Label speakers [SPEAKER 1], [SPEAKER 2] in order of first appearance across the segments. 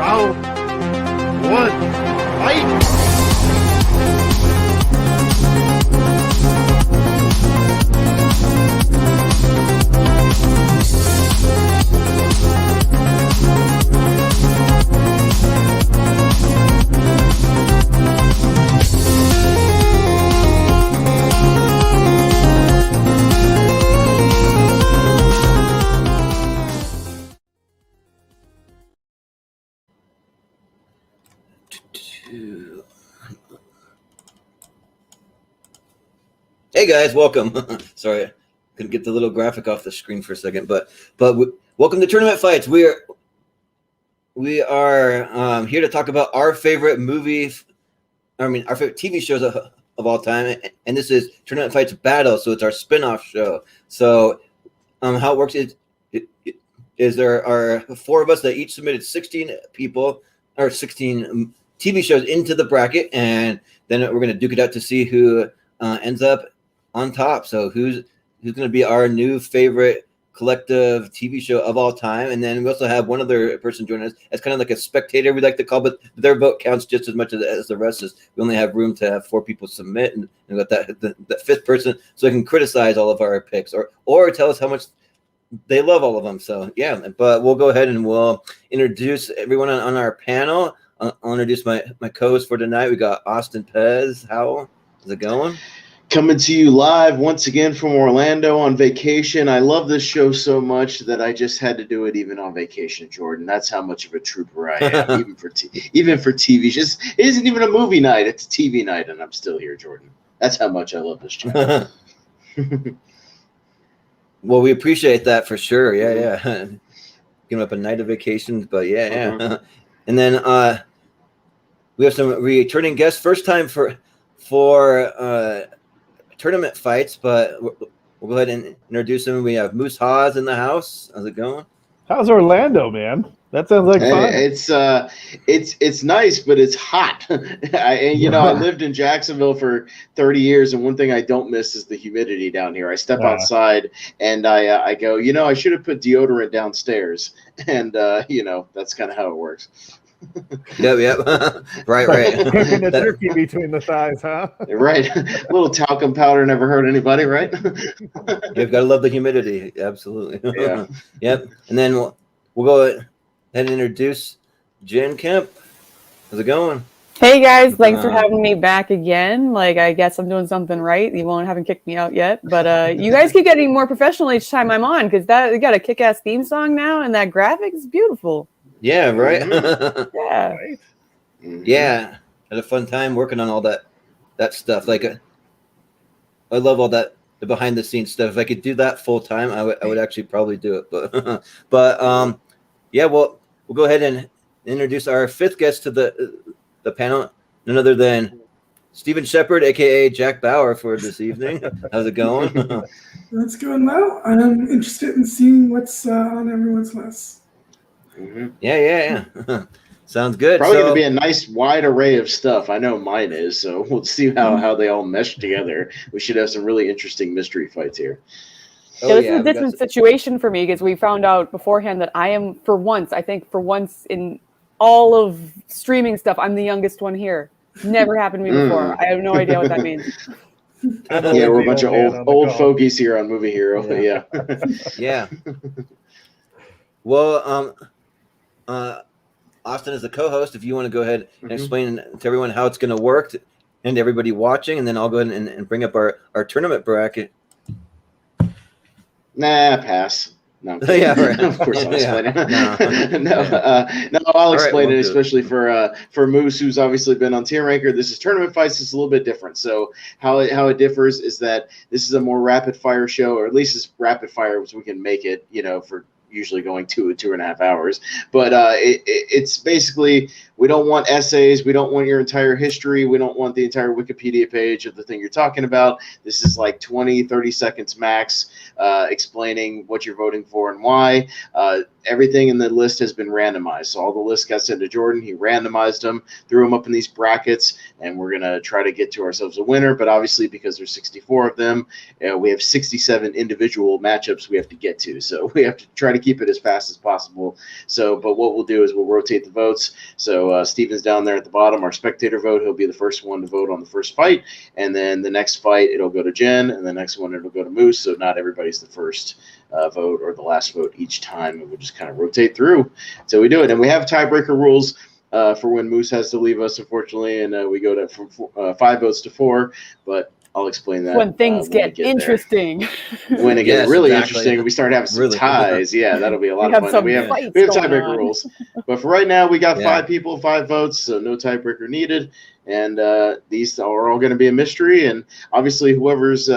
[SPEAKER 1] Round 1, fight!
[SPEAKER 2] Hey guys, welcome. Sorry, couldn't get the little graphic off the screen for a second, but welcome to Tournament Fights. We are here to talk about our favorite movies. Our favorite TV shows of all time, and this is Tournament Fights Battle. So it's our spinoff show. So how it works is there are 4 of us that each submitted 16 people or 16 TV shows into the bracket, and then we're going to duke it out to see who ends up on top. So who's going to be our new favorite collective TV show of all time? And then we also have one other person joining us as kind of like a spectator, we like to call, but their vote counts just as much as the rest. Is we only have room to have 4 people submit, and got that 5th person so they can criticize all of our picks or tell us how much they love all of them. So yeah, but we'll go ahead and we'll introduce everyone on our panel. I'll introduce my co-host for tonight. We got Austin Pez Howell. How's it going?
[SPEAKER 3] Coming to you live once again from Orlando on vacation. I love this show so much that I just had to do it even on vacation, Jordan. That's how much of a trooper I am, even for TV. Just it isn't even a movie night; it's a TV night, and I'm still here, Jordan. That's how much I love this show.
[SPEAKER 2] Well, we appreciate that for sure. Yeah. Giving up a night of vacation, but yeah. And then we have some returning guests. First time for Tournament Fights, but we'll go ahead and introduce them. We have Moose Haas in the house. How's it going?
[SPEAKER 4] How's Orlando, man? That sounds like fun.
[SPEAKER 3] It's nice, but it's hot. I lived in Jacksonville for 30 years, and one thing I don't miss is the humidity down here. I step outside and I go, I should have put deodorant downstairs, and that's kind of how it works.
[SPEAKER 2] Yep. Right.
[SPEAKER 4] Cooking the turkey between the thighs, huh?
[SPEAKER 3] Right. A little talcum powder never hurt anybody, right?
[SPEAKER 2] You've got to love the humidity. Absolutely.
[SPEAKER 3] Yeah.
[SPEAKER 2] Yep. And then we'll go ahead and introduce Jen Kempe. How's it going?
[SPEAKER 5] Hey guys, thanks for having me back again. I guess I'm doing something right. You haven't kicked me out yet, but you guys keep getting more professional each time I'm on, because we got a kick-ass theme song now, and that graphic is beautiful.
[SPEAKER 2] Yeah, right.
[SPEAKER 5] Yeah.
[SPEAKER 2] Yeah. Had a fun time working on all that stuff. I love all that the behind the scenes stuff. If I could do that full time, I would actually probably do it. But yeah, we'll go ahead and introduce our 5th guest to the panel, none other than Stephen Shepard, aka Jack Bauer, for this evening. How's it going?
[SPEAKER 6] That's going well. I'm interested in seeing what's on everyone's list.
[SPEAKER 3] Mm-hmm.
[SPEAKER 2] Yeah. Sounds good.
[SPEAKER 3] Probably going to be a nice wide array of stuff. I know mine is, so we'll see how they all mesh together. We should have some really interesting mystery fights here.
[SPEAKER 5] This is a different situation for me, because we found out beforehand that I am, for once in all of streaming stuff, I'm the youngest one here. Never happened to me before. I have no idea what that means.
[SPEAKER 3] Yeah, we're a bunch of old fogies here on Movie Hero. Yeah.
[SPEAKER 2] Yeah. Well, Austin is the co-host. If you want to go ahead and explain to everyone how it's going to work and everybody watching, and then I'll go ahead and bring up our tournament bracket.
[SPEAKER 3] Nah, pass. No,
[SPEAKER 2] yeah, right.
[SPEAKER 3] Of course I'll explain it. No, I'll explain it, especially for Moose, who's obviously been on Tier Ranker. This is Tournament Fights. It's a little bit different. So how it differs is that this is a more rapid fire show, or at least as rapid fire as we can make it, for usually going 2.5 hours. But it's basically we don't want essays. We don't want your entire history. We don't want the entire Wikipedia page of the thing you're talking about. This is like 20, 30 seconds max, explaining what you're voting for and why. Everything in the list has been randomized. So all the lists got sent to Jordan. He randomized them, threw them up in these brackets, and we're going to try to get to ourselves a winner. But obviously, because there's 64 of them, we have 67 individual matchups we have to get to. So we have to try to keep it as fast as possible. So, but what we'll do is we'll rotate the votes. So Steven's down there at the bottom, our spectator vote. He'll be the first one to vote on the first fight. And then the next fight, it'll go to Jen. And the next one, it'll go to Moose. So not everybody's the first vote or the last vote each time, and we'll just kind of rotate through until we do it. And we have tiebreaker rules for when Moose has to leave us, unfortunately, and we go to from 5 votes to 4. But I'll explain that
[SPEAKER 5] when things get interesting.
[SPEAKER 3] When it gets really interesting, we start having some ties. Yeah, that'll be a lot of fun. We have tiebreaker rules, but for right now, we got 5 people, 5 votes, so no tiebreaker needed. And these are all going to be a mystery. And obviously, whoever's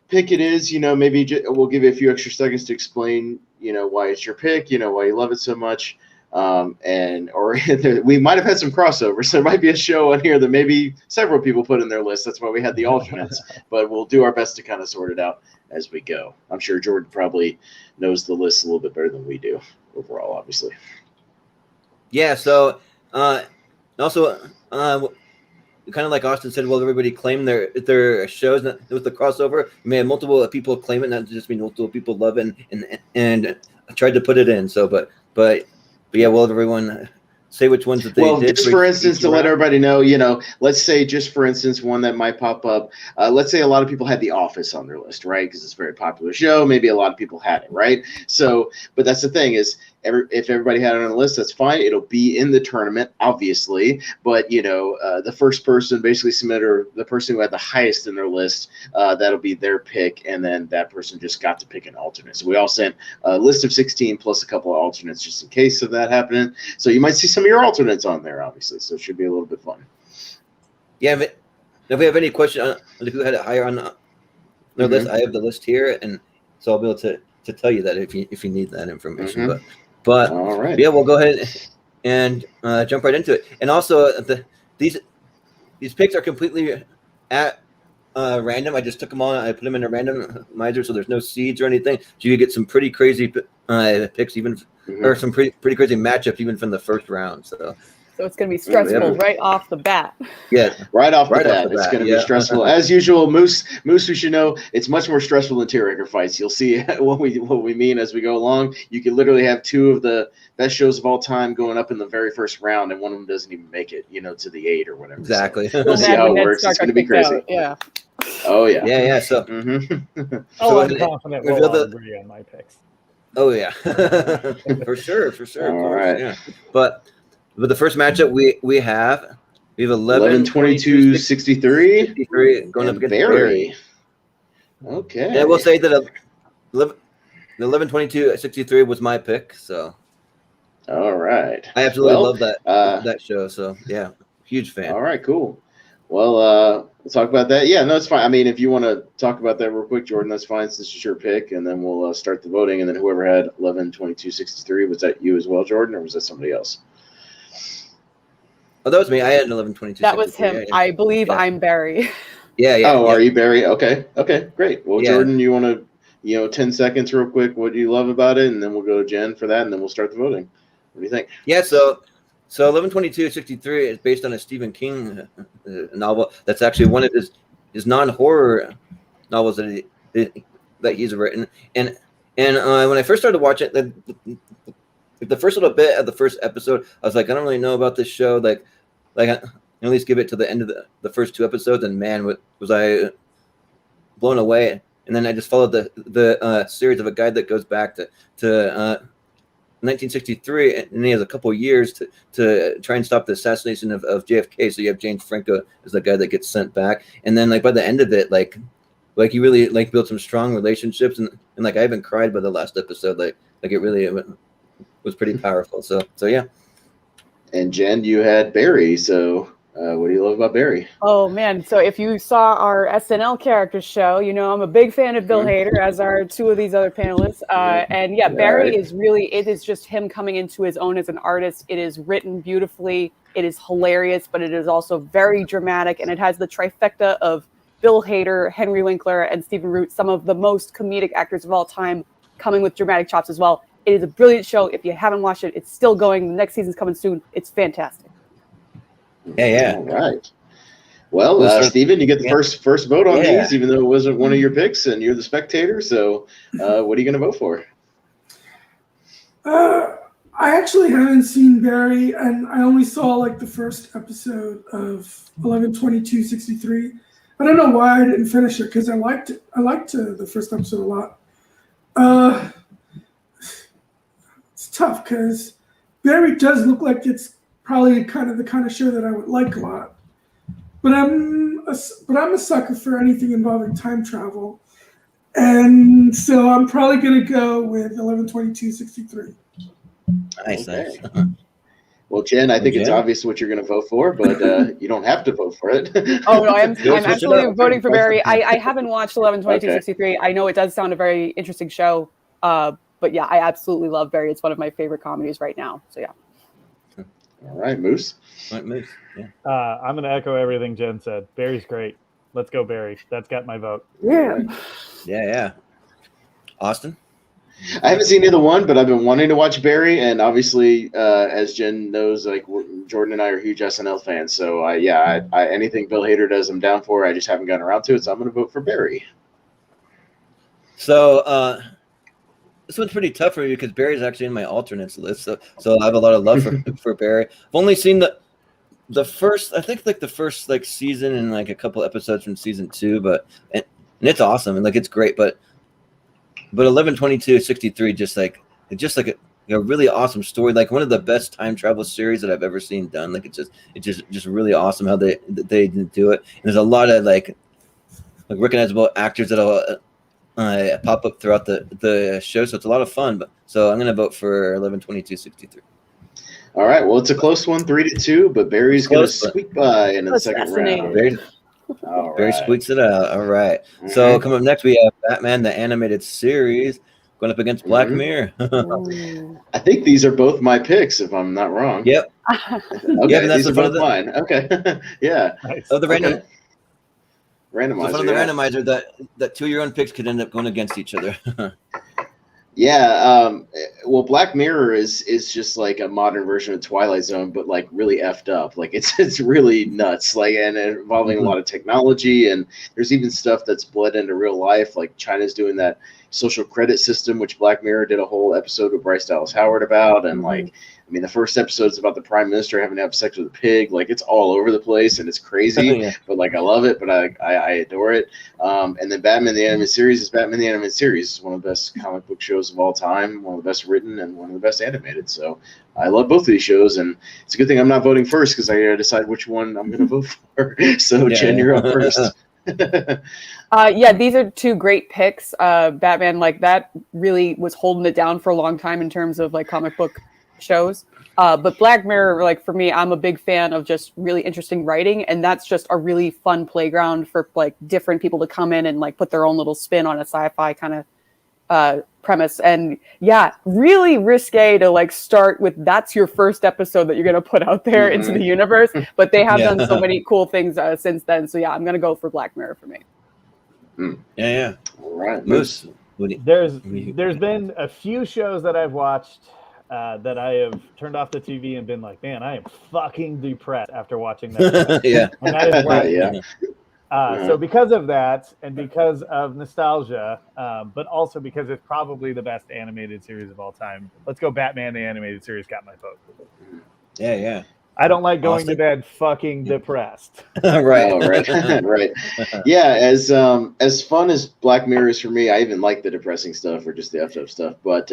[SPEAKER 3] pick it is, maybe we'll give you a few extra seconds to explain, why it's your pick, why you love it so much. Or we might have had some crossovers. There might be a show on here that maybe several people put in their list. That's why we had the alternates, but we'll do our best to kind of sort it out as we go. I'm sure Jordan probably knows the list a little bit better than we do overall, obviously.
[SPEAKER 2] Yeah. So, also, kind of like Austin said, well, everybody claim their shows with the crossover. You may have multiple people claim it, not just mean multiple people love it and tried to put it in. So, but yeah, well, everyone say which ones that they did.
[SPEAKER 3] Just for instance, to let everybody know, let's say just for instance, one that might pop up. Let's say a lot of people had The Office on their list, right? Because it's a very popular show. Maybe a lot of people had it, right? So, but that's the thing is, if everybody had it on the list, that's fine. It'll be in the tournament, obviously. But, the first person basically submitted, or the person who had the highest in their list, that'll be their pick. And then that person just got to pick an alternate. So we all sent a list of 16 plus a couple of alternates just in case of that happening. So you might see some of your alternates on there, obviously. So it should be a little bit fun.
[SPEAKER 2] Yeah, but if we have any question on who had it higher on their list, I have the list here. And so I'll be able to tell you that if you need that information. But
[SPEAKER 3] all right.
[SPEAKER 2] Yeah, we'll go ahead and jump right into it. And also, these picks are completely at random. I just took them all. I put them in a randomizer, so there's no seeds or anything. So you get some pretty crazy picks, even or some pretty crazy matchups, even from the first round. So
[SPEAKER 5] it's going to be stressful right off the bat.
[SPEAKER 2] Yeah,
[SPEAKER 3] right off the bat. It's going to be stressful. As usual, Moose, we should know it's much more stressful than tiebreaker fights. You'll see what we mean as we go along. You could literally have 2 of the best shows of all time going up in the very first round, and one of them doesn't even make it, to the 8 or whatever.
[SPEAKER 2] Exactly.
[SPEAKER 3] So we'll see how it works. It's going to be crazy.
[SPEAKER 5] Out. Yeah.
[SPEAKER 3] Oh, yeah.
[SPEAKER 2] Yeah. So,
[SPEAKER 4] I'm confident we'll all agree on my picks.
[SPEAKER 2] Oh, yeah. for sure.
[SPEAKER 3] All right.
[SPEAKER 2] Yeah. But the first matchup we have 11,
[SPEAKER 3] 22, 63
[SPEAKER 2] going up against
[SPEAKER 3] Barry. Okay.
[SPEAKER 2] Yeah, I will say that 11, 22, 63 was my pick. So.
[SPEAKER 3] All right.
[SPEAKER 2] I absolutely love that show. So yeah, huge fan.
[SPEAKER 3] All right, cool. Well, we'll talk about that. Yeah, no, it's fine. I mean, if you want to talk about that real quick, Jordan, that's fine. Since it's your pick, and then we'll start the voting. And then whoever had 11, 22, 63, was that you as well, Jordan, or was that somebody else?
[SPEAKER 2] Oh, that was me. I had an 11, 22.
[SPEAKER 5] That was him. Yeah. I believe I'm Barry.
[SPEAKER 2] Yeah.
[SPEAKER 3] Oh, are you Barry? Okay, great. Well, Jordan, you want to, 10 seconds real quick, what do you love about it? And then we'll go to Jen for that, and then we'll start the voting. What do you think?
[SPEAKER 2] Yeah, so 11/22/63 is based on a Stephen King novel. That's actually one of his non-horror novels that he's written. And when I first started watching the first little bit of the first episode, I was like, I don't really know about this show. Like at least give it to the end of the first 2 episodes, and man, was I blown away. And then I just followed the series of a guy that goes back to 1963, and he has a couple of years to try and stop the assassination of JFK. So you have James Franco as the guy that gets sent back, and then by the end of it, like he really built some strong relationships, and I even cried by the last episode. Like it really was pretty powerful. So yeah.
[SPEAKER 3] And Jen, you had Barry, so What do you love about Barry?
[SPEAKER 5] Oh man! So if you saw our SNL character show, you know I'm a big fan of Bill Hader, as are two of these other panelists. And yeah, Barry is really, it is just him coming into his own as an artist. It is written beautifully. It is hilarious, but it is also very dramatic, and it has the trifecta of Bill Hader, Henry Winkler, and Stephen Root, some of the most comedic actors of all time, coming with dramatic chops as well. It is a brilliant show. If you haven't watched it, it's still going. The next season's coming soon. It's fantastic.
[SPEAKER 2] Yeah.
[SPEAKER 3] All right. Well, Stephen, you get the first vote on these, even though it wasn't one of your picks, and you're the spectator. So, what are you going to vote for?
[SPEAKER 6] I actually haven't seen Barry, and I only saw like the first episode of 11/22/63. I don't know why I didn't finish it because I liked it. I liked the first episode a lot. It's tough because Barry does look like it's probably kind of the kind of show that I would like a lot. But I'm a sucker for anything involving time travel, and so I'm probably going to go with 11/22/63.
[SPEAKER 2] Nice.
[SPEAKER 3] Well, Jen, I think it's obvious what you're going to vote for, but you don't have to vote for it.
[SPEAKER 5] Oh no, I'm absolutely voting for Barry. I haven't watched 11/22/63. I know it does sound a very interesting show, but yeah, I absolutely love Barry. It's one of my favorite comedies right now. So yeah.
[SPEAKER 3] All right, Moose.
[SPEAKER 2] All right, Moose. Yeah.
[SPEAKER 4] I'm going to echo everything Jen said. Barry's great. Let's go, Barry. That's got my vote.
[SPEAKER 5] Yeah.
[SPEAKER 2] Yeah. Austin?
[SPEAKER 3] I haven't seen either one, but I've been wanting to watch Barry, and obviously, as Jen knows, like Jordan and I are huge SNL fans. So, I anything Bill Hader does, I'm down for. I just haven't gotten around to it, so I'm going to vote for Barry.
[SPEAKER 2] So, this one's pretty tough for you because Barry's actually in my alternates list. So I have a lot of love for Barry. I've only seen the first, I think the first season and like a couple episodes from season 2, but and it's awesome and like it's great, but 11/22/63 just like a really awesome story, like one of the best time travel series that I've ever seen done. Like it's just really awesome how they do it. And there's a lot of like recognizable actors that'll pop up throughout the show, so it's a lot of fun. But so I'm gonna vote for 11/22/63.
[SPEAKER 3] All right, well, it's a close one, 3-2, but Barry's gonna squeak by in the second round.
[SPEAKER 2] Barry squeaks it out. All right. So coming up next, we have Batman the Animated Series going up against Black Mirror.
[SPEAKER 3] I think these are both my picks, if I'm not wrong.
[SPEAKER 2] Yep.
[SPEAKER 3] Okay, these are both mine. Okay. Yeah.
[SPEAKER 2] Nice. Oh, the randomizer.
[SPEAKER 3] Randomizer.
[SPEAKER 2] So the randomizer that 2 of your own picks could end up going against each other.
[SPEAKER 3] Yeah, well, Black Mirror is just like a modern version of Twilight Zone, but like really effed up. Like it's really nuts. Like and involving a lot of technology, and there's even stuff that's bled into real life. Like China's doing that social credit system, which Black Mirror did a whole episode with Bryce Dallas Howard about, and like. I mean, the first episode is about the prime minister having to have sex with a pig. Like, it's all over the place, and it's crazy. But, like, I love it, but I adore it. And then Batman the Animated Series is Batman the Animated Series. It's one of the best comic book shows of all time, one of the best written, and one of the best animated. So I love both of these shows, and it's a good thing I'm not voting first because I got to decide which one I'm going to vote for. So, Jen, you're up first.
[SPEAKER 5] Yeah, these are two great picks. Batman, like, that really was holding it down for a long time in terms of, like, comic book shows, but Black Mirror, like for me, I'm a big fan of just really interesting writing, and that's just a really fun playground for like different people to come in and like put their own little spin on a sci-fi kind of premise. And yeah, really risque to like start with that's your first episode that you're going to put out there into the universe, but they have done so many cool things since then. So yeah, I'm going to go for Black Mirror for me.
[SPEAKER 2] Yeah.
[SPEAKER 3] All right,
[SPEAKER 2] Moose.
[SPEAKER 4] There's been a few shows that I've watched that I have turned off the TV and been like, man, I am fucking depressed after watching that.
[SPEAKER 2] Yeah.
[SPEAKER 4] And that is Black. So because of that, and because of nostalgia, but also because it's probably the best animated series of all time, let's go Batman the Animated Series got my vote.
[SPEAKER 2] Yeah.
[SPEAKER 4] I don't like going to bed fucking depressed.
[SPEAKER 2] Right.
[SPEAKER 3] Oh, right. Yeah, as fun as Black Mirror is for me, I even like the depressing stuff or just the effed up stuff. But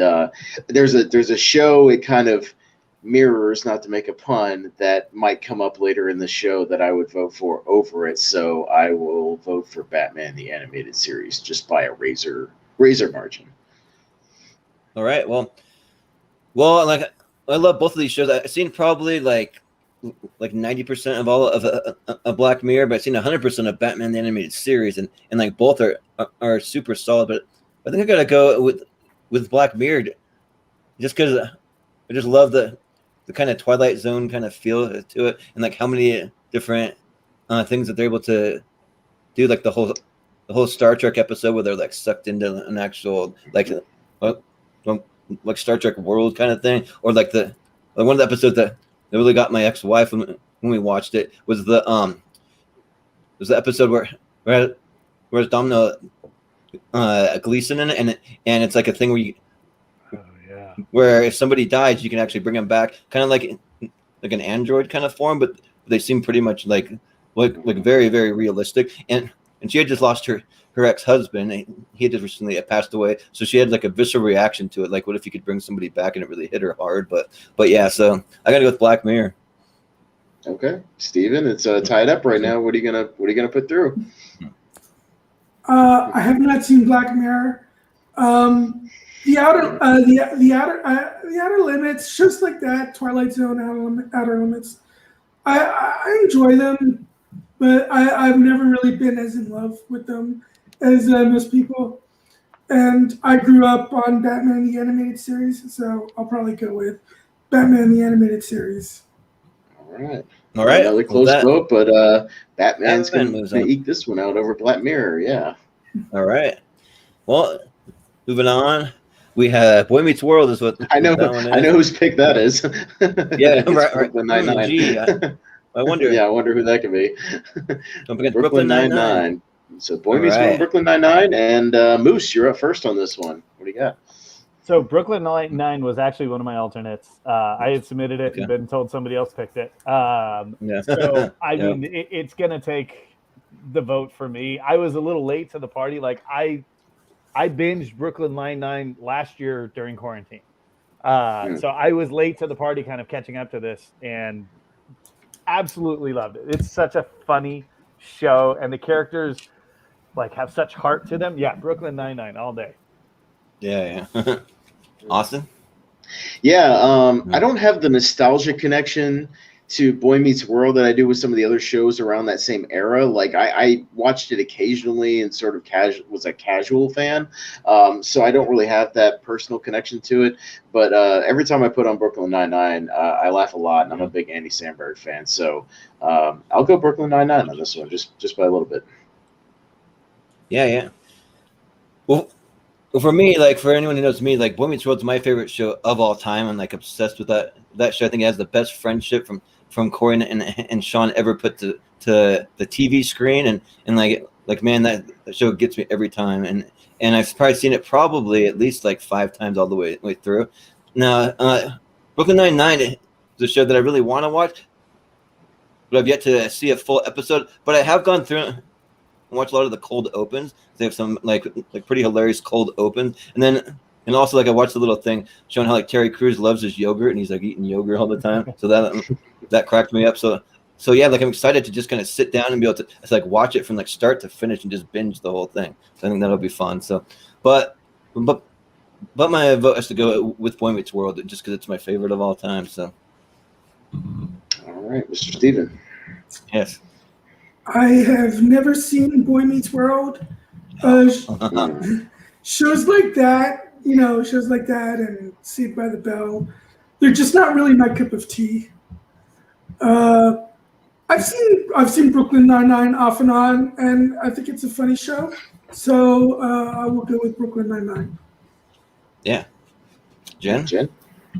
[SPEAKER 3] there's a show it kind of mirrors, not to make a pun, that might come up later in the show that I would vote for over it. So I will vote for Batman the Animated Series just by a razor margin.
[SPEAKER 2] All right. Well, like I love both of these shows. I've seen probably like like 90% of all of Black Mirror, but I've seen 100% of Batman the Animated Series, and like both are super solid. But I think I gotta go with Black Mirror, just because I just love the kind of Twilight Zone kind of feel to it, and like how many different things that they're able to do, like the whole Star Trek episode where they're like sucked into an actual like Star Trek world kind of thing, or like one of the episodes that really got my ex-wife when we watched it was the episode where it's Domino Gleason in it, and it's like a thing where if somebody dies, you can actually bring them back, kind of like an android kind of form, but they seem pretty much like very, very realistic. And she had just lost her ex-husband. He had just recently passed away, so she had like a visceral reaction to it. Like, what if you could bring somebody back? And it really hit her hard. But yeah, so I gotta go with Black Mirror.
[SPEAKER 3] Okay, Steven, it's tied up right now. What are you gonna put through?
[SPEAKER 6] I have not seen Black Mirror. The Outer Limits, shows like that, Twilight Zone, Outer Limits. I enjoy them, but I've never really been as in love with them as most people. And I grew up on Batman the Animated Series, so I'll probably go with Batman the Animated Series.
[SPEAKER 3] All right. Another close vote, but Batman's going to eke this one out over Black Mirror. Yeah.
[SPEAKER 2] All right. Well, moving on. We have Boy Meets World is what
[SPEAKER 3] I know. I know whose pick that is.
[SPEAKER 2] Yeah, right.
[SPEAKER 3] Brooklyn Nine-Nine.
[SPEAKER 2] Gee, I wonder.
[SPEAKER 3] Yeah, I wonder who that could be.
[SPEAKER 2] Brooklyn Nine-Nine.
[SPEAKER 3] So Boy Meets World, Brooklyn Nine-Nine, and Moose, you're up first on this one. What do you got?
[SPEAKER 4] So Brooklyn Nine-Nine was actually one of my alternates. I had submitted it and been told somebody else picked it. So I mean, it's gonna take the vote for me. I was a little late to the party. Like I binged Brooklyn Nine-Nine last year during quarantine. So I was late to the party, kind of catching up to this, and absolutely loved it. It's such a funny show, and the characters like have such heart to them. Yeah, Brooklyn Nine-Nine all day.
[SPEAKER 2] Yeah. Austin?
[SPEAKER 3] Yeah, I don't have the nostalgia connection to Boy Meets World that I do with some of the other shows around that same era. Like I watched it occasionally and sort of was a casual fan. So I don't really have that personal connection to it. But every time I put on Brooklyn Nine-Nine, I laugh a lot, and I'm a big Andy Samberg fan. So I'll go Brooklyn Nine-Nine on this one, just by a little bit.
[SPEAKER 2] Yeah. Well, for me, like for anyone who knows me, like Boy Meets World is my favorite show of all time. I'm like obsessed with that show. I think it has the best friendship from Corey and Sean ever put to the TV screen, and like man, that show gets me every time. And I've probably seen it probably at least like 5 times all the way through. Now, Brooklyn Nine-Nine is a show that I really want to watch, but I've yet to see a full episode. But I have gone through and watched a lot of the cold opens. They have some like pretty hilarious cold opens, and also like I watched the little thing showing how like Terry Crews loves his yogurt and he's like eating yogurt all the time. So that cracked me up. So yeah, like I'm excited to just kind of sit down and be able to like watch it from like start to finish and just binge the whole thing. So I think that'll be fun. So, but my vote has to go with Boy Meets World just because it's my favorite of all time. So.
[SPEAKER 3] All right, Mr. Steven.
[SPEAKER 2] Yes.
[SPEAKER 6] I have never seen Boy Meets World. Shows like that, and Saved by the Bell, they're just not really my cup of tea. I've seen Brooklyn Nine-Nine off and on, and I think it's a funny show. So I will go with Brooklyn Nine-Nine.
[SPEAKER 2] Yeah. Jen?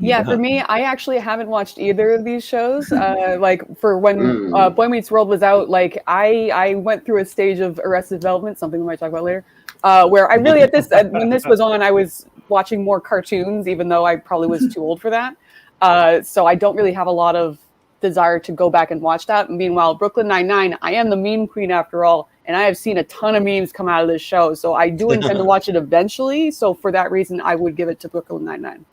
[SPEAKER 5] Yeah, for me, I actually haven't watched either of these shows. Like for when Boy Meets World was out, like I went through a stage of Arrested Development, something we might talk about later, where I really when this was on, I was watching more cartoons, even though I probably was too old for that. So I don't really have a lot of desire to go back and watch that. Meanwhile, Brooklyn Nine-Nine, I am the meme queen after all, and I have seen a ton of memes come out of this show. So I do intend to watch it eventually. So for that reason, I would give it to Brooklyn Nine-Nine.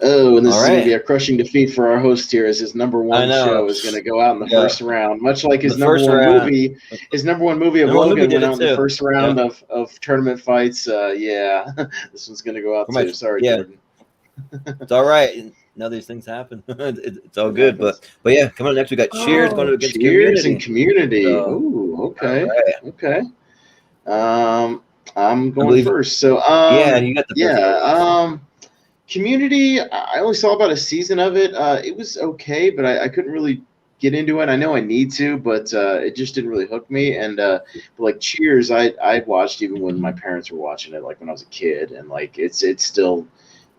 [SPEAKER 3] Oh, and this is going to be a crushing defeat for our host here, as his number one show is going to go out in the first round, much like his number one movie. His number one movie of Logan went out in the first round of tournament fights. This one's going to go out too. Sorry, Jordan.
[SPEAKER 2] It's all right. now these things happen. It's all good, but yeah, coming up next we got Cheers going up against
[SPEAKER 3] Cheers
[SPEAKER 2] Community.
[SPEAKER 3] and Community.
[SPEAKER 2] So,
[SPEAKER 3] Ooh, okay,
[SPEAKER 2] right.
[SPEAKER 3] okay. I'm going first. So
[SPEAKER 2] yeah, you got the
[SPEAKER 3] first. Community. I only saw about a season of it. It was okay, but I couldn't really get into it. I know I need to, but it just didn't really hook me. And like Cheers, I watched even when my parents were watching it, like when I was a kid, and like it's still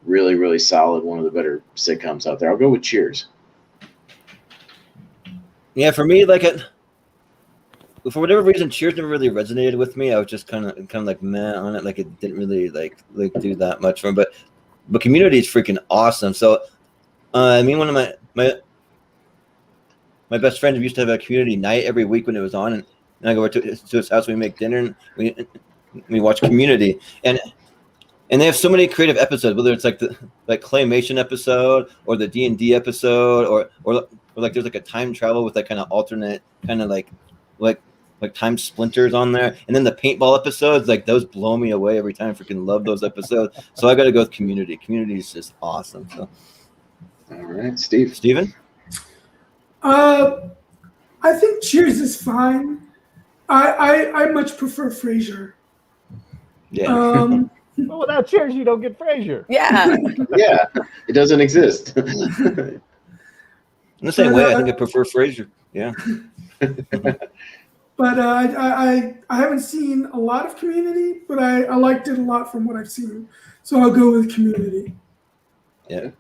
[SPEAKER 3] really, really solid. One of the better sitcoms out there. I'll go with Cheers.
[SPEAKER 2] Yeah, for me, like for whatever reason, Cheers never really resonated with me. I was just kind of like meh on it. Like it didn't really like do that much for me. But Community is freaking awesome. So, I mean, one of my best friends used to have a Community night every week when it was on, and I go over to his house. We make dinner and we watch Community, and they have so many creative episodes. Whether it's like the claymation episode or the D&D episode, or like there's like a time travel with like kind of alternate kind of like time splinters on there, and then the paintball episodes, like those blow me away every time. I freaking love those episodes. So I got to go with Community. Community is just awesome. So,
[SPEAKER 3] all right, Steven?
[SPEAKER 6] I think Cheers is fine. I much prefer Frasier.
[SPEAKER 2] Yeah.
[SPEAKER 4] Well, without Cheers, you don't get Frasier.
[SPEAKER 5] Yeah.
[SPEAKER 3] Yeah, it doesn't exist.
[SPEAKER 2] In the same way, I think I prefer Frasier. Yeah.
[SPEAKER 6] But I haven't seen a lot of Community, but I liked it a lot from what I've seen. So I'll go with Community.
[SPEAKER 2] Yeah.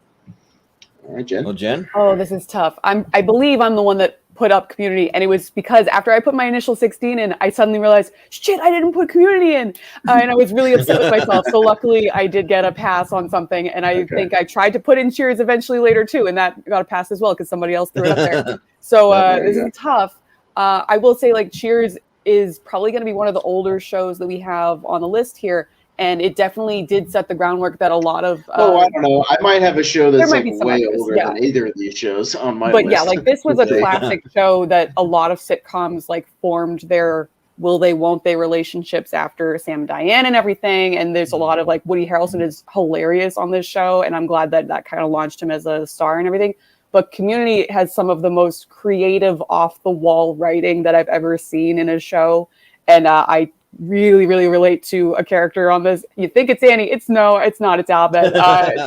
[SPEAKER 3] All right, Jen.
[SPEAKER 2] Well, Jen?
[SPEAKER 5] Oh, this is tough. I believe I'm the one that put up Community, and it was because after I put my initial 16 in, I suddenly realized, shit, I didn't put Community in, and I was really upset with myself. So luckily, I did get a pass on something, and I think I tried to put in Cheers eventually later too, and that got a pass as well because somebody else threw it up there. So this is tough. I will say, like, Cheers is probably going to be one of the older shows that we have on the list here. And it definitely did set the groundwork that a lot of...
[SPEAKER 3] I don't know. I might have a show that's like way
[SPEAKER 5] others,
[SPEAKER 3] older than either of these shows on my
[SPEAKER 5] but
[SPEAKER 3] list.
[SPEAKER 5] Yeah, like this was a classic show that a lot of sitcoms like formed their will they, won't they relationships after Sam and Diane and everything. And there's a lot of like Woody Harrelson is hilarious on this show. And I'm glad that kind of launched him as a star and everything. But Community has some of the most creative off-the-wall writing that I've ever seen in a show. And I really, really relate to a character on this. You think it's Annie. It's not. It's Albert.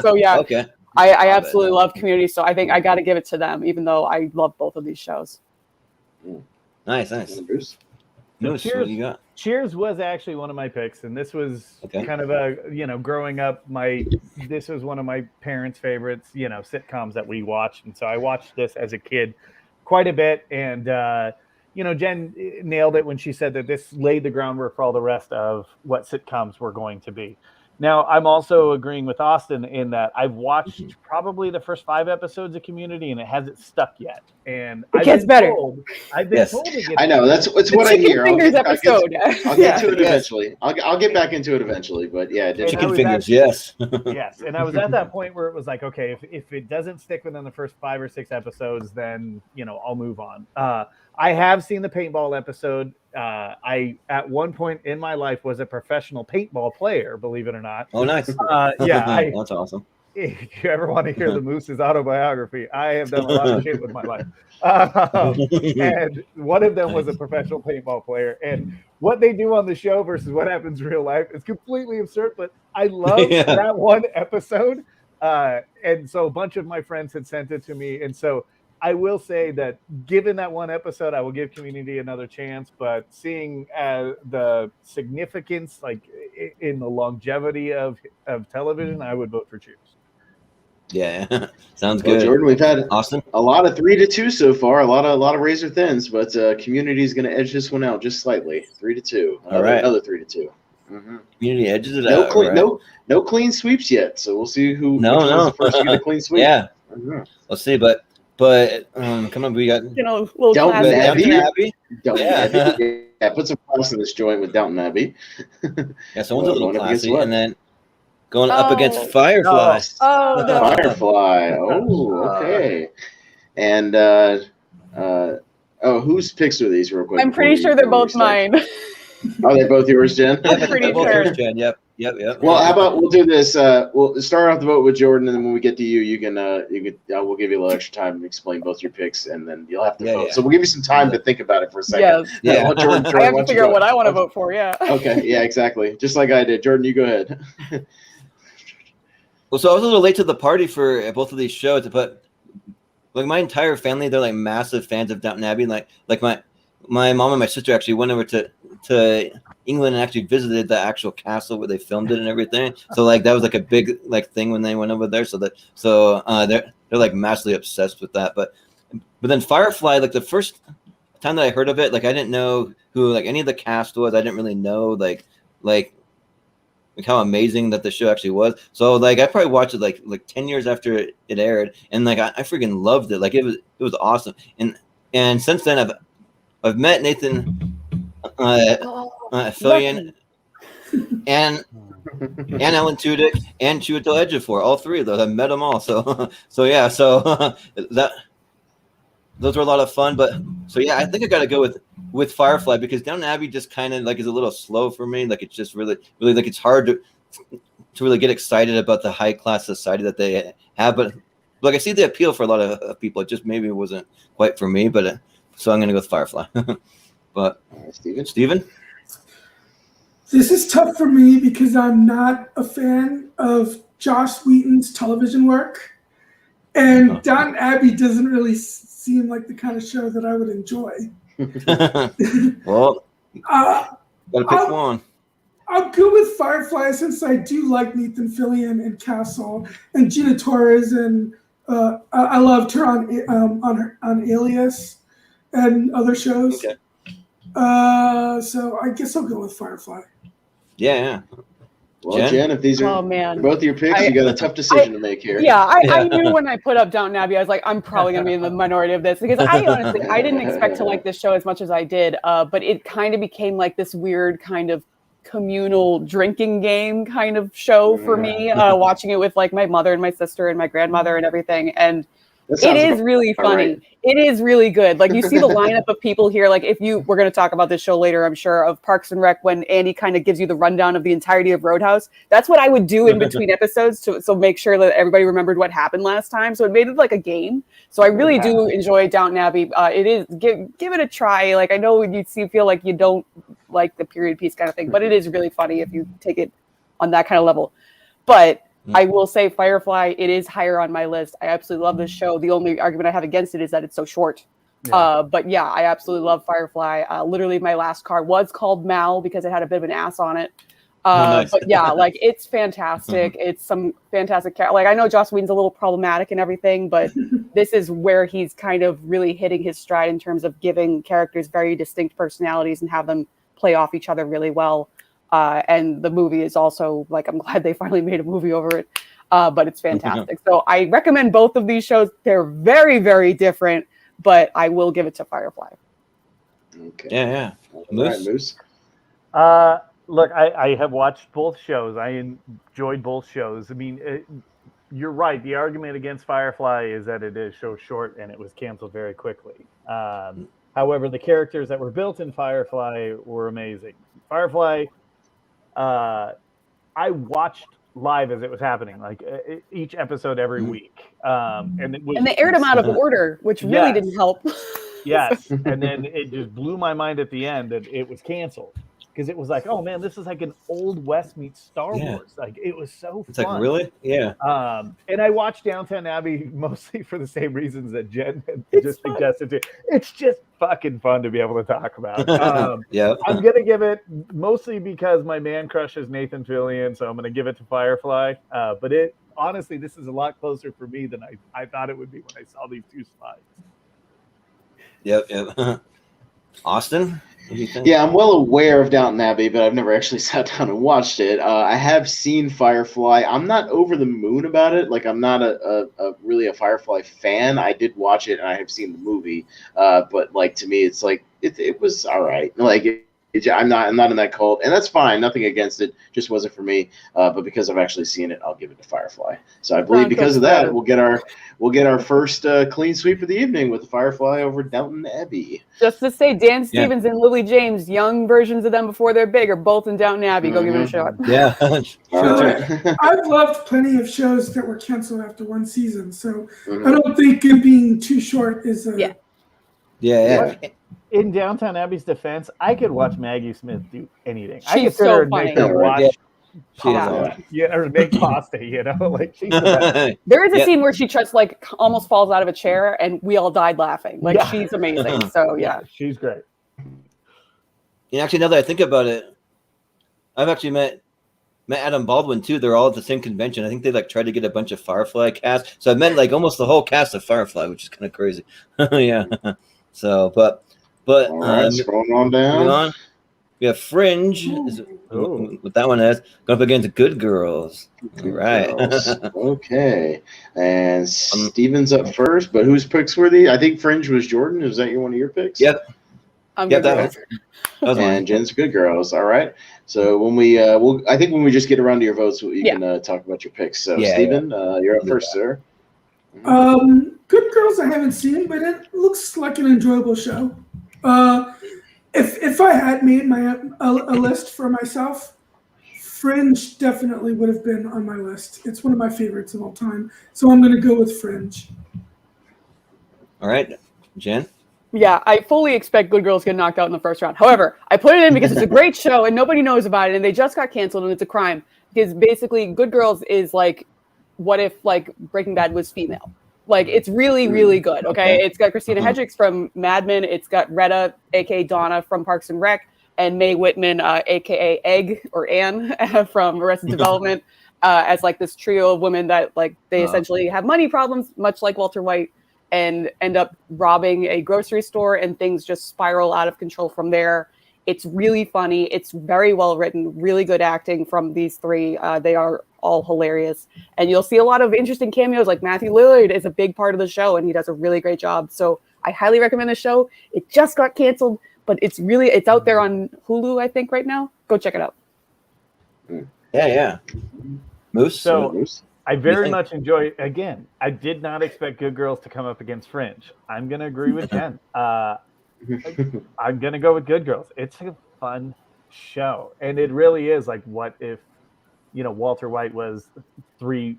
[SPEAKER 5] So yeah,
[SPEAKER 2] okay.
[SPEAKER 5] I absolutely love Community. So I think I got to give it to them, even though I love both of these shows.
[SPEAKER 2] Nice.
[SPEAKER 4] So Cheers was actually one of my picks, and this was kind of growing up, this was one of my parents' favorites, sitcoms that we watched, and so I watched this as a kid quite a bit, and Jen nailed it when she said that this laid the groundwork for all the rest of what sitcoms were going to be. Now, I'm also agreeing with Austin in that I've watched probably the first 5 episodes of Community, and it hasn't stuck yet. And
[SPEAKER 5] it gets better.
[SPEAKER 6] I've been
[SPEAKER 3] told it gets better. I know that's what I hear. I'll get to it eventually. I'll get back into it eventually. But yeah,
[SPEAKER 2] chicken fingers. Yes.
[SPEAKER 4] Yes, and I was at that point where it was like, okay, if it doesn't stick within the first 5 or 6 episodes, then I'll move on. I have seen the paintball episode. I, at one point in my life, was a professional paintball player, believe it or not.
[SPEAKER 2] Oh, nice.
[SPEAKER 4] Yeah.
[SPEAKER 2] That's awesome.
[SPEAKER 4] If you ever want to hear the Moose's autobiography, I have done a lot of shit with my life. And one of them was a professional paintball player. And what they do on the show versus what happens in real life is completely absurd, but I love that one episode. And so a bunch of my friends had sent it to me. And so I will say that given that one episode, I will give Community another chance, but seeing the significance, like in the longevity of television, I would vote for Cheers.
[SPEAKER 2] Yeah, sounds good.
[SPEAKER 3] Jordan, we've had
[SPEAKER 2] Austin
[SPEAKER 3] a lot of 3-2 so far, a lot of razor thins, but Community is going to edge this one out just slightly, 3-2.
[SPEAKER 2] All right,
[SPEAKER 3] another 3-2.
[SPEAKER 2] Community edges it out.
[SPEAKER 3] No clean sweeps yet, so we'll see who
[SPEAKER 2] which one's the
[SPEAKER 3] first to get a clean sweep.
[SPEAKER 2] Yeah, we'll see, but come on, we got
[SPEAKER 3] Downton Abbey.
[SPEAKER 2] Yeah,
[SPEAKER 3] put some class in this joint with Downton Abbey.
[SPEAKER 2] Yeah, someone's a little classy, and then going up against Firefly.
[SPEAKER 5] Oh, no.
[SPEAKER 3] Firefly. Oh, okay. And whose picks are these, real quick?
[SPEAKER 5] I'm pretty sure they're both mine.
[SPEAKER 3] Are they both yours, Jen?
[SPEAKER 5] I'm pretty sure.
[SPEAKER 2] Jen, yep. Yep.
[SPEAKER 3] Well, how about we'll do this? We'll start off the vote with Jordan, and then when we get to you, you can we'll give you a little extra time to explain both your picks, and then you'll have to vote.
[SPEAKER 2] Yeah.
[SPEAKER 3] So we'll give you some time to think about it for a second.
[SPEAKER 5] Yeah.
[SPEAKER 3] Well, Jordan,
[SPEAKER 5] I have to figure out what I want to vote for. Yeah.
[SPEAKER 3] Okay. Yeah. Exactly. Just like I did. Jordan, you go ahead.
[SPEAKER 2] Well, so I was a little late to the party for both of these shows, but like my entire family, they're like massive fans of Downton Abbey. Like my mom and my sister actually went over to England and actually visited the actual castle where they filmed it and everything. So like that was like a big like thing when they went over there. So they're like massively obsessed with that. But then Firefly, like the first time that I heard of it, like I didn't know who like any of the cast was. I didn't really know like how amazing that the show actually was. So like I probably watched it like 10 years after it aired, and like I freaking loved it. Like it was awesome. And since then I've met Nathan Fillion and Alan Tudyk and Chiwetel Ejiofor, all three of those. I've met them all. So yeah, that those were a lot of fun. But so yeah, I think I got to go with Firefly because Downton Abbey just kind of like is a little slow for me. Like it's just really like it's hard to really get excited about the high class society that they have. But like I see the appeal for a lot of people. It just maybe wasn't quite for me. But so I'm gonna go with Firefly. But Steven?
[SPEAKER 6] This is tough for me because I'm not a fan of Joss Whedon's television work, and Downton Abbey doesn't really seem like the kind of show that I would enjoy.
[SPEAKER 2] Well, gotta pick one.
[SPEAKER 6] I'll go with Firefly since I do like Nathan Fillion and Castle and Gina Torres, and I loved her on Alias and other shows.
[SPEAKER 2] Okay.
[SPEAKER 6] So I guess I'll go with Firefly.
[SPEAKER 2] Yeah.
[SPEAKER 3] Well, Jen, if these are both of your picks, you got a tough decision to make here.
[SPEAKER 5] Yeah, I knew when I put up Downton Abbey, I was like, I'm probably going to be in the minority of this because I didn't expect to like this show as much as I did, but it kind of became like this weird kind of communal drinking game kind of show for me, watching it with like my mother and my sister and my grandmother and everything, and it is really funny. Right. It is really good. Like you see the lineup of people here. Like we're going to talk about this show later, I'm sure, of Parks and Rec when Andy kind of gives you the rundown of the entirety of Roadhouse. That's what I would do in between episodes so make sure that everybody remembered what happened last time. So it made it like a game. So I really do enjoy Downton Abbey. It is give it a try. Like I know you feel like you don't like the period piece kind of thing, but it is really funny if you take it on that kind of level. But I will say Firefly, it is higher on my list. I absolutely love this show. The only argument I have against it is that it's so short. Yeah. But yeah, I absolutely love Firefly. Literally my last car was called Mal because it had a bit of an ass on it. Nice. But yeah, like it's fantastic. It's some fantastic like I know Joss Whedon's a little problematic and everything, but this is where he's kind of really hitting his stride in terms of giving characters very distinct personalities and have them play off each other really well. And the movie is also like, I'm glad they finally made a movie over it, but it's fantastic. So I recommend both of these shows. They're very, very different, but I will give it to Firefly.
[SPEAKER 3] Okay.
[SPEAKER 2] Yeah.
[SPEAKER 3] Moose?
[SPEAKER 4] Look, I have watched both shows. I enjoyed both shows. I mean, you're right. The argument against Firefly is that it is so short and it was canceled very quickly. However, the characters that were built in Firefly were amazing. Firefly, I watched live as it was happening, like each episode every week. And they
[SPEAKER 5] aired them out of order, which really didn't help.
[SPEAKER 4] Yes. And then it just blew my mind at the end that it was canceled. Because it was like, oh man, this is like an Old West meets Star Wars. Like it was so fun.
[SPEAKER 2] It's like, really? Yeah.
[SPEAKER 4] And I watched Downton Abbey mostly for the same reasons that Jen had just suggested to. It's just fucking fun to be able to talk about. I'm gonna give it mostly because my man crush is Nathan Fillion, so I'm gonna give it to Firefly. But honestly, this is a lot closer for me than I thought it would be when I saw these two slides.
[SPEAKER 2] Yep. Austin?
[SPEAKER 3] Yeah, I'm well aware of Downton Abbey, but I've never actually sat down and watched it. I have seen Firefly. I'm not over the moon about it. Like, I'm not really a Firefly fan. I did watch it, and I have seen the movie. But, like, to me, it's like, it was all right. Like, it I'm not in that cult, and that's fine. Nothing against it, just wasn't for me. But because I've actually seen it, I'll give it to Firefly. So I believe because of that, we'll get our first clean sweep of the evening with the Firefly over Downton Abbey.
[SPEAKER 5] Just to say, Dan Stevens and Lily James, young versions of them before they're big, are both in Downton Abbey. Go give it a shot.
[SPEAKER 2] Yeah.
[SPEAKER 6] I've loved plenty of shows that were canceled after one season, so I don't think it being too short is a
[SPEAKER 2] Yeah.
[SPEAKER 4] In Downton Abbey's defense, I could watch Maggie Smith do anything. I
[SPEAKER 5] She's
[SPEAKER 4] could
[SPEAKER 5] so
[SPEAKER 4] make
[SPEAKER 5] funny.
[SPEAKER 4] her watch
[SPEAKER 2] pasta,
[SPEAKER 4] or make pasta. Like she's the best.
[SPEAKER 5] There is a scene where she just like almost falls out of a chair, and we all died laughing. Like she's amazing. So
[SPEAKER 4] she's great.
[SPEAKER 2] And actually, now that I think about it, I've actually met Adam Baldwin too. They're all at the same convention. I think they like tried to get a bunch of Firefly cast. So I met like almost the whole cast of Firefly, which is kind of crazy. Yeah. So, but all
[SPEAKER 3] right, scrolling on down.
[SPEAKER 2] We have Fringe. What that one is going up against Good Girls. All right.
[SPEAKER 3] Okay. And Steven's up first, but whose picks were these? I think Fringe was Jordan. Is that one of your picks?
[SPEAKER 2] Yep.
[SPEAKER 3] That was and Jen's Good Girls. All right. So when we I think when we just get around to your votes, you can talk about your picks. So Steven, you're up first, sir.
[SPEAKER 6] Good Girls I haven't seen, but it looks like an enjoyable show. If I had made a list for myself, Fringe definitely would have been on my list. It's one of my favorites of all time. So I'm going to go with Fringe.
[SPEAKER 2] All right. Jen?
[SPEAKER 5] Yeah, I fully expect Good Girls get knocked out in the first round. However, I put it in because it's a great show and nobody knows about it, and they just got canceled, and it's a crime. Because basically, Good Girls is like, what if like Breaking Bad was female? Like, it's really, really good, okay? It's got Christina Hendricks from Mad Men. It's got Retta, a.k.a. Donna, from Parks and Rec, and Mae Whitman, a.k.a. Egg, or Anne, from Arrested Development, as, like, this trio of women that, like, they essentially have money problems, much like Walter White, and end up robbing a grocery store, and things just spiral out of control from there. It's really funny. It's very well written, really good acting from these three. They are all hilarious. And you'll see a lot of interesting cameos, like Matthew Lillard is a big part of the show, and he does a really great job. So I highly recommend the show. It just got canceled, but it's out there on Hulu, I think, right now. Go check it out.
[SPEAKER 2] Yeah. Moose?
[SPEAKER 4] So I very much enjoy, again, I did not expect Good Girls to come up against Fringe. I'm going to agree with Jen. I'm going to go with Good Girls. It's a fun show. And it really is like, what if, Walter White was three,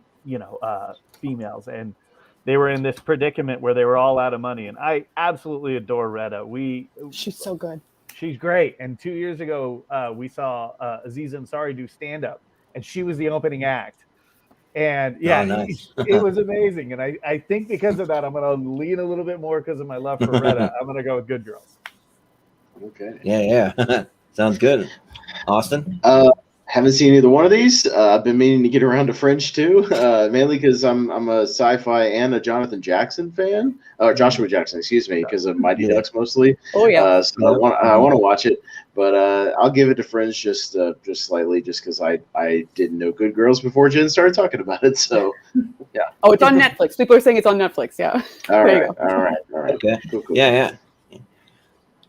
[SPEAKER 4] females, and they were in this predicament where they were all out of money. And I absolutely adore Retta.
[SPEAKER 5] She's so good.
[SPEAKER 4] She's great. And 2 years ago, we saw Aziz Ansari do stand-up, and she was the opening act. And nice. It was amazing. And I think because of that, I'm going to lean a little bit more because of my love for Retta. I'm going to go with Good Girls.
[SPEAKER 3] Okay.
[SPEAKER 2] Yeah. Sounds good. Austin?
[SPEAKER 3] Haven't seen either one of these. I've been meaning to get around to Fringe too, mainly because I'm a sci-fi and a Jonathan Jackson fan, or Joshua Jackson, excuse me, because of Mighty Ducks mostly.
[SPEAKER 5] Oh yeah.
[SPEAKER 3] So I want to watch it, but I'll give it to Fringe just slightly, just because I didn't know Good Girls before Jen started talking about it. So yeah.
[SPEAKER 5] Oh, it's on Netflix. People are saying it's on Netflix. Yeah.
[SPEAKER 3] All right.
[SPEAKER 2] Okay.
[SPEAKER 3] Cool.
[SPEAKER 2] Yeah.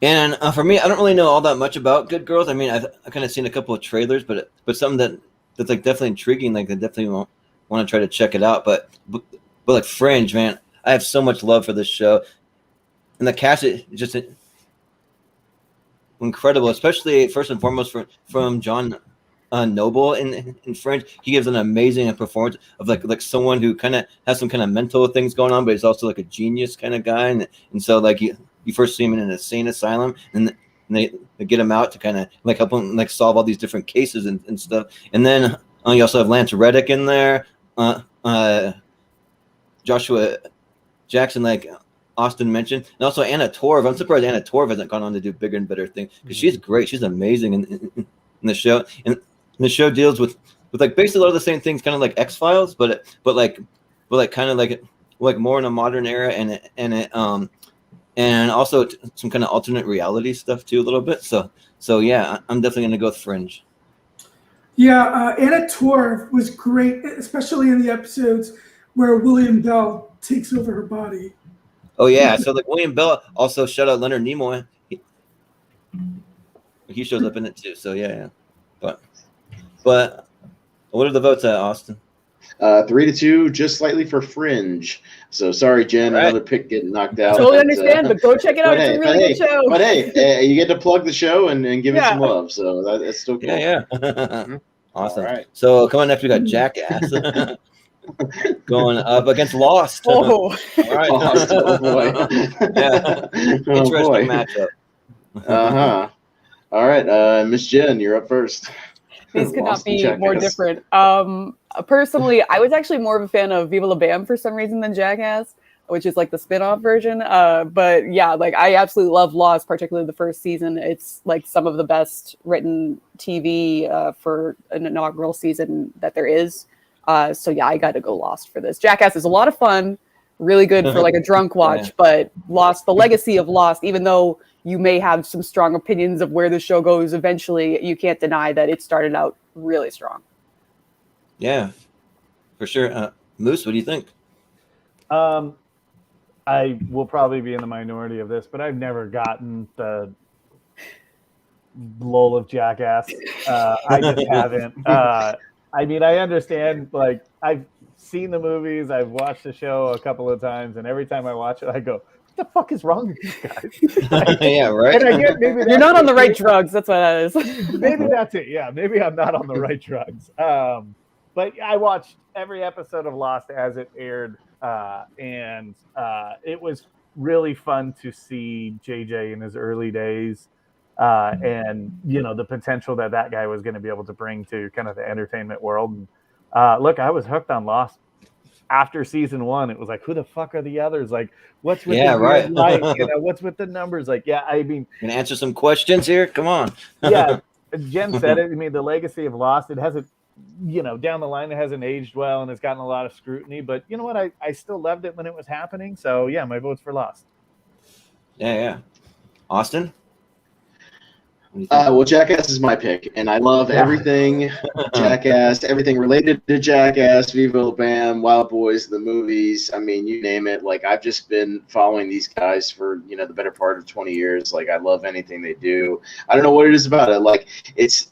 [SPEAKER 2] And for me, I don't really know all that much about Good Girls. I mean, I've kind of seen a couple of trailers, but something that's like definitely intriguing. Like I definitely want to try to check it out. But like Fringe, man, I have so much love for this show, and the cast is just incredible. Especially first and foremost from John Noble in Fringe. He gives an amazing performance of like someone who kind of has some kind of mental things going on, but he's also like a genius kind of guy, and so like you first see him in an insane asylum, and they get him out to kind of like help him like solve all these different cases and stuff. And then you also have Lance Reddick in there, Joshua Jackson, like Austin mentioned, and also Anna Torv. I'm surprised Anna Torv hasn't gone on to do bigger and better things, because she's great. She's amazing in the show, and the show deals with like basically a lot of the same things, kind of like X-Files, but kind of like more in a modern era, and also some kind of alternate reality stuff too, a little bit. So yeah, I'm definitely gonna go with Fringe.
[SPEAKER 6] Yeah, Anna Torv was great, especially in the episodes where William Bell takes over her body.
[SPEAKER 2] Oh yeah, so like William Bell, also shout out Leonard Nimoy. he shows up in it too. So yeah. But what are the votes at, Austin?
[SPEAKER 3] 3-2, just slightly for Fringe. So sorry, Jen, another pick getting knocked out.
[SPEAKER 5] Totally understand, but go check it out. It's a really good show.
[SPEAKER 3] But hey, you get to plug the show and give it some love. So that's still cool.
[SPEAKER 2] Yeah. Awesome. All right. So coming next, we got Jackass going up against Lost.
[SPEAKER 5] Oh,
[SPEAKER 2] all right.
[SPEAKER 3] Lost, oh boy.
[SPEAKER 2] Interesting matchup.
[SPEAKER 3] All right, Miss Jen, you're up first.
[SPEAKER 5] These could not be more different. Personally, I was actually more of a fan of Viva La Bam for some reason than Jackass, which is like the spin-off version. But yeah, like I absolutely love Lost, particularly the first season. It's like some of the best written TV for an inaugural season that there is. So yeah, I got to go Lost for this. Jackass is a lot of fun, really good for like a drunk watch, but Lost, the legacy of Lost, even though you may have some strong opinions of where the show goes eventually, you can't deny that it started out really strong.
[SPEAKER 2] Yeah, for sure. Moose, what do you think?
[SPEAKER 4] I will probably be in the minority of this, but I've never gotten the lull of Jackass. I just haven't. I mean, I understand, like, I've seen the movies, I've watched the show a couple of times, and every time I watch it, I go, the fuck is wrong with these guys?
[SPEAKER 2] Yeah, right.
[SPEAKER 4] And I get maybe
[SPEAKER 5] you're not on the right drugs. That's what that is.
[SPEAKER 4] Maybe that's it. Yeah, maybe I'm not on the right drugs. But I watched every episode of Lost as it aired, and it was really fun to see JJ in his early days, and the potential that guy was going to be able to bring to kind of the entertainment world. And, look, I was hooked on Lost. After season 1, it was like, who the fuck are the others? Like, what's with the
[SPEAKER 2] right.
[SPEAKER 4] light? What's with the numbers? Like, yeah, I mean,
[SPEAKER 2] can answer some questions here. Come on.
[SPEAKER 4] Yeah, Jen said it. I mean, the legacy of Lost, it hasn't, down the line, it hasn't aged well, and it's gotten a lot of scrutiny. But you know what? I still loved it when it was happening. So yeah, my vote's for Lost.
[SPEAKER 2] Yeah. Austin.
[SPEAKER 3] Well, Jackass is my pick, and I love everything Jackass, everything related to Jackass, Viva La Bam, Wild Boys, the movies. I mean, you name it. Like, I've just been following these guys for, the better part of 20 years. Like, I love anything they do. I don't know what it is about it. Like,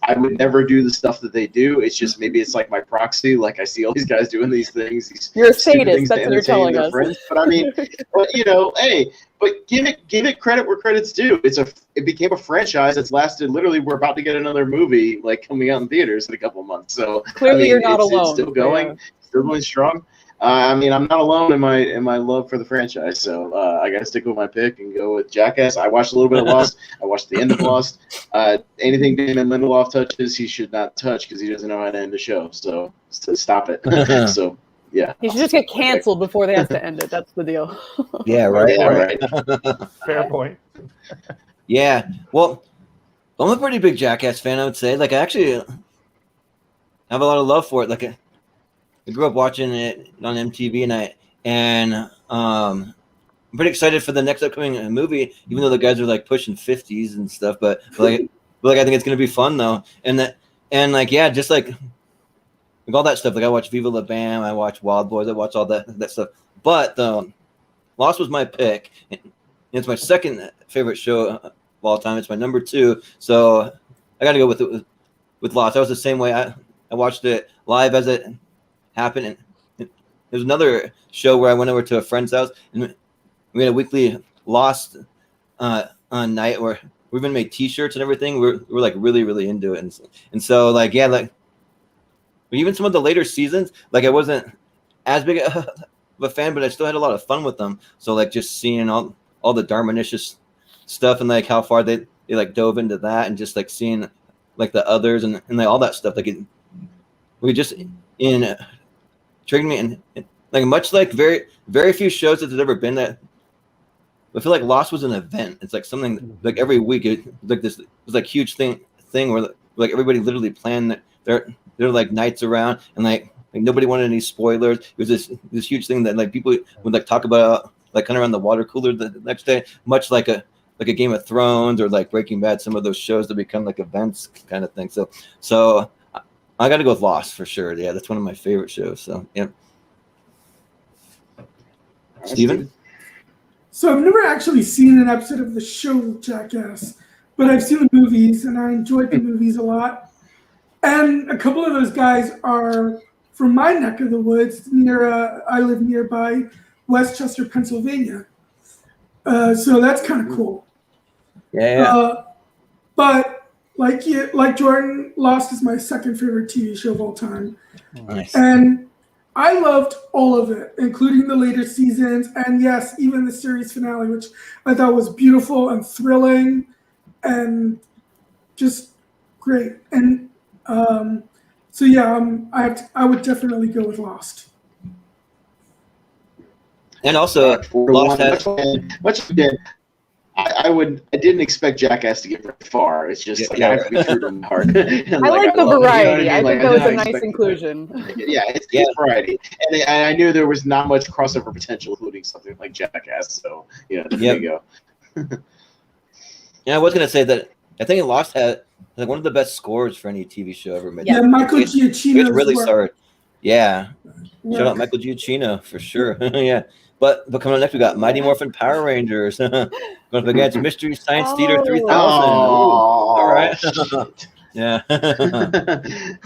[SPEAKER 3] I would never do the stuff that they do. It's just, maybe it's like my proxy. Like, I see all these guys doing these things.
[SPEAKER 5] You're a sadist. That's what you're telling us.
[SPEAKER 3] Friends. But I mean, hey, but give it credit where credit's due. It became a franchise that's lasted. Literally, we're about to get another movie coming out in theaters in a couple of months. So
[SPEAKER 5] clearly, you're not alone.
[SPEAKER 3] It's still going, still going strong. I mean, I'm not alone in my love for the franchise. So I got to stick with my pick and go with Jackass. I watched a little bit of Lost. I watched the end of Lost. Anything Damon Lindelof touches, he should not touch because he doesn't know how to end a show. So stop it. So. Yeah,
[SPEAKER 5] he should just get canceled before they have to end it. That's the deal.
[SPEAKER 2] Yeah, right.
[SPEAKER 4] Fair point.
[SPEAKER 2] Yeah, well, I'm a pretty big Jackass fan, I would say. Like, I actually have a lot of love for it. Like, I grew up watching it on MTV, and I'm pretty excited for the next upcoming movie. Even though the guys are like pushing 50s and stuff, but I think it's gonna be fun though. Just like all that stuff. Like, I watch Viva La Bam, I watch Wild Boys, I watch all that stuff. But Lost was my pick. It's my second favorite show of all time. It's my number 2. So I got to go with Lost. I was the same way. I watched it live as it happened. And there's another show where I went over to a friend's house, and we had a weekly Lost night where we even made T-shirts and everything. We're like really, really into it. And so even some of the later seasons, like, I wasn't as big of a fan, but I still had a lot of fun with them. So like, just seeing all the Darmanicious stuff and like how far they like dove into that, and just like seeing like the others and like all that stuff. Like, triggered me, and like, much like very, very few shows that there's ever been that I feel like Lost was an event. It's like something like every week, it was like huge thing where like everybody literally planned their like nights around, and like nobody wanted any spoilers. It was this huge thing that like people would like talk about like kind of around the water cooler the next day, much like a Game of Thrones or like Breaking Bad, some of those shows that become like events kind of thing. So I got to go with Lost for sure. Yeah, that's one of my favorite shows. So yeah. Steven?
[SPEAKER 6] So I've never actually seen an episode of the show Jackass, but I've seen the movies and I enjoyed the movies a lot. And a couple of those guys are from my neck of the woods. I live nearby Westchester, Pennsylvania. So that's kind of cool.
[SPEAKER 2] Yeah.
[SPEAKER 6] But like Jordan, Lost is my second favorite TV show of all time.
[SPEAKER 2] Nice.
[SPEAKER 6] And I loved all of it, including the later seasons. And yes, even the series finale, which I thought was beautiful and thrilling and just great. And so yeah, I would definitely go with Lost.
[SPEAKER 2] And also, Lost has
[SPEAKER 3] much again. I didn't expect Jackass to get very far. It's just I have to be true to my heart.
[SPEAKER 5] I like the variety. I think that was a nice inclusion.
[SPEAKER 3] Yeah, it's variety, and I knew there was not much crossover potential, including something like Jackass. So there you go.
[SPEAKER 2] Yeah, I was gonna say that I think Lost had like one of the best scores for any TV show ever made.
[SPEAKER 6] Yeah, Michael Giacchino.
[SPEAKER 2] It's really started. Yeah. Shout out Michael Giacchino for sure. Yeah. But coming up next, we got Mighty Morphin Power Rangers. Going up against Mystery Science Theater 3000. All right. Yeah.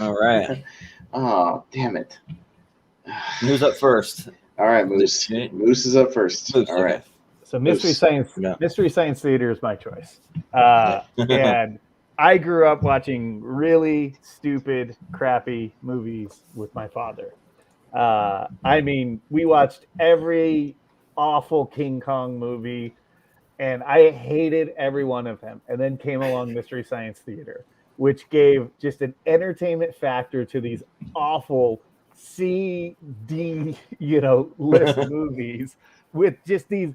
[SPEAKER 2] All right.
[SPEAKER 3] Oh, damn it.
[SPEAKER 2] Who's up first?
[SPEAKER 3] All right, Moose. Moose is up first.
[SPEAKER 2] Moose,
[SPEAKER 3] all right.
[SPEAKER 4] So Mystery Science Theater is my choice. And I grew up watching really stupid, crappy movies with my father. I mean, we watched every awful King Kong movie, and I hated every one of them. And then came along Mystery Science Theater, which gave just an entertainment factor to these awful C, D, list movies with just these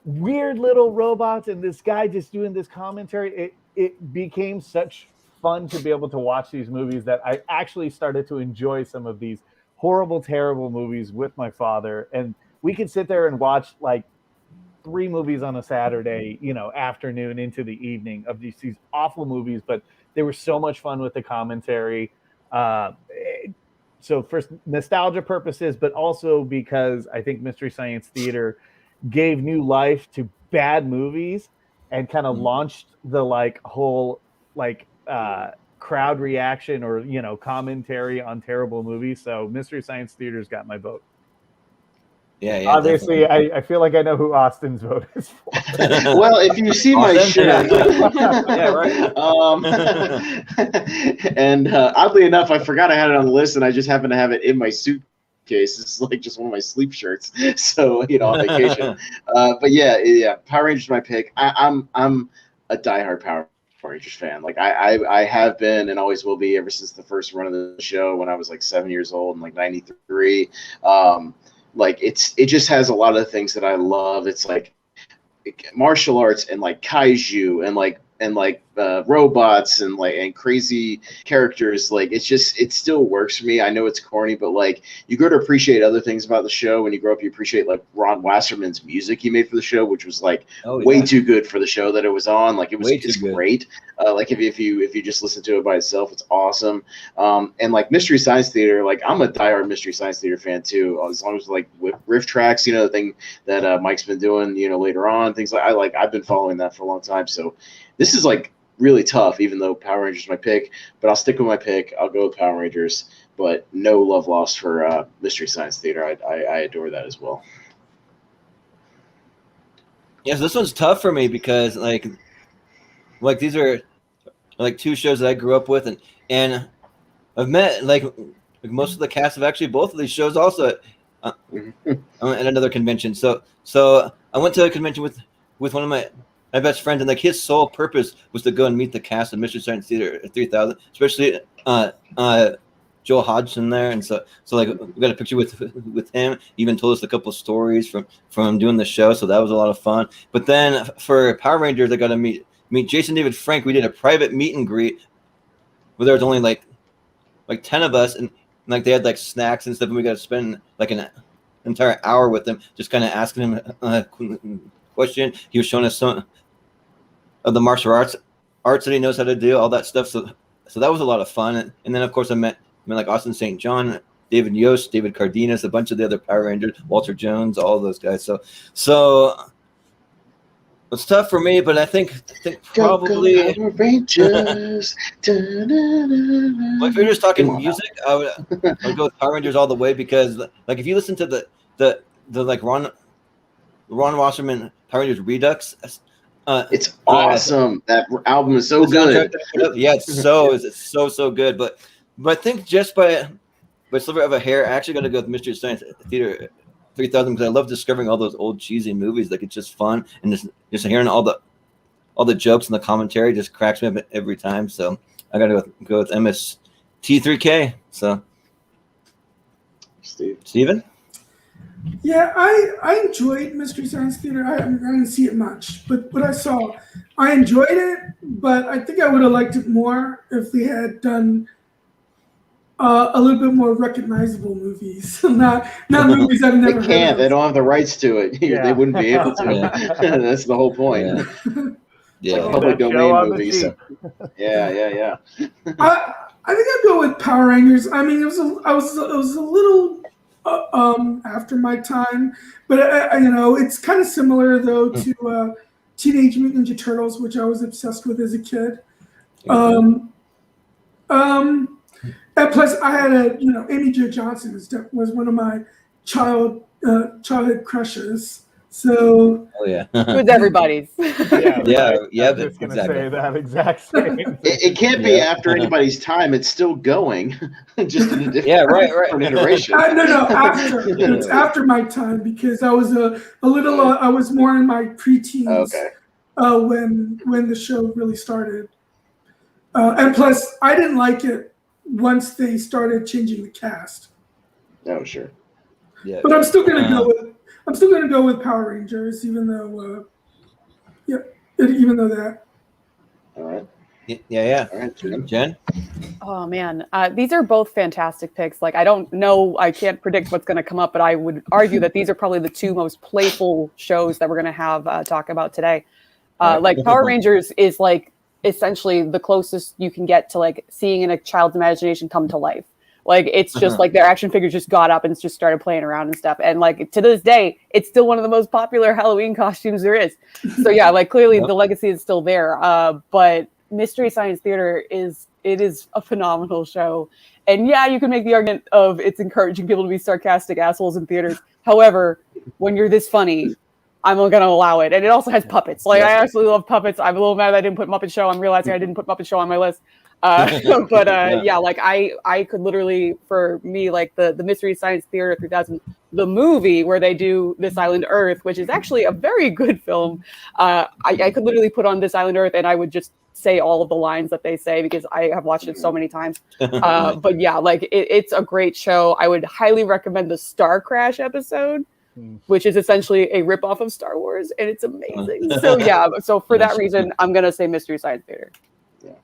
[SPEAKER 4] weird little robots and this guy just doing this commentary. It became such fun to be able to watch these movies that I actually started to enjoy some of these horrible, terrible movies with my father. And we could sit there and watch like 3 movies on a Saturday, afternoon into the evening of these awful movies, but they were so much fun with the commentary. So for nostalgia purposes, but also because I think Mystery Science Theater gave new life to bad movies and kind of launched the whole crowd reaction or commentary on terrible movies. So Mystery Science Theater's got my vote.
[SPEAKER 2] Yeah.
[SPEAKER 4] Obviously, I feel like I know who Austin's vote is for.
[SPEAKER 3] Well, if you see my shirt,
[SPEAKER 2] yeah, right.
[SPEAKER 3] And oddly enough, I forgot I had it on the list, and I just happened to have it in my suitcase. It's like just one of my sleep shirts. So on vacation. But yeah, Power Rangers is my pick. I'm a diehard Power Rangers fan. Like I have been and always will be ever since the first run of the show when I was like 7 years old in like '93. It just has a lot of things that I love. It's like martial arts and like kaiju and robots and crazy characters. It still works for me. I know it's corny, but you grow to appreciate other things about the show. When you grow up, you appreciate Ron Wasserman's music he made for the show, which was way too good for the show that it was on. It's great. If you just listen to it by itself, it's awesome. And Mystery Science Theater, I'm a diehard Mystery Science Theater fan too. As long as with riff tracks, the thing that Mike's been doing, later on, things I've been following that for a long time. So this is really tough, even though Power Rangers is my pick, but I'll stick with my pick. I'll go with Power Rangers, but no love lost for Mystery Science Theater. I adore that as well.
[SPEAKER 2] Yeah, so this one's tough for me because these are 2 shows that I grew up with, and I've met most of the cast of actually both of these shows also at another convention. So I went to a convention with one of my best friend, and his sole purpose was to go and meet the cast of Mystery Science Theater 3000, especially Joel Hodgson there. And so we got a picture with him. He even told us a couple of stories from doing the show, so that was a lot of fun. But then for Power Rangers, I got to meet Jason David Frank. We did a private meet and greet where there was only 10 of us, and they had snacks and stuff, and we got to spend an entire hour with them, just kind of asking him question. He was showing us some of the martial arts that he knows how to do, all that stuff. So that was a lot of fun. And then of course I met Austin St. John, David Yost, David Cardenas, a bunch of the other Power Rangers, Walter Jones, all of those guys. So It's tough for me, but I think probably.
[SPEAKER 3] Go Power Rangers.
[SPEAKER 2] Well, if you're just talking music, I would go with Power Rangers all the way because, like, if you listen to the like Ron Wasserman Power Rangers Redux,
[SPEAKER 3] it's awesome. That album is so good.
[SPEAKER 2] Yeah, it's so good. But I think just by sliver of a hair, I actually got to go with Mystery Science Theater 3000 because I love discovering all those old cheesy movies. Like, it's just fun, and just hearing all the jokes and the commentary just cracks me up every time. So I got to go with MST3K. So, Steven?
[SPEAKER 6] Yeah, I enjoyed Mystery Science Theater. I didn't see it much, but what I saw, I enjoyed it. But I think I would have liked it more if they had done a little bit more recognizable movies, not movies I've never.
[SPEAKER 3] They can't. They don't have the rights to it.
[SPEAKER 4] Yeah.
[SPEAKER 3] They wouldn't be able to. That's the whole point.
[SPEAKER 2] Yeah.
[SPEAKER 3] Like public domain movies. So. Yeah.
[SPEAKER 6] I think I'd go with Power Rangers. I mean, it was a little after my time, but it's kind of similar though to Teenage Mutant Ninja Turtles, which I was obsessed with as a kid. And plus, I had Amy Jo Johnson was one of my childhood crushes. So
[SPEAKER 5] it was everybody's.
[SPEAKER 2] Yeah.
[SPEAKER 4] I was just gonna say that exact same thing.
[SPEAKER 3] It can't be after anybody's time. It's still going, just in a different iteration.
[SPEAKER 6] No. It's after my time because I was a little. I was more in my preteens.
[SPEAKER 3] Okay.
[SPEAKER 6] When the show really started, and plus, I didn't like it once they started changing the cast.
[SPEAKER 3] Oh, sure.
[SPEAKER 2] Yeah.
[SPEAKER 6] But I'm still gonna go with Power Rangers, even though that.
[SPEAKER 3] All right.
[SPEAKER 2] Yeah.
[SPEAKER 3] All right,
[SPEAKER 2] Jen?
[SPEAKER 5] Oh man, these are both fantastic picks. Like, I don't know, I can't predict what's going to come up, but I would argue that these are probably the two most playful shows that we're going to have talk about today. Like, Power Rangers is like essentially the closest you can get to like seeing in a child's imagination come to life. Like, it's just like their action figures just got up and just started playing around and stuff. And like, to this day, it's still one of the most popular Halloween costumes there is. So yeah, like, clearly the legacy is still there. But Mystery Science Theater is a phenomenal show. And yeah, you can make the argument of it's encouraging people to be sarcastic assholes in theaters. However, when you're this funny, I'm going to allow it. And it also has puppets. Like, I absolutely love puppets. I'm a little mad that I didn't put Muppet Show. I'm realizing I didn't put Muppet Show on my list. Yeah, like I could literally, for me, like the Mystery Science Theater 3000, the movie where they do This Island Earth, which is actually a very good film. I could literally put on This Island Earth and I would just say all of the lines that they say because I have watched it so many times. But yeah, like it's a great show. I would highly recommend the Star Crash episode, which is essentially a ripoff of Star Wars, and it's amazing. So yeah, so for that reason, I'm gonna say Mystery Science Theater.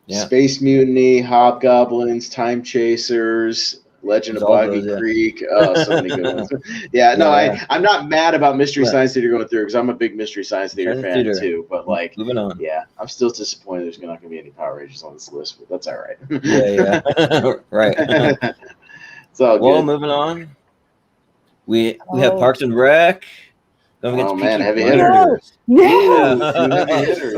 [SPEAKER 3] Yeah. Space Mutiny, Hobgoblins, Time Chasers, Legend of Boggy Creek. So many good ones. I'm not mad about Mystery Science Theater going through because I'm a big Mystery Science Theater fan too. But like, moving on. Yeah, I'm still disappointed there's not going to be any Power Rangers on this list, but that's all right.
[SPEAKER 2] Right.
[SPEAKER 3] It's all good.
[SPEAKER 2] Well, moving on. We have Parks and Rec.
[SPEAKER 3] Oh man, heavy hitters.
[SPEAKER 5] No.
[SPEAKER 3] Heavy hitters.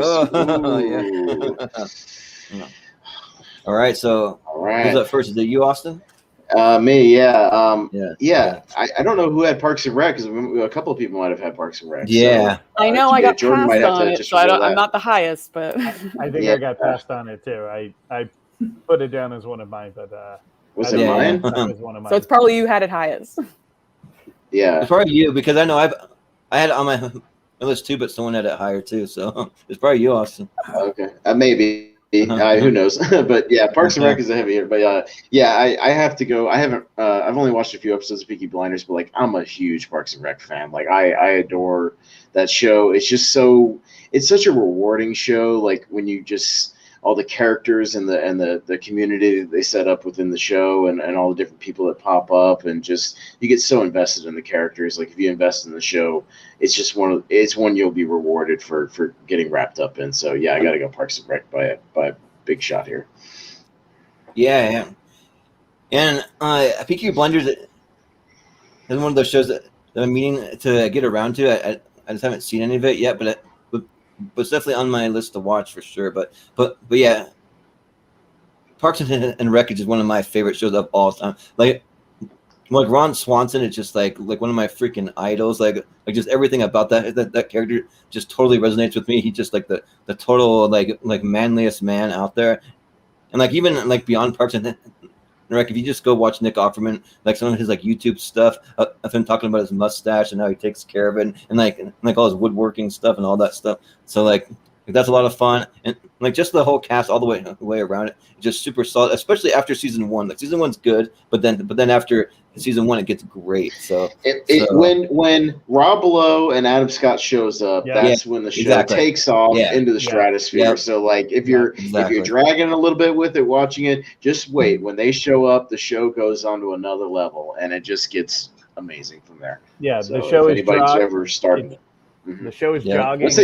[SPEAKER 2] All right, so who's up first? Is it you, Austin?
[SPEAKER 3] Me, yeah. I don't know who had Parks and Rec because a couple of people might have had Parks and Rec.
[SPEAKER 2] Yeah,
[SPEAKER 5] so, I know I got Jordan passed on it, so I'm not the highest, but
[SPEAKER 4] I think I got passed on it too. I put it down as one of mine, but
[SPEAKER 3] was it mine?
[SPEAKER 4] Was one of mine.
[SPEAKER 5] So it's probably you had it highest.
[SPEAKER 3] Yeah,
[SPEAKER 2] it's probably you because I know I had it on my list too, but someone had it higher too. So it's probably you, Austin.
[SPEAKER 3] Okay, maybe. Who knows? But yeah, Parks and Rec is a heavy hitter. But I have to go. I haven't. I've only watched a few episodes of Peaky Blinders, but like I'm a huge Parks and Rec fan. Like I adore that show. It's just it's such a rewarding show. Like when you just all the characters and the community that they set up within the show and all the different people that pop up and just you get so invested in the characters. Like if you invest in the show, it's just one you'll be rewarded for getting wrapped up in. So yeah, I got to go Parks and Rec by a big shot here.
[SPEAKER 2] Yeah. And Peaky Blinders is one of those shows that I'm meaning to get around to. I just haven't seen any of it yet, but it's definitely on my list to watch for sure. But yeah, Parks and Rec is just one of my favorite shows of all time. Like Ron Swanson is just like one of my freaking idols. Like just everything about that character just totally resonates with me. He's just like the total like manliest man out there. And like even like beyond Parks and Rec, if you just go watch Nick Offerman, like some of his like YouTube stuff of him talking about his mustache and how he takes care of it, and like all his woodworking stuff and all that stuff. So like that's a lot of fun, and like just the whole cast all the way around it, just super solid. Especially after season 1. Like season 1's good, but then after season 1 it gets great. So
[SPEAKER 3] when Rob Lowe and Adam Scott shows up, that's when the show takes off into the stratosphere.
[SPEAKER 2] Yep.
[SPEAKER 3] So like if you're dragging a little bit with it, watching it, just wait. When they show up, the show goes on to another level, and it just gets amazing from there.
[SPEAKER 4] Yeah,
[SPEAKER 3] so
[SPEAKER 4] the show
[SPEAKER 3] if
[SPEAKER 4] is
[SPEAKER 3] anybody's ever started it.
[SPEAKER 4] The show is jogging.
[SPEAKER 3] Once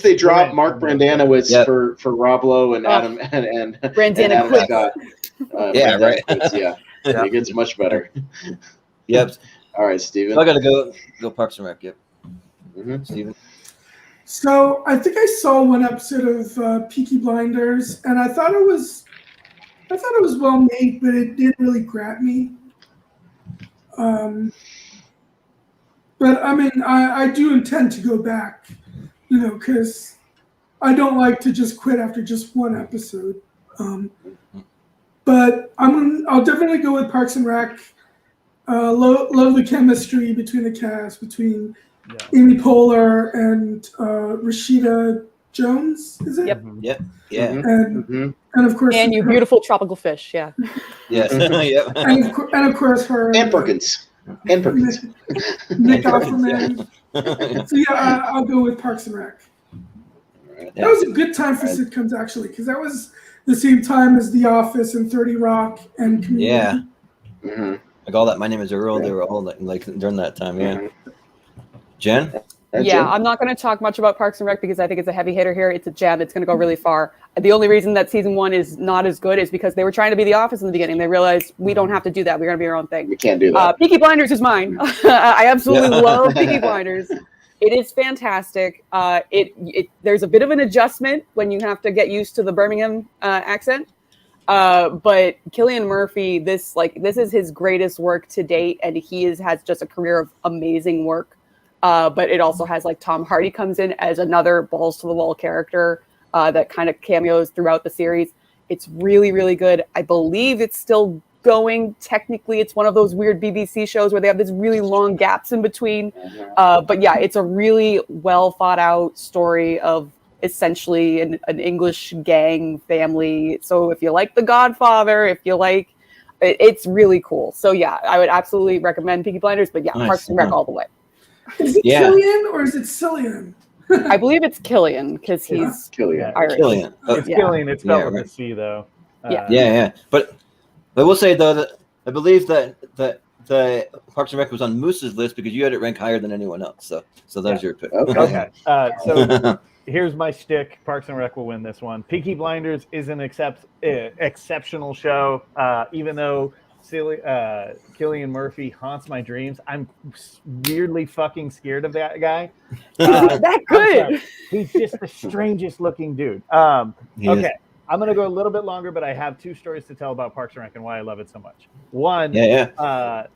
[SPEAKER 3] they drop, Mark
[SPEAKER 4] Brent,
[SPEAKER 3] Brandanowitz for Rob Lowe and Adam and Adam Scott. It gets much better.
[SPEAKER 2] Yep.
[SPEAKER 3] All right, Steven.
[SPEAKER 2] So I gotta go Parks and Rec. Yep. Steven.
[SPEAKER 6] So I think I saw one episode of Peaky Blinders, and I thought it was well made, but it didn't really grab me. But I mean, I do intend to go back, because I don't like to just quit after just one episode. But I'll definitely go with Parks and Rec. Love the chemistry between the cast, between Amy Poehler and Rashida Jones. Is it?
[SPEAKER 5] Yep.
[SPEAKER 2] Yep. Yeah.
[SPEAKER 6] And of course,
[SPEAKER 5] and you beautiful tropical fish. Yeah.
[SPEAKER 2] Yes. Yep.
[SPEAKER 6] And of course her
[SPEAKER 3] and Perkins. And Perkins.
[SPEAKER 6] Nick Offerman. So yeah, I'll go with Parks and Rec. That was a good time for sitcoms, actually, because that was the same time as The Office and 30 Rock and Community.
[SPEAKER 2] Yeah. Like all that. My Name is Earl. They were all like during that time. Yeah. Jen.
[SPEAKER 5] Yeah, I'm not going to talk much about Parks and Rec because I think it's a heavy hitter here. It's a gem. It's going to go really far. The only reason that season 1 is not as good is because they were trying to be The Office in the beginning. They realized we don't have to do that. We're going to be our own thing.
[SPEAKER 3] We can't do that.
[SPEAKER 5] Peaky Blinders is mine. I absolutely love Peaky Blinders. It is fantastic. There's a bit of an adjustment when you have to get used to the Birmingham accent. But Cillian Murphy, this is his greatest work to date, and he has just a career of amazing work. But it also has like Tom Hardy comes in as another balls to the wall character that kind of cameos throughout the series. It's really, really good. I believe it's still going. Technically, it's one of those weird BBC shows where they have these really long gaps in between. But yeah, it's a really well thought out story of essentially an English gang family. So if you like The Godfather, it's really cool. So yeah, I would absolutely recommend Peaky Blinders. But yeah, nice. Parks and Rec all the way.
[SPEAKER 6] Is it Cillian or is it Cillian?
[SPEAKER 5] I believe it's Killian because he's Irish.
[SPEAKER 2] Killian.
[SPEAKER 4] It's Killian. It's spelled with a C though.
[SPEAKER 2] Yeah. But I will say though that I believe that the Parks and Rec was on Moose's list because you had it ranked higher than anyone else. So that's your pick.
[SPEAKER 4] Okay. So here's my shtick. Parks and Rec will win this one. Peaky Blinders is an exceptional show, even though Cillian Murphy haunts my dreams. I'm weirdly fucking scared of that guy.
[SPEAKER 5] That good.
[SPEAKER 4] He's just the strangest looking dude. Okay, I'm gonna go a little bit longer, but I have 2 stories to tell about Parks and Rec and why I love it so much. One, I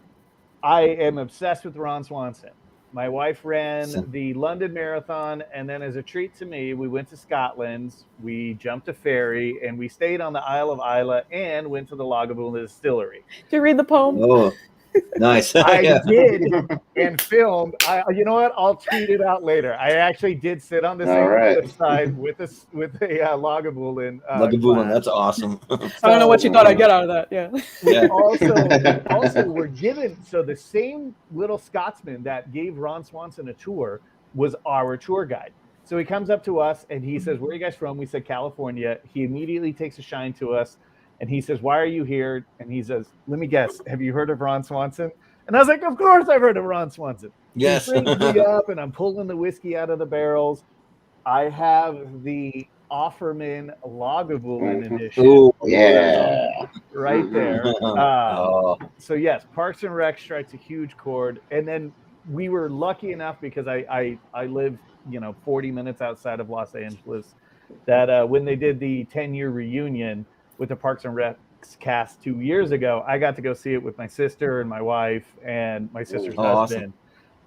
[SPEAKER 4] am obsessed with Ron Swanson. My wife ran the London Marathon, and then as a treat to me, we went to Scotland, we jumped a ferry, and we stayed on the Isle of Islay and went to the Lagavulin Distillery.
[SPEAKER 5] Did you read the poem?
[SPEAKER 2] Oh, nice.
[SPEAKER 4] I did, and filmed. You know what? I'll tweet it out later. I actually did sit on the same side with a Lagavulin.
[SPEAKER 2] Lagavulin, that's awesome.
[SPEAKER 5] I don't know what you thought I'd get out of that. Yeah.
[SPEAKER 4] Also, we're given, so the same little Scotsman that gave Ron Swanson a tour was our tour guide. So he comes up to us and he says, "Where are you guys from?" We said, "California." He immediately takes a shine to us. And he says, "Why are you here?" And he says, "Let me guess. Have you heard of Ron Swanson?" And I was like, "Of course I've heard of Ron Swanson."
[SPEAKER 2] Yes.
[SPEAKER 4] He brings me up, and I'm pulling the whiskey out of the barrels. I have the Offerman Lagavulin edition.
[SPEAKER 3] Oh, yeah.
[SPEAKER 4] Right there. So yes, Parks and Rec strikes a huge chord. And then we were lucky enough because I live 40 minutes outside of Los Angeles, that when they did the 10-year reunion with the Parks and Rec cast 2 years ago, I got to go see it with my sister and my wife and my sister's husband.
[SPEAKER 2] Awesome.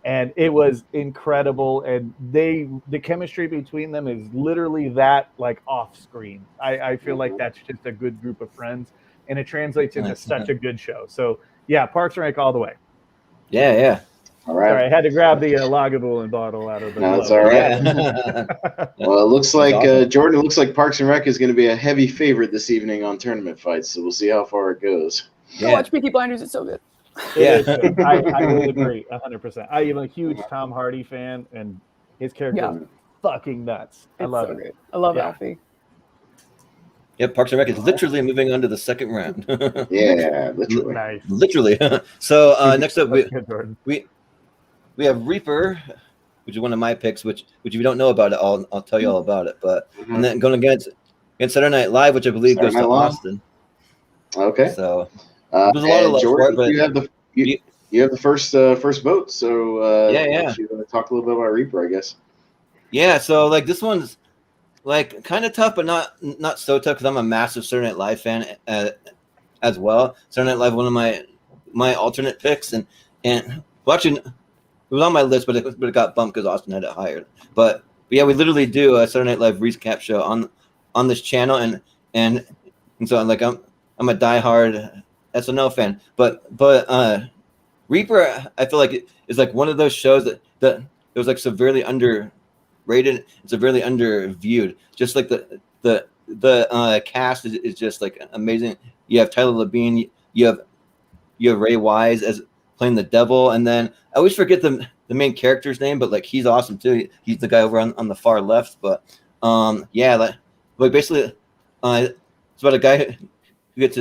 [SPEAKER 4] And it was incredible. And the chemistry between them is literally that, like, off screen. I feel like that's just a good group of friends, and it translates into such a good show. So yeah, Parks and Rec all the way.
[SPEAKER 2] Yeah.
[SPEAKER 3] All right.
[SPEAKER 4] Sorry, I had to grab the Lagavulin bottle out of the.
[SPEAKER 3] No, it's all right.
[SPEAKER 2] Yeah.
[SPEAKER 3] Well, it looks like
[SPEAKER 2] awesome.
[SPEAKER 3] Jordan. It looks like Parks and Rec is going to be a heavy favorite this evening on Tournament Fights. So we'll see how far it goes.
[SPEAKER 5] Go watch Peaky Blinders. It's so good.
[SPEAKER 4] Yeah, I will agree 100%. I am a huge Tom Hardy fan, and his character is fucking nuts. I love it.
[SPEAKER 5] Great. I love Alfie.
[SPEAKER 2] Yeah, Parks and Rec is literally moving on to the second round.
[SPEAKER 3] Yeah, literally.
[SPEAKER 4] Nice.
[SPEAKER 2] Literally. So next up, we have Reaper, which is one of my picks. Which if you don't know about it, I'll tell you all about it. But and then going against Saturday Night Live, which I believe goes to Austin.
[SPEAKER 3] Okay.
[SPEAKER 2] So there's a lot of love
[SPEAKER 3] Jordan,
[SPEAKER 2] for it, but
[SPEAKER 3] you have the first vote. So
[SPEAKER 2] yeah.
[SPEAKER 3] You talk a little bit about Reaper, I guess.
[SPEAKER 2] Yeah. So like this one's like kind of tough, but not so tough because I'm a massive Saturday Night Live fan as well. Saturday Night Live, one of my alternate picks, and watching. It was on my list, but it got bumped because Austin had it higher. But yeah, we literally do a Saturday Night Live recap show on this channel, and so I'm a diehard SNL fan. But Reaper, I feel like it is like one of those shows that it was like severely underrated and severely underviewed. Just like the cast is just like amazing. You have Tyler Labine, you have Ray Wise as playing the devil, and then I always forget the main character's name, but like he's awesome too. He's the guy over on the far left. But like basically, it's about a guy who gets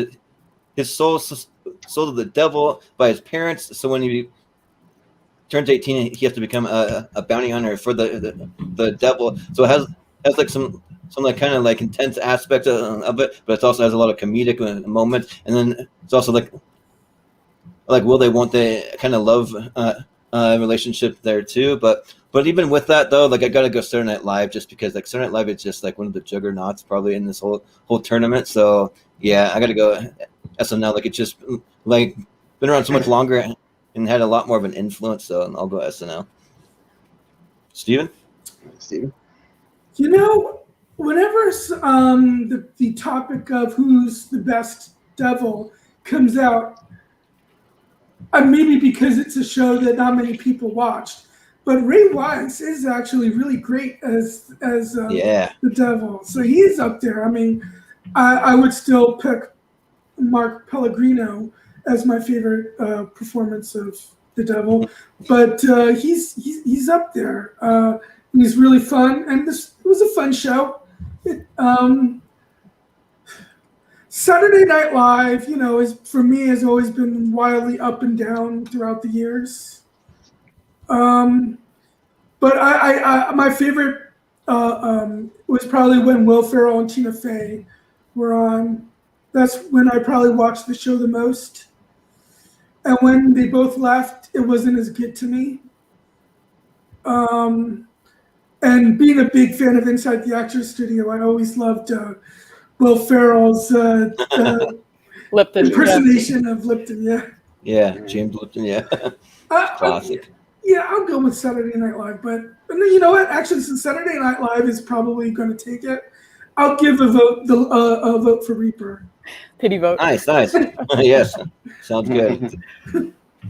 [SPEAKER 2] his soul sold to the devil by his parents. So when he turns 18, he has to become a bounty hunter for the devil. So it has like some like kind of like intense aspects of it, but it also has a lot of comedic moments. And then it's also like will they, won't they kind of love relationship there too. But even with that though, like I gotta go Saturday Night Live just because like Saturday Night Live is just like one of the juggernauts probably in this whole tournament. So yeah, I gotta go SNL. Like it's just like been around so much longer and had a lot more of an influence. So I'll go SNL. Steven?
[SPEAKER 6] Whenever the topic of who's the best devil comes out, maybe because it's a show that not many people watched, but Ray Wise is actually really great as the devil. So he's up there. I mean, I would still pick Mark Pellegrino as my favorite performance of the devil, but he's up there. He's really fun, and it was a fun show. Saturday Night Live, for me has always been wildly up and down throughout the years. But my favorite was probably when Will Ferrell and Tina Fey were on. That's when I probably watched the show the most. And when they both left, it wasn't as good to me. And being a big fan of Inside the Actors Studio, I always loved Will Ferrell's
[SPEAKER 5] Lipton
[SPEAKER 6] impersonation of Lipton.
[SPEAKER 2] Yeah, James Lipton. Yeah, classic.
[SPEAKER 6] I'll go with Saturday Night Live, but you know what? Actually, since Saturday Night Live is probably going to take it, I'll give a vote for Reaper.
[SPEAKER 5] Pity vote.
[SPEAKER 2] Nice. Yes, sounds good.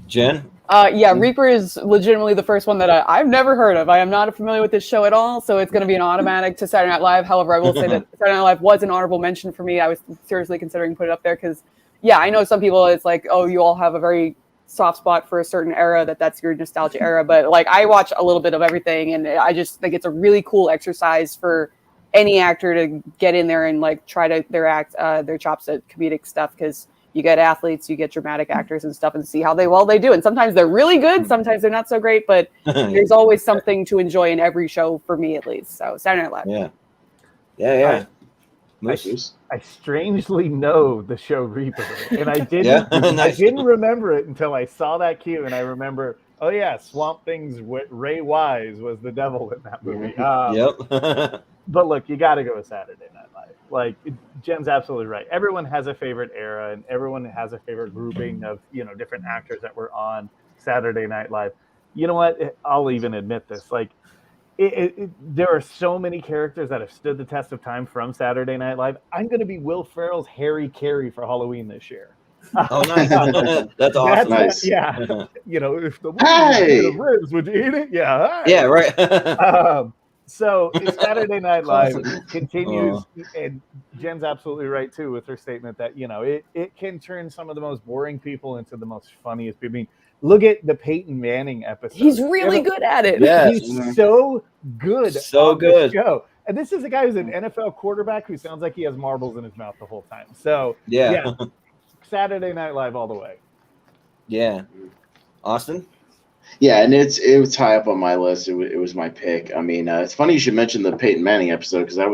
[SPEAKER 2] Jen?
[SPEAKER 5] Reaper is legitimately the first one that I've never heard of. I am not familiar with this show at all, so it's going to be an automatic to Saturday Night Live. However, I will say that Saturday Night Live was an honorable mention for me. I was seriously considering putting it up there because, I know some people, it's like, oh, you all have a very soft spot for a certain era, that's your nostalgia era. But, like, I watch a little bit of everything, and I just think it's a really cool exercise for any actor to get in there and, like, try to their chops at comedic stuff because you get athletes, you get dramatic actors and stuff and see how they do. And sometimes they're really good, sometimes they're not so great, but there's always something to enjoy in every show for me at least. So Saturday Night Live.
[SPEAKER 2] Yeah.
[SPEAKER 4] I strangely know the show Reaper, and I didn't I didn't remember it until I saw that cue, and I remember, Oh yeah, Swamp Thing's Ray Wise was the devil in that movie.
[SPEAKER 2] Yep.
[SPEAKER 4] But look, you got to go with Saturday Night Live. Like Jen's absolutely right. Everyone has a favorite era, and everyone has a favorite grouping of different actors that were on Saturday Night Live. You know what? I'll even admit this. Like, there are so many characters that have stood the test of time from Saturday Night Live. I'm going to be Will Ferrell's Harry Carey for Halloween this year.
[SPEAKER 2] Oh, nice. That's awesome.
[SPEAKER 3] Nice.
[SPEAKER 4] Yeah. If the ribs, would you eat it? Yeah.
[SPEAKER 2] Yeah, right.
[SPEAKER 4] So Saturday Night Live continues, and Jen's absolutely right too with her statement that it can turn some of the most boring people into the most funniest people. I mean, look at the Peyton Manning episode.
[SPEAKER 5] He's really good at it.
[SPEAKER 2] Yeah,
[SPEAKER 4] he's so good.
[SPEAKER 2] So good.
[SPEAKER 4] Show. And this is a guy who's an NFL quarterback who sounds like he has marbles in his mouth the whole time. So yeah. Saturday Night Live all the way.
[SPEAKER 2] Yeah. Austin?
[SPEAKER 3] Yeah, and it was high up on my list. It was my pick. I mean, it's funny you should mention the Peyton Manning episode because that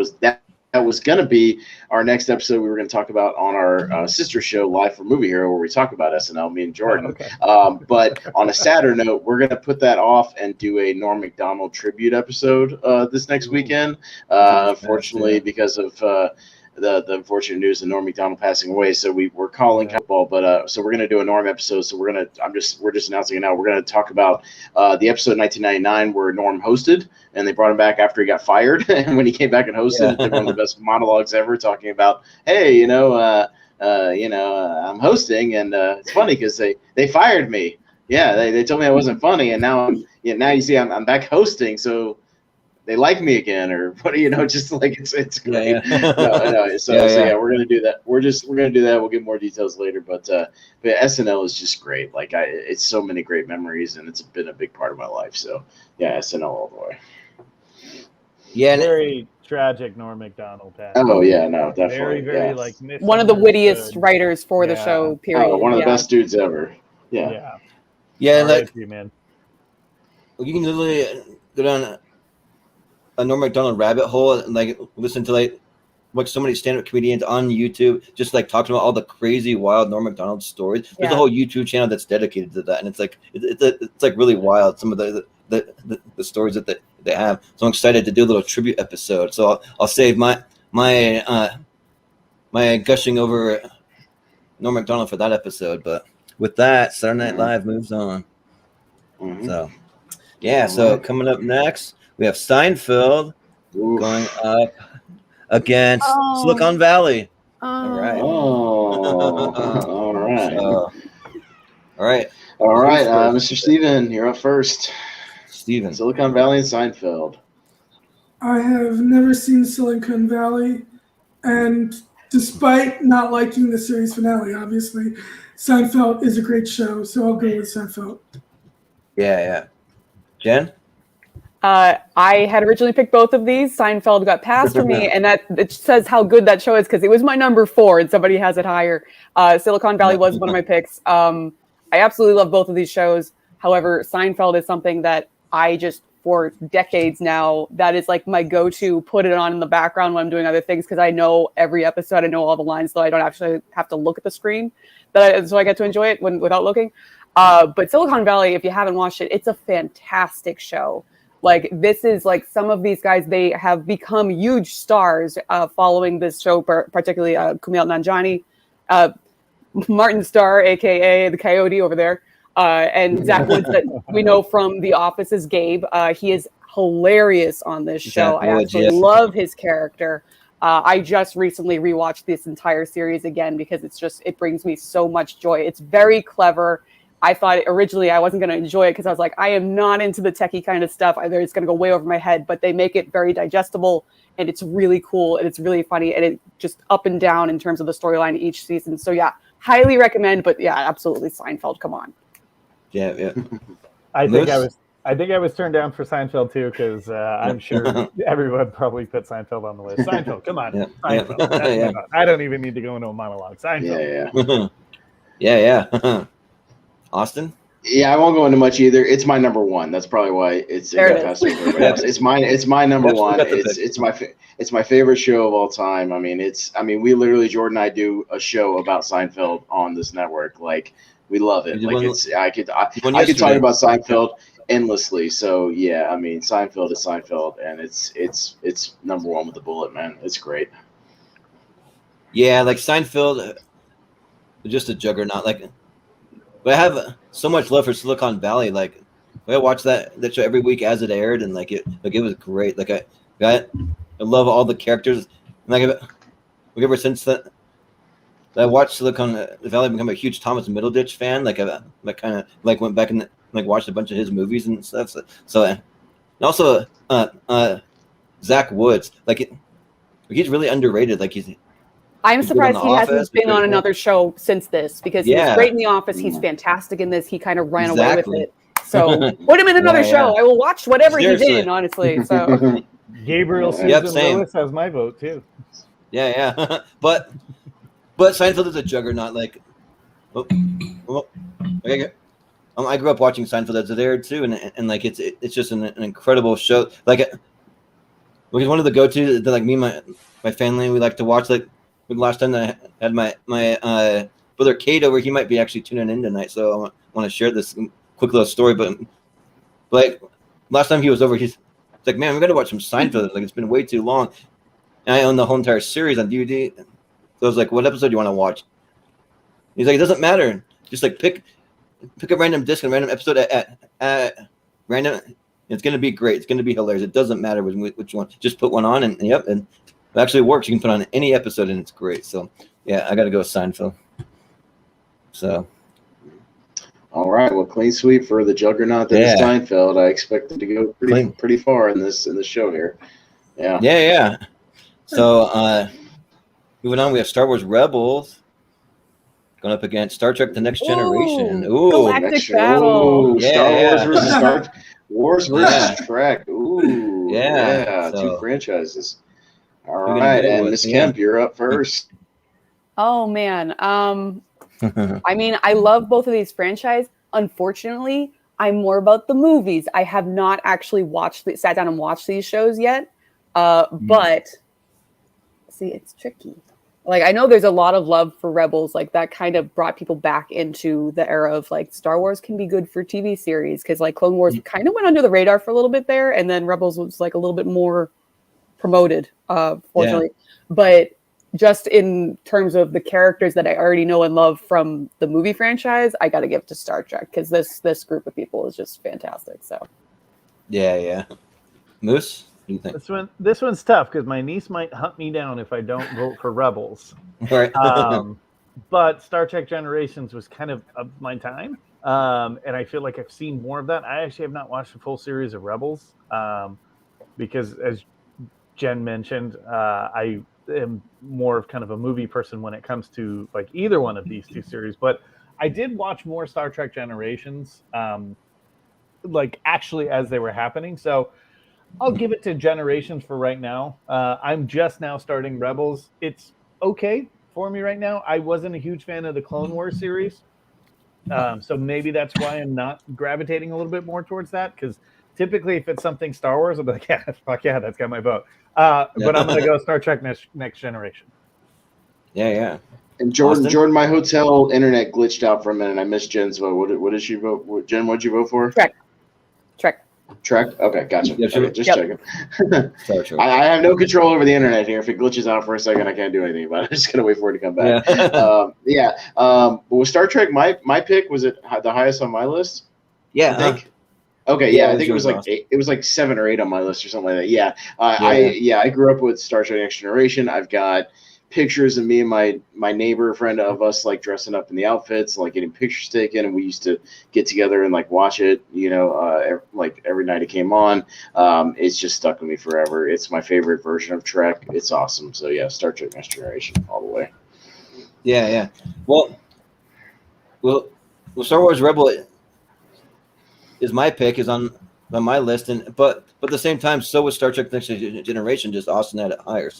[SPEAKER 3] was going to be our next episode we were going to talk about on our sister show, Live from Movie Hero, where we talk about SNL, me and Jordan.
[SPEAKER 4] Okay.
[SPEAKER 3] But on a sadder note, we're going to put that off and do a Norm Macdonald tribute episode this next weekend. Unfortunately, because of the unfortunate news of Norm Macdonald passing away, so we're calling football, but so we're going to do a Norm episode. So we're just announcing it now. We're going to talk about the episode 1999 where Norm hosted, and they brought him back after he got fired, and when he came back and hosted, it did one of the best monologues ever, talking about, hey, I'm hosting, and it's funny because they fired me. Yeah, they told me I wasn't funny, and now now you see I'm back hosting, so they like me again, or what just like it's great. Yeah. So we're gonna do that. We're gonna do that. We'll get more details later, but SNL is just great. Like it's so many great memories, and it's been a big part of my life. So yeah, SNL all the way.
[SPEAKER 2] Yeah,
[SPEAKER 4] very tragic. Norm Macdonald passed.
[SPEAKER 3] Oh yeah, no,
[SPEAKER 4] Very,
[SPEAKER 3] definitely.
[SPEAKER 4] very
[SPEAKER 5] one of the wittiest writers for the show. Period.
[SPEAKER 3] Oh, one of the best dudes ever.
[SPEAKER 4] Yeah.
[SPEAKER 2] Like
[SPEAKER 4] man.
[SPEAKER 2] You can literally go down a Norm Macdonald rabbit hole and listen to so many stand-up comedians on YouTube just talking about all the crazy wild Norm Macdonald stories. There's a whole YouTube channel that's dedicated to that, and it's really wild, some of the stories that they have. So I'm excited to do a little tribute episode. So I'll save my gushing over Norm Macdonald for that episode. But with that, Saturday Night Live moves on.
[SPEAKER 3] Mm-hmm.
[SPEAKER 2] So so coming up next, we have Seinfeld going up against Silicon Valley. All right.
[SPEAKER 3] All right.
[SPEAKER 2] All right.
[SPEAKER 3] Mr. Steven, you're up first.
[SPEAKER 2] Steven.
[SPEAKER 3] Silicon Valley and Seinfeld.
[SPEAKER 6] I have never seen Silicon Valley, and despite not liking the series finale, obviously, Seinfeld is a great show, so I'll go with Seinfeld.
[SPEAKER 2] Yeah. Jen?
[SPEAKER 5] I had originally picked both of these. Seinfeld got passed for me, and that it says how good that show is because it was my number 4, and somebody has it higher. Silicon Valley was one of my picks. I absolutely love both of these shows. However, Seinfeld is something that I just, for decades now, that is my go-to, put it on in the background when I'm doing other things because I know every episode, I know all the lines, so I don't actually have to look at the screen. So I get to enjoy it without looking. But Silicon Valley, if you haven't watched it, it's a fantastic show. This is some of these guys, they have become huge stars following this show, particularly Kumail Nanjiani, Martin Starr, a.k.a. the Coyote over there, and Zach Woods that we know from The Office as Gabe. He is hilarious on this show. I absolutely love his character. I just recently rewatched this entire series again because it brings me so much joy. It's very clever. I thought originally I wasn't going to enjoy it because I was like, I am not into the techie kind of stuff. Either it's going to go way over my head, but they make it very digestible and it's really cool and it's really funny and it just up and down in terms of the storyline each season. So yeah, highly recommend. But yeah, absolutely, Seinfeld. Come on.
[SPEAKER 2] Yeah.
[SPEAKER 4] I think I was turned down for Seinfeld too because I'm sure everyone probably put Seinfeld on the list. Seinfeld, come on, Seinfeld. I don't even need to go into a monologue. Seinfeld.
[SPEAKER 2] Yeah. Austin?
[SPEAKER 3] Yeah, I won't go into much either. It's my number 1. That's probably why it got passed over everybody else. It's my number 1. It's my favorite show of all time. I mean, we literally, Jordan and I do a show about Seinfeld on this network. We love it.
[SPEAKER 2] You
[SPEAKER 3] Like
[SPEAKER 2] won-
[SPEAKER 3] I could talk
[SPEAKER 2] yesterday.
[SPEAKER 3] about Seinfeld endlessly. So yeah, I mean Seinfeld is Seinfeld, and it's number one with the bullet, man. It's great.
[SPEAKER 2] Yeah, like Seinfeld, just a juggernaut. Like, but I have so much love for Silicon Valley. Like, I watched that show every week as it aired, and it was great. Like I love all the characters. And like ever since that I watched Silicon Valley, I've become a huge Thomas Middleditch fan. Like I kind of like went back and like watched a bunch of his movies and stuff. So and also Zach Woods. Like he's really underrated. Like
[SPEAKER 5] I'm
[SPEAKER 2] He's
[SPEAKER 5] surprised
[SPEAKER 2] good
[SPEAKER 5] he
[SPEAKER 2] on The
[SPEAKER 5] hasn't
[SPEAKER 2] Office,
[SPEAKER 5] been
[SPEAKER 2] because-
[SPEAKER 5] on another show since this, because he was
[SPEAKER 2] Yeah.
[SPEAKER 5] great in The Office. He's fantastic in this. He kind of ran away
[SPEAKER 2] Exactly.
[SPEAKER 5] with it. So put him in another
[SPEAKER 2] Yeah,
[SPEAKER 5] show.
[SPEAKER 2] yeah.
[SPEAKER 5] I will watch whatever
[SPEAKER 2] Seriously.
[SPEAKER 5] he's in, honestly. So
[SPEAKER 4] Gabriel
[SPEAKER 3] Yep,
[SPEAKER 4] Susan
[SPEAKER 2] same.
[SPEAKER 4] Lewis has my vote too.
[SPEAKER 2] Yeah. but Seinfeld is a juggernaut. Like, okay. I grew up watching Seinfeld as it aired too, and like it's just an incredible show. Like, it's one of the go-to that like me and my family we like to watch. Like the last time that I had my brother Kate over, he might be actually tuning in tonight, so I want to share this quick little story. But like last time he was over, he's like, "Man, we got to watch some Seinfeld. Like it's been way too long." And I own the whole entire series on DVD. So I was like, "What episode do you want to watch?" He's like, "It doesn't matter. Just like pick a random disc and random episode at random. It's gonna be great. It's gonna be hilarious. It doesn't matter which one. Just put one on, and yep, and it actually works. You can put on any episode, and it's great. So yeah, I got to go with Seinfeld. So
[SPEAKER 3] All right, well, clean sweep for the juggernaut that is
[SPEAKER 2] Yeah.
[SPEAKER 3] Seinfeld. I expected to go pretty far in this show here. Yeah.
[SPEAKER 2] yeah. So moving on, we have Star Wars Rebels going up against Star Trek: The Next Generation. Ooh,
[SPEAKER 5] Galactic
[SPEAKER 3] Next
[SPEAKER 5] battle.
[SPEAKER 3] Ooh,
[SPEAKER 2] Yeah,
[SPEAKER 3] Star Wars
[SPEAKER 2] yeah.
[SPEAKER 3] versus Star Wars versus Trek. Ooh,
[SPEAKER 2] Yeah,
[SPEAKER 3] two
[SPEAKER 2] so-
[SPEAKER 3] franchises. All
[SPEAKER 2] gonna
[SPEAKER 3] right,
[SPEAKER 2] go
[SPEAKER 3] and
[SPEAKER 2] with?
[SPEAKER 3] Miss
[SPEAKER 2] Yeah.
[SPEAKER 3] Kemp, you're up first.
[SPEAKER 5] oh man. I mean, I love both of these franchises. Unfortunately, I'm more about the movies. I have not actually sat down and watched these shows yet. But see, it's tricky. Like, I know there's a lot of love for Rebels. Like, that kind of brought people back into the era of like Star Wars can be good for TV series, because like Clone Wars kind of went under the radar for a little bit there, and then Rebels was like a little bit more promoted, fortunately. But just in terms of the characters that I already know and love from the movie franchise, I got to give it to Star Trek, because this group of people is just fantastic. So
[SPEAKER 2] yeah. Moose, what do you think?
[SPEAKER 4] This one's tough because my niece might hunt me down if I don't vote for Rebels.
[SPEAKER 2] All right.
[SPEAKER 4] But Star Trek Generations was kind of my time, and I feel like I've seen more of that. I actually have not watched the full series of Rebels, because as Jen mentioned, I am more of kind of a movie person when it comes to like either one of these two series. But I did watch more Star Trek Generations, like actually as they were happening. So I'll give it to Generations for right now. I'm just now starting Rebels. It's okay for me right now. I wasn't a huge fan of the Clone Wars series. So maybe that's why I'm not gravitating a little bit more towards that, because typically if it's something Star Wars, I'll be like, yeah, fuck yeah, that's got my vote. But I'm going to go Star Trek Next Generation.
[SPEAKER 2] Yeah.
[SPEAKER 3] And Jordan,
[SPEAKER 2] Austin?
[SPEAKER 3] Jordan, my hotel internet glitched out for a minute. I missed Jen's vote. What did she vote? Jen, what'd you vote for?
[SPEAKER 5] Trek.
[SPEAKER 3] Trek? Okay, gotcha.
[SPEAKER 2] Yeah, sure.
[SPEAKER 3] Okay, just
[SPEAKER 5] Yep.
[SPEAKER 3] checking.
[SPEAKER 2] Star Trek.
[SPEAKER 3] I have no control over the internet here. If it glitches out for a second, I can't do anything about it. I'm just gonna wait for it to come back. But with Star Trek, my pick was it the highest on my list?
[SPEAKER 2] Yeah.
[SPEAKER 3] I think. Okay,
[SPEAKER 2] Yeah,
[SPEAKER 3] yeah, I
[SPEAKER 2] it
[SPEAKER 3] think it was
[SPEAKER 2] was
[SPEAKER 3] like eight, it was like 7 or 8 on my list or something like that. Yeah,
[SPEAKER 2] Yeah.
[SPEAKER 3] I grew up with Star Trek Next Generation. I've got pictures of me and my neighbor friend of us like dressing up in the outfits, like getting pictures taken, and we used to get together and like watch it. Like every night it came on. It's just stuck with me forever. It's my favorite version of Trek. It's awesome. So yeah, Star Trek Next Generation all the way.
[SPEAKER 2] Yeah. Well, Star Wars Rebel is my pick, is on my list, but at the same time, so was Star Trek Next Generation. Just Austin had it higher,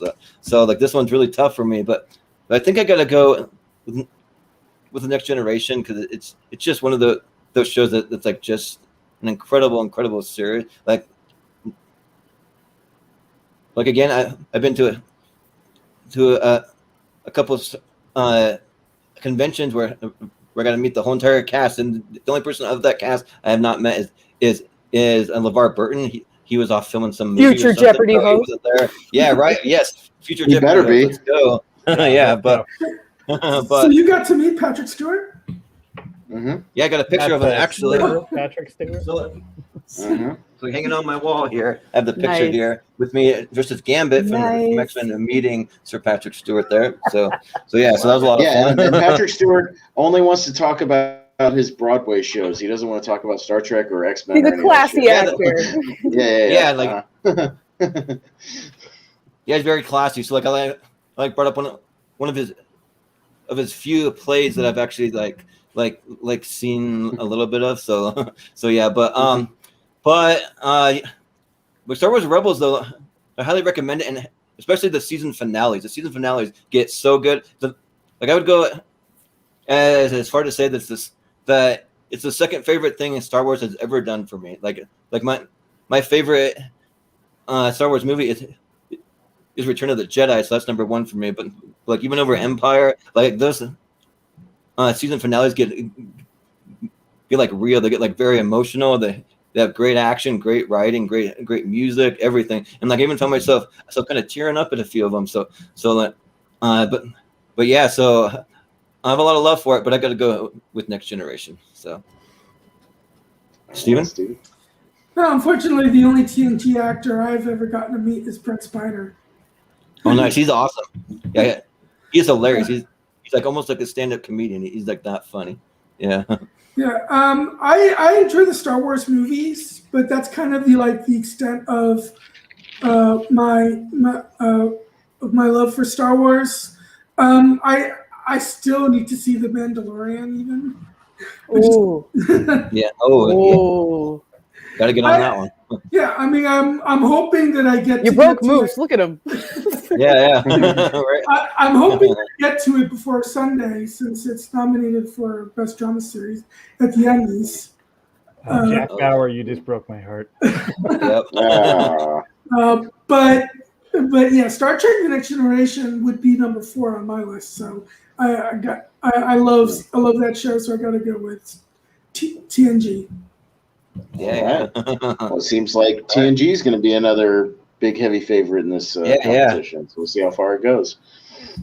[SPEAKER 2] so like this one's really tough for me. But I think I gotta go with the Next Generation, because it's just one of those shows that's like just an incredible series. Like again, I've been to a couple of conventions where where I got to meet the whole entire cast, and the only person of that cast I have not met is LeVar Burton. He was off filming some movie
[SPEAKER 5] Future
[SPEAKER 2] or something.
[SPEAKER 5] Jeopardy
[SPEAKER 2] No, he
[SPEAKER 5] host.
[SPEAKER 2] wasn't there. Yeah, right. Yes, future
[SPEAKER 3] He
[SPEAKER 2] Jeopardy
[SPEAKER 3] better be.
[SPEAKER 2] host. Let's go. Yeah, but
[SPEAKER 6] So you got to meet Patrick Stewart?
[SPEAKER 3] Mm-hmm.
[SPEAKER 2] yeah, I got a picture of him actually.
[SPEAKER 4] Patrick Stewart.
[SPEAKER 2] So hanging on my wall here, I have the picture
[SPEAKER 5] Nice.
[SPEAKER 2] here with me, just as Gambit from
[SPEAKER 5] Nice.
[SPEAKER 2] X-Men meeting Sir Patrick Stewart there. So yeah, so that was a lot of
[SPEAKER 3] Yeah,
[SPEAKER 2] fun.
[SPEAKER 3] and Patrick Stewart only wants to talk about his Broadway shows. He doesn't want to talk about Star Trek or X-Men.
[SPEAKER 5] He's
[SPEAKER 3] or
[SPEAKER 5] a
[SPEAKER 3] any of that
[SPEAKER 5] classy
[SPEAKER 3] shit.
[SPEAKER 5] actor.
[SPEAKER 3] Yeah,
[SPEAKER 2] like yeah, he's very classy. So I brought up one of his few plays that I've actually like seen a little bit of. So yeah, but Star Wars Rebels though, I highly recommend it, and especially the season finales. The season finales get so good. I would go as far to say that it's the second favorite thing Star Wars has ever done for me. Like my favorite Star Wars movie is Return of the Jedi, so that's number one for me. But like even over Empire, like those season finales get like real. They get like very emotional. They have great action, great writing, great music, everything. And like I even found myself kind of tearing up at a few of them. But yeah, so I have a lot of love for it. But I got to go with Next Generation. So, Steven?
[SPEAKER 6] No, unfortunately, the only TNT actor I've ever gotten to meet is Brent Spiner.
[SPEAKER 2] Oh, nice. He's awesome. Yeah, he's hilarious. He's like almost like a stand-up comedian. He's like that funny. Yeah.
[SPEAKER 6] Yeah, I enjoy the Star Wars movies, but that's kind of the extent of my love for Star Wars. I still need to see The Mandalorian even.
[SPEAKER 5] Ooh.
[SPEAKER 2] Yeah. Oh, yeah. Gotta get on that one.
[SPEAKER 6] Yeah, I mean, I'm hoping that I get.
[SPEAKER 5] You broke Moose. Look at him.
[SPEAKER 2] Yeah. Right.
[SPEAKER 6] I'm hoping to get to it before Sunday, since it's nominated for Best Drama Series at the Emmys.
[SPEAKER 4] Jack Bauer, you just broke my heart.
[SPEAKER 2] Yep.
[SPEAKER 6] But yeah, Star Trek: The Next Generation would be number 4 on my list. So I love that show. So I got to go with TNG.
[SPEAKER 2] Yeah.
[SPEAKER 3] Well, it seems like TNG is going to be another big heavy favorite in this competition. So we'll see how far it goes.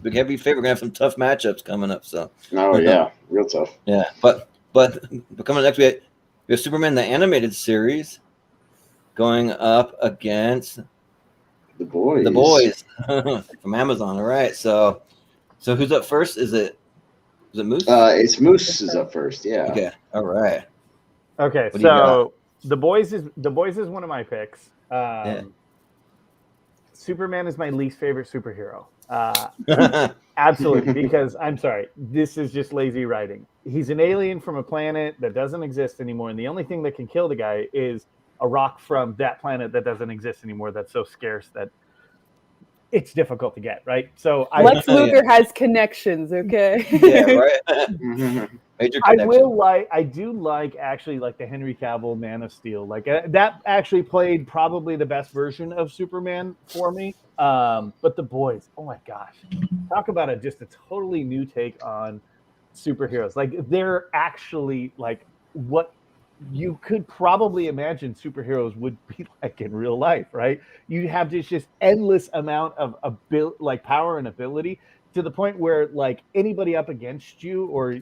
[SPEAKER 2] Big heavy favorite. We're gonna have some tough matchups coming up. So.
[SPEAKER 3] Oh yeah, real tough.
[SPEAKER 2] Yeah, but coming next we have Superman the animated series going up against
[SPEAKER 3] The Boys.
[SPEAKER 2] The Boys from Amazon. All right, so who's up first? Is it Moose?
[SPEAKER 3] It's Moose is up first. Yeah.
[SPEAKER 2] Okay. All right.
[SPEAKER 4] Okay, so The Boys is one of my picks. Superman is my least favorite superhero. Absolutely, because I'm sorry, this is just lazy writing. He's an alien from a planet that doesn't exist anymore, and the only thing that can kill the guy is a rock from that planet that doesn't exist anymore. That's so scarce that it's difficult to get, right? So
[SPEAKER 5] Lex Luthor has connections, okay?
[SPEAKER 2] Yeah, right. Major
[SPEAKER 4] I do like actually like the Henry Cavill Man of Steel. Like that actually played probably the best version of Superman for me. But The Boys, oh my gosh, talk about just a totally new take on superheroes. Like they're actually like what you could probably imagine superheroes would be like in real life, right? You have this just endless amount of power and ability to the point where like anybody up against you or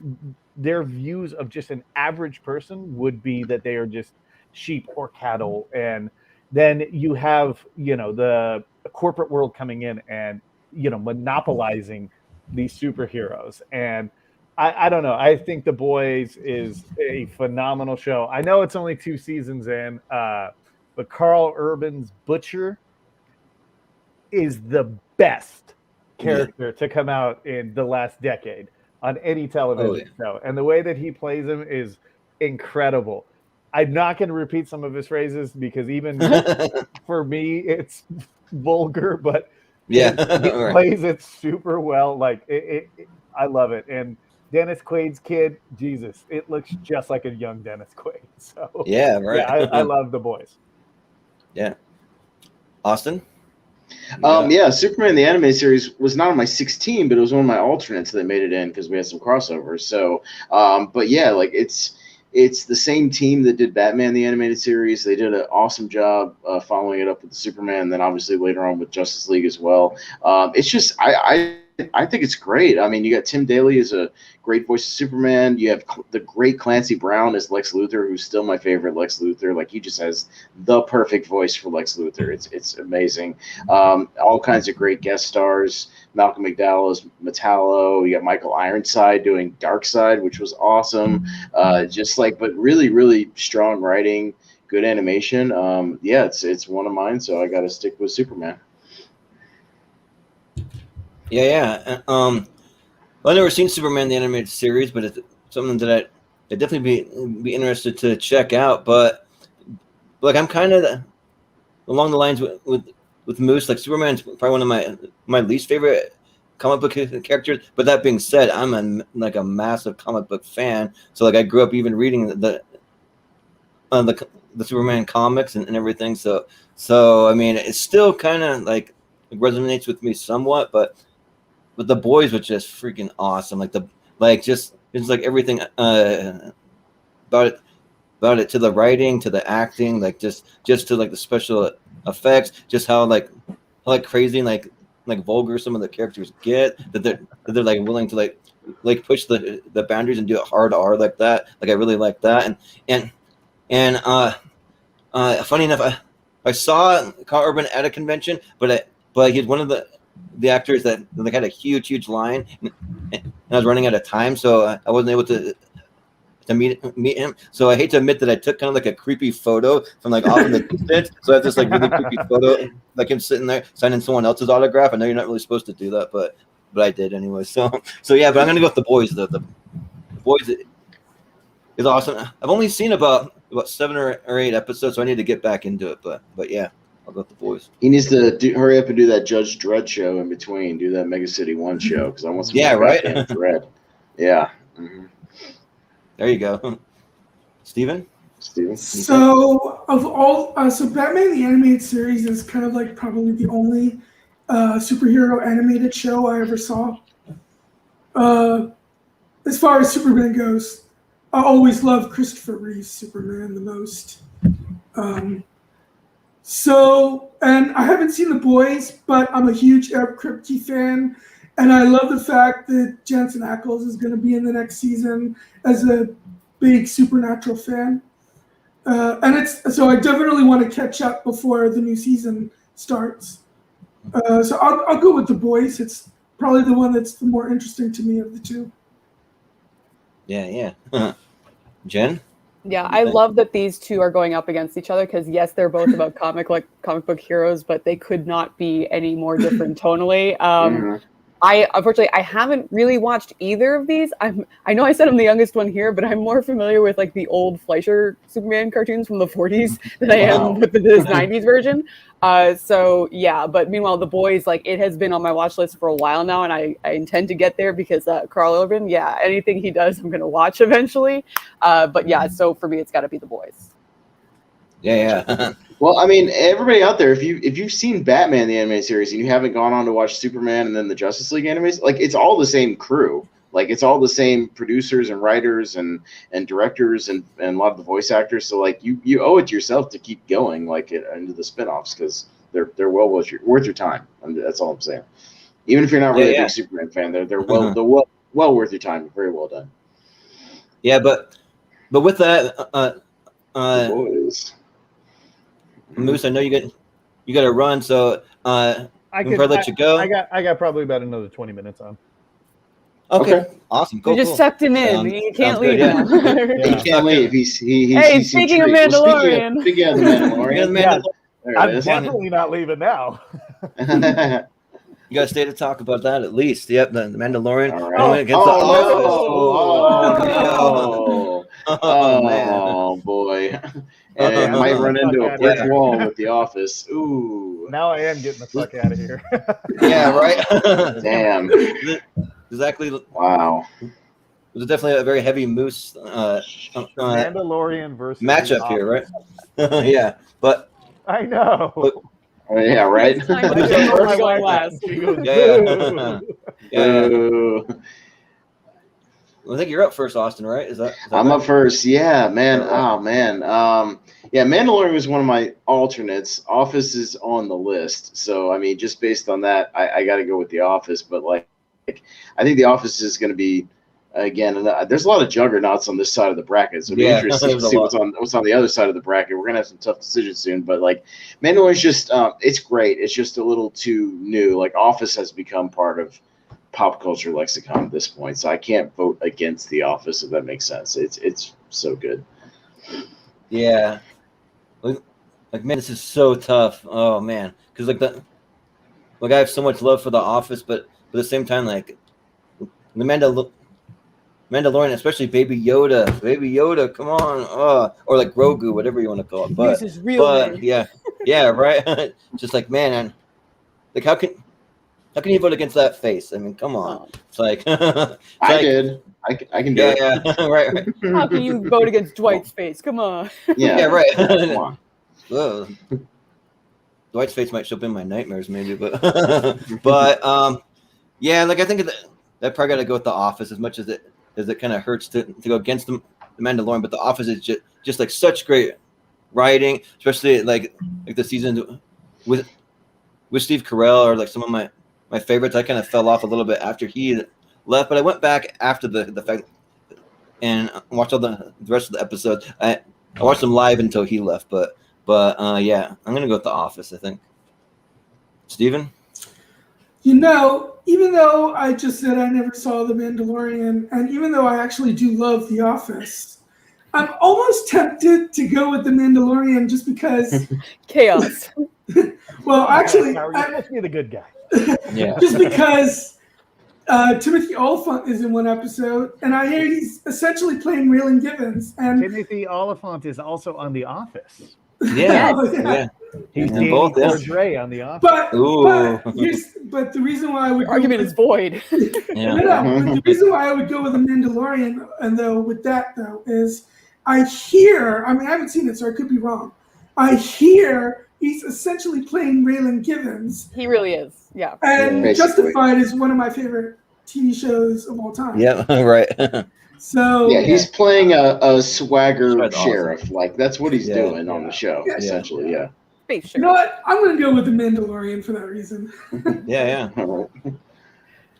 [SPEAKER 4] their views of just an average person would be that they are just sheep or cattle. And then you have, the corporate world coming in and, monopolizing these superheroes. And I don't know. I think The Boys is a phenomenal show. I know it's only 2 seasons in, but Carl Urban's Butcher is the best character to come out in the last decade on any television show. And the way that he plays him is incredible. I'm not going to repeat some of his phrases because even for me, it's vulgar, but he plays it super well. Like I love it. And Dennis Quaid's kid, Jesus, it looks just like a young Dennis Quaid. So
[SPEAKER 2] yeah, right.
[SPEAKER 4] Yeah, I love The Boys.
[SPEAKER 2] Yeah. Austin?
[SPEAKER 3] Yeah, Superman the animated series was not on my 16, but it was one of my alternates that made it in because we had some crossovers. So, but yeah, like it's the same team that did Batman the animated series. They did an awesome job following it up with the Superman, and then obviously later on with Justice League as well. It's just I think it's great. I mean, you got Tim Daly as a great voice of Superman. You have the great Clancy Brown as Lex Luthor, who's still my favorite Lex Luthor. Like, he just has the perfect voice for Lex Luthor. It's amazing. All kinds of great guest stars. Malcolm McDowell as Metallo. You got Michael Ironside doing Darkseid, which was awesome. But really, really strong writing, good animation. Yeah, it's one of mine, so I got to stick with Superman.
[SPEAKER 2] Yeah. Well, I've never seen Superman the animated series, but it's something that I'd definitely be interested to check out. But like, I'm kind of along the lines with Moose. Like, Superman's probably one of my least favorite comic book characters. But that being said, I'm a massive comic book fan. So like, I grew up even reading the Superman comics and everything. So I mean, it's still kind of like resonates with me somewhat, but the boys was just freaking awesome. It's like everything about it, to the writing, to the acting, like just to like the special effects, just how crazy and like vulgar some of the characters get, that they're like willing to like push the boundaries and do it hard R like that. Like, I really like that. And funny enough, I saw Carl Urban at a convention, but he's one of the actors that like had a huge line, and I was running out of time, so I wasn't able to meet him. So I hate to admit that I took kind of like a creepy photo from like off in the distance. So I have this like really creepy photo, like him sitting there signing someone else's autograph. I know you're not really supposed to do that, but I did anyway. So yeah, but I'm gonna go with the boys. The boys is awesome. I've only seen about 7 or 8 episodes, so I need to get back into it. But yeah, I'll go with the boys.
[SPEAKER 3] He needs to hurry up and do that Judge Dredd show in between. Do that Mega City 1 show, because I want some more goddamn Dredd. Yeah. Mm-hmm.
[SPEAKER 2] There you go. Steven?
[SPEAKER 6] So Batman the Animated Series is kind of like probably the only superhero animated show I ever saw. As far as Superman goes, I always loved Christopher Reeve's Superman the most. And I haven't seen The Boys, but I'm a huge Eric Kripke fan, and I love the fact that Jensen Ackles is going to be in the next season as a big Supernatural fan. So I definitely want to catch up before the new season starts. So I'll go with The Boys. It's probably the one that's the more interesting to me of the two.
[SPEAKER 2] Yeah. Jen?
[SPEAKER 5] Yeah, I love that these two are going up against each other, because yes, they're both about comic book heroes, but they could not be any more different tonally. Unfortunately, I haven't really watched either of these. I know I said I'm the youngest one here, but I'm more familiar with like the old Fleischer Superman cartoons from the 40s than I am with this 90s version. So yeah, but meanwhile, The Boys, like, it has been on my watch list for a while now, and I intend to get there because Carl Urban, yeah, anything he does, I'm gonna watch eventually. But yeah, so for me, it's got to be The Boys.
[SPEAKER 2] Yeah.
[SPEAKER 3] Well, I mean, everybody out there, if you've seen Batman the animated series and you haven't gone on to watch Superman and then the Justice League animated, like, it's all the same crew. Like, it's all the same producers and writers and directors and a lot of the voice actors. So like, you owe it to yourself to keep going like into the spinoffs, because they're well worth your time. That's all I'm saying. Even if you're not really a big Superman fan, they're well worth your time. Very well done.
[SPEAKER 2] Yeah, but with that,
[SPEAKER 3] boys.
[SPEAKER 2] Moose, I know you got to run, so I can let you go.
[SPEAKER 4] I got probably about another 20 minutes on.
[SPEAKER 2] Okay. Awesome.
[SPEAKER 5] You just sucked him in. You can't leave now.
[SPEAKER 3] He can't leave. He's
[SPEAKER 5] speaking of Mandalorian.
[SPEAKER 3] Speaking of the Mandalorian.
[SPEAKER 4] I'm definitely not leaving now.
[SPEAKER 2] You got to stay to talk about that at least. Yep, the Mandalorian.
[SPEAKER 3] All right. Oh boy. I might run into a brick wall with The Office. Ooh.
[SPEAKER 4] Now I am getting the fuck out of here.
[SPEAKER 2] Yeah, right?
[SPEAKER 3] Damn.
[SPEAKER 2] Exactly.
[SPEAKER 3] Wow.
[SPEAKER 2] It was definitely a very heavy Moose
[SPEAKER 4] Mandalorian versus
[SPEAKER 2] matchup here, right? Yeah, but
[SPEAKER 4] I know.
[SPEAKER 3] Oh, yeah, right.
[SPEAKER 5] Going last.
[SPEAKER 2] Yeah. I think you're up first, Austin, right? Is that
[SPEAKER 3] I'm
[SPEAKER 2] right?
[SPEAKER 3] up first. Yeah, man.
[SPEAKER 2] All right.
[SPEAKER 3] Oh, man. Yeah, Mandalorian was one of my alternates. Office is on the list. So, I mean, just based on that, I got to go with The Office. But, like, I think The Office is going to be, again, there's a lot of juggernauts on this side of the bracket. So it'll be interesting to see what's on the other side of the bracket. We're going to have some tough decisions soon. But, like, Mandalorian's just, it's great. It's just a little too new. Like, Office has become part of pop culture lexicon at this point, so I can't vote against The Office, if that makes sense. It's so good.
[SPEAKER 2] Yeah, like man, this is so tough. Oh man, because I have so much love for The Office, but at the same time, like the Mandalorian, especially Baby Yoda, come on, or like Grogu, whatever you want to call it. But
[SPEAKER 5] This is real name.
[SPEAKER 2] yeah, right. Just like man, like how can you vote against that face? I mean, come on. It's like
[SPEAKER 3] I did. I can do it.
[SPEAKER 2] Yeah, right.
[SPEAKER 5] How can you vote against Dwight's face? Come on.
[SPEAKER 3] Yeah,
[SPEAKER 2] right.
[SPEAKER 3] Come on.
[SPEAKER 2] Whoa. Dwight's face might show up in my nightmares, maybe, but yeah, like I think that probably got to go with The Office as much as it kind of hurts to go against the Mandalorian, but The Office is just like such great writing, especially like the season with Steve Carell, or like some of my favorites. I kind of fell off a little bit after he left, but I went back after the fact and watched all the rest of the episodes. I watched them live until he left, but yeah, I'm gonna go with The Office, I think. Steven?
[SPEAKER 6] You know, even though I just said I never saw The Mandalorian, and even though I actually do love The Office, I'm almost tempted to go with The Mandalorian just because
[SPEAKER 5] chaos.
[SPEAKER 6] Well, actually,
[SPEAKER 4] I must be the good guy.
[SPEAKER 2] Yeah.
[SPEAKER 6] Just because Timothy Oliphant is in one episode, and I hear he's essentially playing Raylan Givens. And
[SPEAKER 4] Timothy Oliphant is also on The Office.
[SPEAKER 2] Yeah.
[SPEAKER 6] yeah.
[SPEAKER 4] He's
[SPEAKER 2] Yeah,
[SPEAKER 4] Danny
[SPEAKER 2] both, yeah.
[SPEAKER 4] Cordray on The Office.
[SPEAKER 6] But the reason why I would
[SPEAKER 5] Argument is void.
[SPEAKER 2] Yeah.
[SPEAKER 6] but the reason why I would go with The Mandalorian, and with that is I hear, I mean, I haven't seen it, so I could be wrong. I hear he's essentially playing Raylan Givens.
[SPEAKER 5] He really is, yeah.
[SPEAKER 6] And
[SPEAKER 3] Basically.
[SPEAKER 6] Justified is one of my favorite TV shows of all time.
[SPEAKER 2] Yeah, right.
[SPEAKER 6] So
[SPEAKER 3] Yeah, he's playing a swagger
[SPEAKER 2] That's
[SPEAKER 3] sheriff.
[SPEAKER 2] awesome.
[SPEAKER 3] Like, that's what he's doing on
[SPEAKER 4] Yeah.
[SPEAKER 3] the show,
[SPEAKER 6] Yeah.
[SPEAKER 3] essentially. Yeah.
[SPEAKER 5] Space
[SPEAKER 6] you know what? I'm going to go with The Mandalorian for that reason.
[SPEAKER 2] Yeah.
[SPEAKER 3] All right.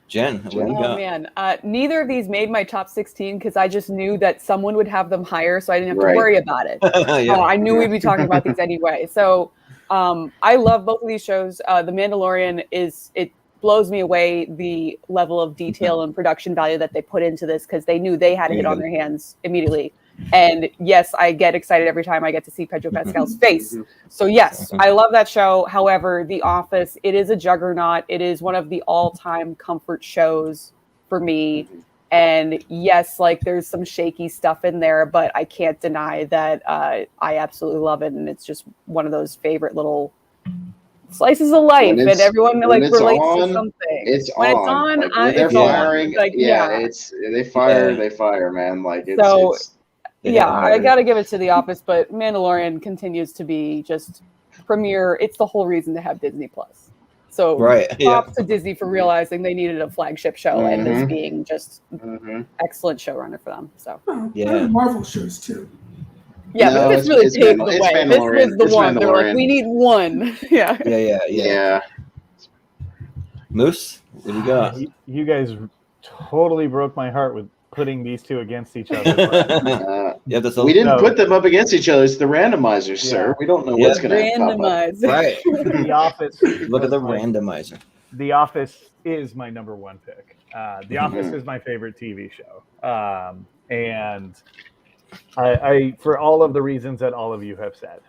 [SPEAKER 2] Jen, what do you
[SPEAKER 5] Oh
[SPEAKER 2] got?
[SPEAKER 5] man, neither of these made my top 16 because I just knew that someone would have them higher, so I didn't have
[SPEAKER 3] Right.
[SPEAKER 5] to worry about it.
[SPEAKER 2] Yeah.
[SPEAKER 5] I knew we'd be talking about these anyway. So I love both of these shows. The Mandalorian it blows me away the level of detail and production value that they put into this because they knew they had it on their hands immediately. And yes, I get excited every time I get to see Pedro Pascal's face. So yes, I love that show. However, The Office, it is a juggernaut. It is one of the all-time comfort shows for me. And yes, like there's some shaky stuff in there, but I can't deny that I absolutely love it. And it's just one of those favorite little slices of life, and everyone like relates to something.
[SPEAKER 3] It's
[SPEAKER 5] when
[SPEAKER 3] on.
[SPEAKER 5] it's on,
[SPEAKER 3] Like, when they're
[SPEAKER 5] it's
[SPEAKER 3] firing.
[SPEAKER 5] on. Like,
[SPEAKER 3] They fire, man. Like it's.
[SPEAKER 5] So,
[SPEAKER 3] it's
[SPEAKER 5] I got to give it to The Office, but Mandalorian continues to be just premier. It's the whole reason to have Disney Plus. So props to Disney for realizing they needed a flagship show and this being just excellent showrunner for them. So
[SPEAKER 6] Marvel shows too.
[SPEAKER 5] Yeah, but this really paved the way. This was the one. They were like, we need one.
[SPEAKER 2] Yeah. Moose, what do you got?
[SPEAKER 4] You guys totally broke my heart with putting these two against each other.
[SPEAKER 3] We didn't put them up against each other. It's the randomizers, sir. We don't know what's going to
[SPEAKER 5] randomize.
[SPEAKER 2] Right.
[SPEAKER 4] The Office.
[SPEAKER 2] Look at the randomizer.
[SPEAKER 4] The Office is my number one pick. The Office is my favorite TV show. And I for all of the reasons that all of you have said.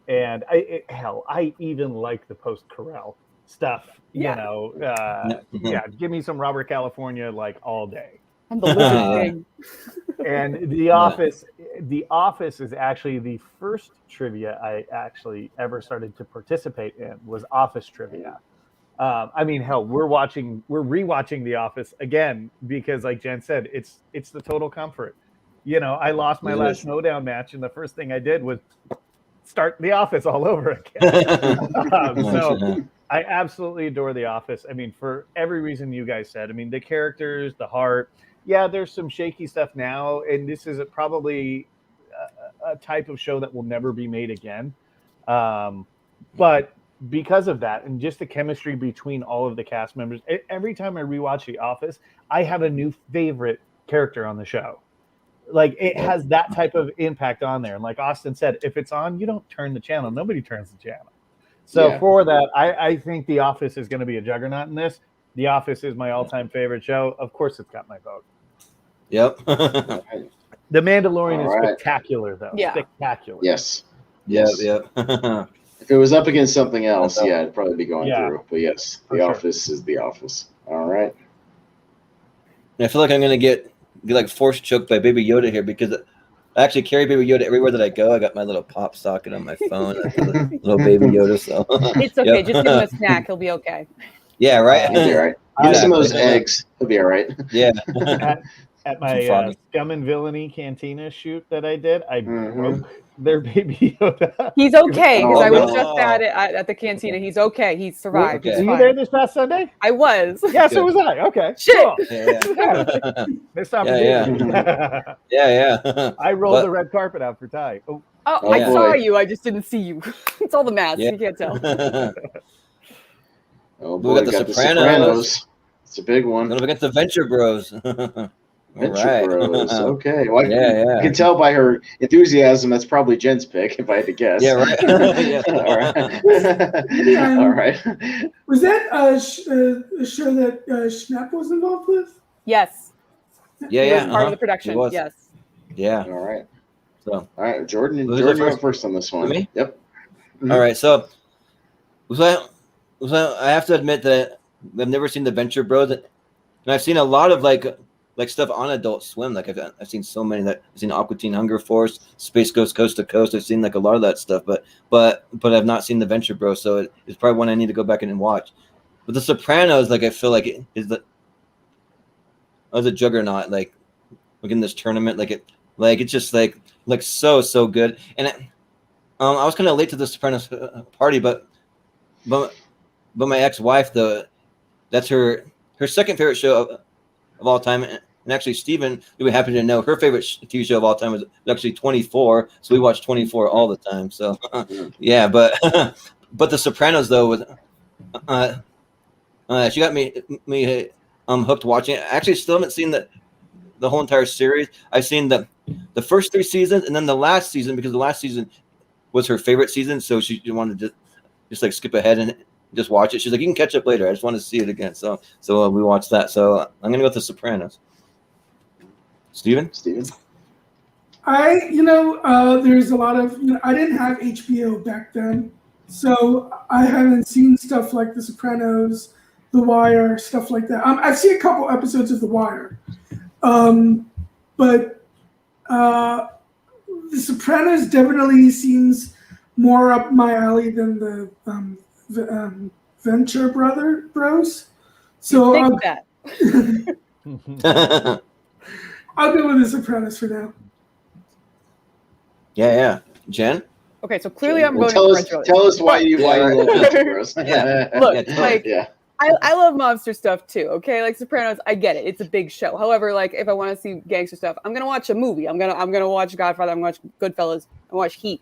[SPEAKER 4] And I even like the post-Carell stuff. You know, give me some Robert California like all day.
[SPEAKER 5] And the Lizard King.
[SPEAKER 4] And The Office is actually the first trivia I actually ever started to participate in was Office trivia. I mean, hell, we're rewatching The Office again because, like Jen said, it's the total comfort. You know, I lost my last Snowdown match, and the first thing I did was start The Office all over again. So I absolutely adore The Office. I mean, for every reason you guys said. I mean, the characters, the heart. Yeah, there's some shaky stuff now, and this is probably a type of show that will never be made again. But because of that, and just the chemistry between all of the cast members, every time I rewatch The Office, I have a new favorite character on the show. Like, it has that type of impact on there. And like Austin said, if it's on, you don't turn the channel. Nobody turns the channel. So for that, I think The Office is going to be a juggernaut in this. The Office is my all-time favorite show. Of course, it's got my vote.
[SPEAKER 2] Yep.
[SPEAKER 4] The Mandalorian is spectacular, though.
[SPEAKER 5] Yeah.
[SPEAKER 4] Spectacular.
[SPEAKER 3] Yes.
[SPEAKER 2] Yep.
[SPEAKER 3] If it was up against something else, it'd probably be going through. But yes, The Office is The Office. All right.
[SPEAKER 2] I feel like I'm gonna get like force choked by Baby Yoda here because I actually carry Baby Yoda everywhere that I go. I got my little pop socket on my phone, little Baby Yoda. So
[SPEAKER 5] it's okay. Just give him a snack. He'll be okay.
[SPEAKER 2] Yeah, right.
[SPEAKER 3] He'll be all right. Give him some of those eggs. He'll be all right.
[SPEAKER 2] Yeah.
[SPEAKER 4] At my Scum and Villainy Cantina shoot that I did, I broke their Baby Yoda.
[SPEAKER 5] He's okay, because I was just at the cantina. He's okay. He survived.
[SPEAKER 2] Okay.
[SPEAKER 4] Were you there this past Sunday?
[SPEAKER 5] I was.
[SPEAKER 4] Yeah, so was I. Okay.
[SPEAKER 5] Shit.
[SPEAKER 4] Cool.
[SPEAKER 2] Yeah.
[SPEAKER 4] Missed opportunity.
[SPEAKER 2] Yeah.
[SPEAKER 4] I rolled the red carpet out for Ty.
[SPEAKER 5] Oh, I saw you. I just didn't see you. It's all the mask. You can't tell.
[SPEAKER 3] Oh boy,
[SPEAKER 2] we got the Sopranos.
[SPEAKER 3] It's a big one.
[SPEAKER 2] Going up against the Venture Bros.
[SPEAKER 3] Venture Bros. Okay. Well,
[SPEAKER 2] yeah.
[SPEAKER 3] You can tell by her enthusiasm that's probably Jen's pick, if I had to guess.
[SPEAKER 2] Yeah, right.
[SPEAKER 3] All right. All right.
[SPEAKER 6] Was that a show that Schnapp was involved with?
[SPEAKER 5] Yes.
[SPEAKER 2] Yeah.
[SPEAKER 5] He was part of the production. Yes.
[SPEAKER 2] Yeah.
[SPEAKER 3] All right.
[SPEAKER 2] So,
[SPEAKER 3] all right, Jordan,
[SPEAKER 2] you're
[SPEAKER 3] up first on this one.
[SPEAKER 2] Me?
[SPEAKER 3] Yep.
[SPEAKER 2] All right. So, I have to admit that I've never seen the Venture Bros, and I've seen a lot of like stuff on Adult Swim. Like I've seen so many that I've seen Aqua Teen Hunger Force, Space Ghost Coast to Coast. I've seen like a lot of that stuff, but I've not seen the Venture Bros. So it's probably one I need to go back and watch. But the Sopranos, like I feel like it is a juggernaut. Like in this tournament, it's just like so good. And I was kind of late to the Sopranos party, but my ex-wife, though, that's her second favorite show of all time. And actually, Steven, who we happen to know, her favorite TV show of all time was actually 24. So we watch 24 all the time. So yeah, but the Sopranos, though, was she got me hooked watching it. I actually still haven't seen the whole entire series. I've seen the first 3 seasons and then the last season, because the last season was her favorite season. So she wanted to just like skip ahead and just watch it. She's like, you can catch up later. I just want to see it again. So we watched that. So I'm going to go with the Sopranos. Steven?
[SPEAKER 6] There's a lot of, I didn't have HBO back then. So I haven't seen stuff like The Sopranos, The Wire, stuff like that. I've seen a couple episodes of The Wire. But The Sopranos definitely seems more up my alley than the Venture Bros. So I'll go with The Sopranos for now.
[SPEAKER 2] Yeah. Jen?
[SPEAKER 5] Okay, so clearly I'm voting for Venture Bros.
[SPEAKER 3] Tell us why you love Venture Bros.
[SPEAKER 5] Look, I love monster stuff too, okay? Like Sopranos, I get it. It's a big show. However, like if I want to see gangster stuff, I'm gonna watch a movie. I'm gonna watch Godfather, I'm gonna watch Goodfellas, I'm gonna watch Heat.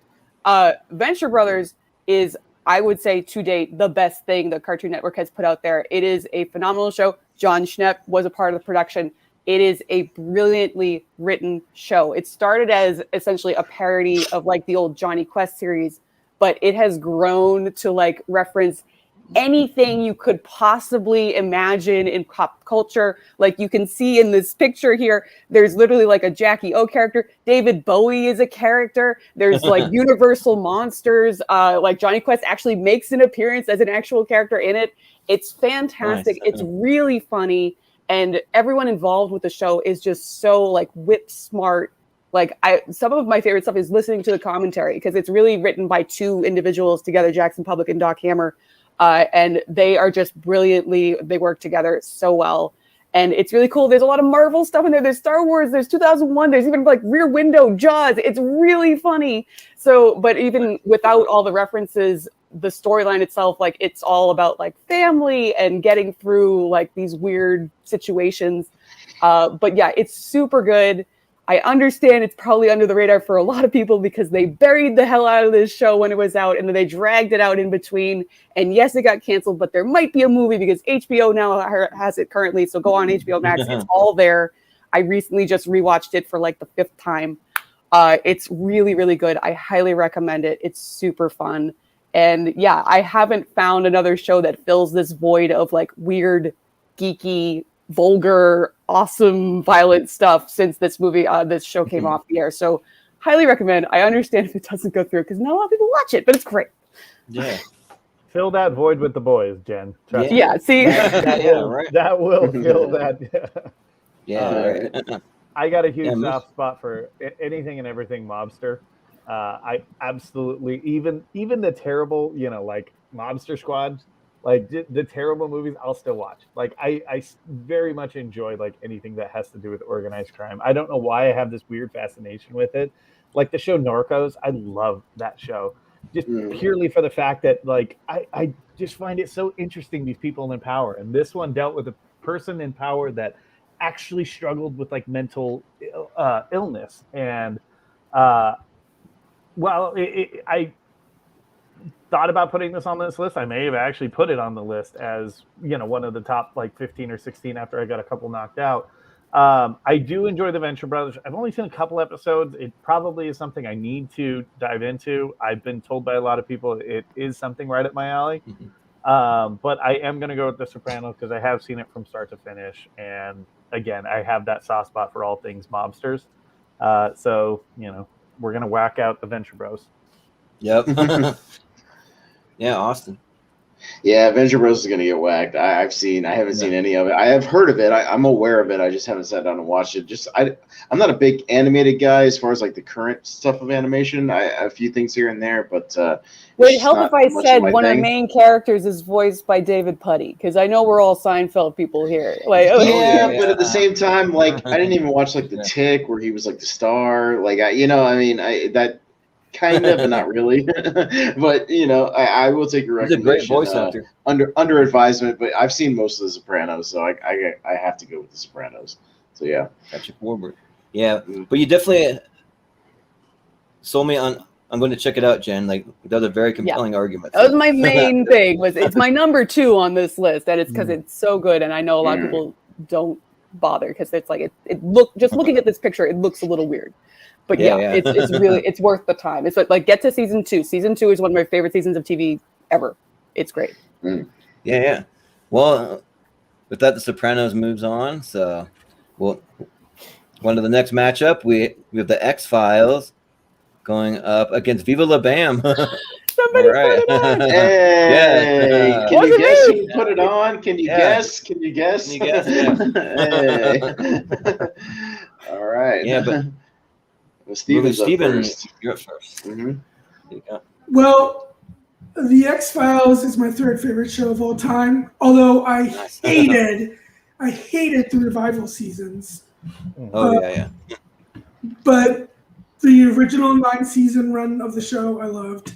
[SPEAKER 5] Venture Brothers is, I would say to date, the best thing the Cartoon Network has put out there. It is a phenomenal show. John Schnepp was a part of the production. It is a brilliantly written show. It started as essentially a parody of like the old Johnny Quest series, but it has grown to like reference anything you could possibly imagine in pop culture. Like you can see in this picture here, there's literally like a Jackie O character. David Bowie is a character. There's like Universal monsters. Like Johnny Quest actually makes an appearance as an actual character in it. It's fantastic. Nice. It's really funny. And everyone involved with the show is just so like whip smart. Like some of my favorite stuff is listening to the commentary because it's really written by 2 individuals together, Jackson Public and Doc Hammer. And they are just brilliantly, they work together so well. And it's really cool. There's a lot of Marvel stuff in there. There's Star Wars. There's 2001. There's even like Rear Window, Jaws. It's really funny. So, but even without all the references, the storyline itself, like it's all about like family and getting through like these weird situations. But yeah, it's super good. I understand it's probably under the radar for a lot of people because they buried the hell out of this show when it was out, and then they dragged it out in between. And yes, it got canceled, but there might be a movie because HBO now has it currently. So go on HBO Max. It's all there. I recently just rewatched it for like the 5th time. It's really, really good. I highly recommend it. It's super fun. And yeah, I haven't found another show that fills this void of like weird, geeky, vulgar, awesome, violent stuff since this show came off the air. So highly recommend. I understand if it doesn't go through because not a lot of people watch it, but it's great.
[SPEAKER 2] Yeah.
[SPEAKER 4] Fill that void with the boys, Jen. Trust me.
[SPEAKER 5] Yeah, see?
[SPEAKER 4] That will fill that.
[SPEAKER 2] Right.
[SPEAKER 4] I got a huge soft spot for anything and everything mobster. I absolutely, even the terrible, like Mobster Squad, like the terrible movies, I'll still watch. Like I very much enjoy like anything that has to do with organized crime. I don't know why I have this weird fascination with it. Like the show Narcos, I love that show. Just purely for the fact that like I just find it so interesting, these people in power. And this one dealt with a person in power that actually struggled with like mental illness. And I thought about putting this on this list. I may have actually put it on the list as, one of the top like 15 or 16 after I got a couple knocked out. I do enjoy the Venture Brothers. I've only seen a couple episodes. It probably is something I need to dive into. I've been told by a lot of people it is something right up my alley. But I am going to go with The Sopranos because I have seen it from start to finish. And again, I have that soft spot for all things mobsters. So, we're going to whack out the Venture Bros.
[SPEAKER 2] Yep. Yeah, Austin.
[SPEAKER 3] Yeah, Venture Bros is going to get whacked. I haven't seen any of it. I have heard of it. I'm aware of it. I just haven't sat down and watched it. I'm not a big animated guy as far as like the current stuff of animation. A few things here and there, but
[SPEAKER 5] would it help if I said one of the main characters is voiced by David Puddy? Because I know we're all Seinfeld people here. Like,
[SPEAKER 3] but at the same time, like I didn't even watch like The Tick where he was like the star. Like that. Kind of, but not really. But I will take your recommendation.
[SPEAKER 2] He's a great voice actor.
[SPEAKER 3] Under advisement, but I've seen most of The Sopranos, so I have to go with The Sopranos. So yeah,
[SPEAKER 2] Patrick Warburton. Yeah, but you definitely sold me on. I'm going to check it out, Jen. Like those are very compelling arguments.
[SPEAKER 5] That was my main thing. It's my number 2 on this list, and it's because it's so good, and I know a lot of people don't bother because it's like it just looking at this picture, it looks a little weird. But it's really, it's worth the time. It's like get to season 2. Season 2 is one of my favorite seasons of TV ever. It's great.
[SPEAKER 2] Yeah. Well, with that, The Sopranos moves on. So, on to the next matchup. We have the X-Files going up against Viva La Bam.
[SPEAKER 5] Somebody put it on.
[SPEAKER 3] Hey, can you guess who put it on? Can you guess? Can you guess?
[SPEAKER 2] Yeah.
[SPEAKER 3] Hey. All right.
[SPEAKER 2] Yeah, but.
[SPEAKER 3] Steven,
[SPEAKER 2] you're up first.
[SPEAKER 6] Well, The X-Files is my 3rd favorite show of all time. Although I hated the revival seasons.
[SPEAKER 2] Yeah.
[SPEAKER 6] But the original 9-season run of the show I loved,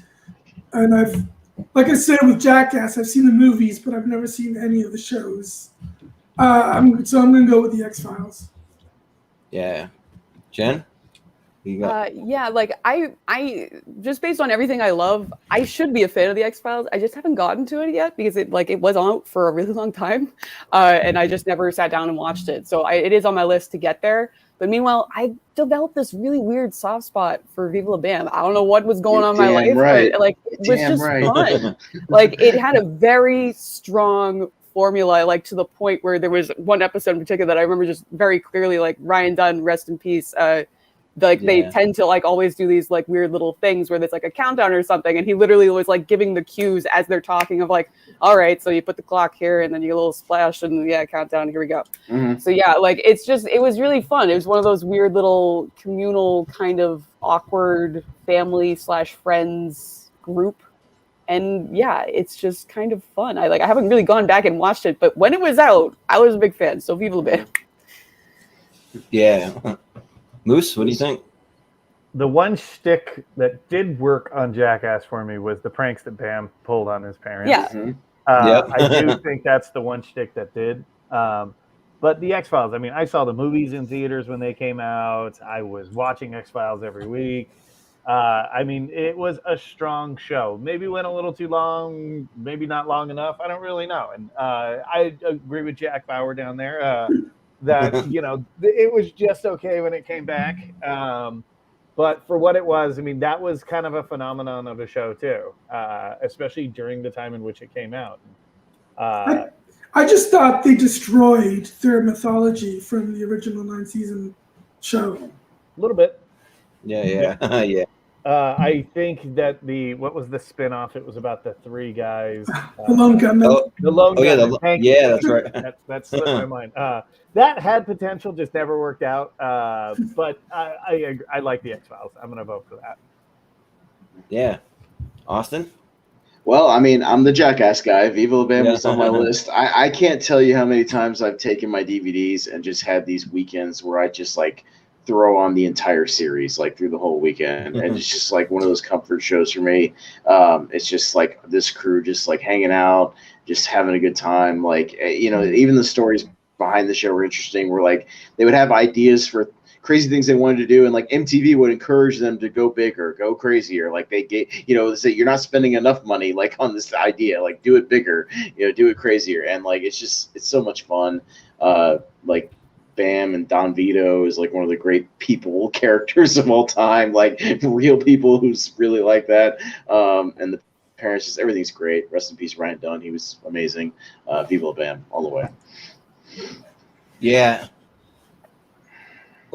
[SPEAKER 6] and like I said with Jackass, I've seen the movies, but I've never seen any of the shows. I'm going to go with The X-Files.
[SPEAKER 2] Yeah, Jen.
[SPEAKER 5] Like I just based on everything I love, I should be a fan of the X-Files. I just haven't gotten to it yet because it was out for a really long time, and I just never sat down and watched it. So it is on my list to get there. But meanwhile, I developed this really weird soft spot for Viva La Bam. I don't know what was going on in my life, but like it was just fun. Like it had a very strong formula, like to the point where there was one episode in particular that I remember just very clearly, like Ryan Dunn, rest in peace. They tend to like always do these like weird little things where there's like a countdown or something, and he literally was like giving the cues as they're talking of like, all right, so you put the clock here and then you get a little splash and countdown, here we go. So like it was really fun. It was one of those weird little communal kind of awkward family / friends group And yeah, it's just kind of fun. I haven't really gone back and watched it, but when it was out, I was a big fan. So vive la Bam.
[SPEAKER 2] Yeah. Moose, what do you think?
[SPEAKER 4] The one shtick that did work on Jackass for me was the pranks that Bam pulled on his parents.
[SPEAKER 5] Yeah.
[SPEAKER 4] I do think that's the one shtick that did. But the X-Files, I mean, I saw the movies in theaters when they came out. I was watching X-Files every week. I mean, it was a strong show. Maybe went a little too long, maybe not long enough. I don't really know. And I agree with Jack Bauer down there that, you know, it was just okay when it came back. But for what it was, I mean, that was kind of a phenomenon of a show too, especially during the time in which it came out.
[SPEAKER 6] I just thought they destroyed their mythology from the original 9-season show.
[SPEAKER 4] A little bit.
[SPEAKER 2] Yeah.
[SPEAKER 4] I think that what was the spinoff? It was about the three guys.
[SPEAKER 6] The Lone Gunman.
[SPEAKER 4] The Lone Gunman.
[SPEAKER 2] That's right.
[SPEAKER 4] That slipped my mind. That had potential, just never worked out. But I like the X-Files. I'm going to vote for that.
[SPEAKER 2] Yeah. Austin?
[SPEAKER 3] Well, I mean, I'm the Jackass guy. Viva La Bam was on my list. I can't tell you how many times I've taken my DVDs and just had these weekends where I just like throw on the entire series like through the whole weekend. And it's just like one of those comfort shows for me. It's just like this crew just like hanging out, just having a good time. Like, you know, even the stories behind the show were interesting. Where like they would have ideas for crazy things they wanted to do, and like MTV would encourage them to go bigger, go crazier. Like they get, you know, say you're not spending enough money like on this idea, like do it bigger, you know, do it crazier. And like it's so much fun. Like Bam and Don Vito is like one of the great people characters of all time, like real people who's really like that. And the parents, just everything's great. Rest in peace, Ryan Dunn. He was amazing. Viva La Bam all the way.
[SPEAKER 2] Yeah.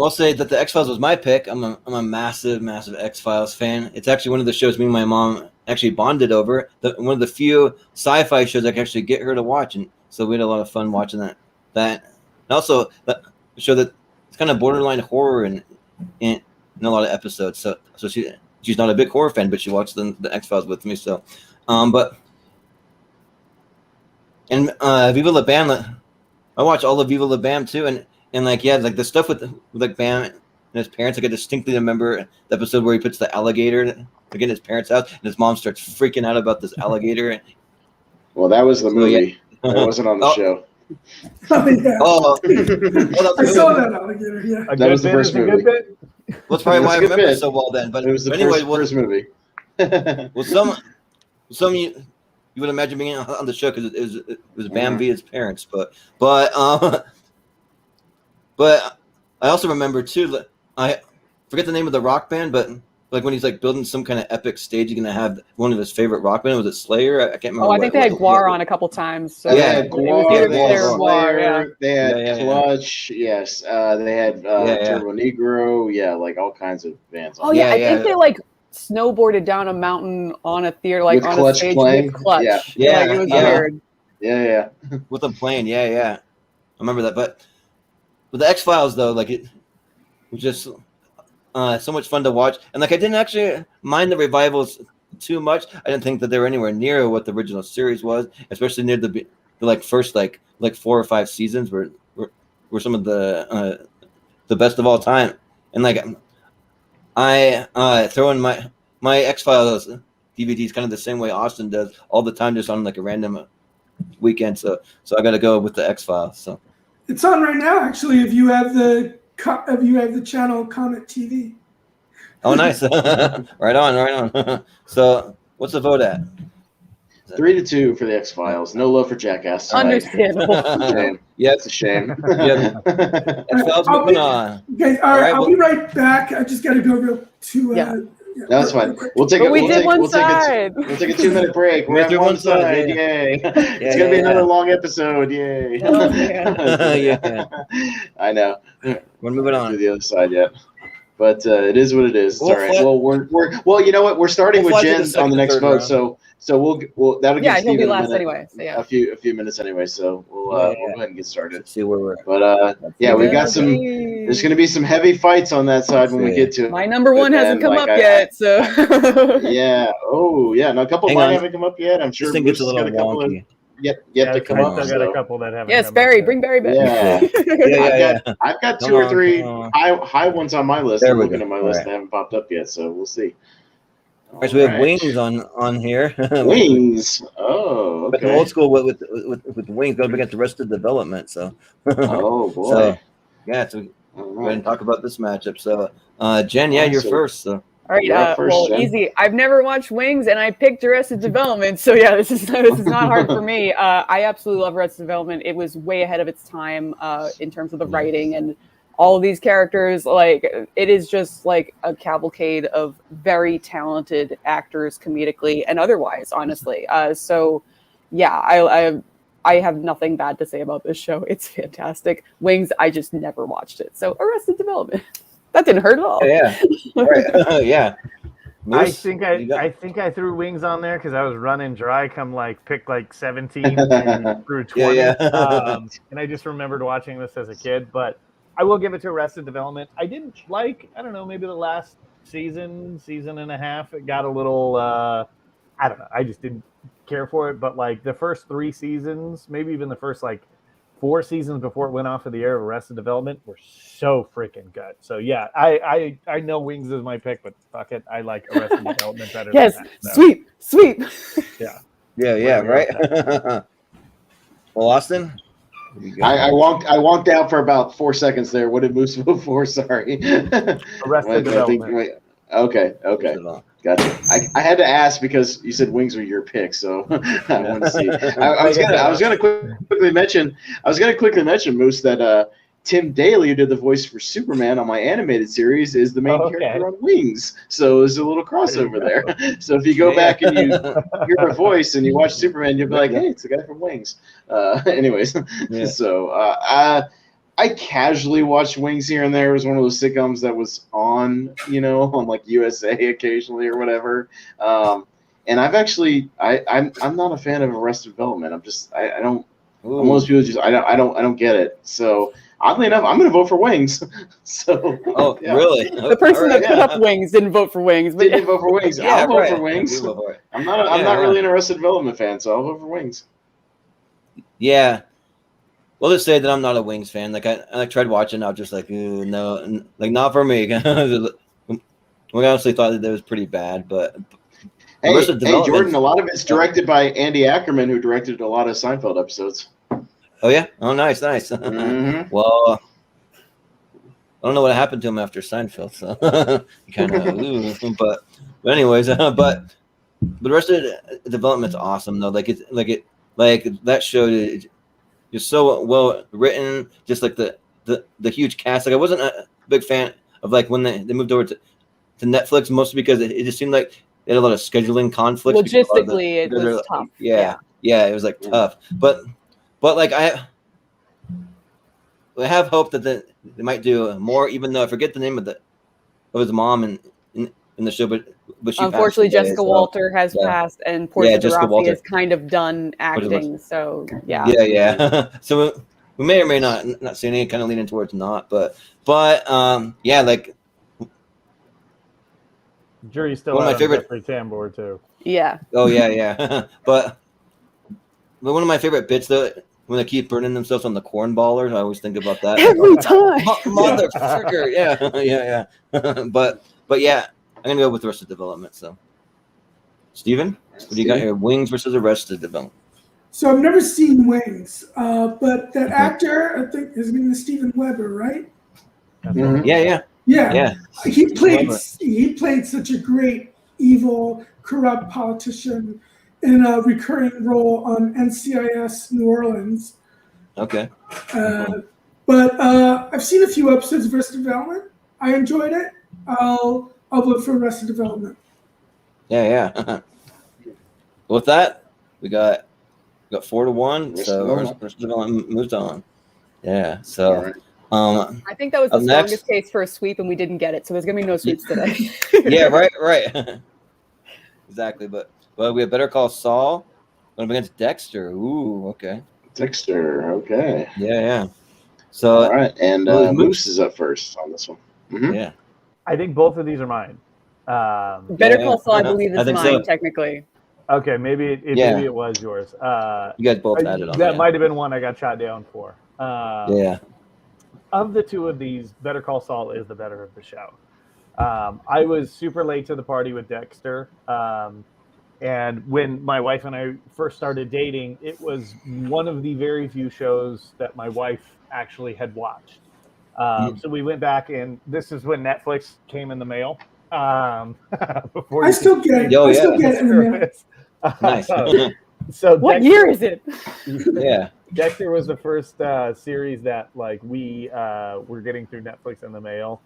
[SPEAKER 2] I'll say that the X-Files was my pick. I'm a massive X-Files fan. It's actually one of the shows me and my mom actually bonded over. One of the few sci-fi shows I can actually get her to watch, and so we had a lot of fun watching that. And also the show that it's kind of borderline horror in a lot of episodes. So she's not a big horror fan, but she watched the X-Files with me. So, Viva La Bam. I watch all of Viva La Bam too, and like like the stuff with like Bam and his parents. Like I distinctly remember the episode where he puts the alligator to get his parents' house, and his mom starts freaking out about this alligator.
[SPEAKER 3] Well, that was the movie. That wasn't on the show.
[SPEAKER 6] Oh, yeah. I saw
[SPEAKER 3] that
[SPEAKER 6] alligator. Yeah,
[SPEAKER 3] that was the first movie.
[SPEAKER 2] Well, that's probably why I remember it so well then. But
[SPEAKER 3] it was the first movie.
[SPEAKER 2] Well, some you would imagine being on the show because it was Bam via his parents, but I also remember too. I forget the name of the rock band, but like when he's like building some kind of epic stage, he's gonna have one of his favorite rock band. Was it Slayer? I can't remember.
[SPEAKER 5] Oh, I think they had Guar on a couple times. So
[SPEAKER 3] they had Guar, they had
[SPEAKER 2] Clutch.
[SPEAKER 3] Clutch. Yes, they had Turbo Negro. Yeah, like all kinds of bands.
[SPEAKER 5] Oh yeah, I think they like snowboarded down a mountain on a theater, like
[SPEAKER 3] with
[SPEAKER 5] on
[SPEAKER 3] Clutch
[SPEAKER 5] a stage
[SPEAKER 3] playing.
[SPEAKER 5] with Clutch.
[SPEAKER 2] Yeah,
[SPEAKER 5] like, it was weird.
[SPEAKER 3] Yeah.
[SPEAKER 2] With them playing, yeah. I remember that. But with the X-Files though, like it was just so much fun to watch, and like I didn't actually mind the revivals too much. I didn't think that they were anywhere near what the original series was, especially near the like first like 4 or 5 seasons were some of the best of all time. And like I throw in my X-Files DVDs kind of the same way Austin does all the time, just on like a random weekend. So I got to go with the X-Files. So
[SPEAKER 6] it's on right now, actually. If you have the channel Comet TV.
[SPEAKER 2] Oh, nice! Right on. So what's the vote at?
[SPEAKER 3] 3-2 for the X-Files. No love for Jackass tonight.
[SPEAKER 5] Understandable.
[SPEAKER 3] Shame.
[SPEAKER 2] Yeah,
[SPEAKER 3] it's a shame.
[SPEAKER 2] X-Files moving on.
[SPEAKER 6] Okay, all right, I'll be right back. I just got to go real to.
[SPEAKER 3] That's fine. We'll take a 2-minute break. We're on one side. Yay! It's gonna be another long episode. Yay!
[SPEAKER 5] Oh,
[SPEAKER 2] yeah.
[SPEAKER 3] I know.
[SPEAKER 2] We're moving on
[SPEAKER 3] to the other side yet. But it is what it is. It's all right. Well, you know what? We're starting with Jen on the next vote, so we'll that'll give
[SPEAKER 5] he'll be
[SPEAKER 3] Steven
[SPEAKER 5] last anyway. So
[SPEAKER 3] a few minutes anyway. So we'll go ahead and get started.
[SPEAKER 2] Let's see where we're at.
[SPEAKER 3] But we've got some. There's going to be some heavy fights on that side when we get to it.
[SPEAKER 5] My number one hasn't come up yet, so.
[SPEAKER 3] Yeah. Oh, yeah. No, a couple of mine haven't come up yet. I'm sure.
[SPEAKER 2] This thing gets a little wonky.
[SPEAKER 3] Yet to come up.
[SPEAKER 4] I've got a couple that haven't.
[SPEAKER 5] Yes, Barry, bring Barry back.
[SPEAKER 3] Yeah. I've got two or three high ones on my list. I'm looking at my list that haven't popped up yet, so we'll see.
[SPEAKER 2] All right, so we have Wings on here.
[SPEAKER 3] Wings. Oh, okay.
[SPEAKER 2] But the old school with Wings going against Arrested Development. So.
[SPEAKER 3] Oh boy.
[SPEAKER 2] So go ahead and talk about this matchup. So, Jen, you're first. So.
[SPEAKER 5] All right, easy. I've never watched Wings, and I picked Arrested Development, so yeah, this is not hard for me. I absolutely love Arrested Development. It was way ahead of its time in terms of the writing and all of these characters. Like, it is just like a cavalcade of very talented actors, comedically and otherwise. Honestly, so yeah, I have nothing bad to say about this show. It's fantastic. Wings, I just never watched it. So Arrested Development. That didn't hurt at all.
[SPEAKER 2] Yeah. Right. Yeah.
[SPEAKER 4] Moose, I think I threw Wings on there because I was running dry come pick 17 through 20.
[SPEAKER 2] Yeah.
[SPEAKER 4] And I just remembered watching this as a kid, but I will give it to Arrested Development. I didn't maybe the last season and a half, it got a little, I don't know. I just didn't care for it. But the first 3 seasons, maybe even the first 4 seasons before it went off of the air of Arrested Development were so freaking good. So yeah, I know Wings is my pick, but fuck it, I like Arrested Development better.
[SPEAKER 5] Yes,
[SPEAKER 4] than that, so.
[SPEAKER 5] sweet.
[SPEAKER 2] Yeah, right. Well, Austin,
[SPEAKER 3] I wonked out for about 4 seconds there. What did Moose vote for? Sorry.
[SPEAKER 4] Arrested Development.
[SPEAKER 3] Okay. Gotcha. I had to ask because you said Wings were your pick, so I want to see. I was gonna quickly mention Moose that Tim Daly, who did the voice for Superman on my animated series, is the main character on Wings. So there's a little crossover there. So if you go back and you hear a voice and you watch Superman, you'll be like, hey, it's the guy from Wings. Anyways, so I casually watched Wings here and there. It was one of those sitcoms that was on, on USA occasionally or whatever. And I've actually, I'm not a fan of Arrested Development. I don't. Most people I don't get it. So oddly enough, I'm going to vote for Wings. So.
[SPEAKER 2] Oh, really?
[SPEAKER 5] The person that put up Wings didn't vote for Wings. But
[SPEAKER 3] didn't vote for Wings. I'll vote for Wings. I'm not really an Arrested Development fan, so I'll vote for Wings.
[SPEAKER 2] Yeah. Well, let's say that I'm not a Wings fan. I tried watching, I was just ooh, no, not for me. We honestly thought that it was pretty bad, but
[SPEAKER 3] hey, Jordan, a lot of it's directed by Andy Ackerman, who directed a lot of Seinfeld episodes.
[SPEAKER 2] Oh yeah, oh nice.
[SPEAKER 3] Mm-hmm.
[SPEAKER 2] Well, I don't know what happened to him after Seinfeld, so kind of. But anyways, but the rest of the development's awesome though. That show. Just so well written, just the huge cast. I wasn't a big fan of when they moved over to Netflix, mostly because it just seemed like they had a lot of scheduling conflicts.
[SPEAKER 5] Logistically, it was tough.
[SPEAKER 2] Yeah, it was tough. But I have hope that they might do more. Even though I forget the name of his mom in the show, but she
[SPEAKER 5] unfortunately Jessica Walter has passed, and Portia de Rossi is kind of done acting. So
[SPEAKER 2] yeah. So we may or may not see any, kind of leaning towards not, but
[SPEAKER 4] jury's still
[SPEAKER 2] one of my favorite
[SPEAKER 4] Jeffrey Tambor too.
[SPEAKER 5] Yeah.
[SPEAKER 2] Oh yeah. But one of my favorite bits though, when they keep burning themselves on the corn ballers, I always think about that
[SPEAKER 5] every time.
[SPEAKER 2] Motherfucker. Yeah. But yeah. I'm going to go with Arrested Development. So, Steven, what do you got here? Wings versus Arrested Development.
[SPEAKER 6] So I've never seen Wings, but that actor, I think his name is Steven Weber, right?
[SPEAKER 2] Mm-hmm. Yeah.
[SPEAKER 6] He played such a great, evil, corrupt politician in a recurring role on NCIS New Orleans.
[SPEAKER 2] Okay.
[SPEAKER 6] But I've seen a few episodes of Arrested Development. I enjoyed it. I'll vote for Arrested Development.
[SPEAKER 2] Yeah. With that, we got 4-1. So Arrested Development moves on. Yeah. So
[SPEAKER 5] I think that was the
[SPEAKER 2] next,
[SPEAKER 5] strongest case for a sweep, and we didn't get it. So there's gonna be no sweeps today.
[SPEAKER 2] Yeah, right. Exactly, but we have Better Call Saul going up against Dexter. Ooh, okay.
[SPEAKER 3] Dexter, okay.
[SPEAKER 2] Yeah. So
[SPEAKER 3] all right, and Moose is up first on this one. Mm-hmm.
[SPEAKER 2] Yeah.
[SPEAKER 4] I think both of these are mine.
[SPEAKER 5] Better Call Saul, I believe, is mine, so. Technically.
[SPEAKER 4] Okay, maybe it was yours.
[SPEAKER 2] You guys both had it on.
[SPEAKER 4] That might have been one I got shot down for.
[SPEAKER 2] Yeah.
[SPEAKER 4] Of the two of these, Better Call Saul is the better of the show. I was super late to the party with Dexter. And when my wife and I first started dating, it was one of the very few shows that my wife actually had watched. So we went back, and this is when Netflix came in the mail. Before
[SPEAKER 6] I still get it. I still get it in the mail.
[SPEAKER 2] Nice.
[SPEAKER 4] So
[SPEAKER 5] what
[SPEAKER 4] Dexter,
[SPEAKER 5] year is it?
[SPEAKER 2] Yeah.
[SPEAKER 4] Dexter was the first series that we were getting through Netflix in the mail.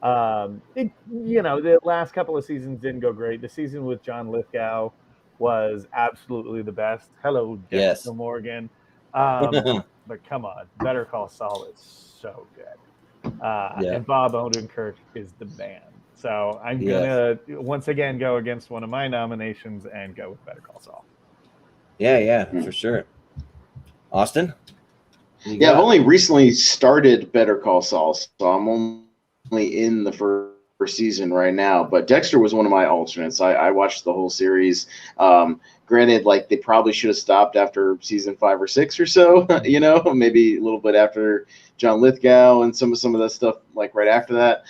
[SPEAKER 4] The last couple of seasons didn't go great. The season with John Lithgow was absolutely the best. Hello, Dexter Morgan. But come on, Better Call Saul is so good. And Bob Odenkirk is the man. So I'm gonna once again go against one of my nominations and go with Better Call Saul.
[SPEAKER 2] Yeah, for sure. Austin?
[SPEAKER 3] I've only recently started Better Call Saul, so I'm only in the first season right now. But Dexter was one of my alternates. I watched the whole series. Granted, like they probably should have stopped after season 5 or 6 or so, maybe a little bit after John Lithgow and some of that stuff, like right after that.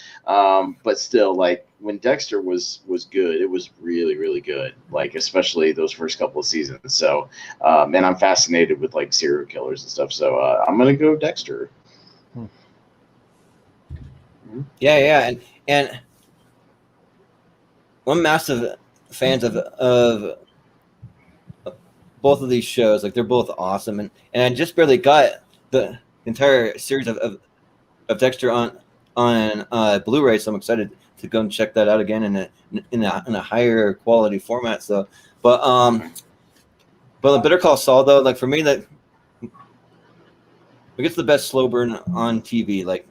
[SPEAKER 3] But still, like when Dexter was good, it was really, really good. Like especially those first couple of seasons. So, and I'm fascinated with like serial killers and stuff. So I'm gonna go Dexter.
[SPEAKER 2] Yeah, and I'm massive fans of both of these shows. Like they're both awesome, and I just barely got the entire series of Dexter on Blu-ray, so I'm excited to go and check that out again in a higher quality format. So, but Better Call Saul though, like for me, that it's the best slow burn on TV. Like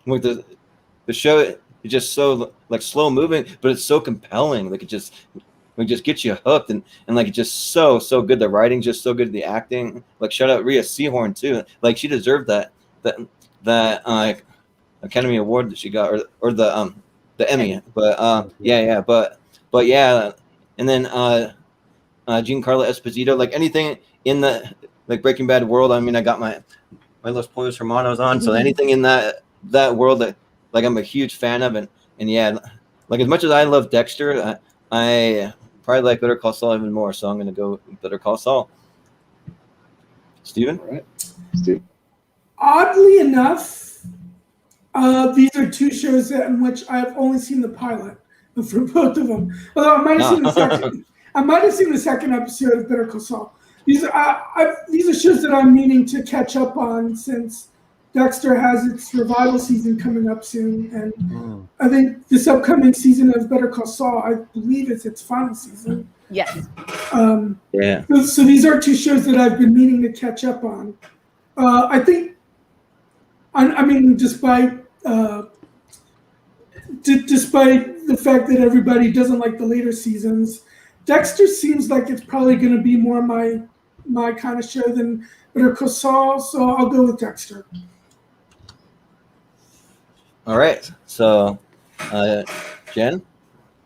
[SPEAKER 2] with the show, it's just so like slow moving, but it's so compelling. Like it just gets you hooked, and like it's just so good. The writing's just so good. The acting, like shout out Rhea Seehorn too. Like she deserved that Academy Award that she got, or the Emmy. But but yeah, and then Giancarlo Esposito. Like anything in the like Breaking Bad world. I mean, I got my Los Pollos Hermanos on, so anything in that world that like I'm a huge fan of, and yeah, like as much as I love Dexter, I probably like Better Call Saul even more, so I'm gonna go Better Call Saul. Steven?
[SPEAKER 3] All right. Steven.
[SPEAKER 6] Oddly enough, these are two shows in which I've only seen the pilot for both of them. Although I might have seen the second. I might have seen the second episode of Better Call Saul. These are shows that I'm meaning to catch up on since Dexter has its revival season coming up soon, and I think this upcoming season of Better Call Saul, I believe it's its final season.
[SPEAKER 5] Yes.
[SPEAKER 2] Yeah.
[SPEAKER 6] So these are two shows that I've been meaning to catch up on. I think, I mean, despite the fact that everybody doesn't like the later seasons, Dexter seems like it's probably going to be more my kind of show than Better Call Saul, so I'll go with Dexter.
[SPEAKER 2] All right. So, Jen?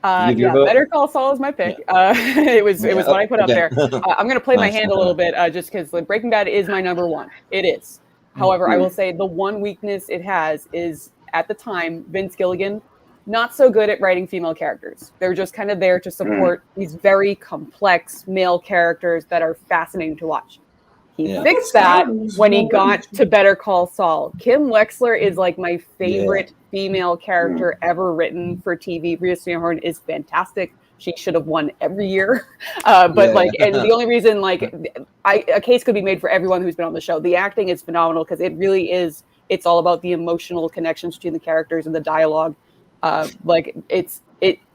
[SPEAKER 5] Better Call Saul is my pick. It was what I put up there. I'm going to play my hand a little bit just because Breaking Bad is my number one. It is. However, I will say the one weakness it has is at the time, Vince Gilligan, not so good at writing female characters. They're just kind of there to support these very complex male characters that are fascinating to watch. He fixed that when he got to Better Call Saul. Kim Wexler is like my favorite female character ever written for TV. Rhea Seehorn is fantastic. She should have won every year. And the only reason a case could be made for everyone who's been on the show. The acting is phenomenal because it really is. It's all about the emotional connections between the characters and the dialogue. It's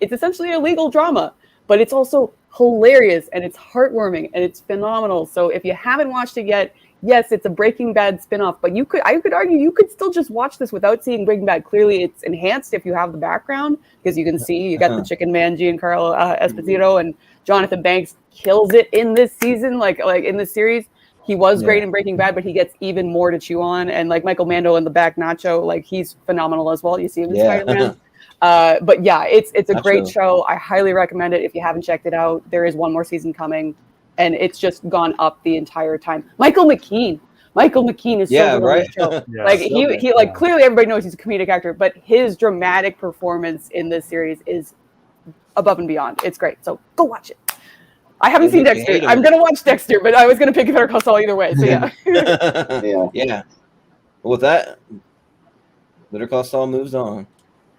[SPEAKER 5] essentially a legal drama, but it's also hilarious and it's heartwarming and it's phenomenal. So if you haven't watched it yet, yes, it's a Breaking Bad spinoff, but I could argue you could still just watch this without seeing Breaking Bad. Clearly, it's enhanced if you have the background, because you can see you got the Chicken Man, Giancarlo Esposito, and Jonathan Banks kills it in this season, like in this series. He was great in Breaking Bad, but he gets even more to chew on. And like Michael Mando in the back, Nacho, like he's phenomenal as well. You see him in Spider-Man. But yeah, it's a great show. I highly recommend it if you haven't checked it out. There is one more season coming, and it's just gone up the entire time. Michael McKean is so good on this show. Like he like clearly everybody knows he's a comedic actor, but his dramatic performance in this series is above and beyond. It's great. So go watch it. I haven't seen Dexter. I'm gonna watch Dexter, but I was gonna pick Better Call Saul either way. So
[SPEAKER 2] yeah. Well, with that, Better Call Saul moves on.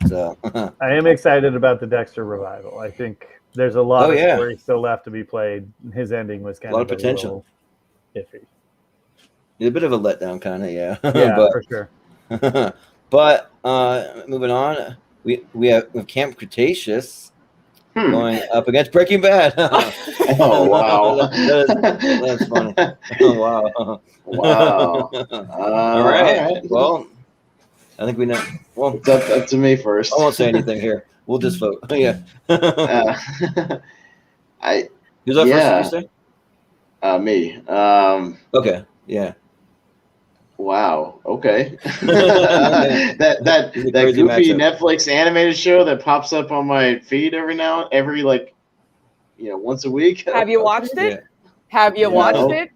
[SPEAKER 2] So
[SPEAKER 4] I am excited about the Dexter revival. I think there's a lot of story still left to be played. His ending was kind of potential iffy.
[SPEAKER 2] A bit of a letdown, kind of, yeah.
[SPEAKER 4] Yeah, for sure.
[SPEAKER 2] But moving on, we have Camp Cretaceous going up against Breaking Bad.
[SPEAKER 3] Oh wow,
[SPEAKER 2] that's funny. Oh wow,
[SPEAKER 3] wow.
[SPEAKER 2] All right. Well, I think we know. Well,
[SPEAKER 3] it's up to me first.
[SPEAKER 2] I won't say anything here. We'll just vote. Yeah.
[SPEAKER 3] Who's
[SPEAKER 2] up first? Did you say?
[SPEAKER 3] Me.
[SPEAKER 2] Okay. Yeah.
[SPEAKER 3] Wow. Okay. that goofy matchup. Netflix animated show that pops up on my feed every once a week.
[SPEAKER 5] Have you watched it? Yeah. Have you watched it?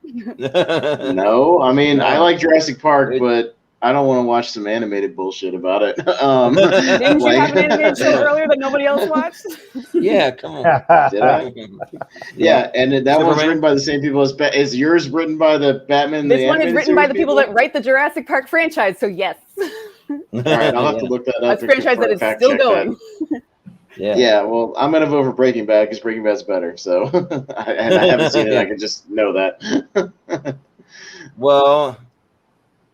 [SPEAKER 3] No. I mean, I like Jurassic Park, but I don't want to watch some animated bullshit about it.
[SPEAKER 5] Didn't you have an animated show earlier that nobody else watched?
[SPEAKER 2] Yeah, come on.
[SPEAKER 3] Did I? Yeah, and that one's written by the same people as is yours written by the Batman?
[SPEAKER 5] This one is written by the people that write the Jurassic Park franchise, so yes.
[SPEAKER 3] All right, I'll have to look that up.
[SPEAKER 5] That's a franchise that is still going.
[SPEAKER 3] Yeah, well, I'm gonna vote for Breaking Bad because Breaking Bad's better. So I haven't seen it. I can just know that.
[SPEAKER 2] Well,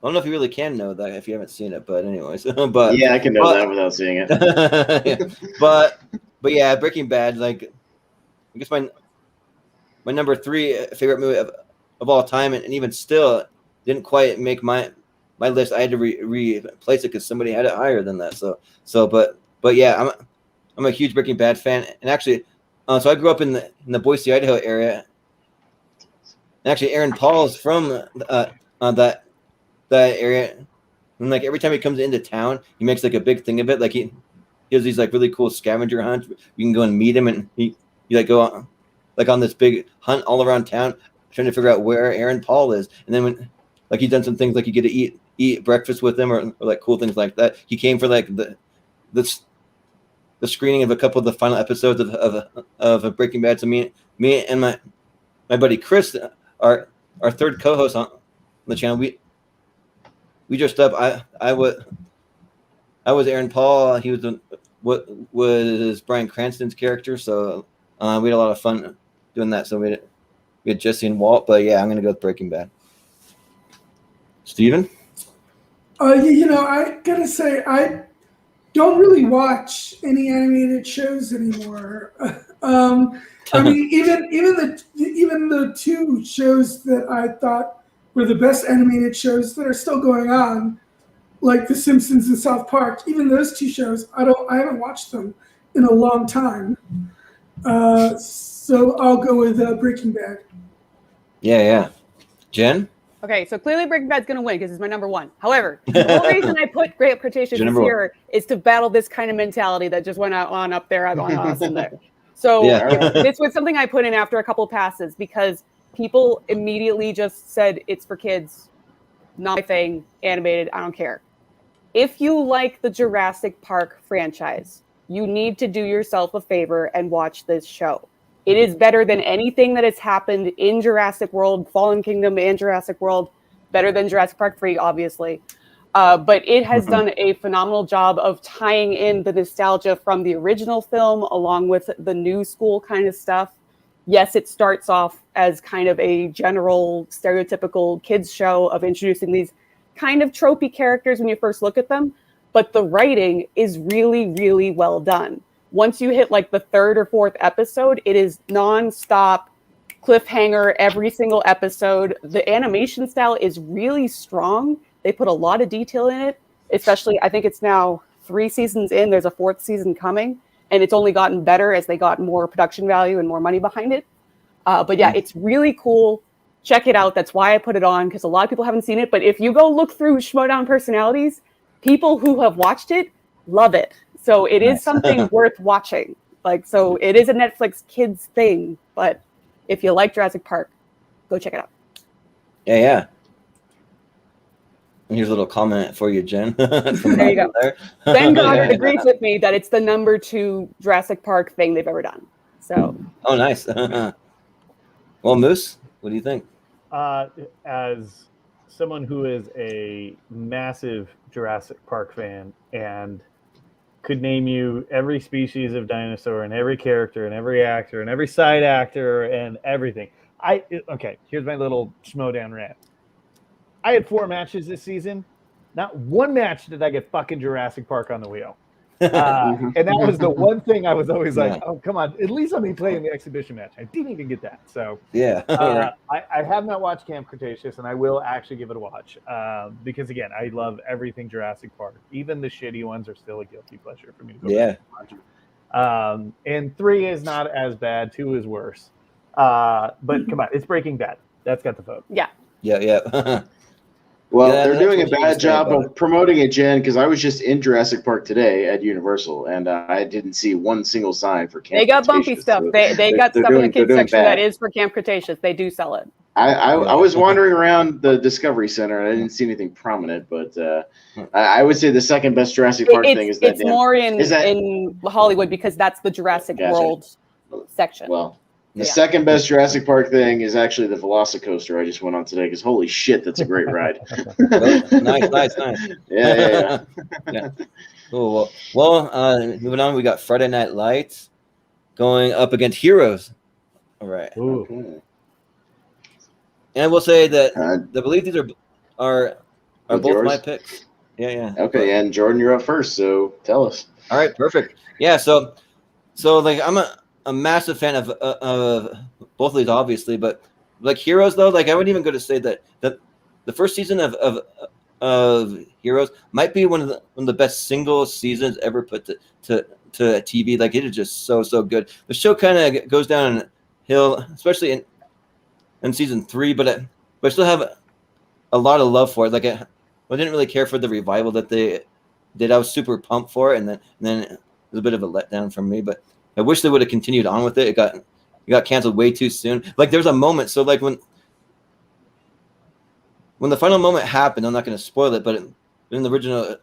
[SPEAKER 2] I don't know if you really can know that if you haven't seen it, but anyways, but
[SPEAKER 3] yeah, I can know that without seeing it.
[SPEAKER 2] Yeah. But yeah, Breaking Bad, like I guess my number 3 favorite movie of all time, and even still didn't quite make my list. I had to replace it because somebody had it higher than that. So but yeah, I'm a huge Breaking Bad fan, and actually, so I grew up in the Boise, Idaho area. And actually, Aaron Paul's from that area, and like every time he comes into town, he makes like a big thing of it. Like he has these like really cool scavenger hunts. You can go and meet him, and you like go on, like on this big hunt all around town, trying to figure out where Aaron Paul is. And then when like he's done some things like you get to eat breakfast with him or like cool things like that. He came for like the screening of a couple of the final episodes of Breaking Bad. So me and my buddy Chris, our third co-host on the channel, we dressed up. I was Aaron Paul. He was what was Bryan Cranston's character. So we had a lot of fun doing that. So we had Jesse and Walt. But yeah, I'm gonna go with Breaking Bad. Steven?
[SPEAKER 6] I gotta say I don't really watch any animated shows anymore. I mean, even the 2 shows that I thought were the best animated shows that are still going on, like The Simpsons and South Park. Even those 2 shows, I haven't watched them in a long time. So I'll go with Breaking Bad.
[SPEAKER 2] Yeah. Jen?
[SPEAKER 5] Okay, so clearly Breaking Bad's going to win because it's my number 1. However, the whole reason I put Great Cretaceous this year is to battle this kind of mentality that just went on up there on Haas and there. So this was something I put in after a couple passes because people immediately just said it's for kids, not my thing, animated, I don't care. If you like the Jurassic Park franchise, you need to do yourself a favor and watch this show. It is better than anything that has happened in Jurassic World, Fallen Kingdom and Jurassic World, better than Jurassic Park 3, obviously. But it has done a phenomenal job of tying in the nostalgia from the original film along with the new school kind of stuff. Yes, it starts off as kind of a general stereotypical kids show of introducing these kind of tropey characters when you first look at them, but the writing is really, really well done. Once you hit like the 3rd or 4th episode, it is nonstop cliffhanger every single episode. The animation style is really strong. They put a lot of detail in it, especially I think it's now 3 seasons in. There's a 4th season coming, and it's only gotten better as they got more production value and more money behind it. But yeah, it's really cool. Check it out. That's why I put it on, because a lot of people haven't seen it. But if you go look through Schmodown personalities, people who have watched it love it. So it is something worth watching. Like, so it is a Netflix kids thing, but if you like Jurassic Park, go check it out.
[SPEAKER 2] Yeah. And here's a little comment for you, Jen.
[SPEAKER 5] There you go. Ben Goddard agrees with me that it's the number 2 Jurassic Park thing they've ever done. So.
[SPEAKER 2] Oh, nice. Well, Moose, what do you think?
[SPEAKER 4] As someone who is a massive Jurassic Park fan and could name you every species of dinosaur and every character and every actor and every side actor and everything. Okay, here's my little Schmodown rant. I had 4 matches this season. Not one match did I get fucking Jurassic Park on the wheel. And that was the one thing I was always like, oh, come on. At least let me play in the exhibition match. I didn't even get that. So I have not watched Camp Cretaceous, and I will actually give it a watch. Because, again, I love everything Jurassic Park. Even the shitty ones are still a guilty pleasure for me to go back and watch. And 3 is not as bad. 2 is worse. But come on, it's Breaking Bad. That's got the vote.
[SPEAKER 2] Yeah.
[SPEAKER 3] Well, they're doing a bad job of promoting it, Jen, because I was just in Jurassic Park today at Universal, and I didn't see one single sign for Camp
[SPEAKER 5] They got
[SPEAKER 3] Cretaceous.
[SPEAKER 5] bumpy stuff. They got stuff in the kids section that is for Camp Cretaceous. They do sell it.
[SPEAKER 3] I was wandering around the Discovery Center, and I didn't see anything prominent, but I would say the second best Jurassic Park thing is that
[SPEAKER 5] it's more in Hollywood because that's the Jurassic World section.
[SPEAKER 3] Well, the second best Jurassic Park thing is actually the Velocicoaster I just went on today, because holy shit, that's a great ride.
[SPEAKER 2] Nice.
[SPEAKER 3] Yeah.
[SPEAKER 2] Cool. Well, moving on, we got Friday Night Lights going up against Heroes. All right.
[SPEAKER 3] Okay.
[SPEAKER 2] And I will say that I believe these are both
[SPEAKER 3] yours?
[SPEAKER 2] my picks. Yeah.
[SPEAKER 3] Okay, and Jordan, you're up first, so tell us.
[SPEAKER 2] All right, perfect. Yeah, so like I'm a massive fan of both of these, obviously, but like Heroes though, like I wouldn't even go to say that the first season of Heroes might be one of the best single seasons ever put to TV. Like it is just so good. The show kind of goes down a hill, especially in season 3, but I still have a lot of love for it. Like I didn't really care for the revival that they did. I was super pumped for it, and then it was a bit of a letdown from me, but I wish they would have continued on with it. It got canceled way too soon. Like there was a moment. So like when the final moment happened, I'm not going to spoil it, but in the original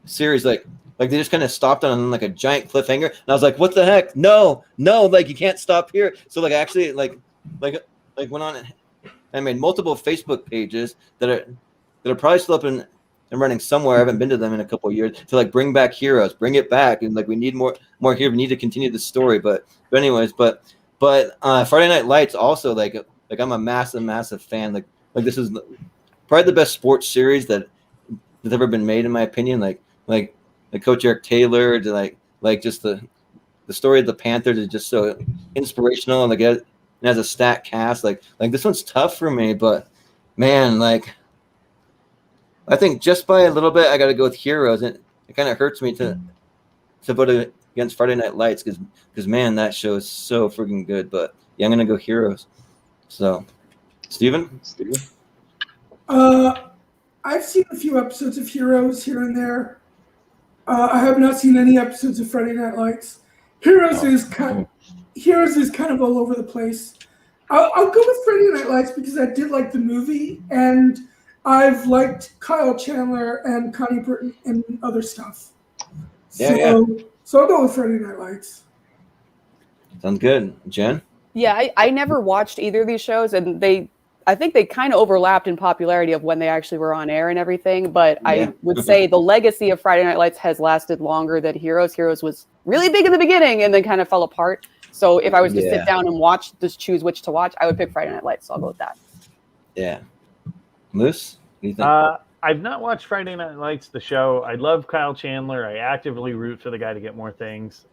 [SPEAKER 2] series, like they just kind of stopped on like a giant cliffhanger, and I was like, what the heck? No, like you can't stop here. So like I actually like went on and made multiple Facebook pages that are probably still up and running somewhere. I haven't been to them in a couple of years, to like bring back Heroes, bring it back, and like we need more here. We need to continue the story. But anyways, but Friday Night Lights also like I'm a massive fan. Like this is probably the best sports series that's ever been made, in my opinion. Like Coach Eric Taylor, to like just the story of the Panthers is just so inspirational, and like it has a stacked cast. Like this one's tough for me, but man, like I think just by a little bit I got to go with Heroes, and it kind of hurts me to vote against Friday Night Lights because man, that show is so freaking good. But yeah, I'm gonna go Heroes. So, Steven?
[SPEAKER 6] I've seen a few episodes of Heroes here and there. I have not seen any episodes of Friday Night Lights. Heroes is kind of all over the place. I'll go with Friday Night Lights because I did like the movie, and I've liked Kyle Chandler and Connie Britton and other stuff. So I'll go with Friday Night Lights.
[SPEAKER 2] Sounds good. Jen?
[SPEAKER 5] Yeah, I never watched either of these shows, and I think they kind of overlapped in popularity of when they actually were on air and everything, but I would say the legacy of Friday Night Lights has lasted longer than Heroes. Heroes was really big in the beginning and then kind of fell apart. So if I was to sit down and just choose which to watch, I would pick Friday Night Lights, so I'll go with that.
[SPEAKER 2] Yeah. Moose, what do you think?
[SPEAKER 4] I've not watched Friday Night Lights, the show. I love Kyle Chandler. I actively root for the guy to get more things.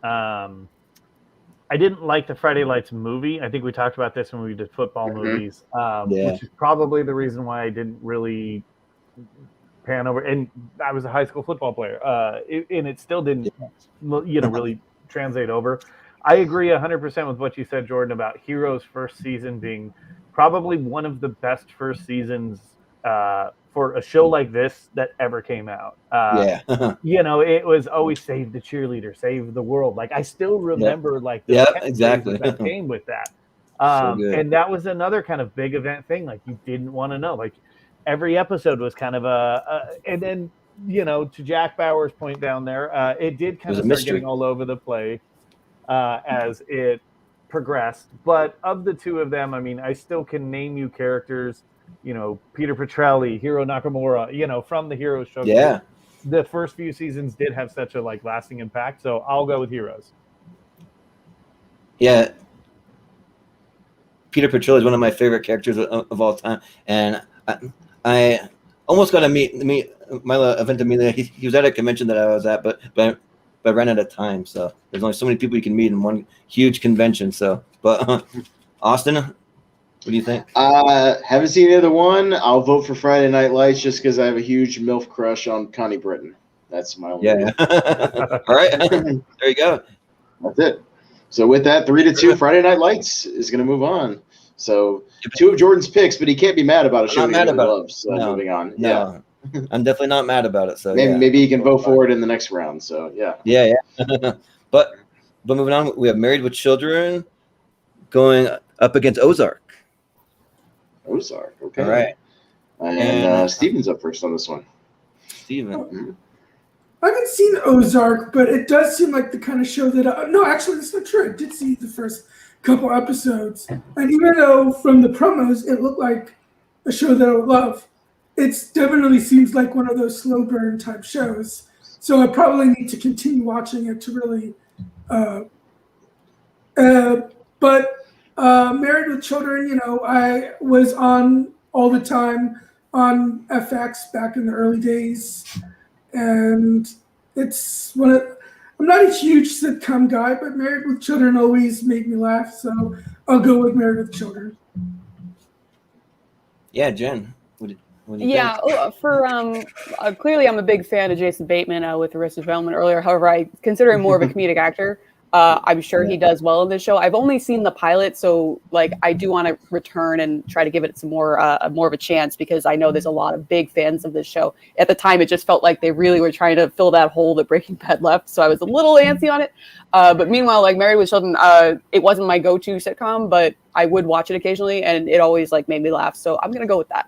[SPEAKER 4] I didn't like the Friday Lights movie. I think we talked about this when we did football movies, which is probably the reason why I didn't really pan over. And I was a high school football player, and it still didn't, really translate over. I agree 100% with what you said, Jordan, about Heroes' first season being probably one of the best first seasons for a show like this that ever came out. It was always save the cheerleader, save the world. Like, I still remember the
[SPEAKER 2] exactly
[SPEAKER 4] that came with that. And that was another kind of big event thing. Like, you didn't want to know. Like, every episode was kind of and then, to Jack Bauer's point down there, it did kind of start getting all over the place as it progressed. But of the two of them, I mean, I still can name you characters, Peter Petrelli, Hiro Nakamura, from the Heroes show.
[SPEAKER 2] Yeah.
[SPEAKER 4] The first few seasons did have such a lasting impact. So I'll go with Heroes.
[SPEAKER 2] Yeah. Peter Petrelli is one of my favorite characters of all time. And I almost got to meet Milo Ventimiglia. He was at a convention that I was at, but I ran out of time. So there's only so many people you can meet in one huge convention. So, but Austin, what do you think?
[SPEAKER 3] Haven't seen the other one. I'll vote for Friday Night Lights just because I have a huge MILF crush on Connie Britton. That's my only
[SPEAKER 2] All right. There you go.
[SPEAKER 3] That's it. So with that, 3-2, Friday Night Lights is going to move on. So 2 of Jordan's picks, but he can't be mad about a show he really loves. So moving on.
[SPEAKER 2] No. Yeah. I'm definitely not mad about it. So
[SPEAKER 3] maybe he can vote for it in the next round. So
[SPEAKER 2] yeah. But moving on, we have Married with Children going up against Ozark.
[SPEAKER 3] Okay.
[SPEAKER 2] All right.
[SPEAKER 3] And Steven's up first on this one.
[SPEAKER 2] Steven.
[SPEAKER 6] I haven't seen Ozark, but it does seem like the kind of show that no, actually, that's not true. I did see the first couple episodes, and even though from the promos it looked like a show that I would love, it definitely seems like one of those slow burn type shows. So I probably need to continue watching it to really. But Married with Children, I was on all the time on FX back in the early days. And it's I'm not a huge sitcom guy, but Married with Children always made me laugh, so I'll go with Married with Children.
[SPEAKER 2] Yeah, Jen, what do you think?
[SPEAKER 5] For clearly I'm a big fan of Jason Bateman with Arrested Development earlier. However, I consider him more of a comedic actor. I'm sure he does well in this show. I've only seen the pilot, so I do want to return and try to give it some more of a chance, because I know there's a lot of big fans of this show. At the time, it just felt like they really were trying to fill that hole that Breaking Bad left, so I was a little antsy on it. But meanwhile, Married with Children, it wasn't my go-to sitcom, but I would watch it occasionally, and it always made me laugh. So I'm gonna go with that.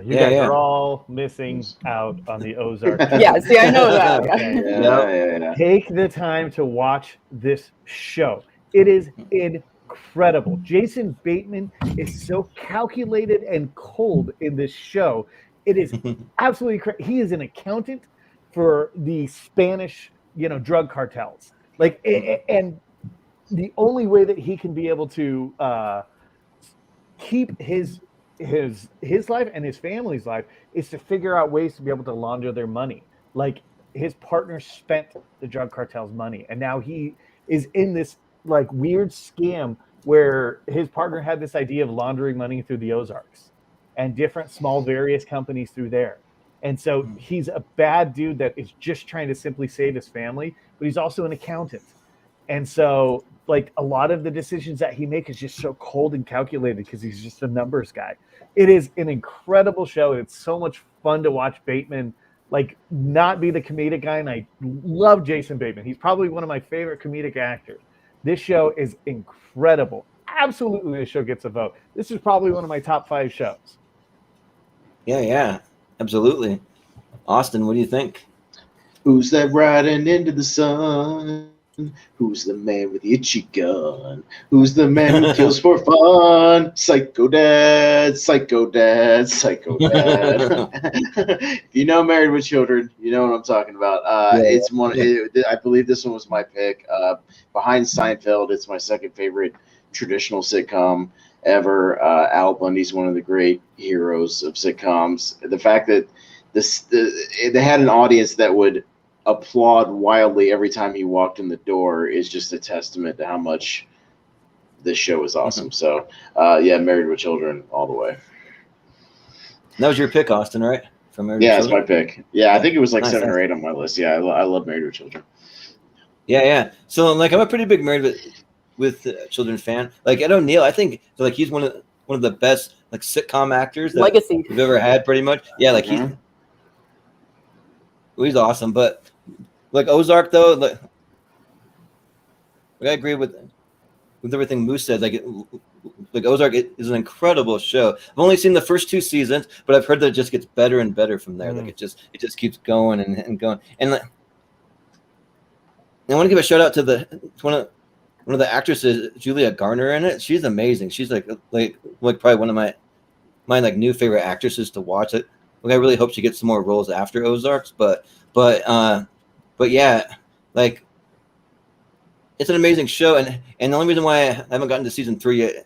[SPEAKER 4] You guys are all missing out on the Ozark.
[SPEAKER 5] Yeah, see, I know that.
[SPEAKER 3] Yeah.
[SPEAKER 4] Take the time to watch this show. It is incredible. Jason Bateman is so calculated and cold in this show. It is absolutely crazy. He is an accountant for the Spanish, drug cartels. And the only way that he can be able to keep his life and his family's life is to figure out ways to be able to launder their money. His partner spent the drug cartel's money, and now he is in this weird scam where his partner had this idea of laundering money through the Ozarks and different small various companies through there. And so he's a bad dude that is just trying to simply save his family, but he's also an accountant. And so a lot of the decisions that he makes is just so cold and calculated because he's just a numbers guy. It is an incredible show. It's so much fun to watch Bateman not be the comedic guy. And I love Jason Bateman. He's probably one of my favorite comedic actors. This show is incredible. Absolutely, this show gets a vote. This is probably one of my top 5 shows.
[SPEAKER 2] Yeah, absolutely. Austin, what do you think?
[SPEAKER 3] Who's that riding into the sun? Who's the man with the itchy gun? Who's the man who kills for fun? Psycho dad, psycho dad, psycho dad. If you know Married with Children, you know what I'm talking about. It's one. I believe this one was my pick. Behind Seinfeld, it's my second favorite traditional sitcom ever. Al Bundy's one of the great heroes of sitcoms. The fact that they had an audience that would applaud wildly every time he walked in the door is just a testament to how much this show is awesome. So, Married with Children all the way.
[SPEAKER 2] That was your pick, Austin, right? From Married
[SPEAKER 3] Yeah,
[SPEAKER 2] with
[SPEAKER 3] it's my pick. Yeah, I think it was like
[SPEAKER 2] Nice,
[SPEAKER 3] 7 or
[SPEAKER 2] nice.
[SPEAKER 3] 8 on my list. Yeah, I love Married with Children.
[SPEAKER 2] Yeah. So like, I'm a pretty big Married with Children fan. Like Ed O'Neill, I think like he's one of the best like sitcom actors that
[SPEAKER 5] Legacy
[SPEAKER 2] we've ever had, pretty much. Yeah, like he's awesome. But like Ozark, though, like I agree with everything Moose said. Like Ozark is an incredible show. I've only seen the first 2 seasons, but I've heard that it just gets better and better from there. Like it just keeps going and going. And like, I want to give a shout out to one of the actresses, Julia Garner, in it. She's amazing. She's like probably one of my like new favorite actresses to watch. It. Like I really hope she gets some more roles after Ozarks. But yeah, like it's an amazing show. And the only reason why I haven't gotten to season 3 yet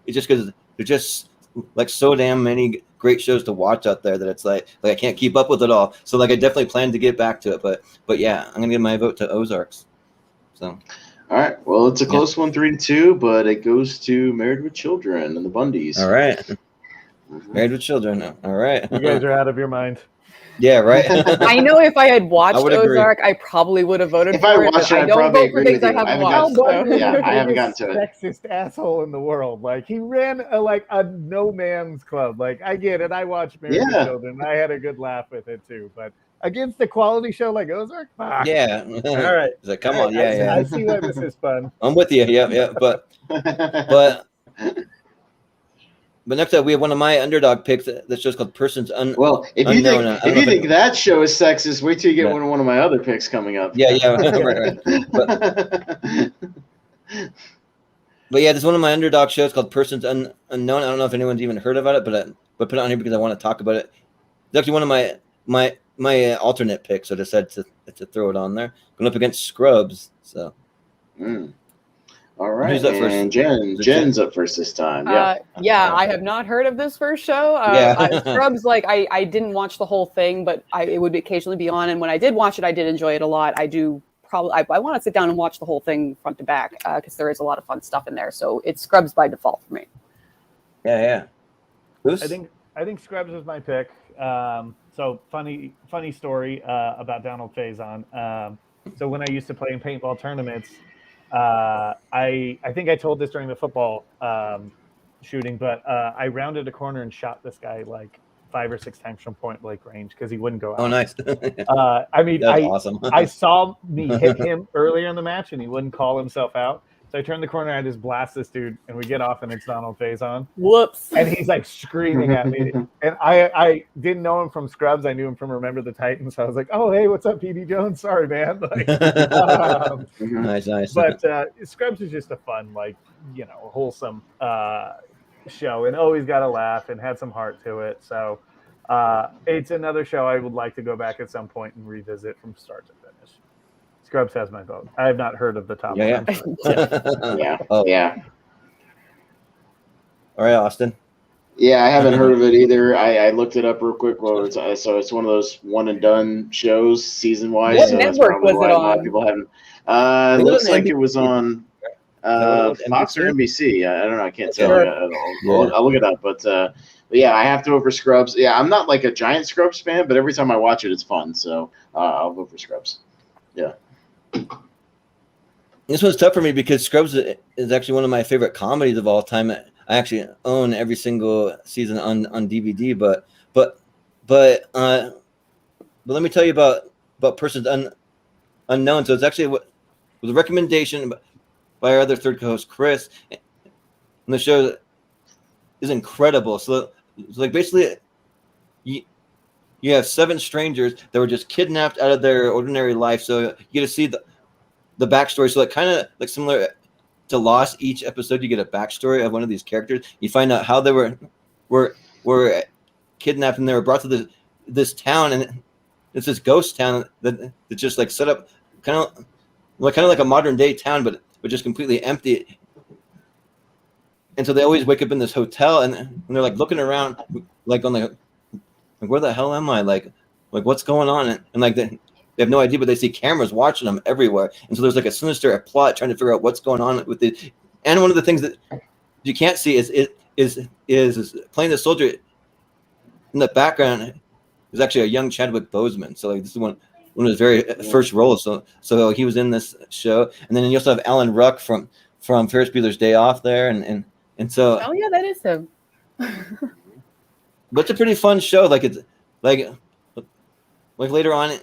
[SPEAKER 2] is just because there's just like so damn many great shows to watch out there that it's like I can't keep up with it all. So like I definitely plan to get back to it. But yeah, I'm gonna give my vote to Ozarks. So.
[SPEAKER 3] All right. Well, it's a close one, 3-2, but it goes to Married with Children and the Bundys.
[SPEAKER 2] All right. Married with Children. All right.
[SPEAKER 4] You guys are out of your mind.
[SPEAKER 2] Yeah, right.
[SPEAKER 5] I know if I had watched Ozark, I probably would have voted
[SPEAKER 3] if
[SPEAKER 5] for
[SPEAKER 3] I
[SPEAKER 5] it.
[SPEAKER 3] watched it,
[SPEAKER 5] I don't vote for things I haven't watched.
[SPEAKER 3] I haven't gotten to it.
[SPEAKER 4] Sexist asshole in the world. Like he ran a no man's club. Like I get it. I watched Married with Children. I had a good laugh with it too. But against a quality show like Ozark, fuck.
[SPEAKER 2] Yeah.
[SPEAKER 4] All right.
[SPEAKER 2] Like, come on. Yeah.
[SPEAKER 4] I see why this is fun.
[SPEAKER 2] I'm with you. Yeah. But next up, we have one of my underdog picks. That's just called Persons Unknown.
[SPEAKER 3] Well, if you think that show is sexist, wait till you get one of my other picks coming up.
[SPEAKER 2] Yeah. right. But yeah, there's one of my underdog shows called Persons Unknown. I don't know if anyone's even heard about it, but put it on here because I want to talk about it. It's actually one of my alternate picks, so I decided to throw it on there. Going up against Scrubs. So.
[SPEAKER 3] All right,
[SPEAKER 2] who's up first?
[SPEAKER 3] And Jen's up first this time.
[SPEAKER 5] I have not heard of this first show. Scrubs, like I didn't watch the whole thing, but it would occasionally be on, and when I did watch it, I did enjoy it a lot. I want to sit down and watch the whole thing front to back because there is a lot of fun stuff in there. So it's Scrubs by default for me.
[SPEAKER 2] Yeah.
[SPEAKER 4] I think Scrubs is my pick. So funny story about Donald Faison. So when I used to play in paintball tournaments. I think I told this during the football shooting, but I rounded a corner and shot this guy like 5 or 6 times from point blank range because he wouldn't go out.
[SPEAKER 2] Oh, nice.
[SPEAKER 4] I mean,
[SPEAKER 2] that's awesome.
[SPEAKER 4] I saw me hit him earlier in the match and he wouldn't call himself out. So I turn the corner, I just blast this dude, and we get off, and it's Donald Faison.
[SPEAKER 5] Whoops!
[SPEAKER 4] And he's like screaming at me, and I didn't know him from Scrubs. I knew him from Remember the Titans. So I was like, "Oh, hey, what's up, PD Jones? Sorry, man." Like,
[SPEAKER 2] nice.
[SPEAKER 4] But Scrubs is just a fun, wholesome show, and always got a laugh and had some heart to it. So it's another show I would like to go back at some point and revisit from start to finish. Scrubs has my vote. I have not heard of the top one.
[SPEAKER 3] Yeah. Oh, yeah.
[SPEAKER 2] All right, Austin.
[SPEAKER 3] Yeah, I haven't heard of it either. I looked it up real quick. Well, so it's one of those one and done shows, season wise.
[SPEAKER 5] What network was it on?
[SPEAKER 3] A lot of people haven't. It looks like it was on Fox or NBC. I don't know. I can't tell. I'll look it up. But yeah, I have to vote for Scrubs. Yeah, I'm not like a giant Scrubs fan, but every time I watch it, it's fun. So I'll vote for Scrubs. Yeah.
[SPEAKER 2] This one's tough for me because Scrubs is actually one of my favorite comedies of all time. I actually own every single season on DVD, but let me tell you about Persons Unknown. So it's actually was a recommendation by our other third co-host Chris, and the show is incredible. So like basically, you have 7 strangers that were just kidnapped out of their ordinary life. So you get to see the backstory. So like kind of like similar to Lost, each episode you get a backstory of one of these characters. You find out how they were kidnapped and they were brought to this town, and it's this ghost town that just like set up kind of like a modern day town, but just completely empty. And so they always wake up in this hotel and they're like looking around like on the like, where the hell am I? Like like what's going on, and like they have no idea, but they see cameras watching them everywhere, and so there's like a sinister plot trying to figure out what's going on with it. And one of the things that you can't see is playing the soldier in the background is actually a young Chadwick Boseman. So like this is one of his very first roles. So he was in this show, and then you also have Alan Ruck from Ferris Bueller's Day Off there, and so.
[SPEAKER 5] Oh yeah, that is him.
[SPEAKER 2] But it's a pretty fun show. Like it's like later on in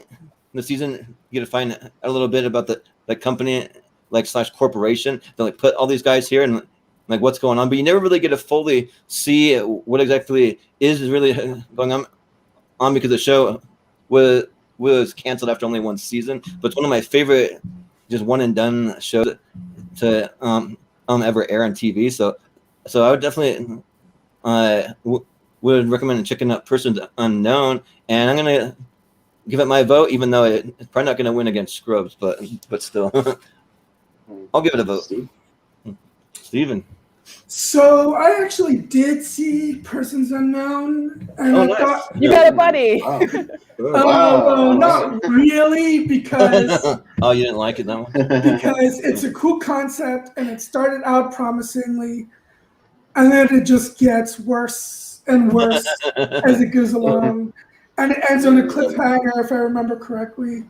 [SPEAKER 2] the season, you get to find out a little bit about the company like / corporation. They like put all these guys here and like what's going on, but you never really get to fully see what exactly is really going on because the show was canceled after only one season. But it's one of my favorite, just one and done shows to ever air on TV. So I would definitely would recommend checking out Persons Unknown, and I'm gonna give it my vote, even though it's probably not gonna win against Scrubs, but still, I'll give it a vote. Steven.
[SPEAKER 6] So I actually did see Persons Unknown, and I
[SPEAKER 2] nice.
[SPEAKER 6] thought
[SPEAKER 5] You got a buddy.
[SPEAKER 3] Wow.
[SPEAKER 6] not really because
[SPEAKER 2] Oh, you didn't like it that one?
[SPEAKER 6] because it's a cool concept and it started out promisingly, and then it just gets worse and worse as it goes along, and it ends on a cliffhanger, if I remember correctly.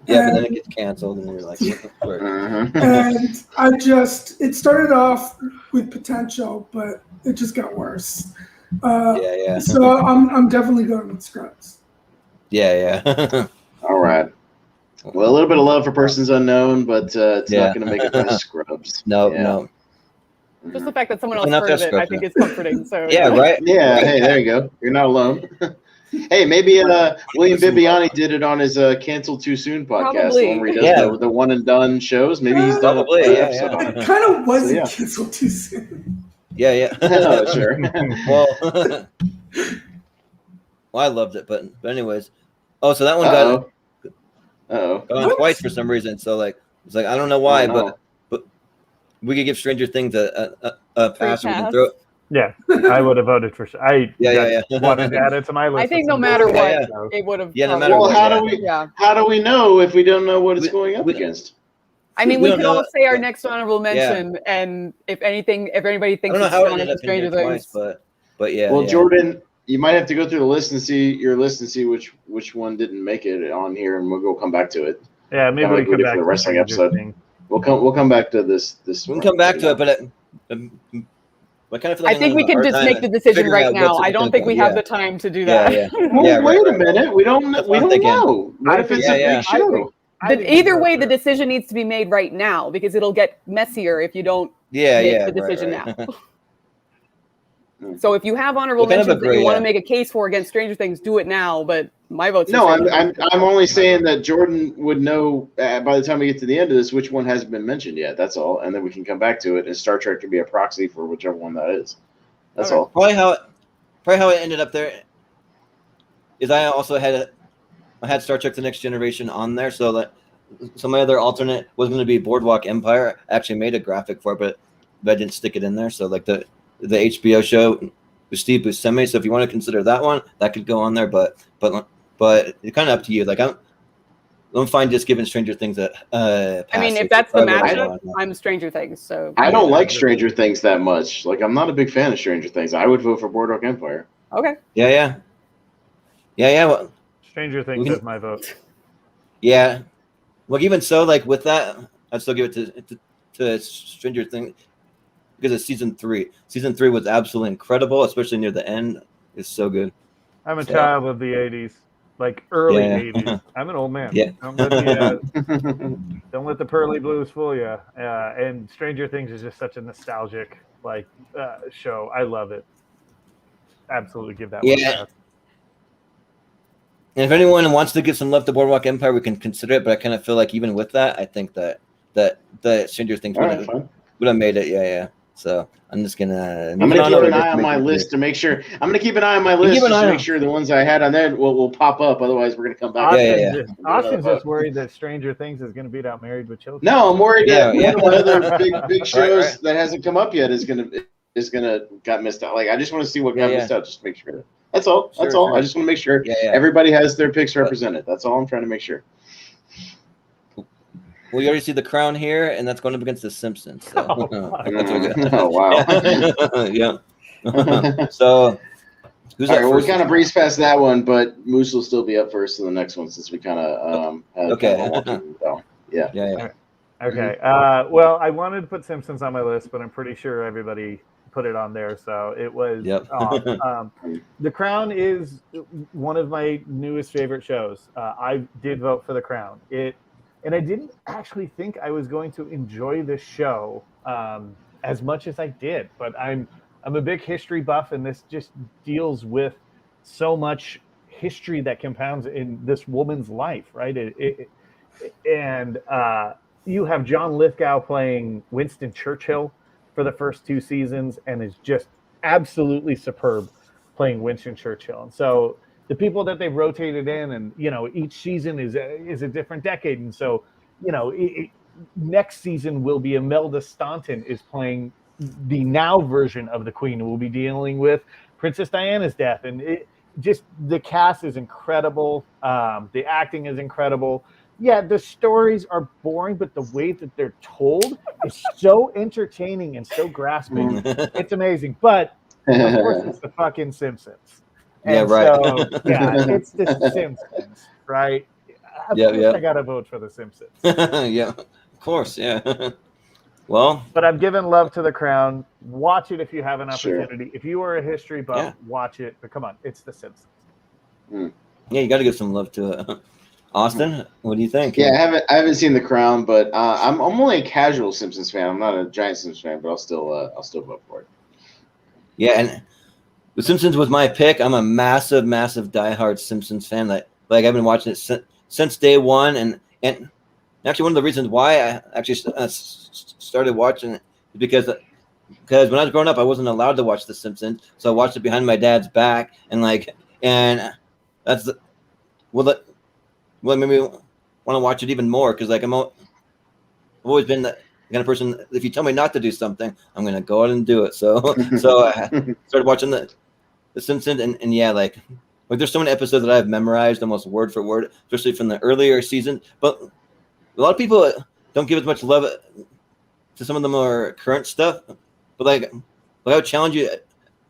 [SPEAKER 2] Yeah, but then it gets canceled, and you're like, what the frick?
[SPEAKER 6] And it started off with potential, but it just got worse.
[SPEAKER 2] Yeah.
[SPEAKER 6] So I'm definitely going with Scrubs.
[SPEAKER 2] Yeah.
[SPEAKER 3] All right. Well, a little bit of love for Persons Unknown, but it's not going to make it past Scrubs.
[SPEAKER 2] No.
[SPEAKER 5] Just the fact that someone else
[SPEAKER 2] It's not
[SPEAKER 5] heard of
[SPEAKER 2] that
[SPEAKER 5] it, I
[SPEAKER 2] Scrubs,
[SPEAKER 5] think
[SPEAKER 2] no.
[SPEAKER 5] is comforting. So
[SPEAKER 2] Yeah, right.
[SPEAKER 3] Yeah, hey, there you go. You're not alone. Hey, maybe William Bibbiani did it on his Cancel Too Soon podcast.
[SPEAKER 5] Probably.
[SPEAKER 3] The one where he does the one and done shows. Maybe he's done
[SPEAKER 2] Probably,
[SPEAKER 3] an
[SPEAKER 2] yeah.
[SPEAKER 3] episode on it.
[SPEAKER 6] It kind of wasn't
[SPEAKER 3] So, yeah.
[SPEAKER 6] canceled too soon.
[SPEAKER 2] Yeah.
[SPEAKER 3] Oh, sure.
[SPEAKER 2] Well, I loved it, but anyways. Oh, so that one got on twice for some reason. So like, it's like I don't know why, but we could give Stranger Things a pass. We can throw.
[SPEAKER 4] Yeah, I would have voted for. I wanted to add it to my list.
[SPEAKER 5] I think no matter what, it would have.
[SPEAKER 2] Yeah, no matter
[SPEAKER 3] Well,
[SPEAKER 2] what.
[SPEAKER 3] how do we know if we don't know what it's going up against?
[SPEAKER 5] I mean,
[SPEAKER 2] We
[SPEAKER 5] we
[SPEAKER 2] don't
[SPEAKER 5] could
[SPEAKER 2] know
[SPEAKER 5] all
[SPEAKER 2] it,
[SPEAKER 5] say our
[SPEAKER 2] but-
[SPEAKER 5] next honorable mention, and if anybody
[SPEAKER 2] I
[SPEAKER 5] thinks
[SPEAKER 2] don't know
[SPEAKER 5] it's
[SPEAKER 2] how it
[SPEAKER 5] strong
[SPEAKER 2] ended
[SPEAKER 5] for
[SPEAKER 2] up being
[SPEAKER 5] Stranger
[SPEAKER 2] there
[SPEAKER 5] Things,
[SPEAKER 2] twice, but yeah.
[SPEAKER 3] Well,
[SPEAKER 2] yeah.
[SPEAKER 3] Jordan, you might have to go through the list and see which one didn't make it on here, and we'll come back to it.
[SPEAKER 4] Yeah, maybe
[SPEAKER 3] Kinda
[SPEAKER 4] we
[SPEAKER 3] like we
[SPEAKER 4] come
[SPEAKER 3] did
[SPEAKER 4] back
[SPEAKER 3] for the
[SPEAKER 4] to
[SPEAKER 3] wrestling
[SPEAKER 4] Stranger
[SPEAKER 3] episode.
[SPEAKER 4] Things.
[SPEAKER 3] We'll come back to this.
[SPEAKER 2] We can come back to it, but I kind of feel like
[SPEAKER 5] I think
[SPEAKER 2] I'm
[SPEAKER 5] we
[SPEAKER 2] having a
[SPEAKER 5] can
[SPEAKER 2] hard
[SPEAKER 5] just
[SPEAKER 2] time
[SPEAKER 5] make the decision
[SPEAKER 2] figuring
[SPEAKER 5] right
[SPEAKER 2] out
[SPEAKER 5] now.
[SPEAKER 2] what's
[SPEAKER 5] I don't
[SPEAKER 2] gonna
[SPEAKER 5] think
[SPEAKER 2] go.
[SPEAKER 5] we have the time to do that.
[SPEAKER 2] Yeah.
[SPEAKER 3] Well,
[SPEAKER 2] Yeah,
[SPEAKER 3] wait
[SPEAKER 2] right.
[SPEAKER 3] a minute. We don't
[SPEAKER 2] That's what I'm
[SPEAKER 3] know.
[SPEAKER 2] thinking.
[SPEAKER 3] What if it's a
[SPEAKER 2] Yeah.
[SPEAKER 3] big show?
[SPEAKER 5] Either way, the decision needs to be made right now because it'll get messier if you don't make the decision
[SPEAKER 2] right.
[SPEAKER 5] now. So if you have honorable
[SPEAKER 2] We kind of
[SPEAKER 5] mentions that
[SPEAKER 2] agree,
[SPEAKER 5] you want to
[SPEAKER 2] yeah.
[SPEAKER 5] make a case for against Stranger Things, do it now. But my vote's for
[SPEAKER 3] No,
[SPEAKER 5] Stranger Things.
[SPEAKER 3] I'm only saying that Jordan would know by the time we get to the end of this which one hasn't been mentioned yet. That's all, and then we can come back to it, and Star Trek can be a proxy for whichever one that is. That's
[SPEAKER 5] Okay.
[SPEAKER 3] all.
[SPEAKER 2] Probably how it ended up there is I also had Star Trek: The Next Generation on there, so that my other alternate was going to be Boardwalk Empire. I actually made a graphic for it, but I didn't stick it in there. So like the HBO show with Steve Buscemi. So if you want to consider that one, that could go on there. But it's kind of up to you. Like I'm fine just giving Stranger Things a pass.
[SPEAKER 5] I mean, if that's the matchup, I'm Stranger Things. So
[SPEAKER 3] I don't like Stranger Things that much. Like, I'm not a big fan of Stranger Things. I would vote for Boardwalk Empire.
[SPEAKER 5] okay.
[SPEAKER 2] Yeah. Well,
[SPEAKER 4] Stranger Things is my vote.
[SPEAKER 2] yeah. Well, even so, like with that, I'd still give it to Stranger Things because it's season 3. Season 3 was absolutely incredible, especially near the end. It's so good.
[SPEAKER 4] I'm a child of the 80s, like early 80s. I'm an old man.
[SPEAKER 2] Yeah.
[SPEAKER 4] Don't let the pearly blues fool you. And Stranger Things is just such a nostalgic show. I love it. Absolutely give that one a pass.
[SPEAKER 2] And if anyone wants to give some love to Boardwalk Empire, we can consider it. But I kind of feel like even with that, I think that Stranger Things would have made it. Yeah. So I'm just gonna.
[SPEAKER 3] I'm gonna keep an eye on my list to make sure. I'm gonna keep an eye on my list to make sure the ones I had on there will pop up. Otherwise, we're gonna come back.
[SPEAKER 4] Austin's just worried that Stranger Things is gonna beat out Married with Children.
[SPEAKER 3] No, I'm worried that one of my other big shows that hasn't come up yet is gonna got missed out. Like I just want to see what got missed out. Just make sure. That's all. That's all.
[SPEAKER 2] Sure.
[SPEAKER 3] I just want to make sure
[SPEAKER 2] Yeah.
[SPEAKER 3] everybody has their picks represented. That's all I'm trying to make sure.
[SPEAKER 2] Well, you already see The Crown here, and that's going up against The Simpsons. So.
[SPEAKER 3] Oh, wow.
[SPEAKER 2] Yeah. So, who's
[SPEAKER 3] all
[SPEAKER 2] up
[SPEAKER 3] right, well,
[SPEAKER 2] first?
[SPEAKER 3] we kind of breezed past that one, but Moose will still be up first in the next one since we kind of had
[SPEAKER 2] Okay.
[SPEAKER 3] kind of a walking go. Yeah.
[SPEAKER 4] Okay. Well, I wanted to put Simpsons on my list, but I'm pretty sure everybody put it on there, so it was off. The Crown is one of my newest favorite shows. I did vote for The Crown. And I didn't actually think I was going to enjoy this show as much as I did, but I'm a big history buff, and this just deals with so much history that compounds in this woman's life, right? And you have John Lithgow playing Winston Churchill for the first 2 seasons, and is just absolutely superb playing Winston Churchill. And so the people that they've rotated in, and each season is a different decade, and so next season will be Imelda Staunton is playing the now version of the Queen, who will be dealing with Princess Diana's death, and just the cast is incredible. The acting is incredible. Yeah, the stories are boring, but the way that they're told is so entertaining and so grasping. It's amazing. But of course, it's the fucking Simpsons. And so, it's the Simpsons, right? Of course I got to vote for the Simpsons.
[SPEAKER 2] Yeah, of course, yeah. Well,
[SPEAKER 4] but I'm giving love to The Crown. Watch it if you have an opportunity. Sure. If you are a history buff, watch it. But come on, it's the Simpsons.
[SPEAKER 2] Yeah, you got to give some love to it. Austin, what do you think?
[SPEAKER 3] Yeah, I haven't seen The Crown, but I'm only a casual Simpsons fan. I'm not a giant Simpsons fan, but I'll still vote for it.
[SPEAKER 2] Yeah, and The Simpsons was my pick. I'm a massive diehard Simpsons fan. Like I've been watching it since day one, and actually one of the reasons why I actually started watching it is because when I was growing up, I wasn't allowed to watch The Simpsons, so I watched it behind my dad's back, and that's what made me want to watch it even more, because I've always been the kind of person, if you tell me not to do something, I'm going to go out and do it. So I started watching The Simpsons, and yeah, like there's so many episodes that I've memorized almost word for word, especially from the earlier seasons. But a lot of people don't give as much love to some of the more current stuff. But like I would challenge you to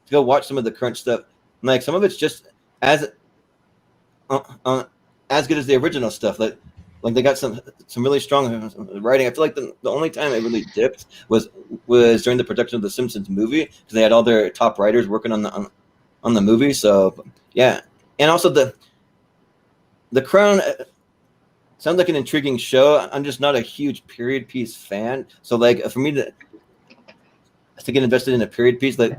[SPEAKER 2] go watch some of the current stuff. Like some of it's just as good as the original stuff. Like they got some really strong writing. I feel like the only time it really dipped was during the production of the Simpsons movie, because they had all their top writers working on the movie. So yeah, and also the Crown sounds like an intriguing show. I'm just not a huge period piece fan. So like for me to get invested in a period piece, like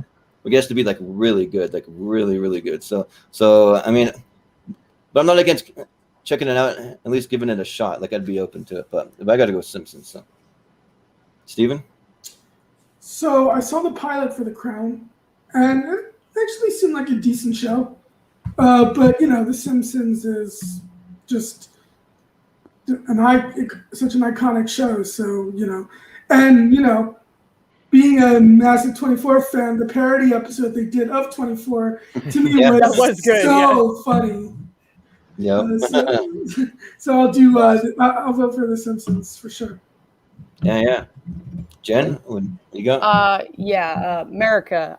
[SPEAKER 2] it has to be like really good, like really, really good. So I mean, but I'm not against checking it out, at least giving it a shot. Like I'd be open to it, but if I got to go with Simpsons. So, Steven?
[SPEAKER 6] So I saw the pilot for The Crown, and it actually seemed like a decent show. But The Simpsons is just such an iconic show. So and being a massive 24 fan, the parody episode they did of 24 to me was good, so funny.
[SPEAKER 2] Yeah.
[SPEAKER 6] So I'll do. I'll vote for The Simpsons for sure.
[SPEAKER 2] Yeah. Jen, what you got?
[SPEAKER 5] America.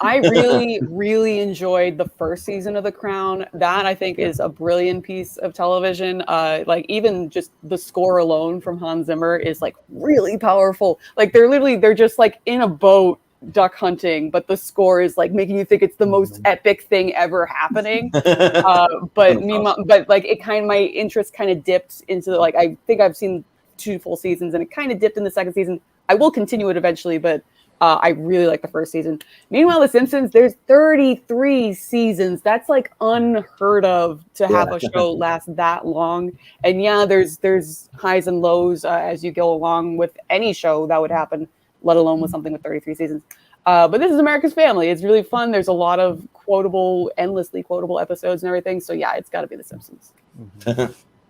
[SPEAKER 5] I really, really enjoyed the first season of The Crown. That I think is a brilliant piece of television. Like even just the score alone from Hans Zimmer is like really powerful. Like they're just like in a boat duck hunting, but the score is like making you think it's the most epic thing ever happening. But like it my interest kind of dipped into like, I think I've seen 2 full seasons, and it kind of dipped in the second season. I will continue it eventually, but I really like the first season. Meanwhile, The Simpsons, there's 33 seasons. That's like unheard of to have a show last that long. And yeah, there's highs and lows as you go along with any show that would happen, let alone with something with 33 seasons. But this is America's Family. It's really fun. There's a lot of endlessly quotable episodes and everything. So yeah, it's got to be The Simpsons.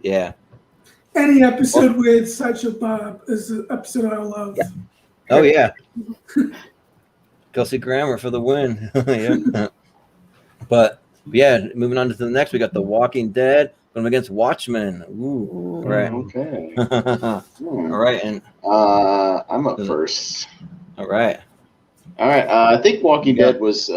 [SPEAKER 2] Yeah.
[SPEAKER 6] Any episode with Sideshow Bob is an episode I love.
[SPEAKER 5] Yeah.
[SPEAKER 2] Oh yeah. Kelsey Grammer for the win. Yeah. But yeah, moving on to the next, we got The Walking Dead going against Watchmen. Ooh, all right.
[SPEAKER 3] Okay.
[SPEAKER 2] All right, and
[SPEAKER 3] I'm up first.
[SPEAKER 2] All right.
[SPEAKER 3] I think Walking Dead was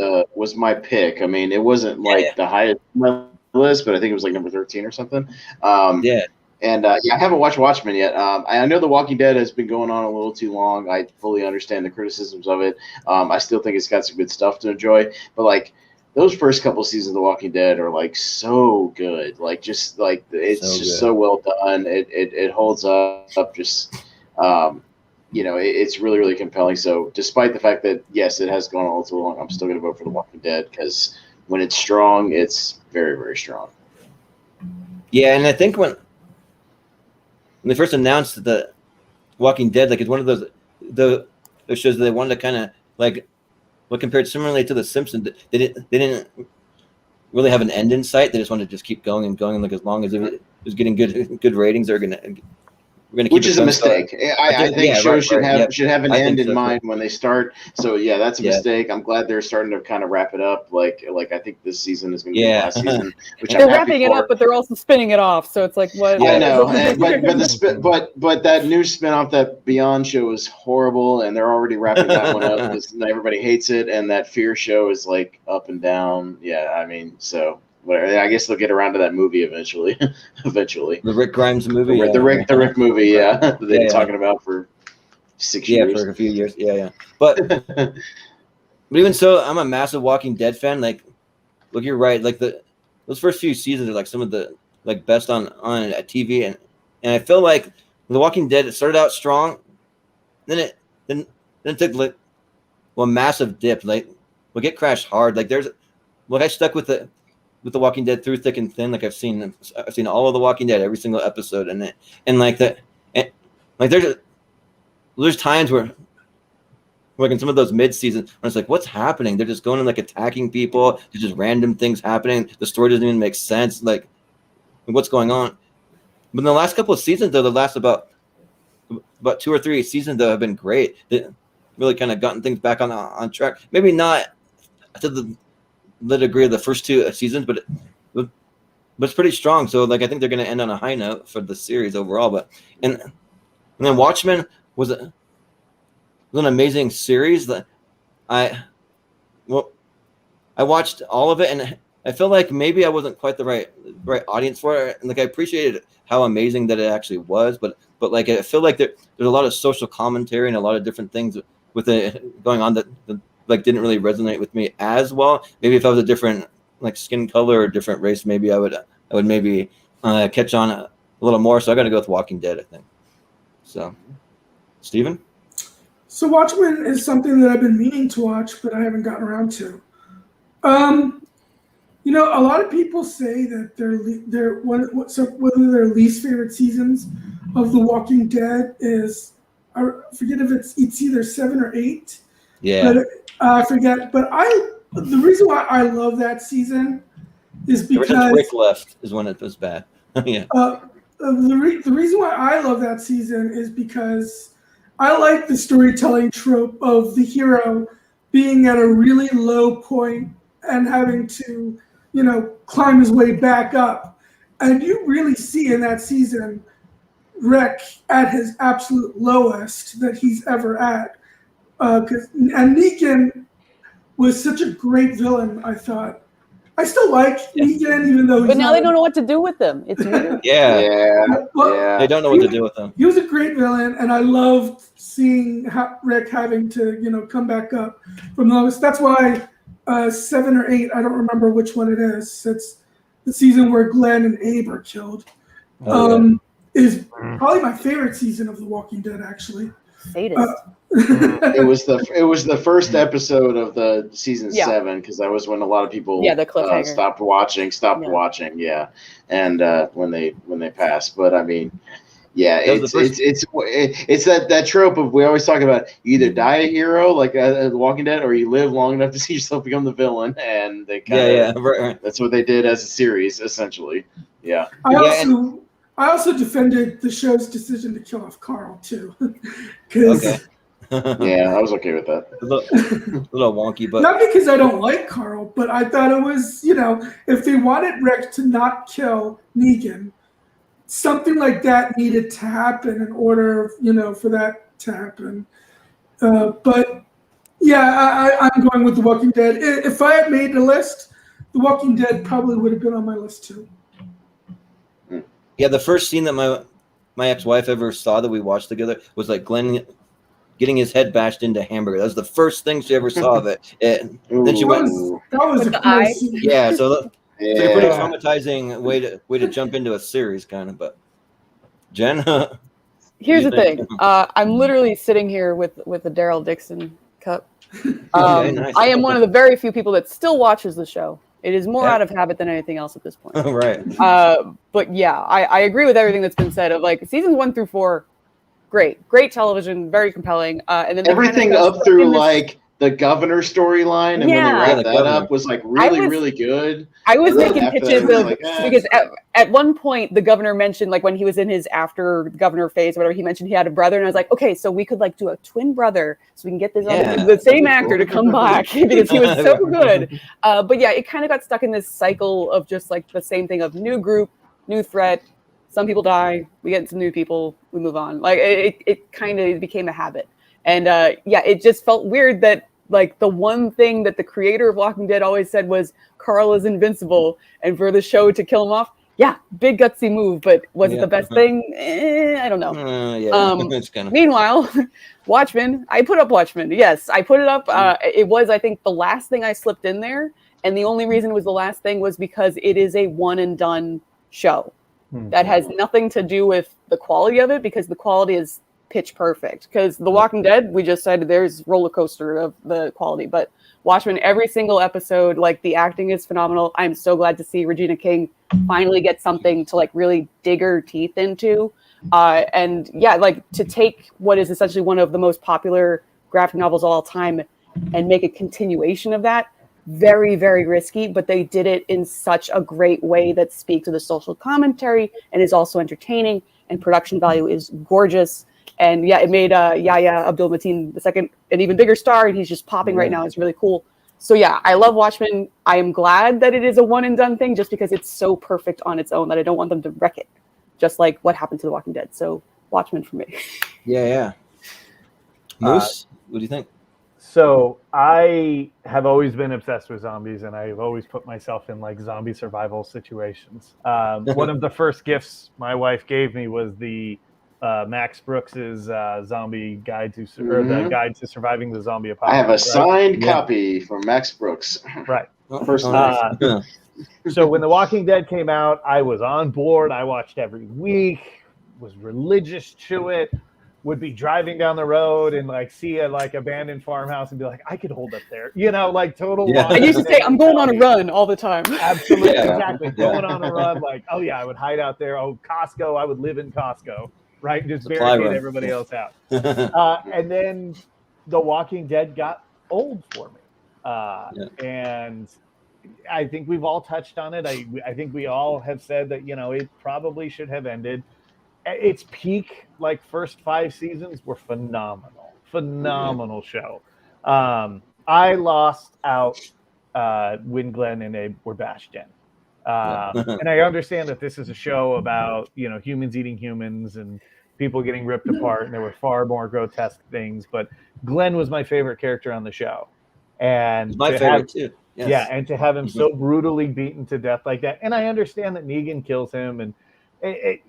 [SPEAKER 3] my pick. I mean, it wasn't like the highest on my list, but I think it was like number 13 or something. And I haven't watched Watchmen yet. I know The Walking Dead has been going on a little too long. I fully understand the criticisms of it. I still think it's got some good stuff to enjoy. But like those first couple seasons of The Walking Dead are like so good. Like just like it's just so well done. It holds up. Just it's really really compelling. So despite the fact that yes, it has gone a little too long, I'm still going to vote for The Walking Dead because when it's strong, it's very very strong.
[SPEAKER 2] Yeah, and I think when they first announced the Walking Dead, like it's one of those shows that they wanted to kind of like compared similarly to The Simpsons. They didn't really have an end in sight. They just wanted to just keep going and going. Like as long as it was getting good ratings, we're gonna keep
[SPEAKER 3] which is a
[SPEAKER 2] going.
[SPEAKER 3] mistake.
[SPEAKER 2] So,
[SPEAKER 3] I think shows should have an end in
[SPEAKER 2] so,
[SPEAKER 3] mind when they start. So yeah, that's a mistake. I'm glad they're starting to kind of wrap it up. Like I think this season is going to be the last season. Which
[SPEAKER 5] they're wrapping it up, but they're also spinning it off. So it's like what?
[SPEAKER 3] I know, but that new spinoff, that Beyond show is horrible, and they're already wrapping that one up because everybody hates it, and that Fear show is like up and down. Yeah, I mean, so. I guess they'll get around to that movie eventually.
[SPEAKER 2] The Rick Grimes movie.
[SPEAKER 3] The Rick movie, yeah. That they've been talking about for 6 years.
[SPEAKER 2] Yeah, for a few years. Yeah. But even so, I'm a massive Walking Dead fan. Like, look, you're right. Like those first few seasons are like some of the like best on TV, and I feel like The Walking Dead, it started out strong, then it took like a massive dip. Like, it crashed hard. Like I stuck with the Walking Dead through thick and thin. Like I've seen all of The Walking Dead, every single episode, and like that, and like there's times where like in some of those mid seasons when it's like, what's happening? They're just going and like attacking people. There's just random things happening. The story doesn't even make sense. Like what's going on? But in the last couple of seasons, though, the last about 2 or 3 seasons though have been great. They really kind of gotten things back on track. Maybe not to the degree of the first 2 seasons, but it's pretty strong. So like I think they're going to end on a high note for the series overall. But and then Watchmen was an amazing series that I watched all of it, and I feel like maybe I wasn't quite the right audience for it. And like I appreciated how amazing that it actually was, but like I feel like there's a lot of social commentary and a lot of different things with it going on that like didn't really resonate with me as well. Maybe if I was a different like skin color or different race, maybe I would maybe catch on a little more. So I got to go with Walking Dead, I think. So, Steven?
[SPEAKER 6] So Watchmen is something that I've been meaning to watch, but I haven't gotten around to. A lot of people say that one of their least favorite seasons of The Walking Dead is, I forget if it's either 7 or 8.
[SPEAKER 2] Yeah.
[SPEAKER 6] But I forget. But the reason why I love that season is because
[SPEAKER 2] Rick left is when it was bad. Yeah.
[SPEAKER 6] The reason why I love that season is because I like the storytelling trope of the hero being at a really low point and having to, climb his way back up. And you really see in that season Rick at his absolute lowest that he's ever at. And Negan was such a great villain, I thought. I still like Negan, even though
[SPEAKER 5] But now they don't know what to do with them. It's weird.
[SPEAKER 2] Yeah. They don't know what to do with them.
[SPEAKER 6] He was a great villain, and I loved seeing Rick having to, come back up from the lowest. That's why 7 or 8, I don't remember which one it is. It's the season where Glenn and Abe are killed. Is probably my favorite season of The Walking Dead, actually.
[SPEAKER 5] Sadist.
[SPEAKER 3] It was the first episode of the season 7, because that was when a lot of people
[SPEAKER 5] the cliffhanger.
[SPEAKER 3] stopped watching, and when they passed. But I mean, it's that trope of, we always talk about, you either die a hero like The Walking Dead, or you live long enough to see yourself become the villain, and they right. That's what they did as a series, essentially. Yeah.
[SPEAKER 6] I also defended the show's decision to kill off Carl too, because
[SPEAKER 3] Yeah, I was okay with that.
[SPEAKER 2] A little wonky, but
[SPEAKER 6] not because I don't like Carl, but I thought it was, if they wanted Rick to not kill Negan, something like that needed to happen in order, for that to happen. But yeah, I'm going with The Walking Dead. If I had made the list, The Walking Dead probably would have been on my list too.
[SPEAKER 2] Yeah, the first scene that my ex-wife ever saw that we watched together was like Glenn getting his head bashed into hamburger. That was the first thing she ever saw of it. And then she went.
[SPEAKER 6] That was
[SPEAKER 5] With
[SPEAKER 6] a
[SPEAKER 5] the
[SPEAKER 6] cool
[SPEAKER 5] eye?
[SPEAKER 6] scene.
[SPEAKER 2] Yeah, so it's like a
[SPEAKER 3] Yeah.
[SPEAKER 2] pretty traumatizing way to jump into a series, kind of. But Jen,
[SPEAKER 5] Here's
[SPEAKER 2] you
[SPEAKER 5] the
[SPEAKER 2] think?
[SPEAKER 5] thing. I'm literally sitting here with a Daryl Dixon cup.
[SPEAKER 2] Nice.
[SPEAKER 5] I am one of the very few people that still watches the show. It is more
[SPEAKER 2] Yeah.
[SPEAKER 5] out of habit than anything else at this point.
[SPEAKER 2] Right.
[SPEAKER 5] But yeah, I agree with everything that's been said. Of like seasons 1 through 4, great television, very compelling. And then they
[SPEAKER 3] Everything
[SPEAKER 5] kinda got
[SPEAKER 3] up
[SPEAKER 5] stuck
[SPEAKER 3] through
[SPEAKER 5] in this-
[SPEAKER 3] like the governor storyline, and when they
[SPEAKER 5] Yeah.
[SPEAKER 3] wrapped
[SPEAKER 2] the
[SPEAKER 3] that
[SPEAKER 2] governor.
[SPEAKER 3] up, was like really,
[SPEAKER 5] was-
[SPEAKER 3] really good.
[SPEAKER 5] I was
[SPEAKER 3] And then
[SPEAKER 5] making
[SPEAKER 3] after that,
[SPEAKER 5] pitches
[SPEAKER 3] it was
[SPEAKER 5] of
[SPEAKER 3] like,
[SPEAKER 5] because at one point the governor mentioned, like when he was in his after governor phase, whatever, he mentioned he had a brother, and I was like, okay, so we could like do a twin brother, so we can get this
[SPEAKER 2] Yeah.
[SPEAKER 5] the same actor to come back because he was so good. But yeah, it kind of got stuck in this cycle of just like the same thing of new group, new threat. Some people die, we get some new people, we move on. Like it kind of became a habit, and yeah, it just felt weird that. Like the one thing that the creator of Walking Dead always said was Carl is invincible, and for the show to kill him off, yeah, big gutsy move, but was it the best thing? I don't know.
[SPEAKER 2] Yeah, it's kind of.
[SPEAKER 5] Meanwhile, Watchmen, I put up Watchmen. Yes, I put it up. It was, I think, the last thing I slipped in there, and the only reason it was the last thing was because it is a one and done show. That has nothing to do with the quality of it, because the quality is pitch perfect. Because The Walking Dead, we just said there's roller coaster of the quality, but Watchmen, every single episode, like the acting is phenomenal. I'm so glad to see Regina King finally get something to like really dig her teeth into. And yeah, like to take what is essentially one of the most popular graphic novels of all time and make a continuation of that, very, very risky, but they did it in such a great way that speaks to the social commentary and is also entertaining, and production value is gorgeous. And yeah, it made Yahya Abdul-Mateen II an even bigger star, and he's just popping right now. It's really cool. So yeah, I love Watchmen. I am glad that it is a one and done thing, just because it's so perfect on its own that I don't want them to wreck it, just like what happened to The Walking Dead. So Watchmen for me.
[SPEAKER 2] Yeah. Moose, what do you think?
[SPEAKER 4] So I have always been obsessed with zombies, and I've always put myself in like zombie survival situations. One of the first gifts my wife gave me was the Max Brooks's zombie guide to or the guide to surviving the zombie apocalypse.
[SPEAKER 3] I have a signed
[SPEAKER 2] Yeah.
[SPEAKER 3] copy from Max Brooks.
[SPEAKER 4] Right.
[SPEAKER 3] First
[SPEAKER 4] So when The Walking Dead came out, I was on board. I watched every week, was religious to it, would be driving down the road and like see a like abandoned farmhouse and be like, I could hold up there, like total.
[SPEAKER 2] Yeah.
[SPEAKER 5] I used to say I'm going on a run all the time.
[SPEAKER 4] Absolutely,
[SPEAKER 2] Yeah.
[SPEAKER 4] exactly. Going on a run, like, oh yeah, I would hide out there. Oh, Costco, I would live in Costco, right? Just
[SPEAKER 2] Supply
[SPEAKER 4] barricade
[SPEAKER 2] run.
[SPEAKER 4] everybody else out. And then The Walking Dead got old for me, and I think we've all touched on it. I think we all have said that it probably should have ended. Its peak, like first 5 seasons, were phenomenal show. I lost out when Glenn and Abe were bashed in. And I understand that this is a show about humans eating humans and people getting ripped apart, and there were far more grotesque things. But Glenn was my favorite character on the show, and
[SPEAKER 2] My favorite too. Yes.
[SPEAKER 4] Yeah, and to have him so brutally beaten to death like that, and I understand that Negan kills him, and I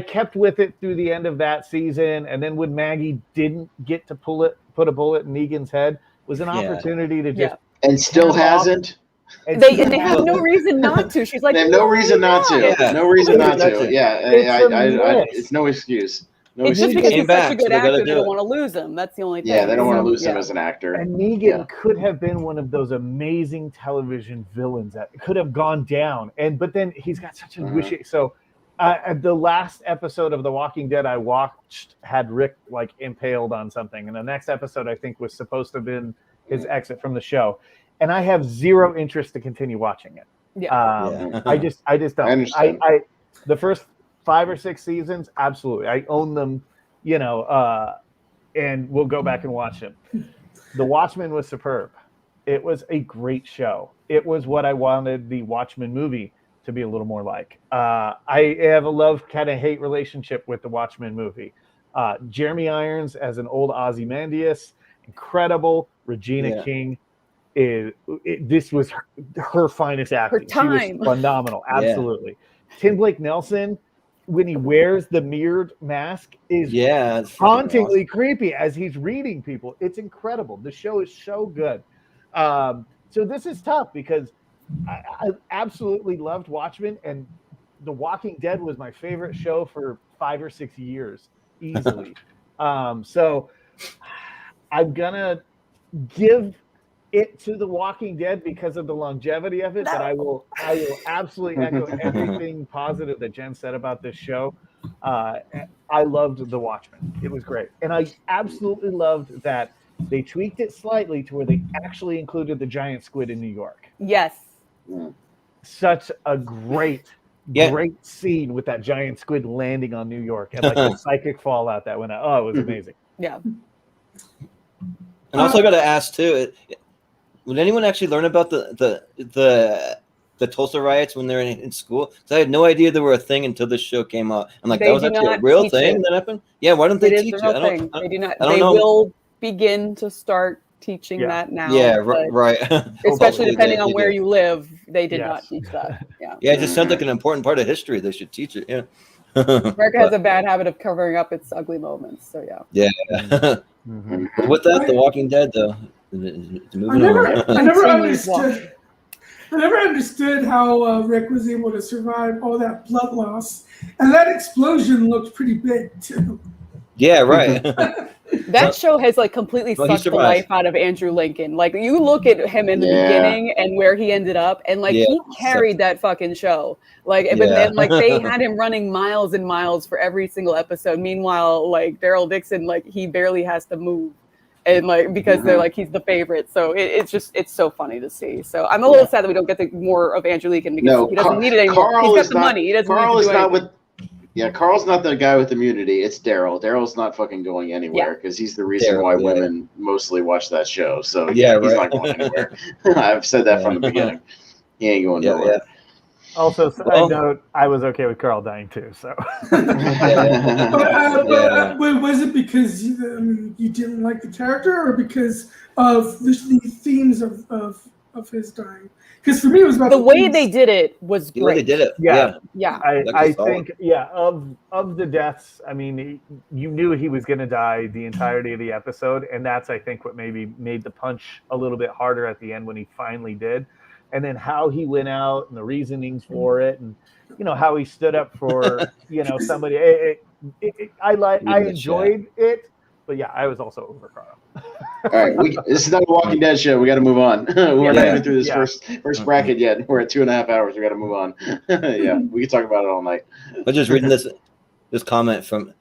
[SPEAKER 4] kept with it through the end of that season, and then when Maggie didn't get to put a bullet in Negan's head, was an opportunity to just
[SPEAKER 3] and still hasn't.
[SPEAKER 5] They have no reason not to. She's like,
[SPEAKER 3] They have no reason not to.
[SPEAKER 2] Yeah.
[SPEAKER 3] No reason not to. Yeah,
[SPEAKER 4] It's
[SPEAKER 3] it's no excuse. No
[SPEAKER 5] It's just
[SPEAKER 3] excuse.
[SPEAKER 5] because
[SPEAKER 2] Came
[SPEAKER 5] he's
[SPEAKER 2] back,
[SPEAKER 5] such a good
[SPEAKER 2] so they gotta
[SPEAKER 5] actor, they
[SPEAKER 2] do
[SPEAKER 5] don't
[SPEAKER 2] it.
[SPEAKER 5] want to lose him. That's the only thing.
[SPEAKER 3] Yeah, they don't want to lose him
[SPEAKER 5] Yeah.
[SPEAKER 3] as an actor.
[SPEAKER 4] And Negan could have been one of those amazing television villains that could have gone down. But then he's got such a wishy. So the last episode of The Walking Dead I watched had Rick like impaled on something, and the next episode I think was supposed to have been his exit from the show. And I have zero interest to continue watching it. I just don't.
[SPEAKER 3] I understand.
[SPEAKER 4] The first 5 or 6 seasons, absolutely, I own them. and we'll go back and watch them. The Watchmen was superb. It was a great show. It was what I wanted the Watchmen movie to be a little more like. I have a love kind of hate relationship with the Watchmen movie. Jeremy Irons as an old Ozymandias, incredible. Regina King this was her finest acting. She was phenomenal, absolutely. Tim Blake Nelson, when he wears the mirrored mask, is hauntingly creepy as he's reading people. It's incredible. The show is so good. So this is tough because I absolutely loved Watchmen, and The Walking Dead was my favorite show for 5 or 6 years, easily. So I'm gonna give it to The Walking Dead because of the longevity of it, but I will absolutely echo everything positive that Jen said about this show. I loved The Watchmen. It was great. And I absolutely loved that they tweaked it slightly to where they actually included the giant squid in New York.
[SPEAKER 5] Yes.
[SPEAKER 4] Such a great scene with that giant squid landing on New York and like the psychic fallout that went out. Oh, it was amazing.
[SPEAKER 5] Yeah.
[SPEAKER 2] And also I got to ask too, would anyone actually learn about the Tulsa riots when they're in school? Because I had no idea they were a thing until this show came out. I'm like, that was actually a real thing that happened? Yeah, why don't they teach it?
[SPEAKER 5] They do not. They will begin to start teaching that now.
[SPEAKER 2] Yeah, right.
[SPEAKER 5] Especially depending on where you live, they did not teach that. Yeah.
[SPEAKER 2] Yeah, it just sounds like an important part of history. They should teach it. Yeah.
[SPEAKER 5] America has a bad habit of covering up its ugly moments. So yeah.
[SPEAKER 2] Yeah. But with that, The Walking Dead though.
[SPEAKER 6] I never understood how Rick was able to survive all that blood loss, and that explosion looked pretty big too.
[SPEAKER 2] Yeah, right.
[SPEAKER 5] That show has like completely sucked the life out of Andrew Lincoln. Like you look at him in the beginning and where he ended up, and like he carried that fucking show. Like, but then like they had him running miles and miles for every single episode. Meanwhile, like Daryl Dixon, like he barely has to move. And like because they're like he's the favorite, so it's so funny to see. So I'm a little sad that we don't get more of Andrew Lincoln because he doesn't need it anymore. He's got the money. He doesn't need to do anything.
[SPEAKER 3] Carl's not the guy with immunity. It's Daryl. Daryl's not fucking going anywhere because he's the reason why women mostly watch that show. So he's not going anywhere. I've said that from the beginning. He ain't going nowhere.
[SPEAKER 4] Also, side note, I was okay with Carl dying too. So,
[SPEAKER 6] but was it because you didn't like the character, or because of the themes of his dying? Because for me, it was about
[SPEAKER 5] the way they did it was great.
[SPEAKER 2] The way they did it,
[SPEAKER 4] yeah. I think, of the deaths. I mean, you knew he was going to die the entirety of the episode, and that's I think what maybe made the punch a little bit harder at the end when he finally did. And then how he went out and the reasonings for it, and how he stood up for somebody. I enjoyed it, but I was also over Carl.
[SPEAKER 3] All right, this is not a Walking Dead show. We got to move on. We're not even through this first bracket yet. We're at 2.5 hours. We got to move on. We can talk about it all night.
[SPEAKER 2] I'm just reading this comment from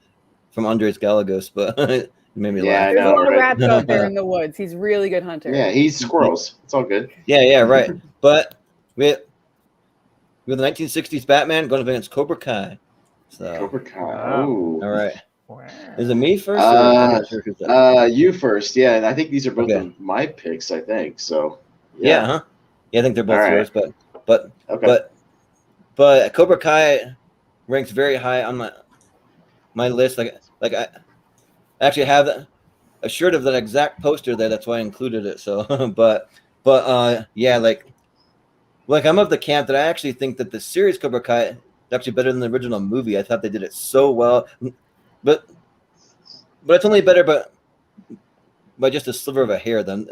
[SPEAKER 2] Andres Gallegos, but it made me laugh.
[SPEAKER 5] There's a lot of rats out there in the woods. He's a really good hunter.
[SPEAKER 3] Yeah, he's squirrels. It's all good.
[SPEAKER 2] Yeah, right. But we have the 1960s Batman going up against Cobra Kai. So,
[SPEAKER 3] Cobra Kai. Ooh.
[SPEAKER 2] All right. Is it me first?
[SPEAKER 3] You first. Yeah, and I think these are both of my picks. I think so.
[SPEAKER 2] Yeah, I think they're both yours. But Cobra Kai ranks very high on my list. Like I actually have a shirt of that exact poster there. That's why I included it. So, but like I'm of the camp that I actually think that the series Cobra Kai is actually better than the original movie. I thought they did it so well, but it's only better by just a sliver of a hair. Then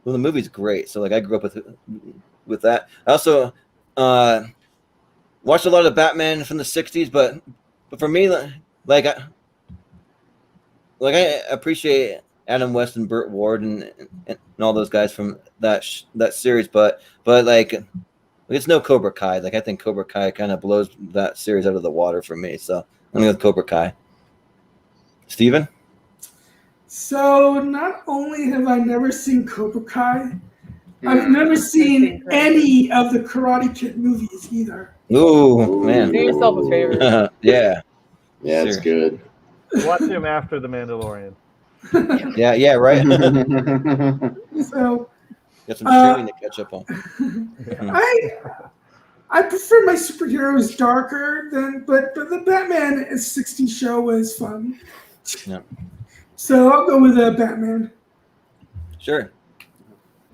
[SPEAKER 2] the movie's great. So like I grew up with that. I also watched a lot of Batman from the 60s, but for me, like I appreciate Adam West and Burt Ward and all those guys from that series, but like it's no Cobra Kai. Like I think Cobra Kai kind of blows that series out of the water for me. So I'm gonna go with Cobra Kai. Steven?
[SPEAKER 6] So not only have I never seen Cobra Kai, I've never seen any of the Karate Kid movies either.
[SPEAKER 2] Ooh, man.
[SPEAKER 5] Do yourself a favor.
[SPEAKER 2] Yeah.
[SPEAKER 3] Yeah, it's good.
[SPEAKER 4] Watch him after The Mandalorian.
[SPEAKER 2] Yeah, right.
[SPEAKER 6] So
[SPEAKER 2] Got some streaming to catch up on.
[SPEAKER 6] I prefer my superheroes darker but the Batman 60 show was fun.
[SPEAKER 2] Yeah.
[SPEAKER 6] So I'll go with Batman.
[SPEAKER 2] Sure.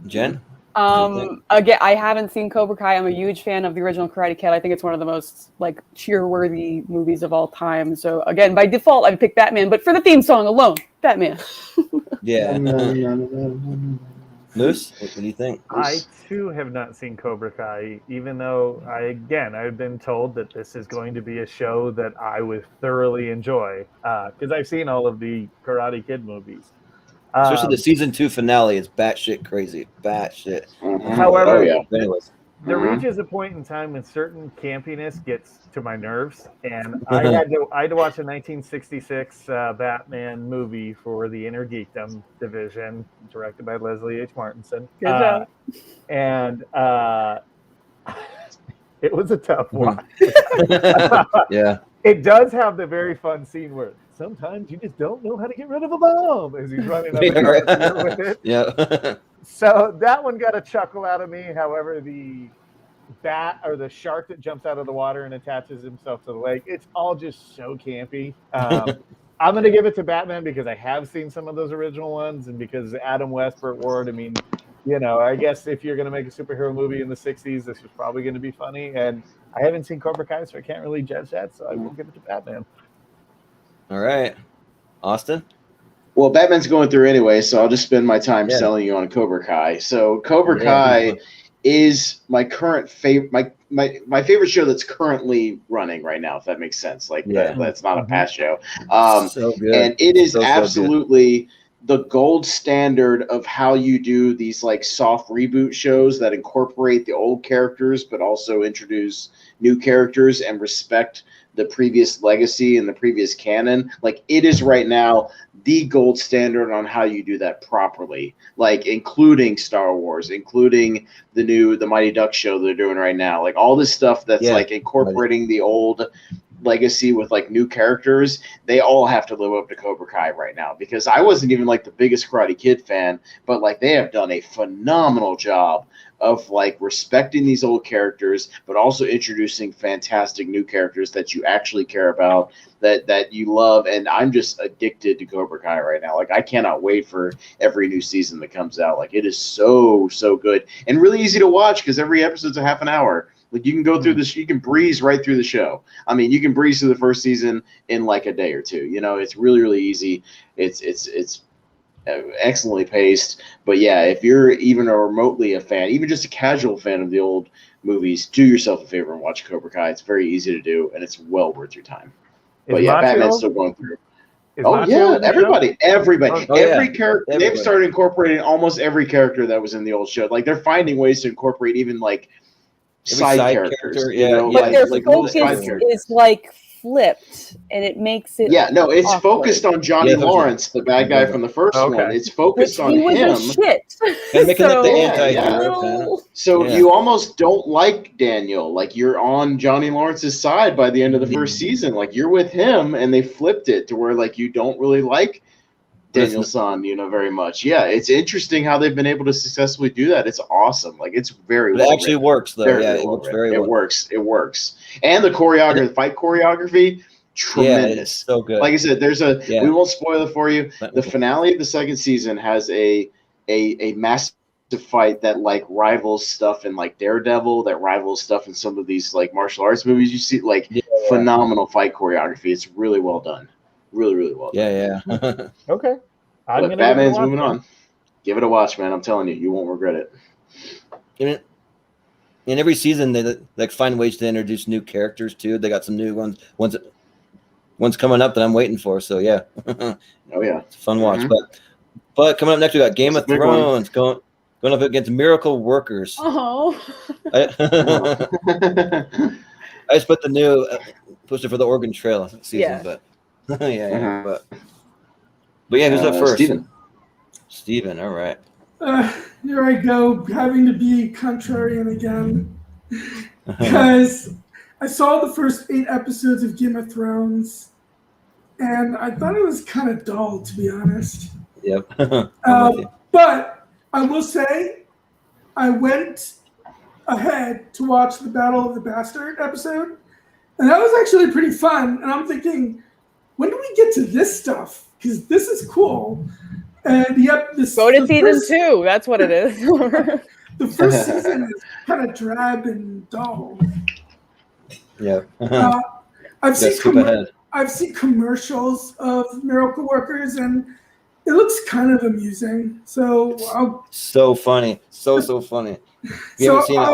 [SPEAKER 2] Jen?
[SPEAKER 5] Again, I haven't seen Cobra Kai. I'm a huge fan of the original Karate Kid. I think it's one of the most like cheer-worthy movies of all time. So again, by default, I'd pick Batman, but for the theme song alone, Batman.
[SPEAKER 2] Yeah. Moose, what do you think?
[SPEAKER 4] I too have not seen Cobra Kai, even though I've been told that this is going to be a show that I would thoroughly enjoy because I've seen all of the Karate Kid movies.
[SPEAKER 2] Especially the season 2 finale is batshit crazy. Batshit.
[SPEAKER 4] However,
[SPEAKER 2] anyways.
[SPEAKER 4] There reaches a point in time when certain campiness gets to my nerves, and I had to watch a 1966 Batman movie for the Inner Geekdom division, directed by Leslie H. Martinson.
[SPEAKER 5] Good job.
[SPEAKER 4] And it was a tough one.
[SPEAKER 2] Yeah.
[SPEAKER 4] It does have the very fun scene where sometimes you just don't know how to get rid of a bomb as he's running up with it.
[SPEAKER 2] Yeah.
[SPEAKER 4] So that one got a chuckle out of me. However, the bat or the shark that jumps out of the water and attaches himself to the lake, it's all just so campy. I'm going to give it to Batman because I have seen some of those original ones, and because Adam West, Burt Ward, I mean, you know, I guess if you're going to make a superhero movie in the 60s, this was probably going to be funny. And I haven't seen Cobra Kai, so I can't really judge that, so I will give it to Batman.
[SPEAKER 2] All right. Austin?
[SPEAKER 3] Well, Batman's going through anyway, so I'll just spend my time selling you on Cobra Kai. So Cobra Kai is my current favorite, my favorite show that's currently running right now, if that makes sense. Like that's not a past show.
[SPEAKER 2] So good.
[SPEAKER 3] And it is absolutely the gold standard of how you do these like soft reboot shows that incorporate the old characters, but also introduce new characters and respect the previous legacy and the previous canon. Like it is right now the gold standard on how you do that properly, like including Star Wars, including the Mighty Ducks show they're doing right now, like all this stuff that's like incorporating the old legacy with like new characters. They all have to live up to Cobra Kai right now, because I wasn't even like the biggest Karate Kid fan, but like they have done a phenomenal job of like respecting these old characters, but also introducing fantastic new characters that you actually care about, that you love. And I'm just addicted to Cobra Kai right now. Like I cannot wait for every new season that comes out. Like it is so good and really easy to watch because every episode's a half an hour. Like you can go through this, you can breeze right through the show. I mean, you can breeze through the first season in like a day or two. You know, it's really easy. It's excellently paced. But yeah, if you're even a remotely a fan, even just a casual fan of the old movies, do yourself a favor and watch Cobra Kai. It's very easy to do, and it's well worth your time. But yeah, Batman's still going through. Everybody. Every character. They've started incorporating almost every character that was in the old show. Like they're finding ways to incorporate even like side characters.
[SPEAKER 5] But their focus is like flipped, and it makes it
[SPEAKER 3] it's
[SPEAKER 5] awkward.
[SPEAKER 3] Focused on Johnny Lawrence, the bad guy from the first one. It's focused on him.
[SPEAKER 5] And
[SPEAKER 2] making up the anti-hero.
[SPEAKER 3] So you almost don't like Daniel. Like you're on Johnny Lawrence's side by the end of the first season. Like you're with him, and they flipped it to where like you don't really like Daniel San, very much. Yeah, it's interesting how they've been able to successfully do that. It's awesome. Like it's very well.
[SPEAKER 2] It actually works though. It works very well.
[SPEAKER 3] It works. And the choreography, the fight choreography, tremendous.
[SPEAKER 2] It's so good.
[SPEAKER 3] Like I said, we won't spoil it for you. The finale of the second season has a massive fight that like rivals stuff in like Daredevil, that rivals stuff in some of these like martial arts movies you see. Like phenomenal fight choreography. It's really well done. Really well done.
[SPEAKER 2] Yeah.
[SPEAKER 4] Okay.
[SPEAKER 3] But Batman's moving on. Give it a watch, man. I'm telling you, you won't regret it.
[SPEAKER 2] In every season, they like find ways to introduce new characters too. They got some new ones coming up that I'm waiting for. So yeah. It's a fun watch. But coming up next, we got Game of Thrones going up against Miracle Workers.
[SPEAKER 5] Oh.
[SPEAKER 2] I just put the new poster for the Oregon Trail season, but. But yeah, who's up first? Steven, all right.
[SPEAKER 6] Here I go, having to be contrarian again. Because I saw the first 8 episodes of Game of Thrones, and I thought it was kind of dull, to be honest.
[SPEAKER 2] Yep.
[SPEAKER 6] But I will say, I went ahead to watch the Battle of the Bastard episode, and that was actually pretty fun. And I'm thinking, when do we get to this stuff? Because this is cool. And yep,
[SPEAKER 5] Go to season 2. That's what it is.
[SPEAKER 6] The first season is kind of drab and dull.
[SPEAKER 2] Yeah.
[SPEAKER 6] I've seen commercials of Miracle Workers, and it looks kind of amusing. So
[SPEAKER 2] funny, so funny. If you haven't seen it,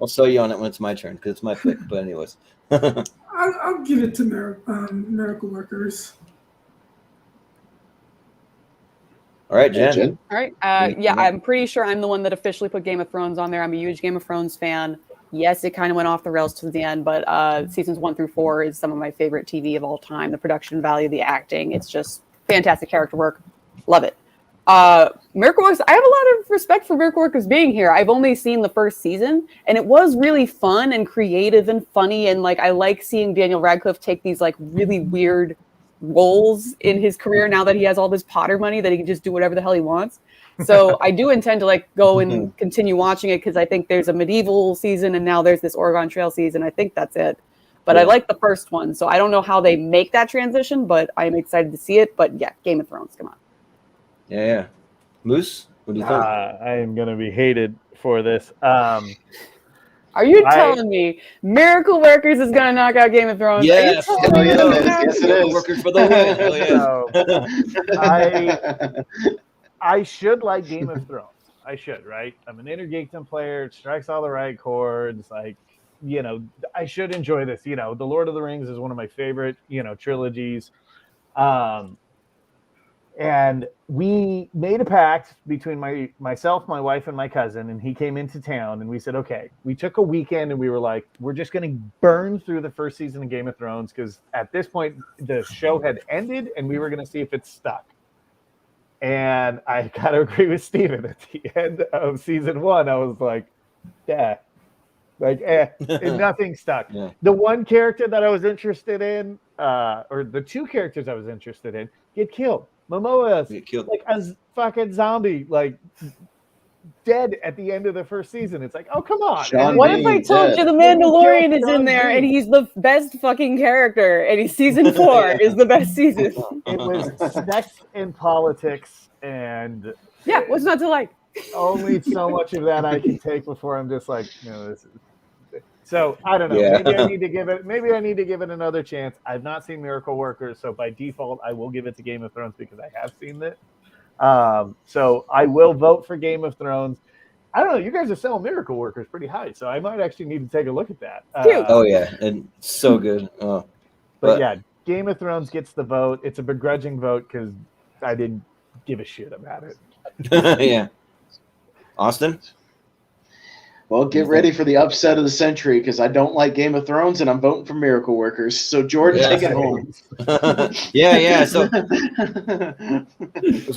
[SPEAKER 2] I'll sell you on it when it's my turn because it's my pick. But anyways,
[SPEAKER 6] I'll give it to Miracle Workers.
[SPEAKER 2] All right, Jen.
[SPEAKER 5] All right. I'm pretty sure I'm the one that officially put Game of Thrones on there. I'm a huge Game of Thrones fan. Yes, it kind of went off the rails to the end, but seasons 1 through 4 is some of my favorite TV of all time. The production value, the acting, it's just fantastic character work. Love it. Miracle Workers, I have a lot of respect for Miracle Workers being here. I've only seen the first season, and it was really fun and creative and funny, and I like seeing Daniel Radcliffe take these really weird roles in his career now that he has all this Potter money that he can just do whatever the hell he wants. So I do intend to go and continue watching it because I think there's a medieval season and now there's this Oregon Trail season. I think that's it. But I like the first one, so I don't know how they make that transition, but I'm excited to see it. But yeah, Game of Thrones, come on.
[SPEAKER 2] Yeah. Moose, what do you think?
[SPEAKER 4] I am going to be hated for this.
[SPEAKER 5] Are you telling me Miracle Workers is going to knock out Game of Thrones?
[SPEAKER 2] Yes.
[SPEAKER 3] Yes, it is.
[SPEAKER 2] Workers for the win.
[SPEAKER 4] Hell yeah. I should like Game of Thrones. I should, right? I'm an Intergeekdom player. It strikes all the right chords. I should enjoy this. The Lord of the Rings is one of my favorite, trilogies. And we made a pact between myself, my wife, and my cousin, and he came into town, and we said, okay, we took a weekend, and we were like, we're just going to burn through the first season of Game of Thrones, because at this point, the show had ended, and we were going to see if it stuck. And I got to agree with Steven. At the end of season 1, I was like, yeah. And nothing stuck. Yeah. The one character that I was interested in, or the two characters I was interested in, get killed. Momoa is a fucking zombie, dead at the end of the first season. It's like, oh, come on.
[SPEAKER 5] What if I told you the Mandalorian is in there and he's the best fucking character and season 4 is the best season?
[SPEAKER 4] It was sex and politics and
[SPEAKER 5] what's not to like?
[SPEAKER 4] Only so much of that I can take before I'm just like, this is. So I don't know. Yeah. Maybe I need to give it another chance. I've not seen Miracle Workers, so by default I will give it to Game of Thrones because I have seen it. So I will vote for Game of Thrones. I don't know. You guys are selling Miracle Workers pretty high, so I might actually need to take a look at that.
[SPEAKER 2] Oh yeah, and so good.
[SPEAKER 4] But yeah, Game of Thrones gets the vote. It's a begrudging vote because I didn't give a shit about it.
[SPEAKER 2] Yeah. Austin?
[SPEAKER 3] Well, get ready for the upset of the century because I don't like Game of Thrones and I'm voting for Miracle Workers. So Jordan, take it home.
[SPEAKER 2] Yeah. So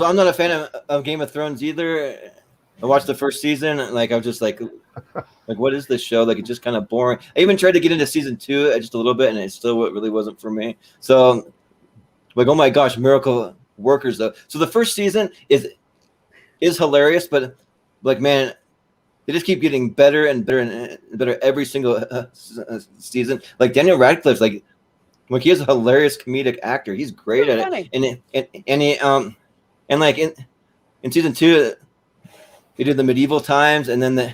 [SPEAKER 2] I'm not a fan of Game of Thrones either. I watched the first season. I was just like, what is this show? It's just kind of boring. I even tried to get into season 2 just a little bit, and it still really wasn't for me. So, oh my gosh, Miracle Workers though. So the first season is hilarious, but man. They just keep getting better and better and better every single season. Daniel Radcliffe, he is a hilarious comedic actor. He's great at it. And he in season 2, they did the medieval times, and then the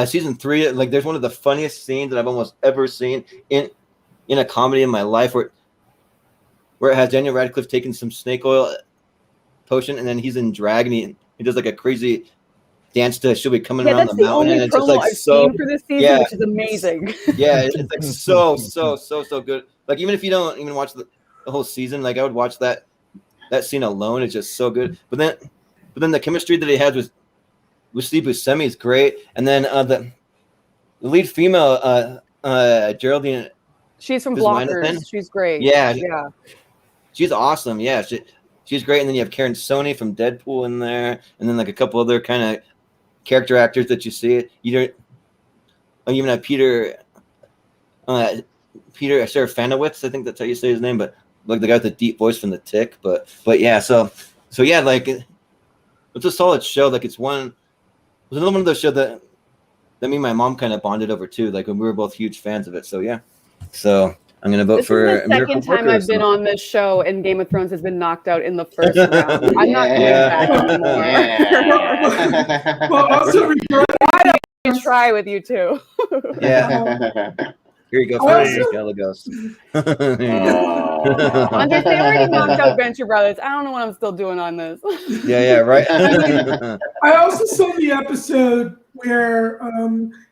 [SPEAKER 2] season 3, there's one of the funniest scenes that I've almost ever seen in a comedy in my life, where it has Daniel Radcliffe taking some snake oil potion, and then he's in drag, and he does a crazy dance to "She'll Be Coming Around the Mountain," and it's just
[SPEAKER 5] I've seen for this season, which is amazing.
[SPEAKER 2] Yeah, it's so good. Even if you don't even watch the whole season, I would watch that scene alone. It's just so good. But then the chemistry that he has with Steve Buscemi is great, and then the lead female, Geraldine.
[SPEAKER 5] She's from Blockers. She's great.
[SPEAKER 2] Yeah, she's awesome. Yeah, she's great. And then you have Karen Sony from Deadpool in there, and then a couple other kind of character actors that you see. You even have Peter Serafinowicz, I think that's how you say his name, but the guy with the deep voice from The Tick. But yeah, so So yeah, like it's a solid show. Like it's another one of those shows that me and my mom kind of bonded over too. Like when we were both huge fans of it. So yeah. So I'm gonna vote for.
[SPEAKER 5] This is the second time I've been on this show, and Game of Thrones has been knocked out in the first round. I'm not going back anymore.
[SPEAKER 6] Well, also regarding
[SPEAKER 5] Why don't we try with you too?
[SPEAKER 2] Yeah. Here you go, Galagos.
[SPEAKER 5] Andres, they already knocked out Venture Brothers. I don't know what I'm still doing on this.
[SPEAKER 2] Yeah, right.
[SPEAKER 6] I also saw the episode where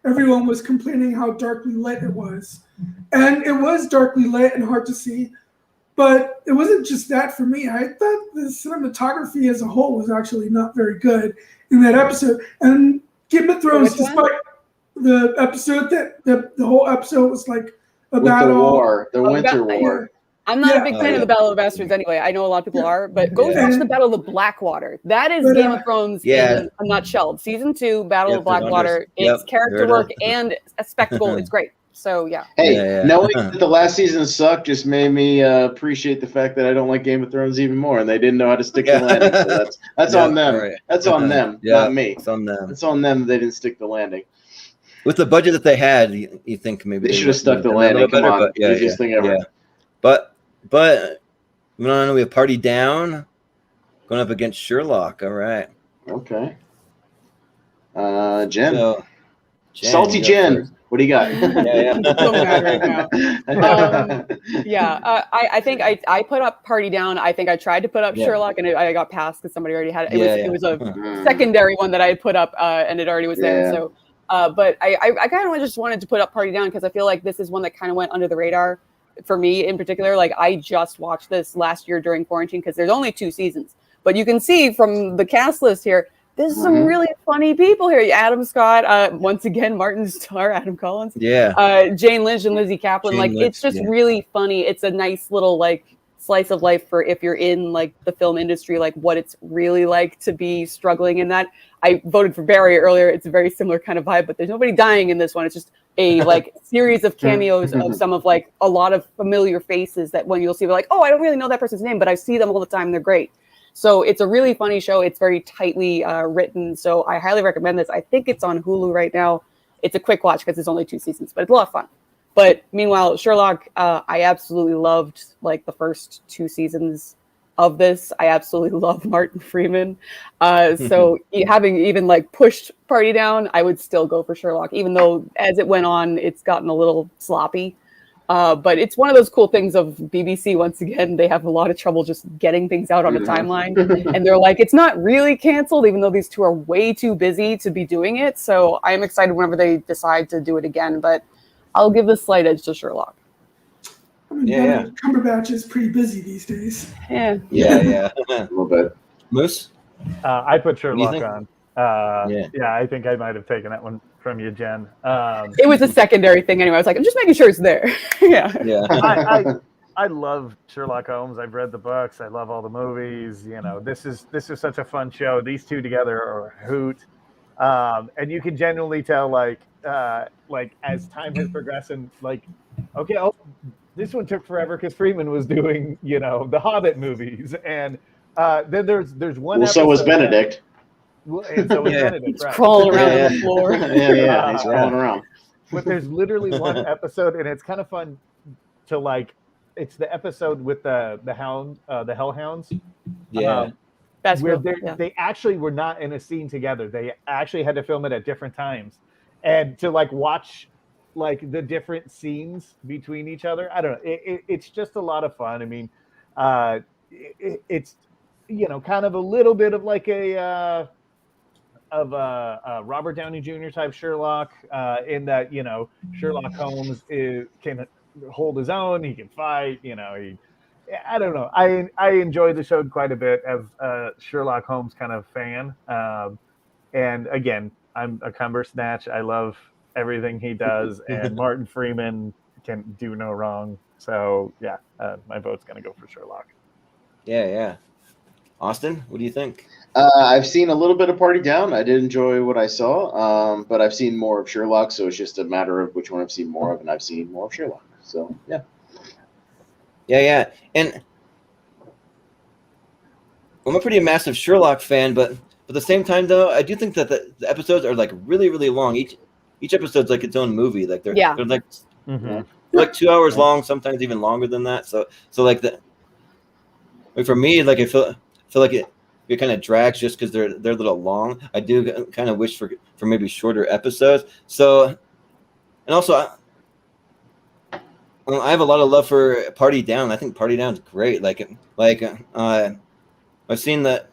[SPEAKER 6] everyone was complaining how darkly lit it was. And it was darkly lit and hard to see. But it wasn't just that for me. I thought the cinematography as a whole was actually not very good in that episode. And Game of Thrones, despite the episode the whole episode was like about
[SPEAKER 3] the Winter War.
[SPEAKER 5] I'm not a big fan of the Battle of the Bastards anyway. I know a lot of people are, but go watch the Battle of the Blackwater. That is Game of Thrones in a nutshell. Season 2, Battle of Blackwater. It's character work and a spectacle. It's great. So yeah.
[SPEAKER 3] Hey, knowing that the last season sucked just made me appreciate the fact that I don't like Game of Thrones even more, and they didn't know how to stick the landing. So that's on them. Right. That's on them, not me.
[SPEAKER 2] It's on them.
[SPEAKER 3] It's on them that they didn't stick the landing.
[SPEAKER 2] With the budget that they had, you think maybe
[SPEAKER 3] they should have stuck the landing. Come on, easiest thing ever.
[SPEAKER 2] Yeah. But moving on, we have Party Down going up against Sherlock. All right.
[SPEAKER 3] Okay. Jen.
[SPEAKER 2] So,
[SPEAKER 3] Salty Jen. First. What do you got?
[SPEAKER 5] I'm so mad right now. I think I put up Party Down. I think I tried to put up Sherlock, and I got passed because somebody already had it. It was a secondary one that I had put up, and it already was there. So, but I kind of just wanted to put up Party Down because I feel like this is one that kind of went under the radar for me in particular. Like I just watched this last year during quarantine because there's only 2 seasons, but you can see from the cast list here. There's some really funny people here. Adam Scott, once again, Martin Starr, Adam Collins.
[SPEAKER 2] Yeah.
[SPEAKER 5] Jane Lynch and Lizzie Kaplan. It's just really funny. It's a nice little slice of life for if you're in the film industry, what it's really like to be struggling in that. I voted for Barry earlier. It's a very similar kind of vibe, but there's nobody dying in this one. It's just a series of cameos of some of a lot of familiar faces that when you'll see, I don't really know that person's name, but I see them all the time. They're great. So it's a really funny show. It's very tightly written. So I highly recommend this. I think it's on Hulu right now. It's a quick watch because it's only 2 seasons, but it's a lot of fun. But meanwhile, Sherlock, I absolutely loved the first 2 seasons of this. I absolutely love Martin Freeman. So having even pushed Party Down, I would still go for Sherlock, even though as it went on, it's gotten a little sloppy. But it's one of those cool things of BBC. Once again, they have a lot of trouble just getting things out on a timeline. And they're it's not really canceled, even though these 2 are way too busy to be doing it. So I am excited whenever they decide to do it again. But I'll give the slight edge to Sherlock.
[SPEAKER 6] I mean, Cumberbatch is pretty busy these days.
[SPEAKER 2] Yeah.
[SPEAKER 3] A little bit.
[SPEAKER 2] Moose?
[SPEAKER 4] I put Sherlock on. I think I might have taken that one from you, Jen.
[SPEAKER 5] It was a secondary thing anyway. I was I'm just making sure it's there.
[SPEAKER 4] I love Sherlock Holmes. I've read the books. I love all the movies. This is such a fun show. These 2 together are a hoot. And you can genuinely tell, as time has progressed, and this one took forever because Freeman was doing, the Hobbit movies, and then there's one.
[SPEAKER 3] Well, so was Benedict.
[SPEAKER 4] And so was Benedict.
[SPEAKER 5] He's crawling around on the floor.
[SPEAKER 3] He's crawling around.
[SPEAKER 4] But there's literally one episode, and it's kind of fun to it's the episode with the hellhounds. Where they actually were not in a scene together. They actually had to film it at different times, and to watch the different scenes between each other. I don't know. It's just a lot of fun. I mean, it's kind of a little bit of a Robert Downey Jr. type Sherlock, in that Sherlock Holmes can hold his own. He can fight. I don't know. I enjoy the show quite a bit as a Sherlock Holmes kind of fan. And again, I'm a Cumbersnatch. I love everything he does, and Martin Freeman can do no wrong. So my vote's gonna go for Sherlock.
[SPEAKER 2] Yeah. Austin, what do you think?
[SPEAKER 3] I've seen a little bit of Party Down. I did enjoy what I saw, but I've seen more of Sherlock, so it's just a matter of which one I've seen more of, and I've seen more of Sherlock. So yeah.
[SPEAKER 2] And I'm a pretty massive Sherlock fan, but at the same time, though, I do think that the episodes are like really, really long. Each episode's like its own movie. Like they're like like 2 hours long, sometimes even longer than that. So like for me, like I feel like it kind of drags just because they're a little long. I do kind of wish for maybe shorter episodes. So, and also I have a lot of love for Party Down. I think Party Down's great. I've seen the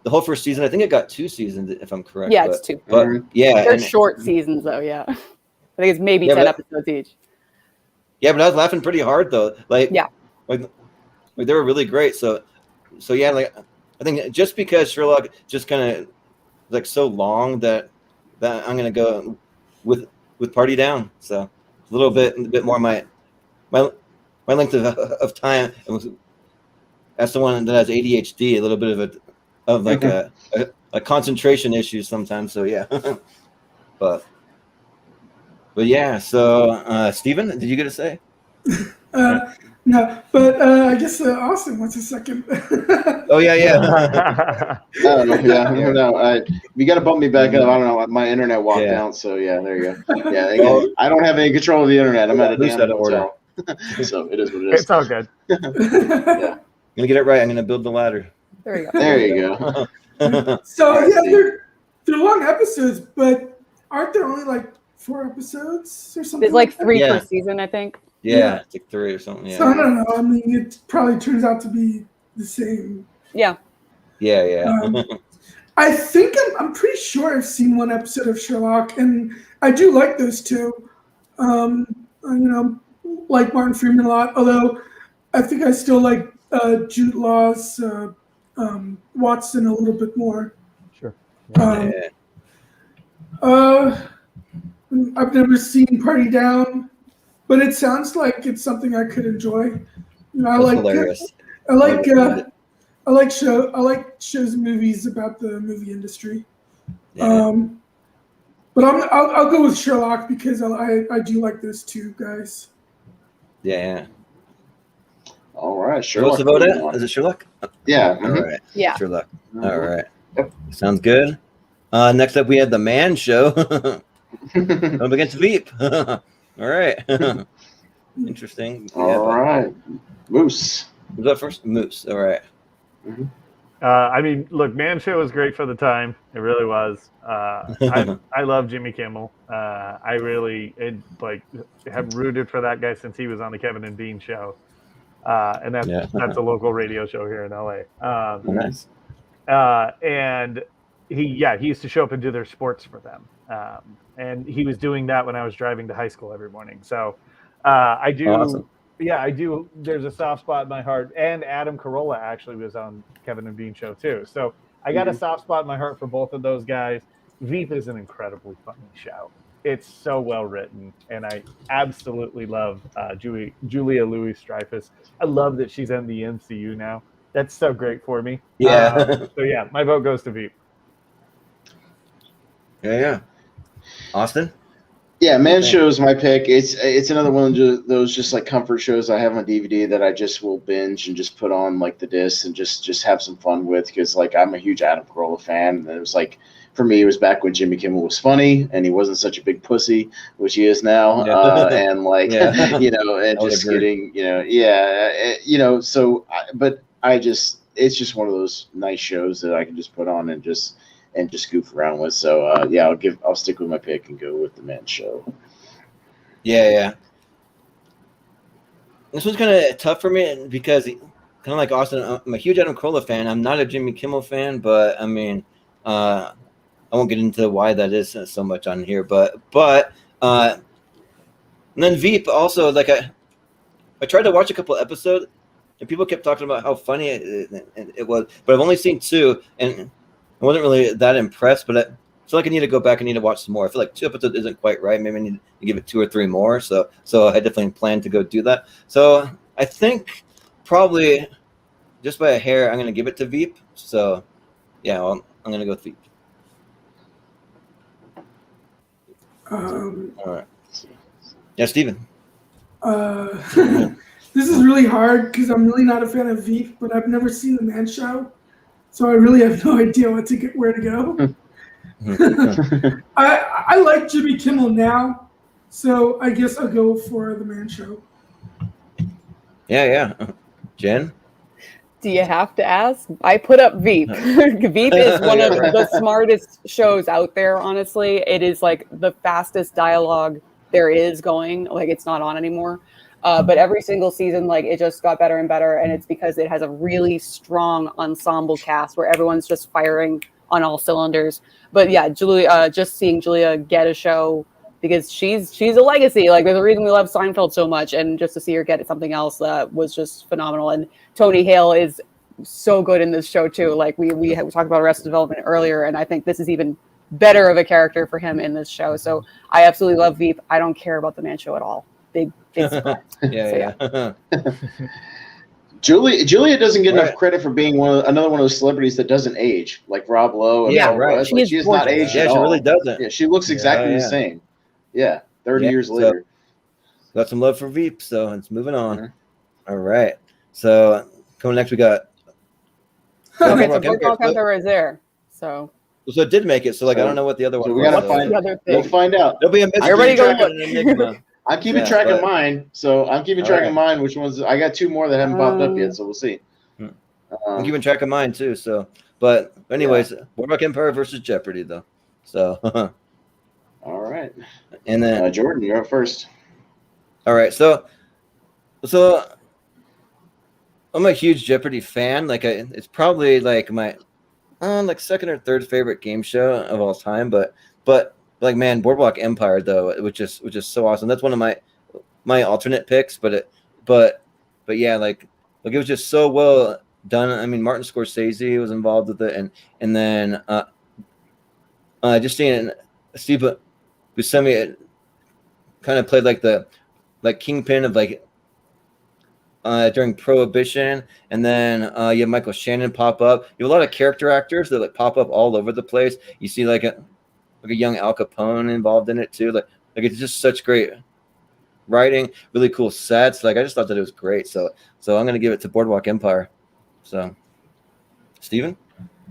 [SPEAKER 2] whole first season. I think it got 2 seasons, if I'm correct.
[SPEAKER 5] Yeah, it's 2.
[SPEAKER 2] But yeah,
[SPEAKER 5] they're short seasons though. Yeah, I think it's maybe 10 episodes each.
[SPEAKER 2] Yeah, but I was laughing pretty hard though. Like they were really great. So yeah, like I think just because Sherlock just kind of like so long that I'm gonna go with Party Down. So a little bit more my length of time. As someone that has ADHD, a little bit of a concentration issue sometimes. So yeah, but yeah. So Steven, did you get to say?
[SPEAKER 6] No, but I guess Austin wants a second.
[SPEAKER 2] Oh yeah.
[SPEAKER 3] No. You got to bump me back up. I don't know. My internet walked out, so yeah, there you go. Yeah, I don't have any control of the internet. I'm at a damn hotel, so it is what it is.
[SPEAKER 4] It's all good.
[SPEAKER 3] Yeah.
[SPEAKER 2] I'm gonna get it right. I'm gonna build the ladder.
[SPEAKER 5] There you go.
[SPEAKER 3] There you go.
[SPEAKER 6] So yeah, they're long episodes, but aren't there only like 4 episodes or something?
[SPEAKER 5] There's like 3
[SPEAKER 2] Yeah.
[SPEAKER 5] per season, I think.
[SPEAKER 2] Yeah, it's like 3 or something. Yeah.
[SPEAKER 6] So I don't know. I mean, it probably turns out to be the same.
[SPEAKER 5] Yeah.
[SPEAKER 2] Yeah.
[SPEAKER 6] I think I'm pretty sure I've seen 1 episode of Sherlock, and I do like those 2. Like Martin Freeman a lot. Although I think I still like Jude Law's Watson a little bit more.
[SPEAKER 4] Sure.
[SPEAKER 6] I've never seen Party Down, but it sounds like it's something I could enjoy. I like shows and movies about the movie industry.
[SPEAKER 2] Yeah.
[SPEAKER 6] But I'll go with Sherlock because I do like those 2 guys.
[SPEAKER 2] Yeah.
[SPEAKER 3] All right,
[SPEAKER 2] Sherlock. What's the vote at? Is it Sherlock?
[SPEAKER 3] Yeah.
[SPEAKER 2] All right.
[SPEAKER 5] Yeah.
[SPEAKER 2] Sherlock. All right. Sounds good. Next up, we have The Man Show. Up against Veep. All right. Interesting.
[SPEAKER 3] All right. Moose.
[SPEAKER 2] Who's up first? Moose. All right.
[SPEAKER 4] I mean, look, Man Show was great for the time. It really was. I love Jimmy Kimmel. I really have rooted for that guy since he was on the Kevin and Bean show. And that's a local radio show here in LA.
[SPEAKER 2] Nice.
[SPEAKER 4] And he used to show up and do their sports for them. And he was doing that when I was driving to high school every morning. So I do.
[SPEAKER 2] Awesome.
[SPEAKER 4] Yeah, I do. There's a soft spot in my heart. And Adam Carolla actually was on Kevin and Bean show too. So I got a soft spot in my heart for both of those guys. Veep is an incredibly funny show. It's so well written, and I absolutely love Julia Louis-Dreyfus. I love that she's in the MCU now. That's so great for me.
[SPEAKER 2] Yeah.
[SPEAKER 4] So yeah, my vote goes to Veep.
[SPEAKER 2] Yeah. Austin?
[SPEAKER 3] Yeah, Man Show is my pick. It's another one of those just like comfort shows I have on DVD that I just will binge and just put on like the disc and just have some fun with, because like I'm a huge Adam Carolla fan, and it was like, for me, it was back when Jimmy Kimmel was funny and he wasn't such a big pussy, which he is now. And like, and just getting, it's just one of those nice shows that I can just put on and just goof around with. So I'll stick with my pick and go with the Man Show.
[SPEAKER 2] Yeah. This was kind of tough for me because kind of like Austin, I'm a huge Adam Carolla fan. I'm not a Jimmy Kimmel fan, but I mean, I won't get into why that is so much on here, but and then Veep also, like I tried to watch a couple episodes and people kept talking about how funny it was, but I've only seen 2 and I wasn't really that impressed, but I feel like I need to go back and need to watch some more. I feel like 2 episodes isn't quite right. Maybe I need to give it 2 or 3 more. So I definitely plan to go do that. So I think probably just by a hair, I'm going to give it to Veep. So yeah, I'm going to go with Veep. All right. Yeah, Steven.
[SPEAKER 6] This is really hard because I'm really not a fan of Veep, but I've never seen the Man Show. so I really have no idea where to go. I like Jimmy Kimmel now, so I guess I'll go for the Man Show.
[SPEAKER 2] Yeah. Jen?
[SPEAKER 5] Do you have to ask? I put up Veep. Veep is one of the smartest shows out there, honestly. It is like the fastest dialogue there is going. Like, it's not on anymore. But every single season, like, it just got better and better. And it's because it has a really strong ensemble cast where everyone's just firing on all cylinders. But yeah, Julia, just seeing Julia get a show, because she's a legacy. Like, there's a reason we love Seinfeld so much, and just to see her get something else was just phenomenal. And Tony Hale is so good in this show too. Like, we talked about Arrested Development earlier, and I think this is even better of a character for him in this show. So I absolutely love Veep. I don't care about the Man Show at all. Big surprise.
[SPEAKER 2] Yeah.
[SPEAKER 3] Julia doesn't get enough credit for being another one of those celebrities that doesn't age, like Rob Lowe. And
[SPEAKER 2] right.
[SPEAKER 3] She is not aged at all.
[SPEAKER 2] She really doesn't.
[SPEAKER 3] Yeah, she looks exactly the same. Yeah, 30 years later.
[SPEAKER 2] Got some love for Veep, so it's moving on. Mm-hmm. All right. So coming next, we got.
[SPEAKER 5] Okay, so Boardwalk Empire is there. So
[SPEAKER 2] it did make it. So, like, I don't know what the other one.
[SPEAKER 3] So we gotta find. We'll find out.
[SPEAKER 2] There'll be a mystery.
[SPEAKER 5] Everybody go.
[SPEAKER 3] I'm keeping track of mine. So I'm keeping track of mine. Which ones? I got 2 more that haven't popped up yet. So we'll see.
[SPEAKER 2] I'm keeping track of mine too. So, but anyways, Boardwalk Empire versus Jeopardy, though. So.
[SPEAKER 3] All right.
[SPEAKER 2] And then
[SPEAKER 3] Jordan, you're up first.
[SPEAKER 2] All right. So I'm a huge Jeopardy fan. Like, it's probably like my like second or third favorite game show of all time. But like, man, Boardwalk Empire though, which is so awesome. That's one of my alternate picks. But yeah, like it was just so well done. I mean, Martin Scorsese was involved with it, and then just seeing Steve Buscemi kind of played like the kingpin of during Prohibition, and then you have Michael Shannon pop up. You have a lot of character actors that pop up all over the place. You see like a young Al Capone involved in it too. Like it's just such great writing, really cool sets. Like, I just thought that it was great. So I'm gonna give it to Boardwalk Empire. So, Steven?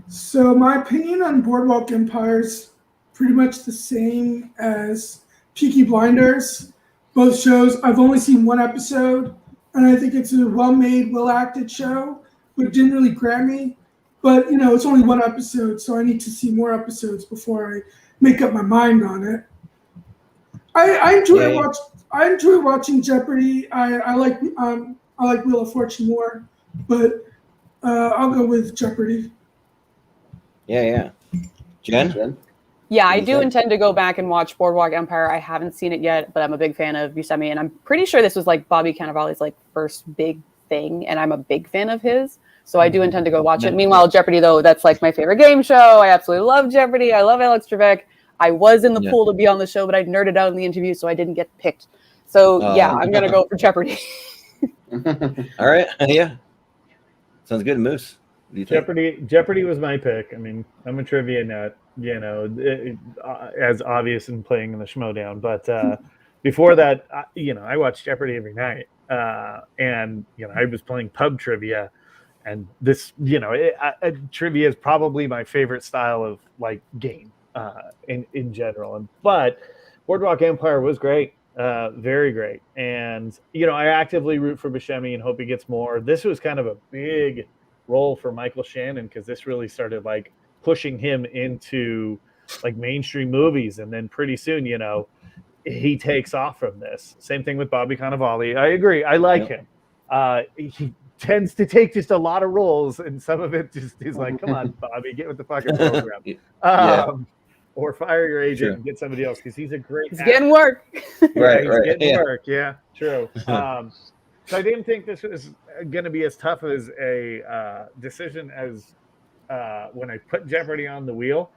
[SPEAKER 6] So my opinion on Boardwalk Empire is pretty much the same as Peaky Blinders. Both shows, I've only seen one episode, and I think it's a well-made, well-acted show, but it didn't really grab me. But, it's only one episode, so I need to see more episodes before I make up my mind on it. I enjoy watching Jeopardy. I like Wheel of Fortune more, but I'll go with Jeopardy.
[SPEAKER 2] Yeah. Jen?
[SPEAKER 5] Yeah, I do intend to go back and watch Boardwalk Empire. I haven't seen it yet, but I'm a big fan of Buscemi, and I'm pretty sure this was like Bobby Cannavale's first big thing, and I'm a big fan of his. So I do intend to go watch it. Meanwhile, Jeopardy, though, that's like my favorite game show. I absolutely love Jeopardy. I love Alex Trebek. I was in the pool to be on the show, but I nerded out in the interview, so I didn't get picked. So I'm gonna go for Jeopardy.
[SPEAKER 2] All right. Yeah. Sounds good, Moose.
[SPEAKER 4] Jeopardy was my pick. I mean, I'm a trivia nut, as obvious in playing in the Schmodown. But before that, I watched Jeopardy every night, and I was playing pub trivia, and this, trivia is probably my favorite style of game in general. But Boardwalk Empire was great. Very great. And, I actively root for Buscemi and hope he gets more. This was kind of a big role for Michael Shannon, because this really started pushing him into mainstream movies. And then pretty soon, he takes off from this. Same thing with Bobby Cannavale. I agree. I like him. He tends to take just a lot of roles, and some of it just is come on, Bobby, get with the fucking program. Or fire your agent and get somebody else, because he's a great actor.
[SPEAKER 5] Getting work.
[SPEAKER 2] Right.
[SPEAKER 4] Getting work. Yeah, true. So I didn't think this was going to be as tough as a decision as when I put Jeopardy on the wheel,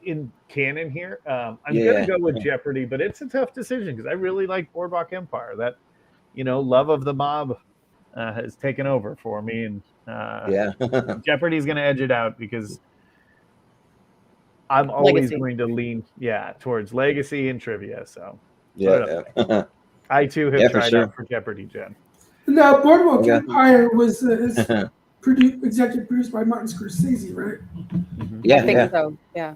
[SPEAKER 4] in canon here. I'm going to go with Jeopardy, but it's a tough decision because I really like Boardwalk Empire. That, love of the mob has taken over for me, and Jeopardy is going to edge it out because I'm always going to lean, towards legacy and trivia. So I too have tried out for Jeopardy, Jen.
[SPEAKER 6] Now, Boardwalk Empire was executive produced by Martin Scorsese, right?
[SPEAKER 2] Yeah,
[SPEAKER 5] I think so. Yeah.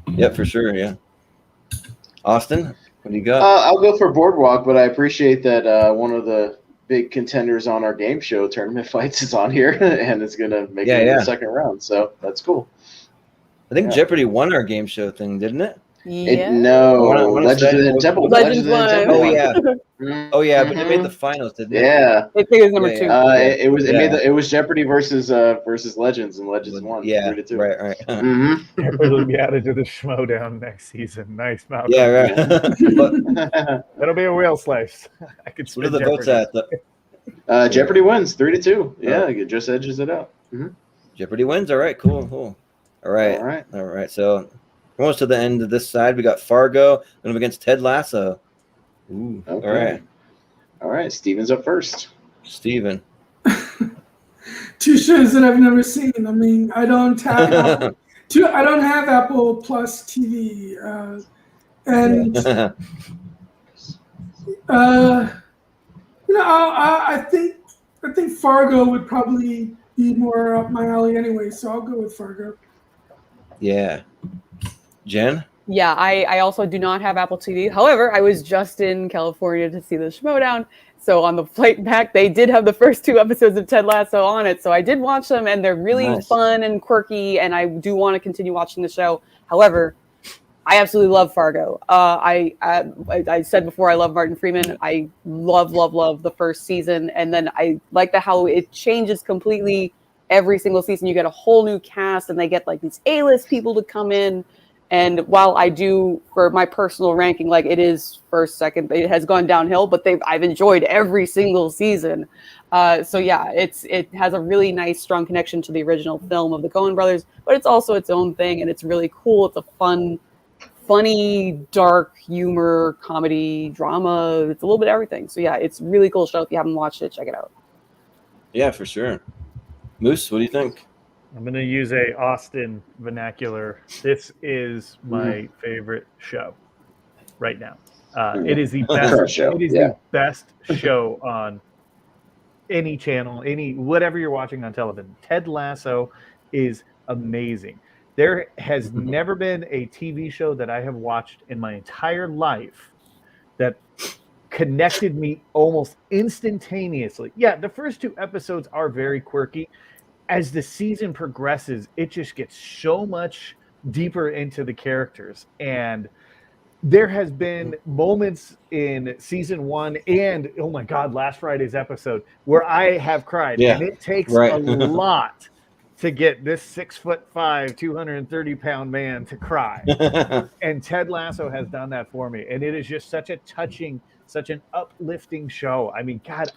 [SPEAKER 2] Yeah, for sure. Yeah. Austin, what do you got?
[SPEAKER 3] I'll go for Boardwalk, but I appreciate that one of the big contenders on our game show, Tournament Fights, is on here, and it's going to make it in the second round. So that's cool.
[SPEAKER 2] I think Jeopardy won our game show thing, didn't it?
[SPEAKER 5] Yeah.
[SPEAKER 3] Legends of the Temple.
[SPEAKER 5] Legends won.
[SPEAKER 2] Oh yeah. Oh yeah, but it made the finals, didn't it?
[SPEAKER 3] Yeah.
[SPEAKER 5] I think it was number 2.
[SPEAKER 3] It was Jeopardy versus Legends, and Legends won.
[SPEAKER 2] Yeah.
[SPEAKER 3] 3-2.
[SPEAKER 2] Right.
[SPEAKER 4] It'll be added to the Schmodown next season. Nice, Malcolm.
[SPEAKER 2] Yeah, right.
[SPEAKER 4] That'll be a wheel slice. I could.
[SPEAKER 2] What are the votes at?
[SPEAKER 3] Jeopardy wins 3-2. Yeah, it just edges it out.
[SPEAKER 2] Jeopardy wins. All right, cool. All right. So almost to the end of this side, we got Fargo going up against Ted Lasso. Ooh.
[SPEAKER 3] Okay. All right. Steven's up first.
[SPEAKER 2] Steven.
[SPEAKER 6] 2 shows that I've never seen. I mean, I don't have I don't have Apple Plus TV, I think Fargo would probably be more up my alley anyway, so I'll go with Fargo.
[SPEAKER 2] Yeah. Jen?
[SPEAKER 5] Yeah, I also do not have Apple TV. However, I was just in California to see the Schmodown. So on the flight back, they did have the first 2 episodes of Ted Lasso on it. So I did watch them, and they're really fun and quirky, and I do want to continue watching the show. However, I absolutely love Fargo. I said before, I love Martin Freeman. I love the first season. And then I like how it changes completely every single season. You get a whole new cast, and they get like these A-list people to come in. And while I do, for my personal ranking, like it is first, second, it has gone downhill, but I've enjoyed every single season. So yeah, it has a really nice, strong connection to the original film of the Coen brothers, but it's also its own thing, and it's really cool. It's a funny, dark humor, comedy, drama. It's a little bit of everything. So yeah, it's a really cool show. If you haven't watched it, check it out.
[SPEAKER 2] Yeah, for sure. Moose, what do you think?
[SPEAKER 4] I'm going to use a Austin vernacular. This is my favorite show right now. It is the best show. It is the best show on any channel, whatever you're watching on television. Ted Lasso is amazing. There has never been a TV show that I have watched in my entire life that connected me almost instantaneously. Yeah, the first 2 episodes are very quirky. As the season progresses, it just gets so much deeper into the characters. And there has been moments in season 1 and, oh my God, last Friday's episode where I have cried. Yeah. And it takes a lot to get this 6'5", 230-pound man to cry. And Ted Lasso has done that for me. And it is just such a touching, such an uplifting show. I mean, God,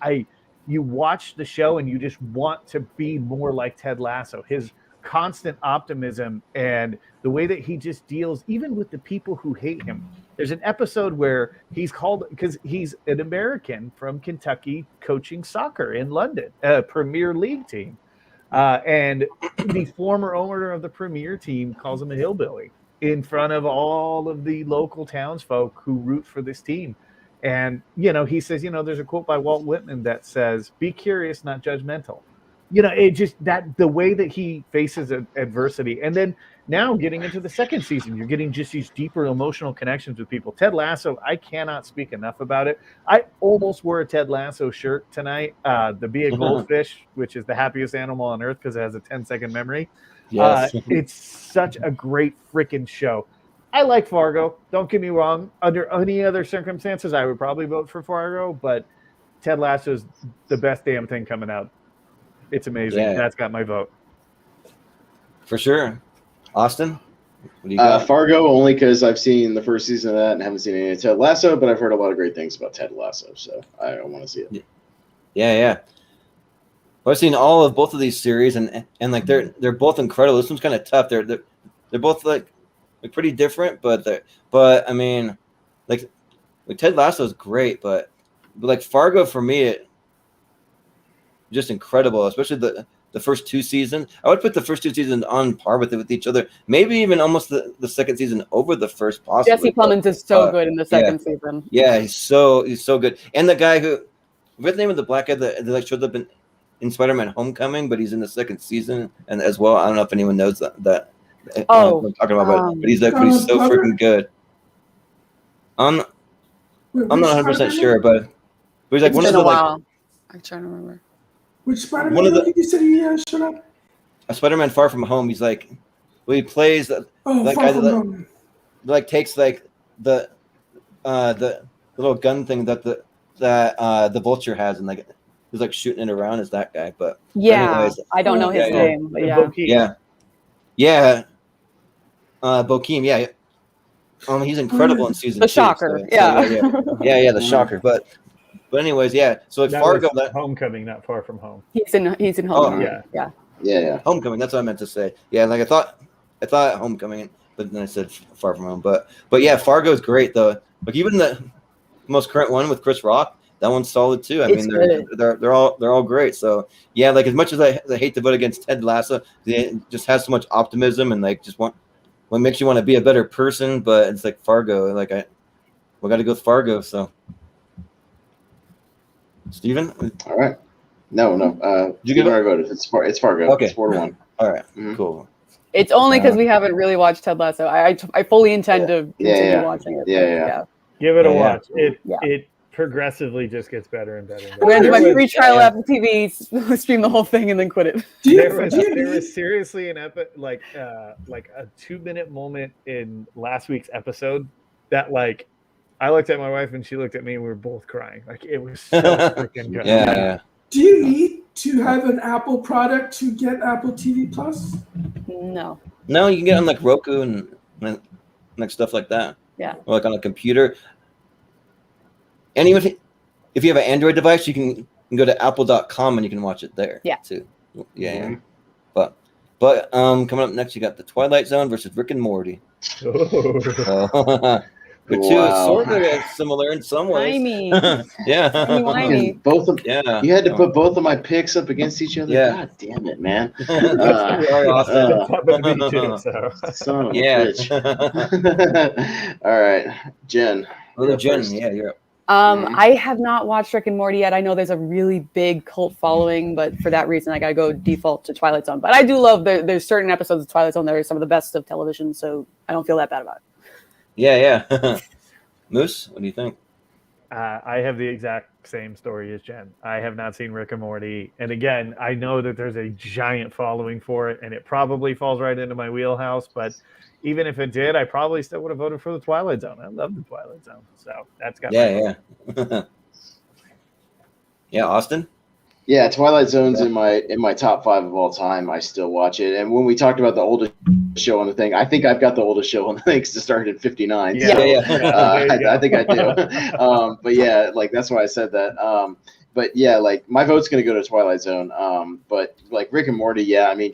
[SPEAKER 4] you watch the show and you just want to be more like Ted Lasso. His constant optimism and the way that he just deals even with the people who hate him. There's an episode where he's called, because he's an American from Kentucky coaching soccer in London, a Premier League team. And the former owner of the Premier team calls him a hillbilly in front of all of the local townsfolk who root for this team. And, he says, there's a quote by Walt Whitman that says, be curious, not judgmental. It just the way that he faces adversity. And then now getting into the second season, you're getting just these deeper emotional connections with people. Ted Lasso, I cannot speak enough about it. I almost wore a Ted Lasso shirt tonight, the Be a Goldfish, which is the happiest animal on earth because it has a 10-second memory. Yes. It's such a great freaking show. I like Fargo. Don't get me wrong. Under any other circumstances, I would probably vote for Fargo, but Ted Lasso is the best damn thing coming out. It's amazing. Yeah. That's got my vote.
[SPEAKER 2] For sure. Austin, what do you got?
[SPEAKER 3] Fargo, only because I've seen the first season of that and haven't seen any of Ted Lasso, but I've heard a lot of great things about Ted Lasso, so I don't want to see it.
[SPEAKER 2] Yeah. Well, I've seen all of both of these series, and like they're both incredible. This one's kind of tough. They're both like pretty different, but I mean, like Ted Lasso is great, but like Fargo for me, it just incredible, especially the first 2 seasons. I would put the first 2 seasons on par with each other, maybe even almost the second season over the first. Possibly.
[SPEAKER 5] Jesse Plemons is so good in the second season.
[SPEAKER 2] Yeah, he's so good. And the guy what's the name of the black guy that like showed up in in Spider-Man: Homecoming, but he's in the second season and as well. I don't know if anyone knows that.
[SPEAKER 5] Oh,
[SPEAKER 2] I'm talking about, but he's so freaking good. I'm not 100% sure, but he's like
[SPEAKER 5] it's
[SPEAKER 2] one
[SPEAKER 5] been
[SPEAKER 2] of the
[SPEAKER 5] a while. I'm trying to remember.
[SPEAKER 6] Which Spider-Man
[SPEAKER 2] one of the-
[SPEAKER 6] movie you said he showed up?
[SPEAKER 2] a Spider-Man Far From Home. He's like, he plays that
[SPEAKER 6] Far
[SPEAKER 2] guy
[SPEAKER 6] From Home.
[SPEAKER 2] like takes like the little gun thing that the Vulture has, and like he's like shooting it around as that guy. But anyways,
[SPEAKER 5] I don't know his name, but
[SPEAKER 2] Bokeem, yeah. He's incredible in season
[SPEAKER 5] the
[SPEAKER 2] 2.
[SPEAKER 5] Shocker,
[SPEAKER 2] So,
[SPEAKER 5] yeah.
[SPEAKER 2] The Shocker. But anyways, so like
[SPEAKER 4] that
[SPEAKER 2] Fargo,
[SPEAKER 4] was Homecoming, not Far From Home.
[SPEAKER 5] He's in Home.
[SPEAKER 3] Yeah.
[SPEAKER 2] Homecoming. That's what I meant to say. Yeah, like I thought Homecoming, but then I said Far From Home. But yeah, Fargo's great though. Like even the most current one with Chris Rock, that one's solid too. I mean, they're all great. So yeah, like as much as I hate to vote against Ted Lasso, it just has so much optimism and like just what makes you want to be a better person. But it's like Fargo. Like we got to go with Fargo. So Steven?
[SPEAKER 3] All right. No.
[SPEAKER 2] Did you give
[SPEAKER 3] I voted. It's Fargo.
[SPEAKER 2] Okay.
[SPEAKER 3] It's 4-1.
[SPEAKER 2] All right. Cool.
[SPEAKER 5] It's only because we haven't really watched Ted Lasso. I fully intend to continue watching it.
[SPEAKER 3] Yeah.
[SPEAKER 4] Give it a watch. It progressively just gets better and better.
[SPEAKER 5] I'm gonna do my free trial Apple TV, stream the whole thing, and then quit it.
[SPEAKER 4] There was seriously like a 2-minute moment in last week's episode that like I looked at my wife and she looked at me and we were both crying. Like it was so freaking good.
[SPEAKER 2] Yeah.
[SPEAKER 6] Do you need to have an Apple product to get Apple TV Plus?
[SPEAKER 5] No,
[SPEAKER 2] you can get on like Roku and like stuff like that.
[SPEAKER 5] Yeah.
[SPEAKER 2] Or like on a computer. And even if you have an Android device, you can go to apple.com and you can watch it there.
[SPEAKER 5] Yeah.
[SPEAKER 2] Too. Yeah. But coming up next, you got The Twilight Zone versus Rick and Morty. The two sort of similar in some ways.
[SPEAKER 5] Timey.
[SPEAKER 3] Both of you had to put both of my picks up against each other.
[SPEAKER 2] Yeah.
[SPEAKER 3] God damn it, man.
[SPEAKER 4] Son
[SPEAKER 3] of a bitch. All right, Jen.
[SPEAKER 2] Jen, you're up.
[SPEAKER 5] I have not watched Rick and Morty yet. I know there's a really big cult following, but for that reason, I gotta go default to Twilight Zone. But I do love there's certain episodes of Twilight Zone that are some of the best of television, so I don't feel that bad about it.
[SPEAKER 2] Yeah. Moose, what do you think?
[SPEAKER 4] I have the exact same story as Jen. I have not seen Rick and Morty. And again, I know that there's a giant following for it, and it probably falls right into my wheelhouse. But even if it did, I probably still would have voted for the Twilight Zone. I love the Twilight Zone. So that's got
[SPEAKER 2] Yeah. Yeah, Austin?
[SPEAKER 3] Yeah, Twilight Zone's in my top 5 of all time. I still watch it. And when we talked about the oldest show on the thing, I think I've got the oldest show on the thing because it started in 59. I think I do. But yeah, like that's why I said that. But yeah, like my vote's gonna go to Twilight Zone. But like Rick and Morty, I mean,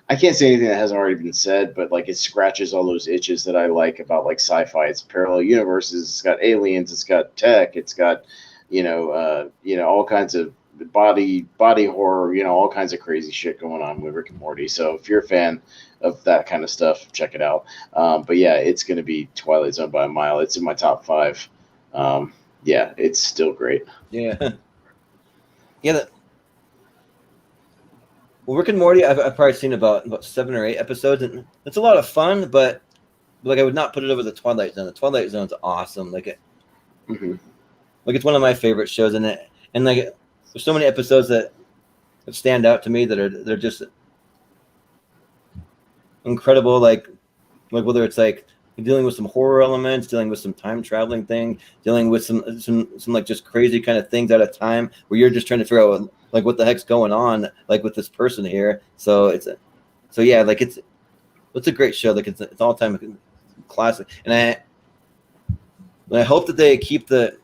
[SPEAKER 3] I can't say anything that hasn't already been said, but like it scratches all those itches that I like about like sci-fi. It's parallel universes, it's got aliens, it's got tech, it's got all kinds of body horror, all kinds of crazy shit going on with Rick and Morty. So if you're a fan of that kind of stuff, check it out. But yeah, it's going to be Twilight Zone by a mile. It's in my top 5. Yeah, it's still great.
[SPEAKER 2] Yeah. Well, Rick and Morty, I've probably seen about 7 or 8 episodes, and it's a lot of fun, but like I would not put it over the Twilight Zone. The Twilight Zone's awesome. Like it's one of my favorite shows, and like there's so many episodes that stand out to me they're just incredible. Like whether it's like dealing with some horror elements, dealing with some time traveling thing, dealing with some like just crazy kind of things at a time where you're just trying to figure out like what the heck's going on like with this person here. So it's a great show. Like it's all time classic, and I hope that they keep the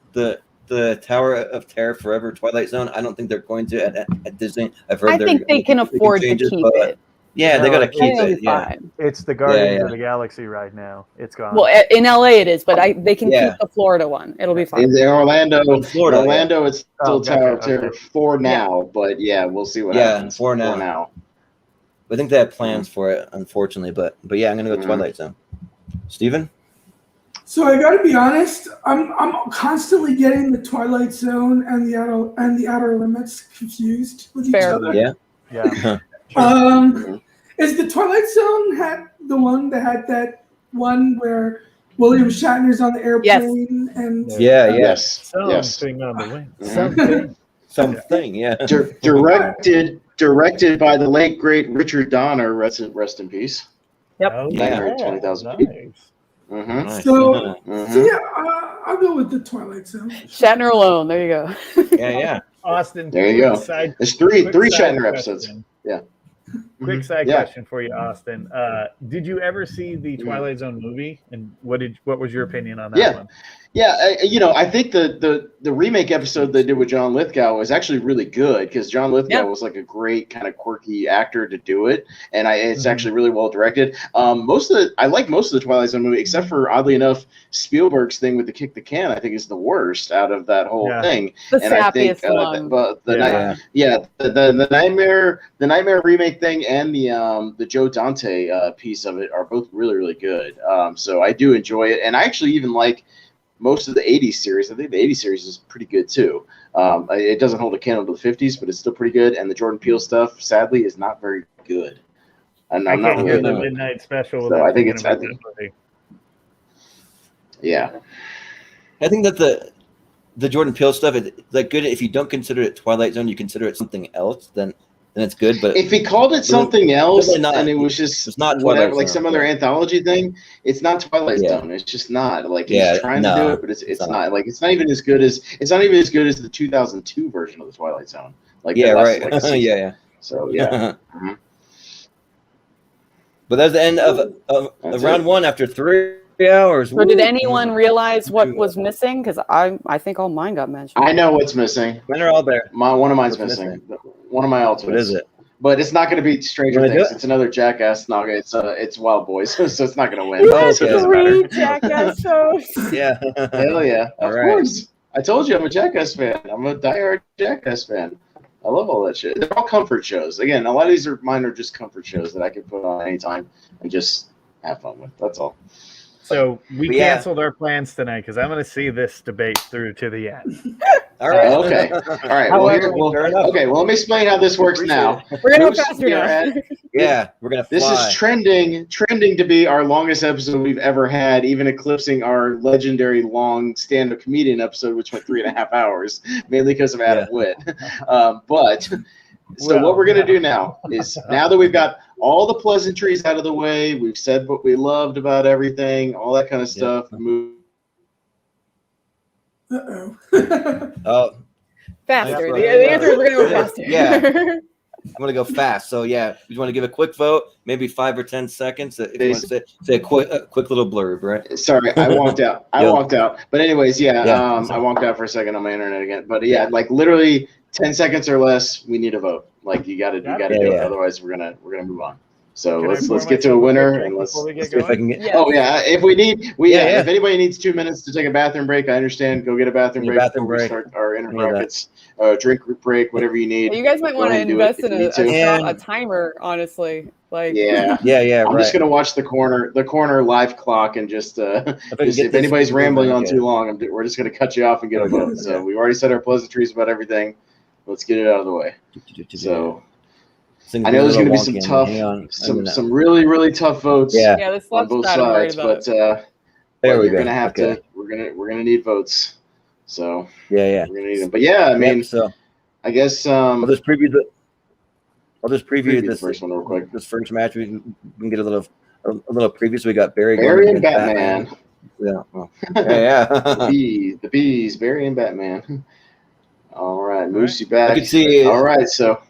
[SPEAKER 2] Tower of Terror forever Twilight Zone. I don't think they're going to at Disney. I've heard.
[SPEAKER 5] I think they can afford to keep it.
[SPEAKER 2] Yeah, they got to keep it.
[SPEAKER 5] Yeah.
[SPEAKER 4] It's the Guardians of the Galaxy right now. It's gone.
[SPEAKER 5] Well, in LA it is, but they can keep the Florida one. It'll be fine.
[SPEAKER 3] In Orlando, it's still Tower of Terror for now, but yeah, we'll see what happens.
[SPEAKER 2] For now. I think they have plans for it, unfortunately, but yeah, I'm gonna go Twilight Zone. Steven?
[SPEAKER 6] So I got to be honest. I'm constantly getting the Twilight Zone and the Outer Limits confused with each other.
[SPEAKER 4] Yeah.
[SPEAKER 6] Is the Twilight Zone had the one that had that one where William Shatner's on the airplane and
[SPEAKER 3] Yes.
[SPEAKER 4] Something on the wing.
[SPEAKER 2] Something. Yeah.
[SPEAKER 3] Directed by the late great Richard Donner. Rest in peace.
[SPEAKER 5] Yep.
[SPEAKER 4] Oh,
[SPEAKER 2] Yeah.
[SPEAKER 3] 20,000
[SPEAKER 4] nice.
[SPEAKER 2] Nice.
[SPEAKER 6] So yeah, I'll go with the Twilight Zone.
[SPEAKER 5] Shatner alone. There you go.
[SPEAKER 2] Yeah.
[SPEAKER 4] Austin,
[SPEAKER 3] There you go. There's three
[SPEAKER 4] side
[SPEAKER 3] Shatner episodes.
[SPEAKER 4] question.
[SPEAKER 3] Yeah.
[SPEAKER 4] Quick side question for you, Austin. Did you ever see the Twilight Zone movie, and what was your opinion on that one?
[SPEAKER 3] Yeah, I think the remake episode they did with John Lithgow was actually really good because John Lithgow was like a great kind of quirky actor to do it, and it's actually really well directed. I like most of the Twilight Zone movie except for, oddly enough, Spielberg's thing with the kick the can. I think is the worst out of that whole thing.
[SPEAKER 5] The
[SPEAKER 3] and I think
[SPEAKER 5] one.
[SPEAKER 3] the Nightmare remake thing and the Joe Dante piece of it are both really, really good. So I do enjoy it, and I actually even like most of the 80s series. I think the 80s series is pretty good too. It doesn't hold a candle to the 50s, but it's still pretty good. And the Jordan Peele stuff, sadly, is not very good. And I'm not
[SPEAKER 4] hear
[SPEAKER 3] really
[SPEAKER 4] the midnight special.
[SPEAKER 3] So I think it's. Yeah.
[SPEAKER 2] I think that the Jordan Peele stuff is like good if you don't consider it Twilight Zone, you consider it something else, then it's good. But
[SPEAKER 3] if he called it something else and it was just
[SPEAKER 2] it's not
[SPEAKER 3] whatever,
[SPEAKER 2] Twilight
[SPEAKER 3] like
[SPEAKER 2] Zone,
[SPEAKER 3] some other anthology thing, it's not Twilight Zone. It's just not. Like he's trying to do it, but it's not. Like it's not even as good as the 2002 version of the Twilight Zone. Like
[SPEAKER 2] right.
[SPEAKER 3] Like
[SPEAKER 2] yeah.
[SPEAKER 3] So yeah.
[SPEAKER 2] But that's the end of round one after 3 hours.
[SPEAKER 5] So did anyone realize what was missing? Because I think all mine got mentioned.
[SPEAKER 3] I know what's missing.
[SPEAKER 2] Mine are all there.
[SPEAKER 3] One of mine's missing. One of my ultimates.
[SPEAKER 2] What is it?
[SPEAKER 3] But it's not going to be Stranger Things. It's another Jackass. No, it's Wild Boys, so it's not going to win.
[SPEAKER 5] We
[SPEAKER 3] So
[SPEAKER 5] have
[SPEAKER 3] it doesn't
[SPEAKER 5] 3
[SPEAKER 3] matter.
[SPEAKER 5] Jackass shows.
[SPEAKER 2] Yeah.
[SPEAKER 3] Hell yeah.
[SPEAKER 2] All
[SPEAKER 3] Of
[SPEAKER 2] right.
[SPEAKER 3] course. I told you I'm a Jackass fan. I'm a diehard Jackass fan. I love all that shit. They're all comfort shows. Again, a lot of these mine are just comfort shows that I can put on anytime and just have fun with. That's all.
[SPEAKER 4] So we canceled our plans tonight because I'm going to see this debate through to the end.
[SPEAKER 2] All right.
[SPEAKER 3] Okay. All right. Well, let me explain how this works now.
[SPEAKER 5] We're going to go faster now.
[SPEAKER 2] Yeah, we're going to fly.
[SPEAKER 3] This is trending to be our longest episode we've ever had, even eclipsing our legendary long stand-up comedian episode, which went 3.5 hours, mainly because of Adam Witt. What we're going to do now is, now that we've got all the pleasantries out of the way, we've said what we loved about everything, all that kind of stuff.
[SPEAKER 5] Faster. The answer is we're going to go faster.
[SPEAKER 2] Yeah. I'm going to go fast. So, yeah, you want to give a quick vote, maybe 5 or 10 seconds. If you want to say a quick little blurb, right?
[SPEAKER 3] Sorry, I walked out. But anyways, I walked out for a second on my internet again. But like literally 10 seconds or less, we need a vote. Like you got to do it. Otherwise, we're gonna move on. So let's get to a winner and let's see if I can get. Oh yeah, if we need, if anybody needs 2 minutes to take a bathroom break, I understand. Go get a bathroom break before we start our inner brackets. Drink break, whatever you need.
[SPEAKER 5] You guys might want to invest in a timer, honestly. Like
[SPEAKER 3] I'm just gonna watch the corner live clock and just if anybody's rambling on too long, we're just gonna cut you off and get a vote. So we've already said our pleasantries about everything. Let's get it out of the way. So I know there's going to be some tough, some really, really tough votes. On both sides, but we're going to have to. We're gonna need votes. So we're gonna need them. But I mean, I guess
[SPEAKER 2] I'll just preview
[SPEAKER 3] this first one real quick.
[SPEAKER 2] This first match, we can get a little preview. So we got Barry
[SPEAKER 3] and Batman. The bees, Barry and Batman. All right, Moose, you back?
[SPEAKER 2] I can see it.
[SPEAKER 3] All right, so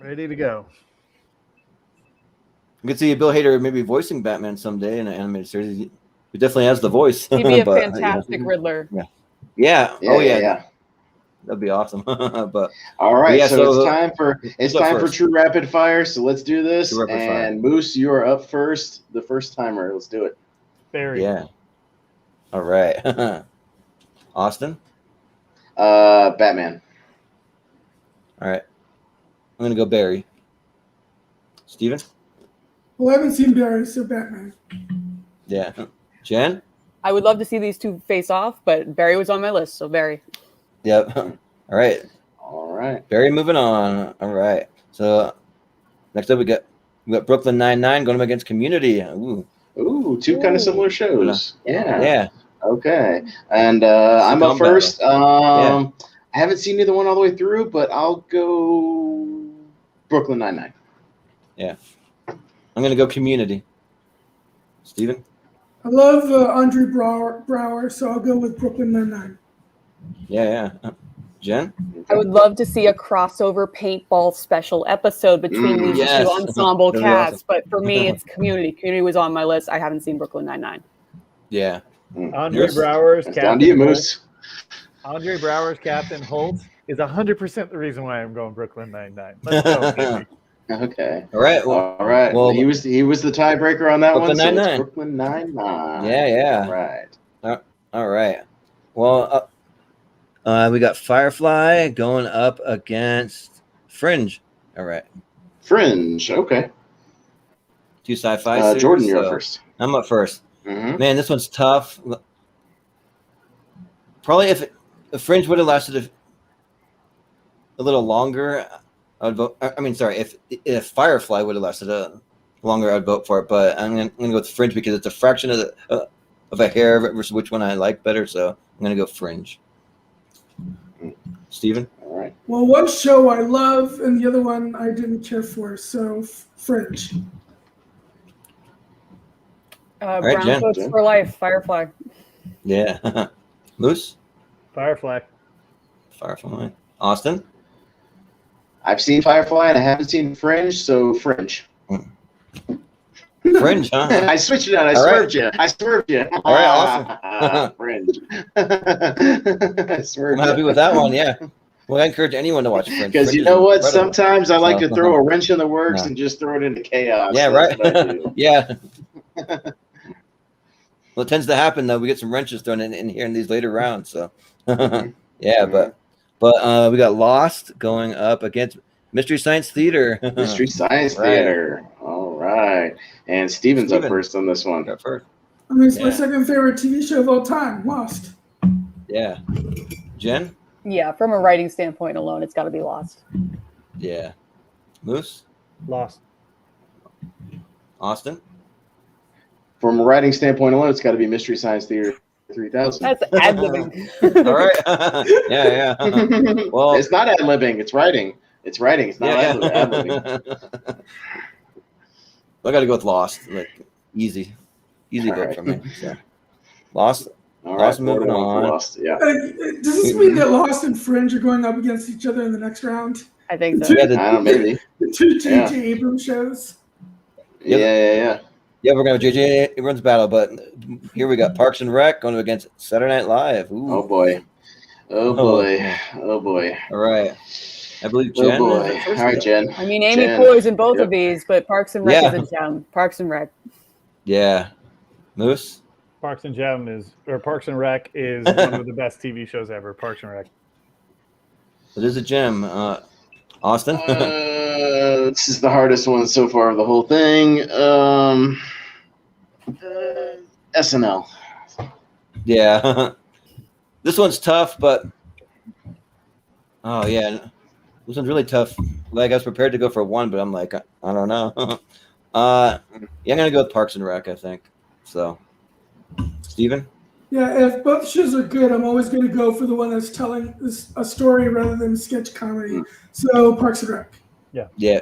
[SPEAKER 4] ready to go.
[SPEAKER 2] I could see Bill Hader maybe voicing Batman someday in an animated series. He definitely has the voice.
[SPEAKER 5] He'd be a fantastic Riddler.
[SPEAKER 2] Yeah.
[SPEAKER 3] Yeah.
[SPEAKER 2] That'd be awesome. But
[SPEAKER 3] all right, so it's time for true rapid fire. So let's do this. And Moose, you are up first. The first timer. Let's do it.
[SPEAKER 4] Barry.
[SPEAKER 2] Yeah. All right. Austin.
[SPEAKER 3] Batman.
[SPEAKER 2] All right. I'm gonna go Barry. Steven?
[SPEAKER 6] Well, I haven't seen Barry, so Batman.
[SPEAKER 2] Yeah. Jen?
[SPEAKER 5] I would love to see these two face off, but Barry was on my list, so Barry.
[SPEAKER 2] Yep. All right.
[SPEAKER 3] All right.
[SPEAKER 2] Barry, moving on. All right. So next up we got Brooklyn Nine-Nine going up against Community.
[SPEAKER 3] Ooh, two kind of similar shows. Yeah.
[SPEAKER 2] Yeah.
[SPEAKER 3] Okay. And I'm up first.
[SPEAKER 2] Yeah.
[SPEAKER 3] I haven't seen either one all the way through, but I'll go Brooklyn Nine-Nine.
[SPEAKER 2] Yeah. I'm going to go Community. Steven?
[SPEAKER 6] I love Andre Brower, so I'll go with Brooklyn Nine-Nine.
[SPEAKER 2] Yeah. Jen?
[SPEAKER 5] I would love to see a crossover paintball special episode between these two ensemble casts,
[SPEAKER 2] awesome.
[SPEAKER 5] but for me, it's Community. Community was on my list. I haven't seen Brooklyn Nine-Nine.
[SPEAKER 2] Yeah.
[SPEAKER 4] Andre Brower's
[SPEAKER 3] Captain. Down to you, Moose.
[SPEAKER 4] Andre Brower's Captain Holt is 100% the reason why I'm going Brooklyn Nine-Nine. Let's go, baby.
[SPEAKER 3] Okay.
[SPEAKER 2] All right.
[SPEAKER 3] All right. Well, he was the tiebreaker on that
[SPEAKER 2] Brooklyn
[SPEAKER 3] one. So
[SPEAKER 2] Nine-Nine.
[SPEAKER 3] it's Brooklyn Nine-Nine.
[SPEAKER 2] Yeah.
[SPEAKER 3] All right.
[SPEAKER 2] All right. Well, we got Firefly going up against Fringe. All right.
[SPEAKER 3] Fringe. Okay.
[SPEAKER 2] Two sci-fi series.
[SPEAKER 3] Jordan, you're up first.
[SPEAKER 2] I'm up first.
[SPEAKER 3] Mm-hmm.
[SPEAKER 2] Man, this one's tough. Probably if Fringe would have lasted a little longer, I would vote. I mean, sorry, if Firefly would have lasted longer, I'd vote for it. But I'm gonna go with Fringe because it's a fraction of a hair versus which one I like better. So I'm gonna go Fringe. Steven?
[SPEAKER 3] All right.
[SPEAKER 6] Well, one show I love and the other one I didn't care for, so Fringe.
[SPEAKER 2] right,
[SPEAKER 5] Brown coats for life, Firefly.
[SPEAKER 2] Yeah. Moose?
[SPEAKER 4] Firefly.
[SPEAKER 2] Austin?
[SPEAKER 3] I've seen Firefly and I haven't seen Fringe, so Fringe.
[SPEAKER 2] Fringe, huh?
[SPEAKER 3] I switched it out. I swerved you.
[SPEAKER 2] All right, awesome.
[SPEAKER 3] Fringe. I swerved
[SPEAKER 2] I'm happy with that one, yeah. Well, I encourage anyone to watch Fringe.
[SPEAKER 3] Because you know what? Sometimes I like to throw a wrench in the works and just throw it into chaos.
[SPEAKER 2] Yeah,
[SPEAKER 3] That's
[SPEAKER 2] right.
[SPEAKER 3] what I do.
[SPEAKER 2] Yeah. Well, it tends to happen, though. We get some wrenches thrown in here in these later rounds. So, yeah, but we got Lost going up against Mystery Science Theater.
[SPEAKER 3] Mystery Science Theater. All right. And Steven's up first on this one.
[SPEAKER 2] Up first.
[SPEAKER 6] I mean, it's my second favorite TV show of all time, Lost.
[SPEAKER 2] Yeah. Jen?
[SPEAKER 5] Yeah, from a writing standpoint alone, it's got to be Lost.
[SPEAKER 2] Yeah. Moose?
[SPEAKER 4] Lost.
[SPEAKER 2] Austin?
[SPEAKER 3] From a writing standpoint alone, it's got to be Mystery Science Theater 3000.
[SPEAKER 5] That's ad-libbing.
[SPEAKER 2] All right. Yeah. Well,
[SPEAKER 3] it's not ad-libbing. It's writing. It's writing. It's not ad-libbing.
[SPEAKER 2] I got to go with Lost. Like easy vote for me. So. Lost.
[SPEAKER 3] All
[SPEAKER 2] Lost,
[SPEAKER 3] right,
[SPEAKER 2] moving on.
[SPEAKER 3] Lost. Yeah.
[SPEAKER 6] Does this mean that Lost and Fringe are going up against each other in the next round?
[SPEAKER 5] I think so.
[SPEAKER 3] I don't know, maybe.
[SPEAKER 6] The two J.J. Abrams shows.
[SPEAKER 3] Yeah.
[SPEAKER 2] Yeah, we're going to J.J. Abrams battle, but here we got Parks and Rec going against Saturday Night Live. Ooh.
[SPEAKER 3] Oh boy. All
[SPEAKER 2] right. I believe Jen.
[SPEAKER 3] Oh boy. All right, Jen.
[SPEAKER 5] I mean, Amy Poeh's in both of these, but Parks and Rec is a gem. Parks and Rec.
[SPEAKER 2] Yeah. Moose?
[SPEAKER 4] Parks and Rec is one of the best TV shows ever. Parks and Rec.
[SPEAKER 2] It is a gem. Austin?
[SPEAKER 3] This is the hardest one so far of the whole thing. SNL.
[SPEAKER 2] Yeah. This one's tough, but this one's really tough. Like I was prepared to go for one, but I'm like, I don't know. I'm gonna go with Parks and Rec, I think. So, Steven?
[SPEAKER 6] Yeah, if both shows are good, I'm always going to go for the one that's telling a story rather than sketch comedy. So Parks and Rec.
[SPEAKER 2] Yeah.
[SPEAKER 3] Yeah,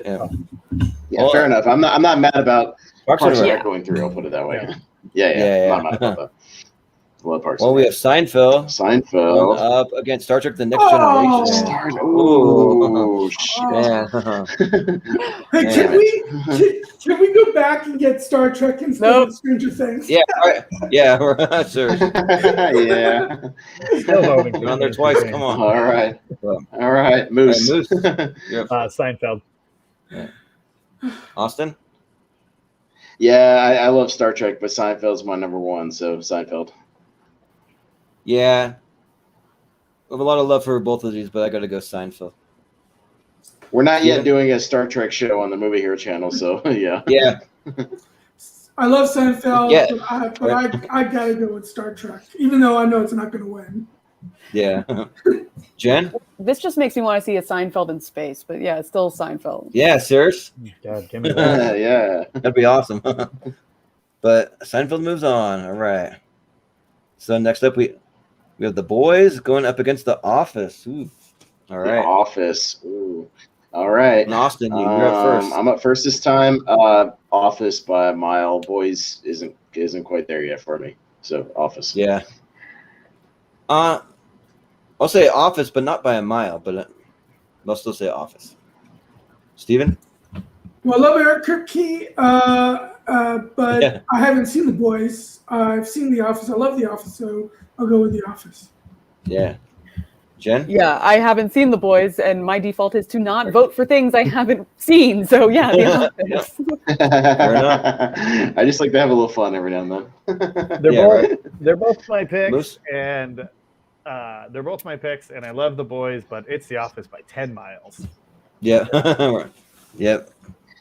[SPEAKER 3] fair enough. I'm not mad about
[SPEAKER 2] Parks
[SPEAKER 3] and
[SPEAKER 2] and
[SPEAKER 3] Rec
[SPEAKER 2] Rec
[SPEAKER 3] going through. I'll put it that way.
[SPEAKER 2] Yeah.
[SPEAKER 3] I'm not mad about that. Love Parks.
[SPEAKER 2] Well, we have Seinfeld
[SPEAKER 3] going
[SPEAKER 2] up against Star Trek: The Next Generation.
[SPEAKER 3] Oh,
[SPEAKER 2] shit.
[SPEAKER 6] Hey, can we go back and get Star Trek instead of Stranger Things?
[SPEAKER 2] Yeah, sure.
[SPEAKER 3] Yeah.
[SPEAKER 4] Still voting.
[SPEAKER 2] Been on there twice. Come on.
[SPEAKER 3] All right, Moose.
[SPEAKER 4] Seinfeld.
[SPEAKER 2] Yeah. Austin?
[SPEAKER 3] Yeah, I love Star Trek, but Seinfeld's my number one, so Seinfeld.
[SPEAKER 2] Yeah. I have a lot of love for both of these, but I got to go Seinfeld.
[SPEAKER 3] We're not yet doing a Star Trek show on the Movie Hero channel, so yeah.
[SPEAKER 2] Yeah.
[SPEAKER 6] I love Seinfeld,
[SPEAKER 2] Yeah.
[SPEAKER 6] but I gotta go with Star Trek, even though I know it's not gonna win.
[SPEAKER 2] Yeah. Jen?
[SPEAKER 5] This just makes me want to see a Seinfeld in space, but yeah, it's still Seinfeld.
[SPEAKER 2] Yeah, serious?
[SPEAKER 4] God, give me that.
[SPEAKER 3] Yeah.
[SPEAKER 2] That'd be awesome. But Seinfeld moves on. All right. So next up, we have The Boys going up against The Office. Ooh. All right.
[SPEAKER 3] The Office. Ooh. All right.
[SPEAKER 2] And Austin, you're up first.
[SPEAKER 3] I'm up first this time. Office by a mile. Boys isn't quite there yet for me. So Office.
[SPEAKER 2] Yeah. I'll say Office, but not by a mile. But I'll still say Office. Steven?
[SPEAKER 6] Well, I love Eric Kripke, but
[SPEAKER 2] Yeah.
[SPEAKER 6] I haven't seen The Boys. I've seen The Office. I love The Office, so I'll go with The Office.
[SPEAKER 2] Yeah. Jen?
[SPEAKER 5] Yeah, I haven't seen The Boys, and my default is to not vote for things I haven't seen. So yeah, The Office.
[SPEAKER 3] I just like to have a little fun every now and then.
[SPEAKER 4] They're both my picks,
[SPEAKER 2] Moose?
[SPEAKER 4] and they're both my picks, and I love The Boys, but it's The Office by 10 miles.
[SPEAKER 2] Yeah. Yep.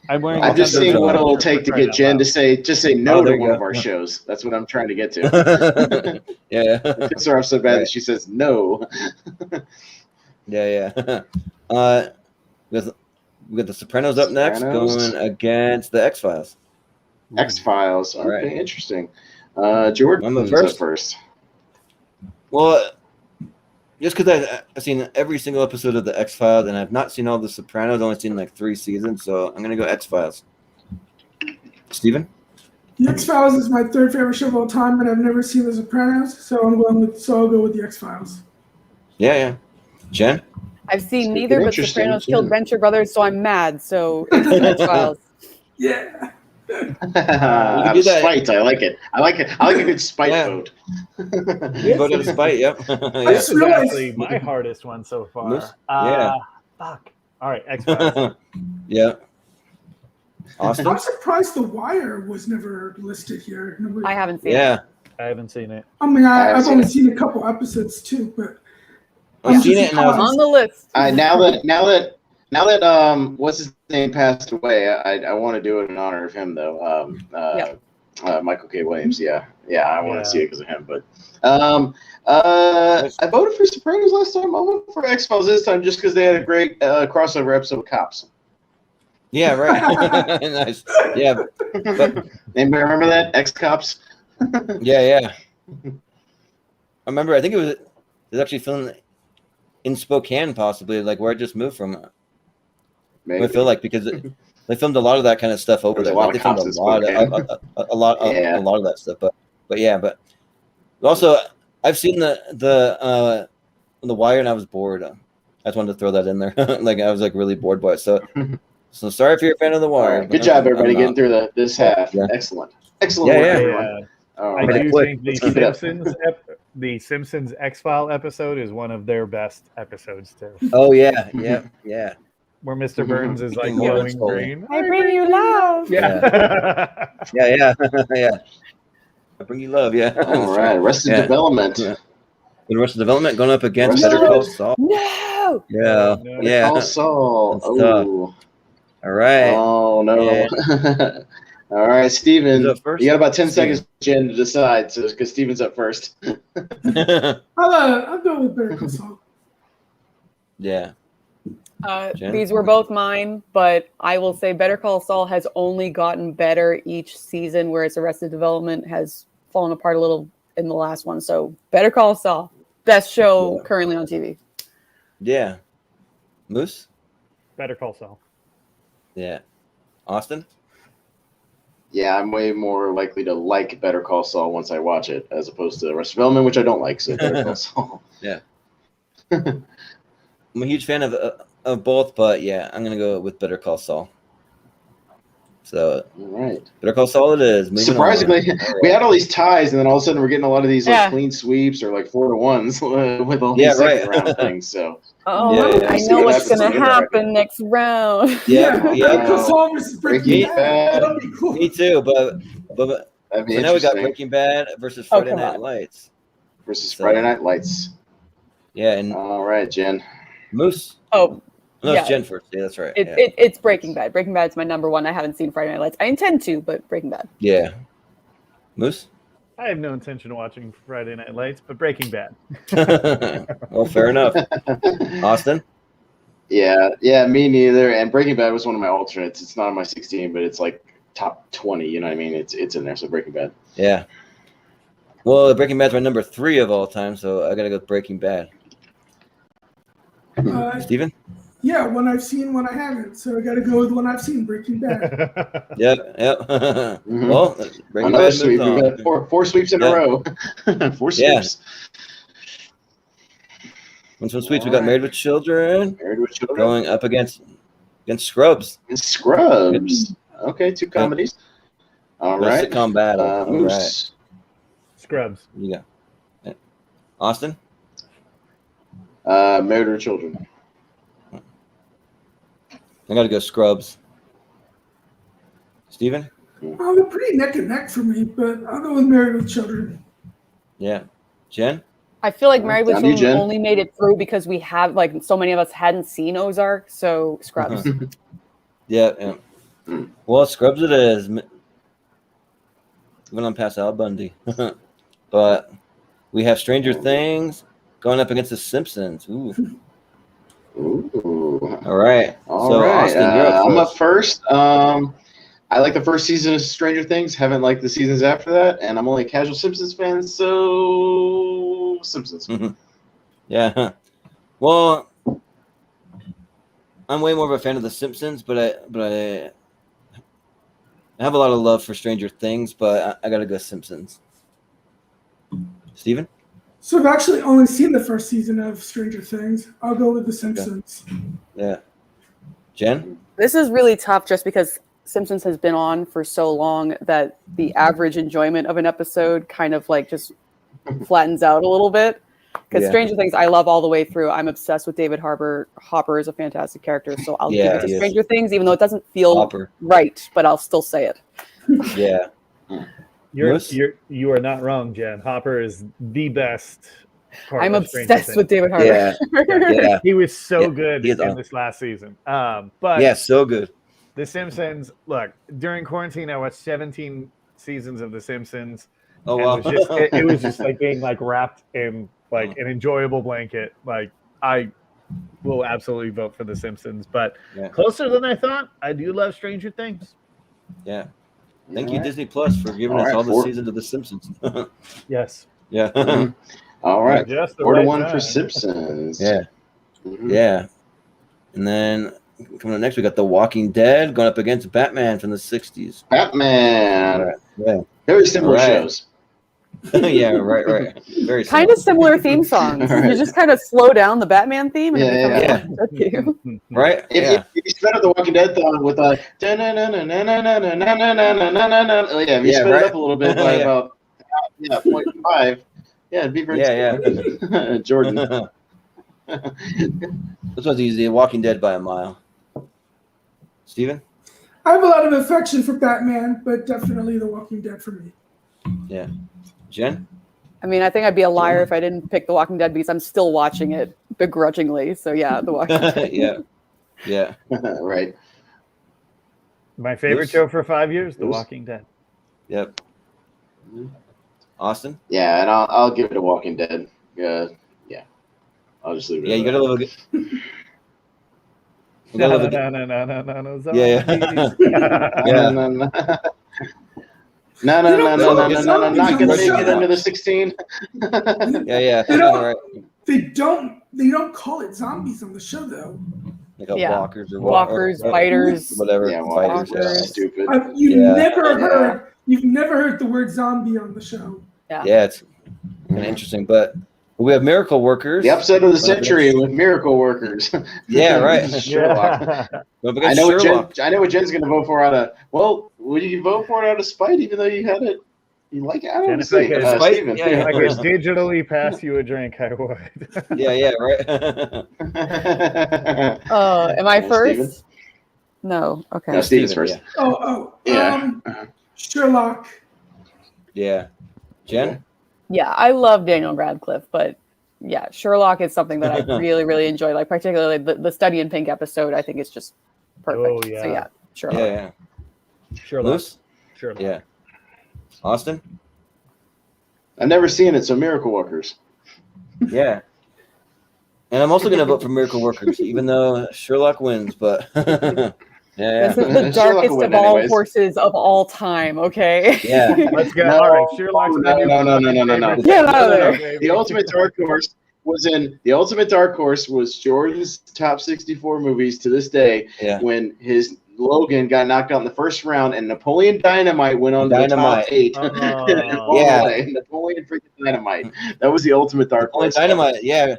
[SPEAKER 3] I'm just seeing what it'll take to get Jen to say no to one of our shows. That's what I'm trying to get to.
[SPEAKER 2] Yeah.
[SPEAKER 3] It's her off so bad that she says no.
[SPEAKER 2] Yeah. We got The Sopranos up next, going against The X-Files.
[SPEAKER 3] X-Files. Okay,
[SPEAKER 2] Right.
[SPEAKER 3] Interesting. Jordan,
[SPEAKER 2] I'm
[SPEAKER 3] up first.
[SPEAKER 2] Well, just because I've seen every single episode of The X-Files, and I've not seen all The Sopranos, I've only seen like 3 seasons, so I'm going to go X-Files. Steven?
[SPEAKER 6] The X-Files is my third favorite show of all time, and I've never seen The Sopranos, so I'll go with The X-Files.
[SPEAKER 2] Yeah. Jen?
[SPEAKER 5] I've seen neither, but Sopranos killed Venture Brothers, so I'm mad. So it's The X-Files.
[SPEAKER 6] Yeah.
[SPEAKER 2] can do that.
[SPEAKER 3] Spite. I like it. I like a good spite vote.
[SPEAKER 2] You voted a spite, yep.
[SPEAKER 4] This is actually my hardest one so far.
[SPEAKER 2] Moose? Yeah.
[SPEAKER 4] Fuck. All right, X-Files.
[SPEAKER 2] Yeah. Austin?
[SPEAKER 6] I'm surprised The Wire was never listed here.
[SPEAKER 5] I haven't seen it.
[SPEAKER 2] Yeah.
[SPEAKER 4] I haven't seen it.
[SPEAKER 6] I mean, I've only seen a couple episodes too, but
[SPEAKER 2] I've seen it, and I was
[SPEAKER 5] on the list.
[SPEAKER 3] Now that what's his name passed away, I want to do it in honor of him though. Michael K. Williams. Yeah, I want to see it because of him. But I voted for Sopranos last time. I'll vote for X-Files this time just because they had a great crossover episode of Cops.
[SPEAKER 2] Yeah, right. Nice. Yeah. But,
[SPEAKER 3] anybody remember that? X-Cops?
[SPEAKER 2] yeah. I remember, I think it was actually filmed in Spokane, possibly, like where it just moved from.
[SPEAKER 3] Maybe.
[SPEAKER 2] I feel like because they filmed a lot of that kind of stuff over there. Like, they filmed a lot of that stuff. But also I've seen the Wire and I was bored. I just wanted to throw that in there. Like I was like really bored by it. So sorry if you're a fan of The Wire.
[SPEAKER 3] Right. Good job, everybody, getting through this half. Yeah. Excellent work, everyone.
[SPEAKER 4] I do think the Simpsons X-File episode is one of their best episodes too.
[SPEAKER 2] Oh yeah.
[SPEAKER 4] Where Mr. Burns is like glowing green.
[SPEAKER 5] I bring you love.
[SPEAKER 2] Yeah. I bring you love. Yeah.
[SPEAKER 3] All right. Arrested Development.
[SPEAKER 2] Yeah. Arrested Development going up against Better Call Saul.
[SPEAKER 5] No.
[SPEAKER 2] Yeah.
[SPEAKER 3] Better Call Saul. Oh.
[SPEAKER 2] All right.
[SPEAKER 3] Oh no. Yeah. All right, Steven. You got about 10 seconds, Jen, to decide. So because Steven's up first.
[SPEAKER 6] I'll go with Better Call Saul.
[SPEAKER 2] Yeah.
[SPEAKER 5] These were both mine, but I will say Better Call Saul has only gotten better each season, whereas Arrested Development has fallen apart a little in the last one. So Better Call Saul, best show currently on TV.
[SPEAKER 2] Yeah. Moose?
[SPEAKER 4] Better Call Saul.
[SPEAKER 2] Yeah. Austin?
[SPEAKER 3] Yeah, I'm way more likely to like Better Call Saul once I watch it, as opposed to Arrested Development, which I don't like. So Better Call Saul.
[SPEAKER 2] Yeah. I'm a huge fan of both, but yeah, I'm gonna go with Better Call Saul. So,
[SPEAKER 3] all right,
[SPEAKER 2] Better Call Saul it is.
[SPEAKER 3] Surprisingly, we had all these ties, and then all of a sudden we're getting a lot of these like clean sweeps or like 4-1s with all these second round things. So,
[SPEAKER 5] I know what's gonna happen next round.
[SPEAKER 3] Breaking Bad.
[SPEAKER 2] Me too, but so now we got Breaking Bad versus Friday Night Lights.
[SPEAKER 3] Friday Night Lights.
[SPEAKER 2] Yeah, and
[SPEAKER 3] all right, Jen.
[SPEAKER 2] Moose.
[SPEAKER 5] Oh,
[SPEAKER 2] No, it's Jen first. Yeah, that's right.
[SPEAKER 5] It's Breaking Bad. Breaking Bad's my number one. I haven't seen Friday Night Lights. I intend to, but Breaking Bad.
[SPEAKER 2] Yeah. Moose?
[SPEAKER 4] I have no intention of watching Friday Night Lights, but Breaking Bad.
[SPEAKER 2] Well, fair enough. Austin?
[SPEAKER 3] Yeah, me neither. And Breaking Bad was one of my alternates. It's not on my 16, but it's like top 20. You know what I mean? It's in there. So Breaking Bad.
[SPEAKER 2] Yeah. Well, Breaking Bad's my number 3 of all time, so I gotta go with Breaking Bad. Steven?
[SPEAKER 6] Yeah, one I've seen, one I haven't. So I got to go with one I've seen, Breaking Bad.
[SPEAKER 2] Yep.
[SPEAKER 3] Mm-hmm.
[SPEAKER 2] Well, Breaking Bad
[SPEAKER 3] sweep. We've got four sweeps in a row. 4 sweeps.
[SPEAKER 2] Once one sweeps, we got Married with Children.
[SPEAKER 3] Married with Children.
[SPEAKER 2] Going up against Scrubs.
[SPEAKER 3] Scrubs. Okay, 2 comedies. All right.
[SPEAKER 2] Sitcom battle. All right.
[SPEAKER 4] Scrubs.
[SPEAKER 2] You got Austin?
[SPEAKER 3] Married with Children.
[SPEAKER 2] I got to go Scrubs. Steven?
[SPEAKER 6] Oh, they're pretty neck and neck for me, but I'll go with Married with Children.
[SPEAKER 2] Yeah. Jen?
[SPEAKER 5] I feel like Married with Children
[SPEAKER 3] Jen.
[SPEAKER 5] only made it through because we have, like, so many of us hadn't seen Ozark, so Scrubs.
[SPEAKER 2] Yeah. Well, Scrubs it is. Even on past Al Bundy. But we have Stranger Things going up against The Simpsons. Ooh. All right. Austin, you're up
[SPEAKER 3] I'm
[SPEAKER 2] first.
[SPEAKER 3] up first. I like the first season of Stranger Things. Haven't liked the seasons after that, and I'm only a casual Simpsons fan, so Simpsons.
[SPEAKER 2] Yeah. Well, I'm way more of a fan of The Simpsons, but I have a lot of love for Stranger Things, but I gotta go Simpsons. Steven?
[SPEAKER 6] So I've actually only seen the first season of Stranger Things. I'll go with The Simpsons.
[SPEAKER 2] Yeah. Jen?
[SPEAKER 5] This is really tough just because Simpsons has been on for so long that the average enjoyment of an episode kind of like just flattens out a little bit. Because Stranger Things, I love all the way through. I'm obsessed with David Harbour. Hopper is a fantastic character, so I'll give it to Stranger Things, even though it doesn't feel right, but I'll still say it.
[SPEAKER 2] Yeah.
[SPEAKER 4] You are not wrong, Jen. Hopper is the best.
[SPEAKER 5] I'm obsessed with David Harbour.
[SPEAKER 2] Yeah.
[SPEAKER 4] He was so good in this last season. But
[SPEAKER 2] so good.
[SPEAKER 4] The Simpsons. Look, during quarantine, I watched 17 seasons of The Simpsons.
[SPEAKER 2] Oh wow!
[SPEAKER 4] It was just like being like wrapped in like an enjoyable blanket. Like I will absolutely vote for The Simpsons, but closer than I thought. I do love Stranger Things.
[SPEAKER 2] Yeah. Thank you, Disney Plus, for giving us all the seasons of The Simpsons.
[SPEAKER 4] Yes.
[SPEAKER 2] Yeah.
[SPEAKER 3] All right. 4-1 for
[SPEAKER 4] time.
[SPEAKER 3] Simpsons.
[SPEAKER 2] Yeah. Yeah. And then coming up next, we got The Walking Dead going up against Batman from the 60s.
[SPEAKER 3] Batman.
[SPEAKER 2] Right. Yeah.
[SPEAKER 3] Very similar shows.
[SPEAKER 2] Yeah, right. Very
[SPEAKER 5] kind of similar theme songs. You just kind of slow down the Batman theme and it becomes
[SPEAKER 2] right?
[SPEAKER 3] If you sped up the Walking Dead with a if you sped it up a little bit by about 0.5, it'd be very Jordan.
[SPEAKER 2] This one's easy. Walking Dead by a mile. Steven?
[SPEAKER 6] I have a lot of affection for Batman, but definitely The Walking Dead for me.
[SPEAKER 2] Yeah. Jen?
[SPEAKER 5] I mean, I think I'd be a liar if I didn't pick The Walking Dead because I'm still watching it begrudgingly. So yeah, The Walking Dead.
[SPEAKER 2] Yeah.
[SPEAKER 3] Right.
[SPEAKER 4] My favorite show for 5 years, The Walking Dead.
[SPEAKER 2] Yep. Austin?
[SPEAKER 3] Yeah, and I'll give it a Walking Dead. I'll just leave it.
[SPEAKER 2] Yeah, you gotta love it.
[SPEAKER 3] No, not gonna make it under the 16.
[SPEAKER 6] They don't call it zombies on the show though.
[SPEAKER 2] Like walkers or
[SPEAKER 5] walkers, biters,
[SPEAKER 2] whatever.
[SPEAKER 3] Yeah, walkers. Stupid.
[SPEAKER 6] You've never heard the word zombie on the show.
[SPEAKER 2] Yeah, it's kind of interesting, but we have Miracle Workers.
[SPEAKER 3] The upset of the century with Miracle Workers.
[SPEAKER 2] Yeah, right.
[SPEAKER 3] Sherlock. I know what Jen's going to vote for out of. Well, would you vote for it out of spite, even though you had it? You like it? I don't know.
[SPEAKER 4] If I could digitally pass you a drink, I would.
[SPEAKER 2] Yeah, right.
[SPEAKER 5] Am I first? Steven? No. Okay.
[SPEAKER 3] No, Steven's first.
[SPEAKER 6] Yeah. Sherlock.
[SPEAKER 2] Yeah. Jen?
[SPEAKER 5] Yeah, I love Daniel Radcliffe, but yeah, Sherlock is something that I really, really enjoy. Like particularly the Study in Pink episode, I think is just perfect.
[SPEAKER 4] Oh, yeah.
[SPEAKER 5] So yeah, Sherlock.
[SPEAKER 2] Yeah.
[SPEAKER 4] Sherlock.
[SPEAKER 2] Moose?
[SPEAKER 4] Sherlock.
[SPEAKER 2] Yeah. Austin?
[SPEAKER 3] I've never seen it, so Miracle Workers.
[SPEAKER 2] Yeah. And I'm also going to vote for Miracle Workers, even though Sherlock wins. But
[SPEAKER 5] This is the
[SPEAKER 3] Sherlock
[SPEAKER 5] darkest
[SPEAKER 3] will win
[SPEAKER 5] of all
[SPEAKER 3] anyways.
[SPEAKER 5] horses of all time. Okay.
[SPEAKER 2] Yeah.
[SPEAKER 4] Let's go.
[SPEAKER 3] No,
[SPEAKER 4] All right, Sherlock's
[SPEAKER 3] no, no.
[SPEAKER 5] Get out of there.
[SPEAKER 3] The ultimate dark horse was Jordan's top 64 movies to this day.
[SPEAKER 2] Yeah.
[SPEAKER 3] When his Logan got knocked out in the first round, and Napoleon Dynamite went on to the top 8.
[SPEAKER 2] Yeah.
[SPEAKER 3] Napoleon freaking Dynamite. That was the ultimate dark horse.
[SPEAKER 2] Dynamite, yeah.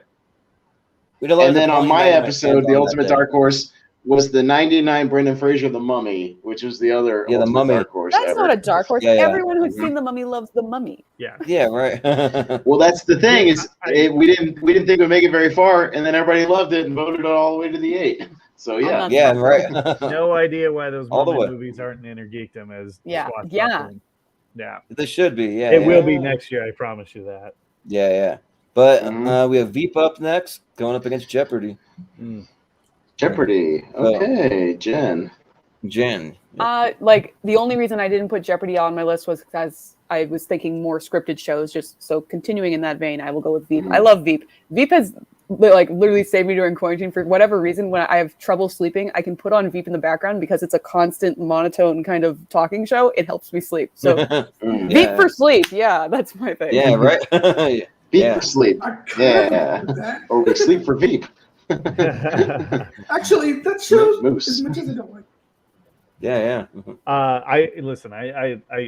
[SPEAKER 3] And then on my episode, the ultimate dark horse was the 99 Brendan Fraser The Mummy, which was the other
[SPEAKER 2] the Mummy
[SPEAKER 3] dark horse.
[SPEAKER 5] That's not a dark horse.
[SPEAKER 2] Yeah.
[SPEAKER 5] Everyone who's seen The Mummy loves The Mummy.
[SPEAKER 4] Yeah.
[SPEAKER 2] Yeah, right.
[SPEAKER 3] Well, that's the thing is we didn't think it would make it very far, and then everybody loved it and voted it all the way to the 8. So yeah,
[SPEAKER 2] yeah, right.
[SPEAKER 4] No idea why those
[SPEAKER 2] All the way.
[SPEAKER 4] movies aren't in Intergeekdom as
[SPEAKER 5] Yeah.
[SPEAKER 4] swashbuckling. Yeah.
[SPEAKER 2] They should be. Yeah,
[SPEAKER 4] It will be next year. I promise you that.
[SPEAKER 2] Yeah. But we have Veep up next, going up against Jeopardy.
[SPEAKER 3] Jeopardy. Okay, Jen.
[SPEAKER 5] Like the only reason I didn't put Jeopardy on my list was because I was thinking more scripted shows. Just so continuing in that vein, I will go with Veep. I love Veep. Veep has like literally saved me during quarantine for whatever reason. When I have trouble sleeping, I can put on Veep in the background because it's a constant monotone kind of talking show. It helps me sleep. So Veep for sleep. Yeah, that's my thing.
[SPEAKER 2] Yeah, right.
[SPEAKER 3] Veep for sleep. Yeah. Or we sleep for Veep.
[SPEAKER 6] Actually, that shows as much as I don't like.
[SPEAKER 2] Yeah.
[SPEAKER 4] I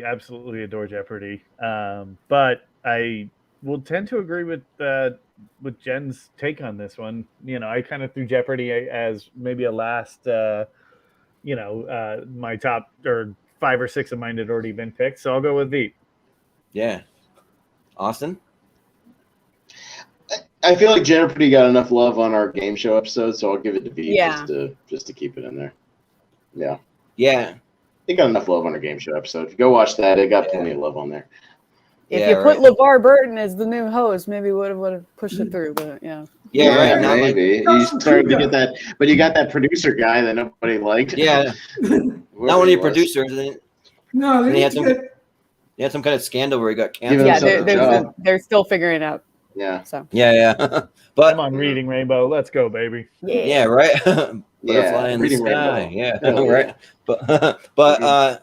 [SPEAKER 4] absolutely adore Jeopardy, but I will tend to agree with Jen's take on this one. You know, I kind of threw Jeopardy as maybe a last. My top or 5 or 6 of mine had already been picked, so I'll go with Veep.
[SPEAKER 2] Yeah, Austin.
[SPEAKER 3] I feel like Jeopardy got enough love on our game show episode, so I'll give it to Veep just to keep it in there. Yeah. It got enough love on our game show episode. Go watch that. It got plenty of love on there.
[SPEAKER 5] If you put LeVar Burton as the new host, maybe would have pushed it through. But yeah.
[SPEAKER 2] Yeah, right.
[SPEAKER 3] Maybe you started to get that, but you got that producer guy that nobody liked.
[SPEAKER 2] Yeah. Not only producers.
[SPEAKER 6] No,
[SPEAKER 2] he had some kind of scandal where he got canceled.
[SPEAKER 5] Yeah, they're still figuring it out.
[SPEAKER 3] Yeah.
[SPEAKER 5] So.
[SPEAKER 2] Yeah. But
[SPEAKER 4] I'm on Reading Rainbow. Let's go, baby.
[SPEAKER 2] Yeah, right. Butterfly in the sky. Yeah, right. But I'm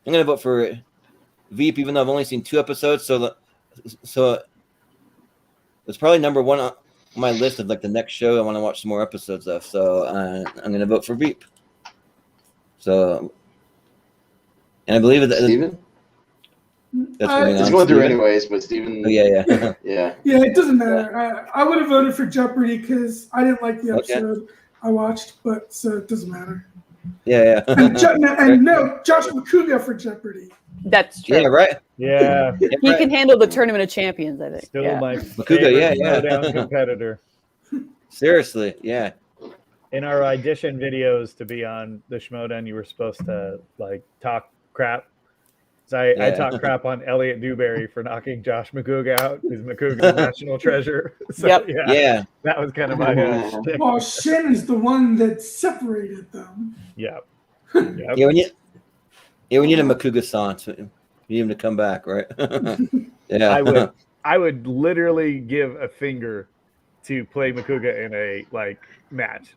[SPEAKER 2] gonna vote for Veep, even though I've only seen 2 episodes. So it's probably number 1 on my list of like the next show I want to watch some more episodes of. So I'm gonna vote for Veep. So, and I believe that
[SPEAKER 3] Steven?
[SPEAKER 2] That's
[SPEAKER 3] it's going through anyways, but Steven.
[SPEAKER 2] Oh, yeah.
[SPEAKER 6] Yeah, it doesn't matter. I would have voted for Jeopardy because I didn't like the episode I watched, but so it doesn't matter.
[SPEAKER 2] Yeah.
[SPEAKER 6] And Josh McCouga for Jeopardy.
[SPEAKER 5] That's true.
[SPEAKER 2] Yeah, right.
[SPEAKER 4] Yeah.
[SPEAKER 5] He can handle the Tournament of Champions, I think.
[SPEAKER 4] Still my
[SPEAKER 2] McCouga,
[SPEAKER 4] down competitor.
[SPEAKER 2] Seriously, yeah.
[SPEAKER 4] In our audition videos to be on the Schmodown, you were supposed to like talk crap. So I talked crap on Elliot Dewberry for knocking Josh McCouga out, who's McCouga's national treasure. So,
[SPEAKER 2] yeah,
[SPEAKER 4] that was kind of my shtick.
[SPEAKER 6] Well, Shannon's the one that separated them.
[SPEAKER 4] Yep.
[SPEAKER 2] Yeah, we need a McCouga-san. We need him to come back, right? Yeah.
[SPEAKER 4] I would literally give a finger to play McCouga in a match,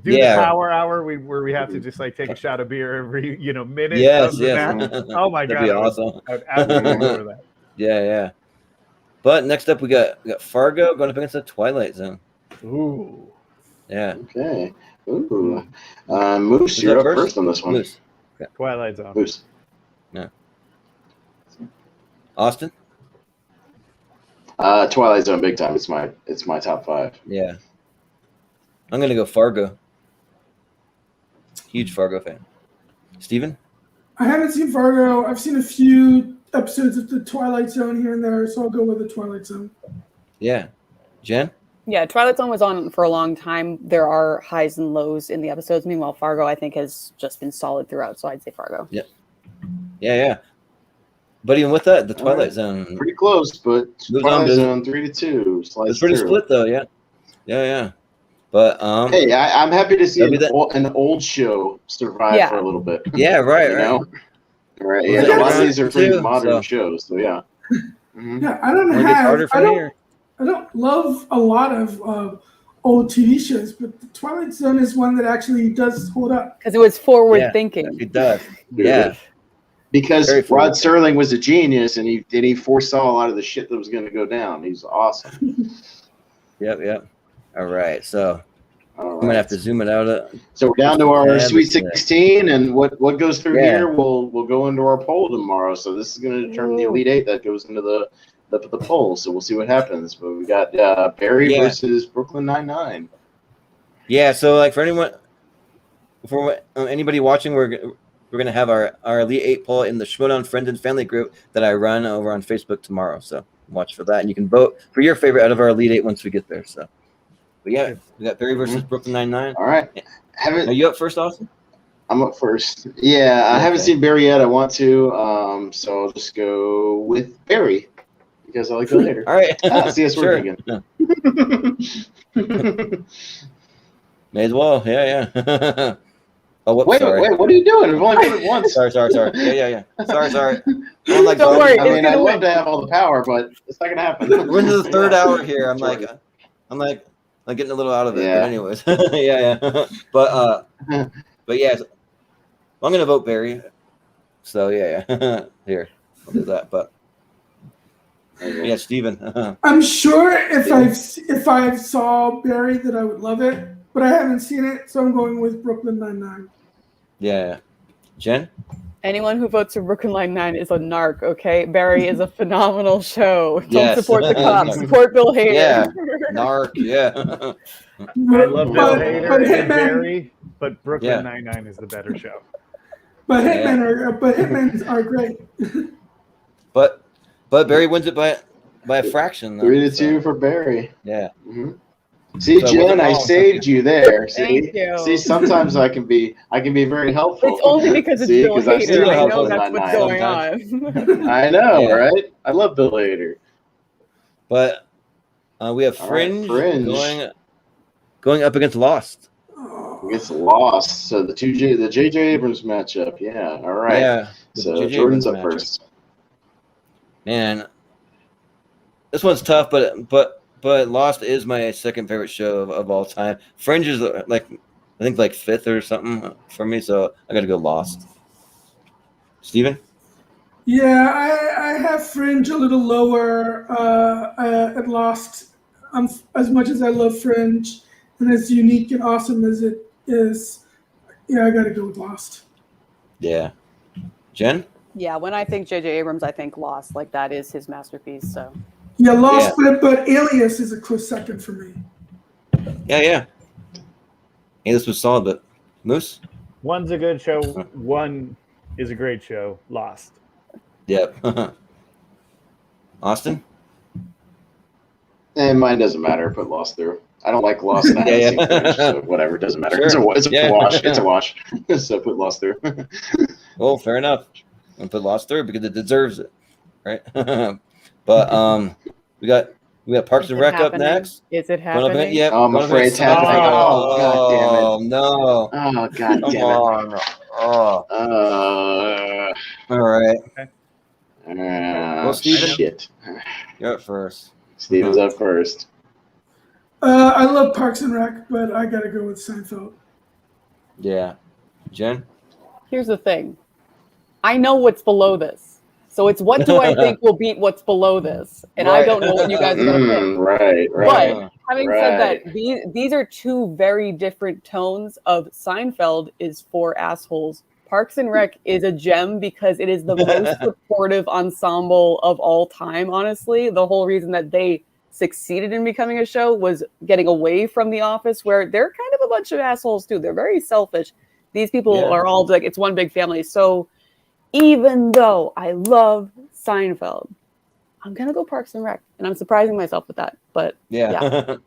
[SPEAKER 4] do the power hour where we have to just take a shot of beer every minute.
[SPEAKER 2] Yes.
[SPEAKER 4] Match. Oh my god,
[SPEAKER 2] that'd be awesome.
[SPEAKER 4] I would absolutely remember that.
[SPEAKER 2] Yeah. But next up we got Fargo going up against the Twilight Zone.
[SPEAKER 4] Ooh.
[SPEAKER 2] Yeah.
[SPEAKER 3] Okay. Ooh. Moose, you're up first on this one.
[SPEAKER 2] Moose.
[SPEAKER 4] Yeah. Twilight Zone.
[SPEAKER 3] Moose.
[SPEAKER 2] Yeah. Austin.
[SPEAKER 3] Twilight Zone, big time. It's my top 5.
[SPEAKER 2] Yeah. I'm gonna go Fargo. Huge Fargo fan. Steven?
[SPEAKER 6] I haven't seen Fargo. I've seen a few episodes of the Twilight Zone here and there, so I'll go with the Twilight Zone.
[SPEAKER 2] Yeah. Jen?
[SPEAKER 5] Yeah, Twilight Zone was on for a long time. There are highs and lows in the episodes. Meanwhile, Fargo, I think, has just been solid throughout, so I'd say Fargo.
[SPEAKER 2] Yeah. But even with that, the Twilight Zone
[SPEAKER 3] pretty close, but
[SPEAKER 2] moves
[SPEAKER 3] Twilight
[SPEAKER 2] on.
[SPEAKER 3] Zone 3-2 slides
[SPEAKER 2] It's pretty
[SPEAKER 3] through.
[SPEAKER 2] split though. Yeah. But
[SPEAKER 3] hey, I'm happy to see
[SPEAKER 2] that'd
[SPEAKER 3] an old show survive for a little bit.
[SPEAKER 2] Yeah, right.
[SPEAKER 3] You
[SPEAKER 2] right.
[SPEAKER 3] know? Right.
[SPEAKER 2] Well,
[SPEAKER 3] Yeah, a lot of these are pretty
[SPEAKER 2] too,
[SPEAKER 3] modern shows, so yeah. Mhm.
[SPEAKER 6] Yeah,
[SPEAKER 2] It gets harder from here.
[SPEAKER 6] I don't love a lot of old TV shows, but the Twilight Zone is one that actually does hold up.
[SPEAKER 5] Because it was forward thinking.
[SPEAKER 2] It does. Yeah.
[SPEAKER 3] Because Rod Serling was a genius, and he foresaw a lot of the shit that was going to go down. He's awesome.
[SPEAKER 2] Yep. All right, so I'm gonna have to zoom it out.
[SPEAKER 3] So we're down to our Sweet 16, and what goes through here will go into our poll tomorrow. So this is going to determine the Elite Eight that goes into the poll. So we'll see what happens. But we got Barry versus Brooklyn Nine-Nine.
[SPEAKER 2] Yeah. So like for anybody watching, we're gonna have our Elite Eight poll in the Schmodown Friends and Family group that I run over on Facebook tomorrow. So watch for that, and you can vote for your favorite out of our Elite Eight once we get there. So. But yeah, we got Barry versus Brooklyn Nine-Nine.
[SPEAKER 3] All right.
[SPEAKER 2] Are you up first, Austin?
[SPEAKER 3] I'm up first. Yeah, I haven't seen Barry yet. I want to. So I'll just go with Barry because I like Bill Hader.
[SPEAKER 2] All right.
[SPEAKER 3] See us working again.
[SPEAKER 2] May as well. Yeah. Oh, whoops,
[SPEAKER 3] wait, what are you doing? We've only done it once.
[SPEAKER 2] Sorry. Yeah. Sorry.
[SPEAKER 5] Don't worry.
[SPEAKER 3] I mean, I'd love to have all the power, but it's not gonna happen.
[SPEAKER 2] We're into the third hour here. I'm getting a little out of it.
[SPEAKER 3] Yeah.
[SPEAKER 2] But anyways, yeah. But yeah, I'm gonna vote Barry. So yeah. Here, I'll do that. But yeah, Steven.
[SPEAKER 6] I'm sure if I saw Barry that I would love it, but I haven't seen it, so I'm going with Brooklyn Nine-Nine.
[SPEAKER 2] Yeah. Jen?
[SPEAKER 5] Anyone who votes for Brooklyn Nine-Nine is a narc, okay? Barry is a phenomenal show. Don't support the cops. Support Bill Hader.
[SPEAKER 2] Yeah. Narc, yeah.
[SPEAKER 4] I love Bill Hader and Barry, but Brooklyn Nine-Nine is the better show.
[SPEAKER 6] But Hitmen are great.
[SPEAKER 2] But Barry wins it by a fraction. Though,
[SPEAKER 3] 3-2 for Barry.
[SPEAKER 2] Yeah.
[SPEAKER 3] Mm-hmm. See,
[SPEAKER 2] So
[SPEAKER 3] Jen, I saved you there.
[SPEAKER 5] Thank you.
[SPEAKER 3] See, sometimes I can be very helpful.
[SPEAKER 5] It's only because it's Bill Hader. I know
[SPEAKER 2] Brooklyn
[SPEAKER 5] that's what's going on.
[SPEAKER 3] I know, right? I love Bill Hader.
[SPEAKER 2] But we have Fringe, going up against Lost.
[SPEAKER 3] It's Lost. So the J.J. Abrams matchup. Yeah. All right.
[SPEAKER 2] Yeah.
[SPEAKER 3] So Jordan's up first.
[SPEAKER 2] Man, this one's tough, but Lost is my second favorite show of all time. Fringe is I think fifth or something for me, so I got to go Lost. Steven?
[SPEAKER 6] Yeah, I have Fringe a little lower at Lost. As much as I love Fringe and as unique and awesome as it is, yeah, I got to go with Lost.
[SPEAKER 2] Yeah. Jen?
[SPEAKER 5] Yeah, when I think J.J. Abrams, I think Lost. Like, that is his masterpiece, so...
[SPEAKER 6] Yeah, Lost, but Alias is a close second for me.
[SPEAKER 2] Yeah. Hey, this was solid, but Moose?
[SPEAKER 4] One's a good show. One is a great show. Lost.
[SPEAKER 2] Yep. Austin?
[SPEAKER 3] Mine doesn't matter. Put Lost through. I don't like Lost. And I haven't seen Fringe, so whatever. It doesn't matter.
[SPEAKER 2] Sure.
[SPEAKER 3] It's a wash. It's a wash. So put Lost through.
[SPEAKER 2] Well, fair enough. And put Lost through because it deserves it, right? But we got Parks and Rec up next.
[SPEAKER 5] Is it happening?
[SPEAKER 2] Yep.
[SPEAKER 3] I'm afraid it's happening. Oh, God damn it.
[SPEAKER 2] Oh, no.
[SPEAKER 3] Oh, God damn it.
[SPEAKER 2] On. Oh. All right.
[SPEAKER 4] Okay.
[SPEAKER 2] Well, Steven,
[SPEAKER 3] shit.
[SPEAKER 2] You're up first.
[SPEAKER 3] Steven's up first.
[SPEAKER 6] I love Parks and Rec, but I got to go with Seinfeld.
[SPEAKER 2] Yeah. Jen?
[SPEAKER 5] Here's the thing. I know what's below this. So it's what do I think will beat what's below this? And I don't know what you guys are going to pick.
[SPEAKER 3] Right.
[SPEAKER 5] But having said that, these are two very different tones of Seinfeld is for assholes. Parks and Rec is a gem because it is the most supportive ensemble of all time, honestly. The whole reason that they succeeded in becoming a show was getting away from The Office, where they're kind of a bunch of assholes too. They're very selfish. These people are all like, it's one big family. So even though I love Seinfeld, I'm going to go Parks and Rec. And I'm surprising myself with that. But yeah.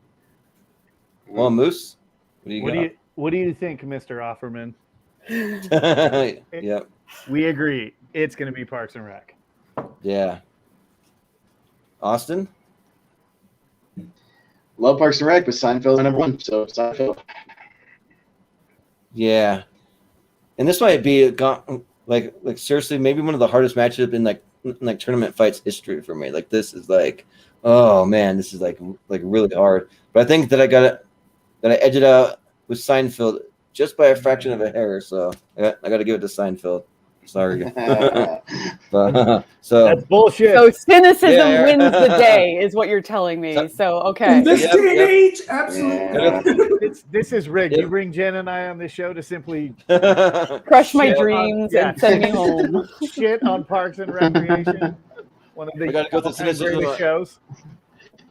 [SPEAKER 2] Well, Moose,
[SPEAKER 4] what do you think, Mr. Offerman?
[SPEAKER 2] Yeah.
[SPEAKER 4] We agree. It's going to be Parks and Rec.
[SPEAKER 2] Yeah. Austin?
[SPEAKER 3] Love Parks and Rec, but Seinfeld's number one, so Seinfeld.
[SPEAKER 2] Yeah. And this might be like seriously maybe one of the hardest matchups in like tournament fights history for me. Like this is like, oh man, this is like really hard. But I think that I edge it out with Seinfeld just by a fraction of a hair. So I got to give it to Seinfeld. Sorry. But, so
[SPEAKER 4] That's bullshit.
[SPEAKER 5] So cynicism wins the day, is what you're telling me. So okay.
[SPEAKER 6] In this day and age, absolutely.
[SPEAKER 4] This is rigged. You bring Jen and I on this show to simply
[SPEAKER 5] crush my dreams and send me home.
[SPEAKER 4] Shit on Parks and Recreation. One of the greatest shows.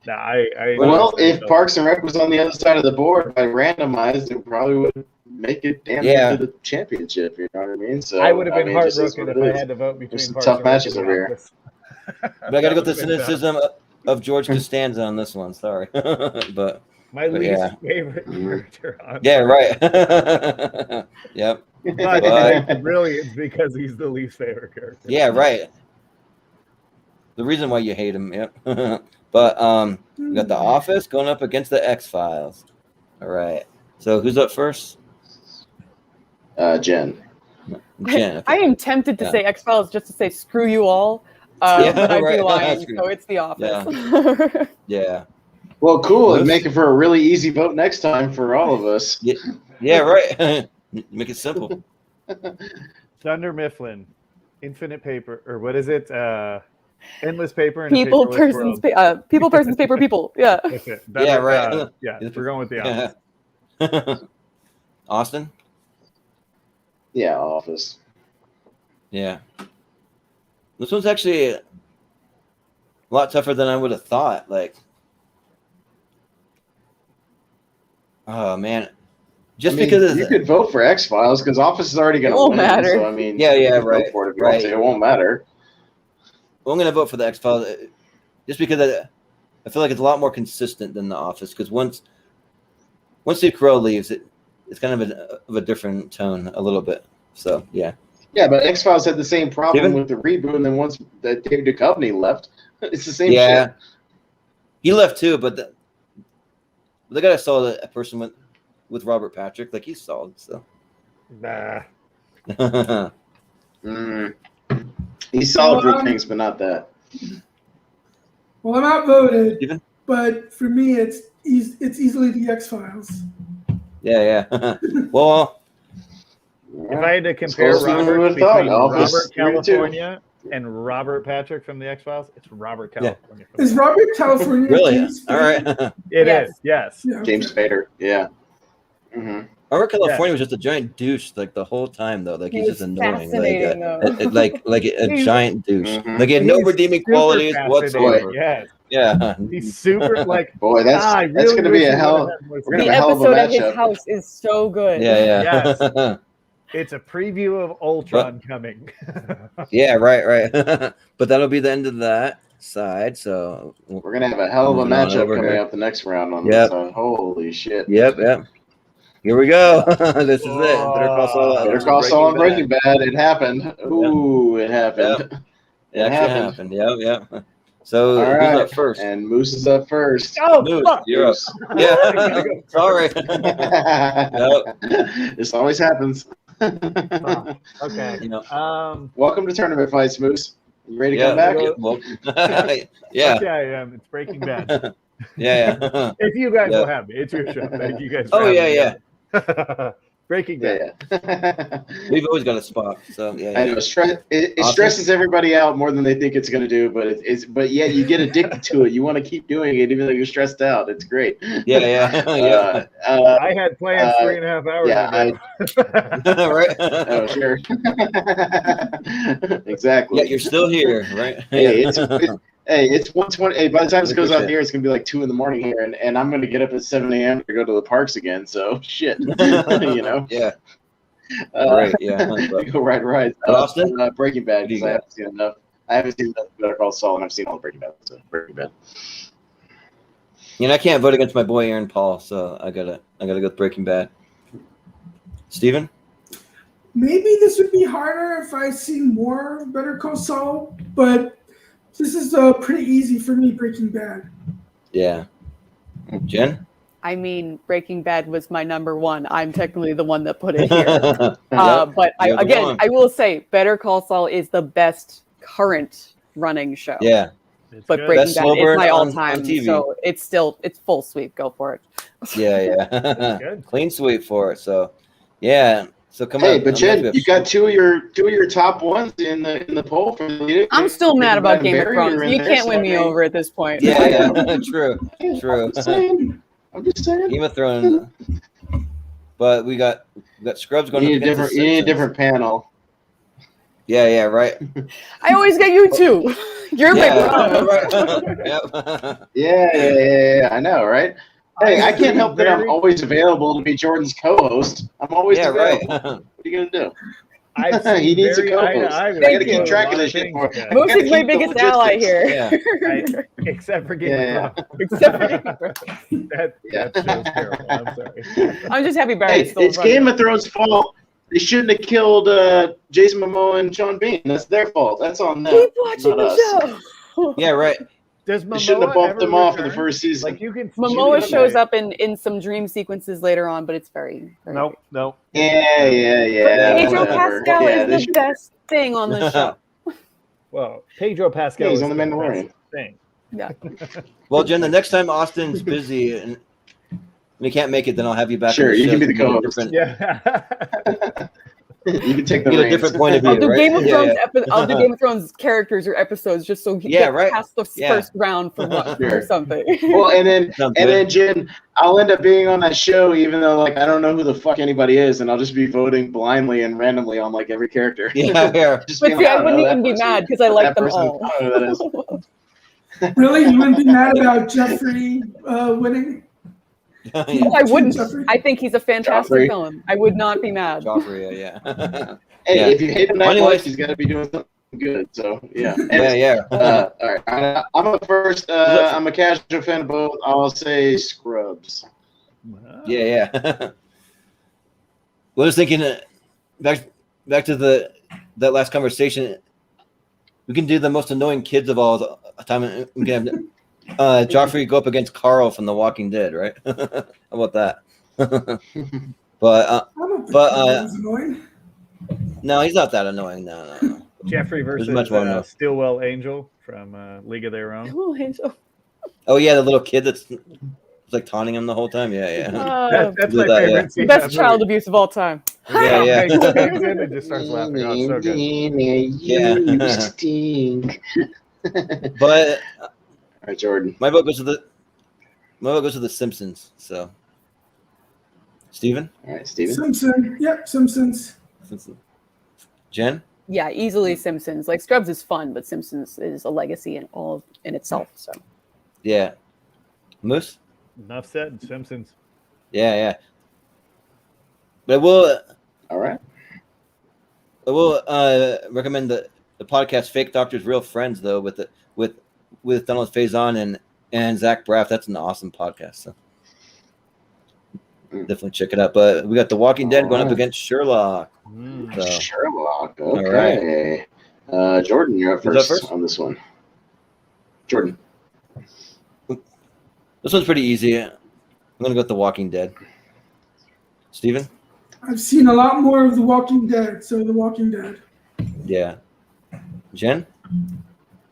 [SPEAKER 4] Nah,
[SPEAKER 3] well, if Parks and Rec was on the other side of the board by randomized, it probably would make it damn near to the championship. You know what I mean? So
[SPEAKER 4] I would have been heartbroken if I had to vote between
[SPEAKER 3] some
[SPEAKER 4] Parks
[SPEAKER 3] tough
[SPEAKER 4] and
[SPEAKER 3] matches
[SPEAKER 4] Rec
[SPEAKER 3] over here.
[SPEAKER 2] But I got to go with the cynicism of George Costanza on this one. Sorry, but
[SPEAKER 4] my least favorite character.
[SPEAKER 2] Right. Yep.
[SPEAKER 4] But really, it's because he's the least favorite character.
[SPEAKER 2] Yeah, right. The reason why you hate him. Yep. But we got The Office going up against The X-Files. All right. So who's up first?
[SPEAKER 3] Jen.
[SPEAKER 2] Okay.
[SPEAKER 5] I am tempted to say X-Files just to say screw you all. But I'd be lying, so it's The Office.
[SPEAKER 2] Yeah.
[SPEAKER 3] Well, cool. It'd make it for a really easy vote next time for all of us.
[SPEAKER 2] Yeah, right. Make it simple.
[SPEAKER 4] Dunder Mifflin, Infinite Paper, or what is it? Endless Paper and
[SPEAKER 5] people, persons, people, persons, paper, people. Yeah.
[SPEAKER 4] That's it.
[SPEAKER 2] Yeah, right.
[SPEAKER 4] We're going with The Office.
[SPEAKER 2] Austin?
[SPEAKER 3] Yeah, Office.
[SPEAKER 2] Yeah. This one's actually a lot tougher than I would have thought. Like, oh man, because
[SPEAKER 3] you could vote for X-Files because Office is already going to win.
[SPEAKER 5] Matter.
[SPEAKER 3] So I mean,
[SPEAKER 2] right.
[SPEAKER 3] Vote for it if you want to. It won't matter.
[SPEAKER 2] Well, I'm going to vote for the X-Files just because I feel like it's a lot more consistent than The Office. Because once Steve Carell leaves, it's kind of a different tone a little bit. So yeah.
[SPEAKER 3] Yeah, but X-Files had the same problem with the reboot, and then once that David Duchovny left, it's the same shit.
[SPEAKER 2] He left too, but the guy I saw a person with Robert Patrick, like he's solid. So.
[SPEAKER 4] Nah.
[SPEAKER 3] He's solid for things, but not that.
[SPEAKER 6] Well, I'm outvoted, but for me, it's easily the X-Files.
[SPEAKER 2] Yeah. Well,
[SPEAKER 4] if I had to compare Robert between Robert California and Robert Patrick from the X-Files, it's Robert California.
[SPEAKER 6] Yeah. Is Robert California
[SPEAKER 2] really?
[SPEAKER 6] James
[SPEAKER 2] All right.
[SPEAKER 4] It is. Yes.
[SPEAKER 6] Yeah,
[SPEAKER 3] James Spader. Yeah. Mm-hmm.
[SPEAKER 2] Robert California was just a giant douche like the whole time though. Like he's just annoying. Like a giant douche.
[SPEAKER 3] Mm-hmm.
[SPEAKER 2] Like he had no redeeming qualities whatsoever.
[SPEAKER 4] Yes.
[SPEAKER 2] Yeah.
[SPEAKER 4] He's super like
[SPEAKER 3] boy, that's going to be a hell. We're going to have a hell of a
[SPEAKER 5] episode at his
[SPEAKER 3] matchup.
[SPEAKER 5] house is so good.
[SPEAKER 2] Yeah.
[SPEAKER 4] Yes. It's a preview of Ultron coming.
[SPEAKER 2] Yeah, right. But that'll be the end of that side. So
[SPEAKER 3] we're gonna have a hell of a matchup coming up the next round on this one. Holy shit.
[SPEAKER 2] Yep. Here we go. This is it. Better Call Saul
[SPEAKER 3] and Breaking Bad. It happened. Ooh, it happened.
[SPEAKER 2] It happened. Yep. So who's up first?
[SPEAKER 3] And Moose is up first.
[SPEAKER 5] Oh,
[SPEAKER 2] Moose,
[SPEAKER 5] fuck.
[SPEAKER 2] you're up. Yeah. Sorry.
[SPEAKER 3] This always happens.
[SPEAKER 4] Okay.
[SPEAKER 3] Welcome to Tournament Fights, Moose. You ready to come back?
[SPEAKER 2] Yeah.
[SPEAKER 4] Okay, I am. It's Breaking Bad.
[SPEAKER 2] Yeah.
[SPEAKER 4] If you guys will have me, it's your show. Thank you guys. Breaking Bad.
[SPEAKER 2] We've always got a spot. So yeah.
[SPEAKER 3] I know it stresses everybody out more than they think it's going to do, but yet you get addicted to it. You want to keep doing it even though you're stressed out. It's great.
[SPEAKER 2] Yeah.
[SPEAKER 4] I had plans 3.5 hours ago.
[SPEAKER 2] Right.
[SPEAKER 3] Oh sure. Exactly.
[SPEAKER 2] Yeah, you're still here, right?
[SPEAKER 3] Hey, it's 1:20. Hey, by the time this goes out here, it's gonna be like 2 a.m. here, and I'm gonna get up at 7 a.m. to go to the parks again. So shit,
[SPEAKER 2] Yeah. Right. Yeah.
[SPEAKER 3] Go right.
[SPEAKER 2] Austin?
[SPEAKER 3] Breaking Bad because I haven't seen enough. I haven't seen enough Better Call Saul, and I've seen all the Breaking Bad. So Breaking Bad.
[SPEAKER 2] I can't vote against my boy Aaron Paul, so I gotta go with Breaking Bad. Steven?
[SPEAKER 6] maybe this would be harder if I seen more Better Call Saul, but this is pretty easy for me, Breaking Bad.
[SPEAKER 2] Yeah. Jen?
[SPEAKER 5] I mean, Breaking Bad was my number one. I'm technically the one that put it here. But I will say, Better Call Saul is the best current running show.
[SPEAKER 2] Yeah.
[SPEAKER 5] But Breaking Bad is my all-time, so it's full sweep. Go for it.
[SPEAKER 2] Yeah. Clean sweep for it. So, yeah. So come on.
[SPEAKER 3] Hey, but Jen, you got two of your top ones in the poll for the league.
[SPEAKER 5] I'm still mad about Game of Thrones. You can't win me over at this point.
[SPEAKER 2] Yeah. True.
[SPEAKER 3] I'm just saying.
[SPEAKER 2] Game of Thrones. But we got Scrubs going.
[SPEAKER 3] You need a different panel.
[SPEAKER 2] Yeah, right.
[SPEAKER 5] I always get you two. You're my
[SPEAKER 2] brother.
[SPEAKER 3] Yeah, I know, right? Hey, I can't help that I'm always available to be Jordan's co-host. I'm always available. Right. What are you gonna do? He needs a co-host. I gotta keep track of this shit for him.
[SPEAKER 5] Moose is my biggest ally here.
[SPEAKER 4] Yeah. Except for Game of Thrones.
[SPEAKER 5] Except for Game of Thrones.
[SPEAKER 4] That's terrible. I'm sorry.
[SPEAKER 5] I'm just happy Barry's still
[SPEAKER 3] it's running. Game of Thrones' fault. They shouldn't have killed Jason Momoa and Sean Bean. That's their fault. That's on them.
[SPEAKER 5] Keep watching the show.
[SPEAKER 2] Yeah, right.
[SPEAKER 3] They shouldn't have bumped them off in the first season.
[SPEAKER 5] Momoa shows up in some dream sequences later on, but it's very
[SPEAKER 4] nope.
[SPEAKER 3] Yeah.
[SPEAKER 5] Pedro Pascal is the best thing on the show.
[SPEAKER 4] Well, Pedro Pascal
[SPEAKER 3] is on the Mandalorian
[SPEAKER 4] thing.
[SPEAKER 5] Yeah.
[SPEAKER 2] Well, Jen, the next time Austin's busy and he can't make it, then I'll have you back.
[SPEAKER 3] Sure, you can be the co-host.
[SPEAKER 4] Yeah.
[SPEAKER 3] You can take the
[SPEAKER 2] a different point of view.
[SPEAKER 5] I'll do
[SPEAKER 2] right?
[SPEAKER 5] Game of Thrones. I'll do Game of Thrones characters or episodes just so he gets past the first round for something.
[SPEAKER 3] Well, and then Jen, I'll end up being on that show even though I don't know who the fuck anybody is, and I'll just be voting blindly and randomly on every character.
[SPEAKER 2] Yeah.
[SPEAKER 5] But see, I wouldn't even be mad because I like them all.
[SPEAKER 6] Really, you wouldn't be mad about Jeffrey winning?
[SPEAKER 5] I wouldn't. I think he's a fantastic villain. I would not be mad.
[SPEAKER 2] Joffrey, yeah.
[SPEAKER 3] Hey, if you hate him that much, he's got to be doing something good. So yeah. All right. I'm a first. I'm a casual fan of both. I'll say Scrubs.
[SPEAKER 2] Yeah. Well, I was thinking back to that last conversation. We can do the most annoying kids of all the time. We can have Joffrey go up against Carl from The Walking Dead, right? How about that? But no, he's not that annoying. No.
[SPEAKER 4] Jeffrey versus Stillwell Angel from League of Their Own.
[SPEAKER 5] Angel.
[SPEAKER 2] Oh yeah, the little kid that's taunting him the whole time. Yeah.
[SPEAKER 4] That's my favorite.
[SPEAKER 5] Yeah. Best child abuse of all time.
[SPEAKER 2] Yeah.
[SPEAKER 4] It just starts laughing. Oh, so good.
[SPEAKER 3] You stink.
[SPEAKER 2] But.
[SPEAKER 3] All right, Jordan.
[SPEAKER 2] My vote goes to the Simpsons. So, Steven?
[SPEAKER 3] All right, Steven.
[SPEAKER 6] Simpsons. Yep, Simpsons.
[SPEAKER 2] Jen?
[SPEAKER 5] Yeah, easily Simpsons. Scrubs is fun, but Simpsons is a legacy in itself. So.
[SPEAKER 2] Yeah. Moose?
[SPEAKER 4] Enough said. Simpsons.
[SPEAKER 2] Yeah. But I will.
[SPEAKER 3] All right.
[SPEAKER 2] I will recommend the podcast "Fake Doctors, Real Friends" though with Donald Faison and Zach Braff. That's an awesome podcast. So definitely check it out. But we got The Walking Dead going up against Sherlock. So.
[SPEAKER 3] Sherlock. Okay. All right. Jordan, you're up first on this one. Jordan.
[SPEAKER 2] This one's pretty easy. I'm going to go with The Walking Dead. Steven?
[SPEAKER 6] I've seen a lot more of The Walking Dead, so The Walking Dead.
[SPEAKER 2] Yeah. Jen?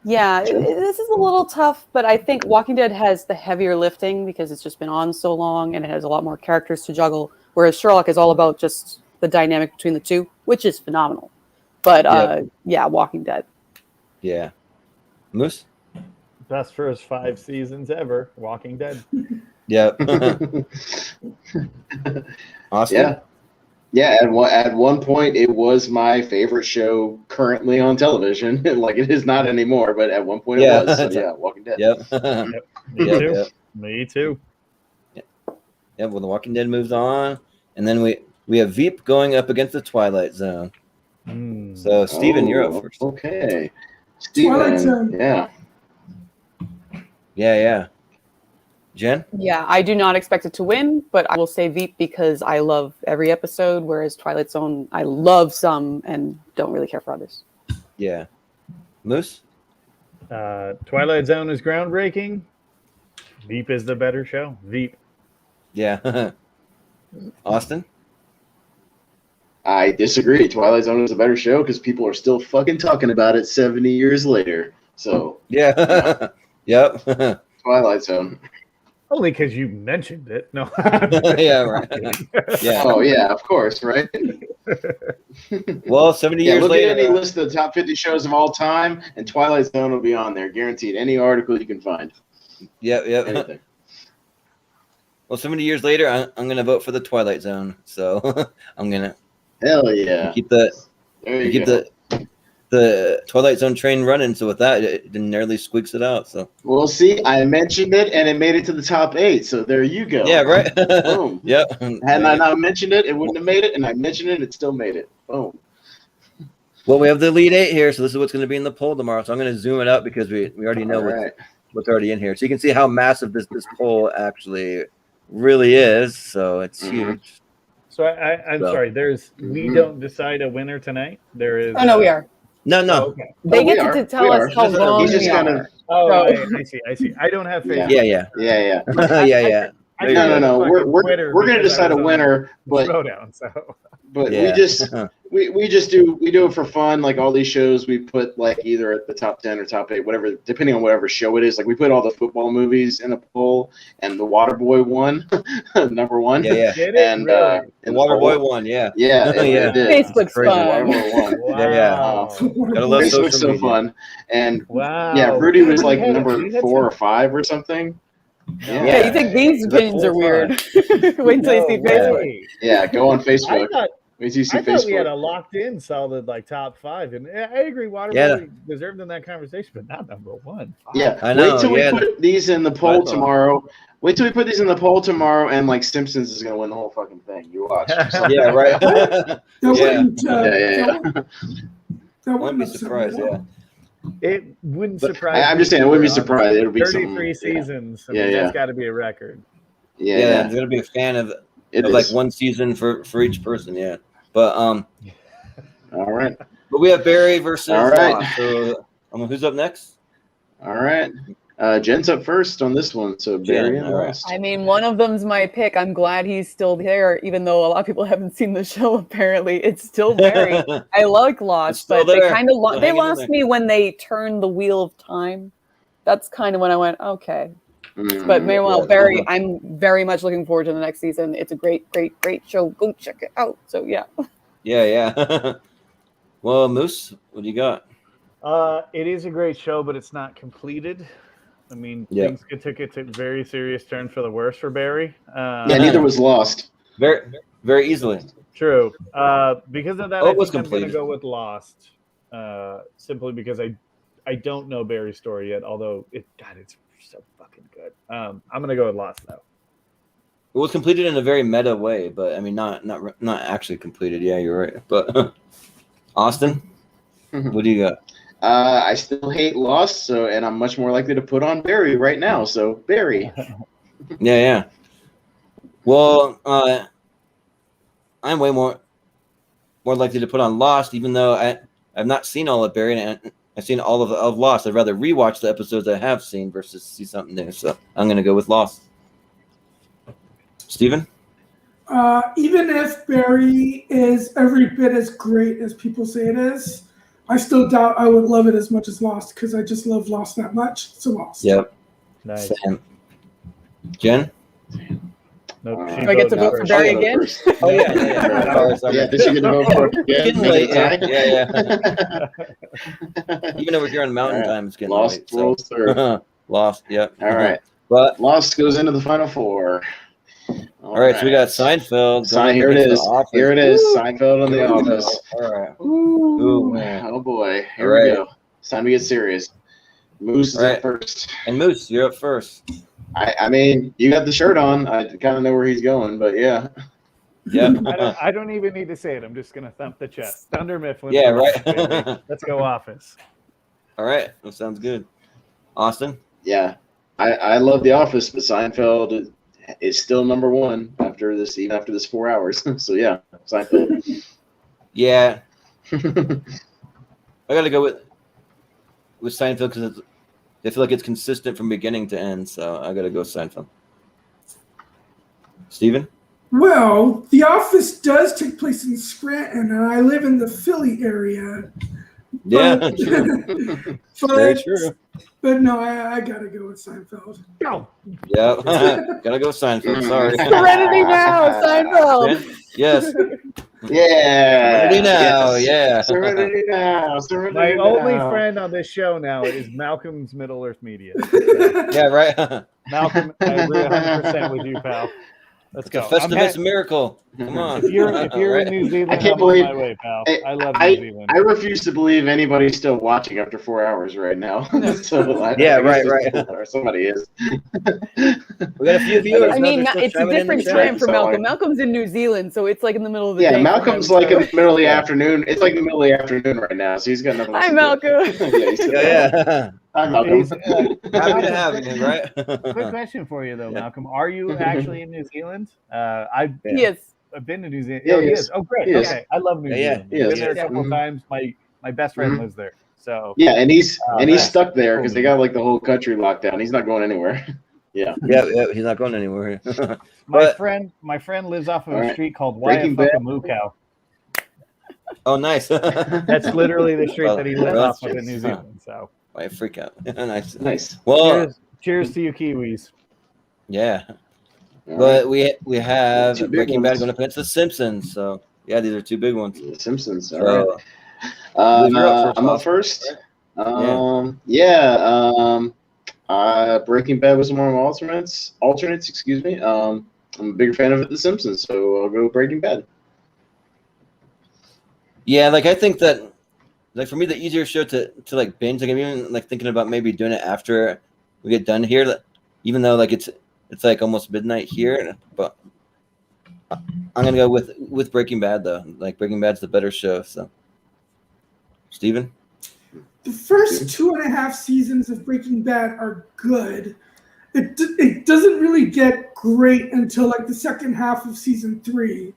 [SPEAKER 5] Yeah, this is a little tough, but I think Walking Dead has the heavier lifting because it's just been on so long and it has a lot more characters to juggle, whereas Sherlock is all about just the dynamic between the two, which is phenomenal. But, yeah, Walking Dead.
[SPEAKER 2] Yeah. Moose?
[SPEAKER 4] Best first 5 seasons ever, Walking Dead.
[SPEAKER 2] Yeah. Awesome.
[SPEAKER 3] Yeah. At one point, it was my favorite show currently on television. It is not anymore, but at one point it was. So, Walking Dead.
[SPEAKER 2] Yep.
[SPEAKER 4] Me too.
[SPEAKER 2] Yeah. Well, The Walking Dead moves on, and then we have Veep going up against the Twilight Zone. So, Steven, you're up first.
[SPEAKER 3] Okay. Steven.
[SPEAKER 6] Twilight Zone.
[SPEAKER 3] Yeah.
[SPEAKER 2] Yeah. Jen?
[SPEAKER 5] Yeah, I do not expect it to win, but I will say Veep because I love every episode, whereas Twilight Zone, I love some and don't really care for others.
[SPEAKER 2] Yeah. Moose?
[SPEAKER 4] Twilight Zone is groundbreaking. Veep is the better show. Veep.
[SPEAKER 2] Yeah. Austin?
[SPEAKER 3] I disagree. Twilight Zone is a better show because people are still fucking talking about it 70 years later. So
[SPEAKER 2] Yeah. Yep.
[SPEAKER 3] Twilight Zone.
[SPEAKER 4] Only because you mentioned it. No.
[SPEAKER 2] Yeah, right. Yeah.
[SPEAKER 3] Oh yeah, of course, right?
[SPEAKER 2] Well, 70 years
[SPEAKER 3] look
[SPEAKER 2] later.
[SPEAKER 3] at any list of the top 50 shows of all time, and Twilight Zone will be on there, guaranteed. Any article you can find.
[SPEAKER 2] Yep.
[SPEAKER 3] Anything.
[SPEAKER 2] Well, 70 years later, I'm going to vote for the Twilight Zone. So I'm going to
[SPEAKER 3] Hell yeah.
[SPEAKER 2] keep
[SPEAKER 3] There you go.
[SPEAKER 2] the Twilight Zone train running. So with that, it nearly squeaks it out. So
[SPEAKER 3] Well, see, I mentioned it, and it made it to the top 8. So there you go.
[SPEAKER 2] yeah, right.
[SPEAKER 3] Boom.
[SPEAKER 2] Yep.
[SPEAKER 3] Had I not mentioned it, it wouldn't have made it, and I mentioned it, it still made it. Boom.
[SPEAKER 2] Well, we have the Elite 8 here, so this is what's going to be in the poll tomorrow. So I'm going to zoom it up because we already know what's already in here. So you can see how massive this poll actually really is. So it's huge.
[SPEAKER 4] So I'm sorry. We don't decide a winner tonight. There is.
[SPEAKER 5] Oh, no, we are.
[SPEAKER 2] No.
[SPEAKER 4] Oh, okay.
[SPEAKER 5] They get to tell us how wrong
[SPEAKER 3] He's just
[SPEAKER 5] we
[SPEAKER 3] gonna-
[SPEAKER 5] are.
[SPEAKER 4] Oh,
[SPEAKER 5] So-
[SPEAKER 4] I see. I don't have faith.
[SPEAKER 2] Yeah.
[SPEAKER 3] Yeah.
[SPEAKER 2] Yeah.
[SPEAKER 3] No. We're gonna decide a winner, but
[SPEAKER 4] Throwdown, so.
[SPEAKER 2] Yeah.
[SPEAKER 3] we do it for fun. Like all these shows, we put like either at the top 10 or top 8, whatever, depending on whatever show it is. Like we put all the football movies in a poll, and the Waterboy won, number 1.
[SPEAKER 2] Yeah.
[SPEAKER 4] Did it?
[SPEAKER 3] And
[SPEAKER 4] Really?
[SPEAKER 2] The Waterboy won. Yeah.
[SPEAKER 3] Yeah,
[SPEAKER 2] Yeah.
[SPEAKER 3] it did.
[SPEAKER 5] Facebook's
[SPEAKER 2] Crazy.
[SPEAKER 5] fun.
[SPEAKER 3] Waterboy won.
[SPEAKER 4] Wow.
[SPEAKER 2] Gotta love
[SPEAKER 3] Facebook's
[SPEAKER 2] social
[SPEAKER 3] so
[SPEAKER 2] media.
[SPEAKER 3] fun. And
[SPEAKER 4] Wow.
[SPEAKER 3] yeah, Rudy was like
[SPEAKER 4] Yeah,
[SPEAKER 3] number
[SPEAKER 4] we had
[SPEAKER 3] 4 or
[SPEAKER 4] some-
[SPEAKER 3] 5 or something.
[SPEAKER 5] Yeah, you think these opinions are weird. Wait until you see
[SPEAKER 4] No
[SPEAKER 5] Facebook.
[SPEAKER 4] way.
[SPEAKER 3] Yeah, go on
[SPEAKER 4] I
[SPEAKER 3] Facebook.
[SPEAKER 4] thought
[SPEAKER 3] Wait till you see
[SPEAKER 4] I thought we had a
[SPEAKER 3] Facebook.
[SPEAKER 4] locked in solid like top 5, and I agree. Waterboy
[SPEAKER 2] Yeah.
[SPEAKER 4] deserved in that conversation, but not number 1.
[SPEAKER 3] Yeah,
[SPEAKER 2] I know,
[SPEAKER 3] wait till we
[SPEAKER 2] yeah.
[SPEAKER 3] put these in the
[SPEAKER 2] I
[SPEAKER 3] poll
[SPEAKER 2] thought.
[SPEAKER 3] tomorrow. Wait till we put these in the poll tomorrow, and like Simpsons is gonna win the whole fucking thing. You watch.
[SPEAKER 2] Yeah. Right.
[SPEAKER 6] That
[SPEAKER 2] Yeah.
[SPEAKER 6] wouldn't.
[SPEAKER 3] Yeah.
[SPEAKER 6] That
[SPEAKER 2] I wouldn't be
[SPEAKER 6] upset me
[SPEAKER 2] surprised.
[SPEAKER 6] at all.
[SPEAKER 2] Yeah.
[SPEAKER 4] It wouldn't
[SPEAKER 3] But
[SPEAKER 4] surprise.
[SPEAKER 3] I'm just saying, I wouldn't be
[SPEAKER 4] honestly.
[SPEAKER 3] surprised. It'll be
[SPEAKER 4] 33
[SPEAKER 3] something. Yeah.
[SPEAKER 4] seasons. I
[SPEAKER 3] Yeah,
[SPEAKER 4] mean,
[SPEAKER 3] yeah.
[SPEAKER 4] that's got to be a record.
[SPEAKER 2] Yeah. I'm gonna be a fan of
[SPEAKER 3] It
[SPEAKER 2] like
[SPEAKER 3] is.
[SPEAKER 2] one season for each person. Yeah. But
[SPEAKER 3] All right.
[SPEAKER 2] we have Barry versus
[SPEAKER 3] All right.
[SPEAKER 2] Lost. So who's up next?
[SPEAKER 3] All right. Jen's up first on this one, so Barry and
[SPEAKER 2] all right.
[SPEAKER 3] Lost.
[SPEAKER 5] I mean, one of them's my pick. I'm glad he's still there, even though a lot of people haven't seen the show. Apparently, it's still Barry. I like
[SPEAKER 2] It's
[SPEAKER 5] Lost,
[SPEAKER 2] still
[SPEAKER 5] but they
[SPEAKER 2] there.
[SPEAKER 5] kind of
[SPEAKER 2] Still
[SPEAKER 5] they
[SPEAKER 2] hanging in
[SPEAKER 5] lost
[SPEAKER 2] there.
[SPEAKER 5] me when they turned the wheel of time. That's kind of when I went, okay. But meanwhile,
[SPEAKER 2] yeah.
[SPEAKER 5] Barry, I'm very much looking forward to the next season. It's a great show. Go check it out. So yeah.
[SPEAKER 2] Yeah. Well, Moose, what do you got?
[SPEAKER 4] It is a great show, but it's not completed. I mean,
[SPEAKER 2] Yeah.
[SPEAKER 4] things took a very serious turn for the worse for Barry.
[SPEAKER 3] Yeah, neither was Lost.
[SPEAKER 2] Very, very easily.
[SPEAKER 4] True. Because of that,
[SPEAKER 2] Oh,
[SPEAKER 4] I
[SPEAKER 2] it was
[SPEAKER 4] think I'm going to
[SPEAKER 2] completed.
[SPEAKER 4] go with Lost. Simply because I don't know Barry's story yet, although it's so fucking good. I'm going to go with Lost, though.
[SPEAKER 2] It was completed in a very meta way, but I mean, not actually completed. Yeah, you're right. But Austin, what do you got?
[SPEAKER 3] I still hate Lost, and I'm much more likely to put on Barry right now. So Barry.
[SPEAKER 2] Yeah. Well, I'm way more likely to put on Lost, even though I've not seen all of Barry and I've seen all of Lost. I'd rather rewatch the episodes I have seen versus see something new. So I'm gonna go with Lost. Steven?
[SPEAKER 6] Even if Barry is every bit as great as people say it is, I still doubt I would love it as much as Lost because I just love Lost that much. So Lost.
[SPEAKER 2] Yep.
[SPEAKER 4] Nice.
[SPEAKER 2] Same. Jen?
[SPEAKER 4] Nope, she
[SPEAKER 5] Do I get to
[SPEAKER 4] voted
[SPEAKER 5] vote for
[SPEAKER 4] first.
[SPEAKER 5] Barry
[SPEAKER 3] I'll go
[SPEAKER 5] again?
[SPEAKER 3] first.
[SPEAKER 2] Oh yeah. Sorry.
[SPEAKER 3] Yeah, did you get to vote for it again?
[SPEAKER 2] Getting
[SPEAKER 3] Make
[SPEAKER 2] late.
[SPEAKER 3] it a
[SPEAKER 2] Yeah.
[SPEAKER 3] tie?
[SPEAKER 2] Even over here on Mountain
[SPEAKER 3] All right.
[SPEAKER 2] Time, it's getting
[SPEAKER 3] Lost
[SPEAKER 2] late. So.
[SPEAKER 3] rolls third.
[SPEAKER 2] Lost. Yep.
[SPEAKER 3] All right.
[SPEAKER 2] But
[SPEAKER 3] Lost goes into the final 4.
[SPEAKER 2] all right, so we got Seinfeld. going
[SPEAKER 3] Here it
[SPEAKER 2] against
[SPEAKER 3] is.
[SPEAKER 2] The Office.
[SPEAKER 3] Here it is.
[SPEAKER 2] Woo!
[SPEAKER 3] Seinfeld on The
[SPEAKER 2] Here we go.
[SPEAKER 3] Office.
[SPEAKER 2] All right.
[SPEAKER 3] Ooh,
[SPEAKER 2] man.
[SPEAKER 3] oh boy.
[SPEAKER 2] All
[SPEAKER 3] Here
[SPEAKER 2] right.
[SPEAKER 3] we go. It's time to get serious. Moose is
[SPEAKER 2] All right.
[SPEAKER 3] up first.
[SPEAKER 2] And Moose, you're up first.
[SPEAKER 3] I mean, you got the shirt on. I kind of know where he's going, but yeah.
[SPEAKER 2] Yep.
[SPEAKER 4] I don't even need to say it. I'm just going to thump the chest. Thunder Mifflin.
[SPEAKER 2] Yeah, right.
[SPEAKER 4] Let's go Office.
[SPEAKER 2] All right. That sounds good. Austin?
[SPEAKER 3] Yeah. I love The Office, but Seinfeld is still number one even after this 4 hours. So yeah, Seinfeld.
[SPEAKER 2] Yeah, I gotta go with Seinfeld because I feel like it's consistent from beginning to end. So I gotta go Seinfeld. Steven?
[SPEAKER 6] Well, The Office does take place in Scranton, and I live in the Philly area.
[SPEAKER 2] Yeah,
[SPEAKER 6] But,
[SPEAKER 2] true.
[SPEAKER 6] but,
[SPEAKER 2] Very true.
[SPEAKER 6] But no, I gotta go with Seinfeld.
[SPEAKER 4] Go.
[SPEAKER 2] Yeah, gotta go Seinfeld. Sorry.
[SPEAKER 5] Serenity now, Seinfeld.
[SPEAKER 2] Yes.
[SPEAKER 3] Yeah.
[SPEAKER 2] Serenity now.
[SPEAKER 3] Yes.
[SPEAKER 2] Yeah.
[SPEAKER 3] Serenity now. Serenity
[SPEAKER 4] My
[SPEAKER 3] now.
[SPEAKER 4] only friend on this show now is Malcolm's Middle Earth Media.
[SPEAKER 2] Yeah. Right.
[SPEAKER 4] Malcolm, I agree 100% with you, pal. Let's
[SPEAKER 2] It's
[SPEAKER 4] go.
[SPEAKER 2] a Festivus miracle. Come on.
[SPEAKER 4] If you're in New Zealand,
[SPEAKER 3] I can't
[SPEAKER 4] I'm
[SPEAKER 3] believe-
[SPEAKER 4] on my way, pal. I love New Zealand.
[SPEAKER 3] I refuse to believe anybody's still watching after 4 hours right now. So I
[SPEAKER 2] Yeah,
[SPEAKER 3] guess
[SPEAKER 2] right.
[SPEAKER 3] or somebody is.
[SPEAKER 2] We got a few viewers.
[SPEAKER 5] I
[SPEAKER 2] now,
[SPEAKER 5] mean,
[SPEAKER 2] they're still
[SPEAKER 5] it's a
[SPEAKER 2] chiming in the
[SPEAKER 5] different
[SPEAKER 2] chat.
[SPEAKER 5] time for
[SPEAKER 3] So,
[SPEAKER 5] Malcolm.
[SPEAKER 3] like-
[SPEAKER 5] Malcolm's in New Zealand, so it's like in the middle of the day.
[SPEAKER 3] Yeah,
[SPEAKER 5] for
[SPEAKER 3] Malcolm's
[SPEAKER 5] him,
[SPEAKER 3] like in
[SPEAKER 5] so-
[SPEAKER 3] the middle of the afternoon. It's like the middle of the afternoon right now, so he's got nothing.
[SPEAKER 5] Hi,
[SPEAKER 3] to do.
[SPEAKER 5] Malcolm.
[SPEAKER 3] Yeah, he's
[SPEAKER 2] Yeah.
[SPEAKER 3] Hi, Malcolm.
[SPEAKER 2] Happy to have you, right?
[SPEAKER 4] Quick question for you, though,
[SPEAKER 2] Yeah.
[SPEAKER 4] Malcolm. Are you actually in New Zealand? I've
[SPEAKER 5] Yes.
[SPEAKER 4] been to New Zealand.
[SPEAKER 3] Yeah,
[SPEAKER 4] Oh,
[SPEAKER 3] he
[SPEAKER 4] he
[SPEAKER 3] is.
[SPEAKER 4] is. Oh, great.
[SPEAKER 3] He is.
[SPEAKER 4] Okay. I love New
[SPEAKER 2] Yeah,
[SPEAKER 4] Zealand.
[SPEAKER 3] he
[SPEAKER 4] I've
[SPEAKER 3] is.
[SPEAKER 4] been there a couple
[SPEAKER 3] Mhm.
[SPEAKER 4] times. My best friend
[SPEAKER 3] Mhm.
[SPEAKER 4] lives there. So
[SPEAKER 3] Yeah, and he's
[SPEAKER 4] yeah.
[SPEAKER 3] stuck there because they got like the whole country locked down. He's not going anywhere. Yeah.
[SPEAKER 2] Yeah, he's not going anywhere.
[SPEAKER 4] my
[SPEAKER 2] But-
[SPEAKER 4] friend lives off of
[SPEAKER 3] All
[SPEAKER 4] a
[SPEAKER 3] right.
[SPEAKER 4] street called Why
[SPEAKER 3] Breaking
[SPEAKER 4] Fuck a
[SPEAKER 3] Bad.
[SPEAKER 4] Moo Cow.
[SPEAKER 2] Oh, nice.
[SPEAKER 4] That's literally the street that he lives
[SPEAKER 2] Well,
[SPEAKER 4] off of in New
[SPEAKER 2] huh.
[SPEAKER 4] Zealand. So
[SPEAKER 2] Why freak out? Nice.
[SPEAKER 3] Nice.
[SPEAKER 2] Well,
[SPEAKER 4] cheers to you Kiwis.
[SPEAKER 2] yeah.
[SPEAKER 3] All
[SPEAKER 2] But we have
[SPEAKER 3] Two big
[SPEAKER 2] Breaking Bad
[SPEAKER 3] ones.
[SPEAKER 2] going up against The Simpsons. So yeah, these are two big ones.
[SPEAKER 3] right. The Simpsons. All right.
[SPEAKER 2] So you're up first,
[SPEAKER 3] I'm up
[SPEAKER 2] Austin,
[SPEAKER 3] first.
[SPEAKER 2] Yeah.
[SPEAKER 3] Breaking Bad was one of my alternates. Excuse me. I'm a big fan of The Simpsons, so I'll go with Breaking Bad.
[SPEAKER 2] yeah, like I think that, like for me, the easier show to like binge. Like I'm even like thinking about maybe doing it after we get done here. Like, even though like it's like almost midnight here, but I'm gonna go with Breaking Bad though. Like Breaking Bad's the better show. So, Steven?
[SPEAKER 6] The first 2.5 seasons of Breaking Bad are good. It doesn't really get great until like the second half of season 3.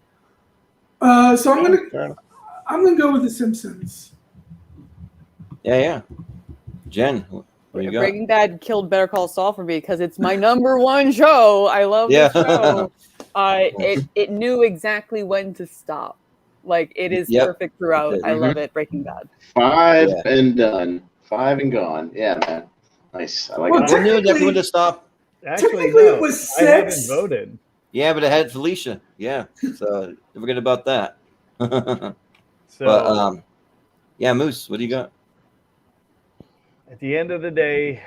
[SPEAKER 6] So I'm gonna go with The Simpsons.
[SPEAKER 2] Yeah. Jen, what do you got?
[SPEAKER 5] Breaking Bad killed Better Call Saul for me because it's my number one show. I love
[SPEAKER 2] Yeah.
[SPEAKER 5] this show. It knew exactly when to stop. Like it is
[SPEAKER 2] Yep.
[SPEAKER 5] perfect throughout. I
[SPEAKER 2] Mhm.
[SPEAKER 5] love it. Breaking Bad.
[SPEAKER 3] 5
[SPEAKER 2] Yeah.
[SPEAKER 3] and done. 5 and gone. Yeah, man. Nice. I like
[SPEAKER 6] Well,
[SPEAKER 3] it.
[SPEAKER 2] I knew exactly when to stop.
[SPEAKER 4] Actually,
[SPEAKER 6] Technically,
[SPEAKER 4] no,
[SPEAKER 6] it was
[SPEAKER 4] I haven't
[SPEAKER 6] 6.
[SPEAKER 4] voted.
[SPEAKER 2] Yeah, but it had Felicia. Yeah, so don't forget about that.
[SPEAKER 4] So
[SPEAKER 2] But yeah, Moose, what do you got?
[SPEAKER 4] at the end of the day,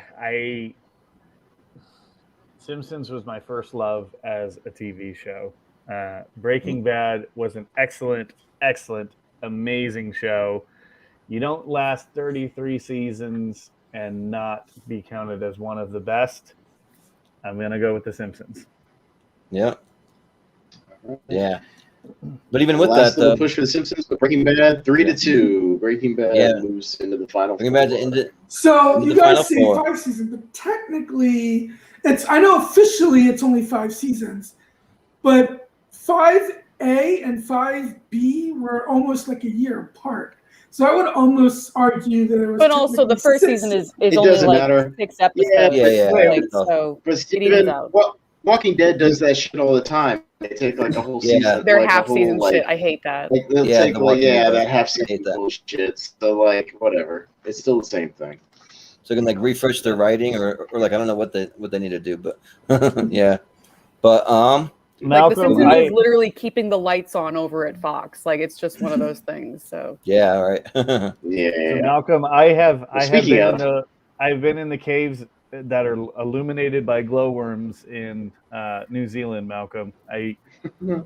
[SPEAKER 4] Simpsons was my first love as a TV show. Breaking Bad was an excellent, amazing show. You don't last 33 seasons and not be counted as one of the best. I'm gonna go with The Simpsons.
[SPEAKER 2] Yeah, but even with
[SPEAKER 3] Last
[SPEAKER 2] that,
[SPEAKER 3] little push for The Simpsons, but Breaking Bad 3-2. Breaking Bad
[SPEAKER 2] Yeah.
[SPEAKER 3] moves into the final.
[SPEAKER 2] Breaking Bad's
[SPEAKER 3] four.
[SPEAKER 2] ended.
[SPEAKER 6] So
[SPEAKER 2] Into
[SPEAKER 6] you
[SPEAKER 2] the
[SPEAKER 6] guys say
[SPEAKER 2] final
[SPEAKER 6] 5 seasons, but technically, I know officially it's only 5 seasons, but 5A and 5B were almost like a year apart. So I would almost argue that it was.
[SPEAKER 5] But also, the
[SPEAKER 6] technically
[SPEAKER 5] first
[SPEAKER 6] 6.
[SPEAKER 5] season is
[SPEAKER 3] It
[SPEAKER 5] only
[SPEAKER 3] doesn't
[SPEAKER 5] like
[SPEAKER 3] matter.
[SPEAKER 5] 6 episodes.
[SPEAKER 2] Yeah.
[SPEAKER 5] Like,
[SPEAKER 2] It's awesome.
[SPEAKER 5] so
[SPEAKER 3] But
[SPEAKER 5] evens
[SPEAKER 3] Steven,
[SPEAKER 5] out.
[SPEAKER 3] Walking Dead does that shit all the time. They take like a whole
[SPEAKER 2] Yeah.
[SPEAKER 3] season.
[SPEAKER 5] they're
[SPEAKER 3] like, a
[SPEAKER 5] half
[SPEAKER 3] whole,
[SPEAKER 5] season
[SPEAKER 3] like,
[SPEAKER 5] shit. I hate that.
[SPEAKER 3] Like they'll
[SPEAKER 2] Yeah,
[SPEAKER 3] take
[SPEAKER 2] The
[SPEAKER 3] like
[SPEAKER 2] Walking Dead
[SPEAKER 3] that
[SPEAKER 2] does.
[SPEAKER 3] half
[SPEAKER 2] I
[SPEAKER 3] season
[SPEAKER 2] hate that.
[SPEAKER 3] bullshit. So like whatever. It's still the same thing.
[SPEAKER 2] So they can like refresh their writing or like I don't know what they need to do, but yeah. But
[SPEAKER 5] Like The
[SPEAKER 4] Malcolm,
[SPEAKER 5] Simpsons
[SPEAKER 4] I,
[SPEAKER 5] is literally keeping the lights on over at Fox. Like it's just one of those things. So
[SPEAKER 2] yeah, all right.
[SPEAKER 3] Yeah.
[SPEAKER 4] so Malcolm, I've
[SPEAKER 3] Speaking
[SPEAKER 4] been in the caves that are illuminated by glowworms in New Zealand, Malcolm. I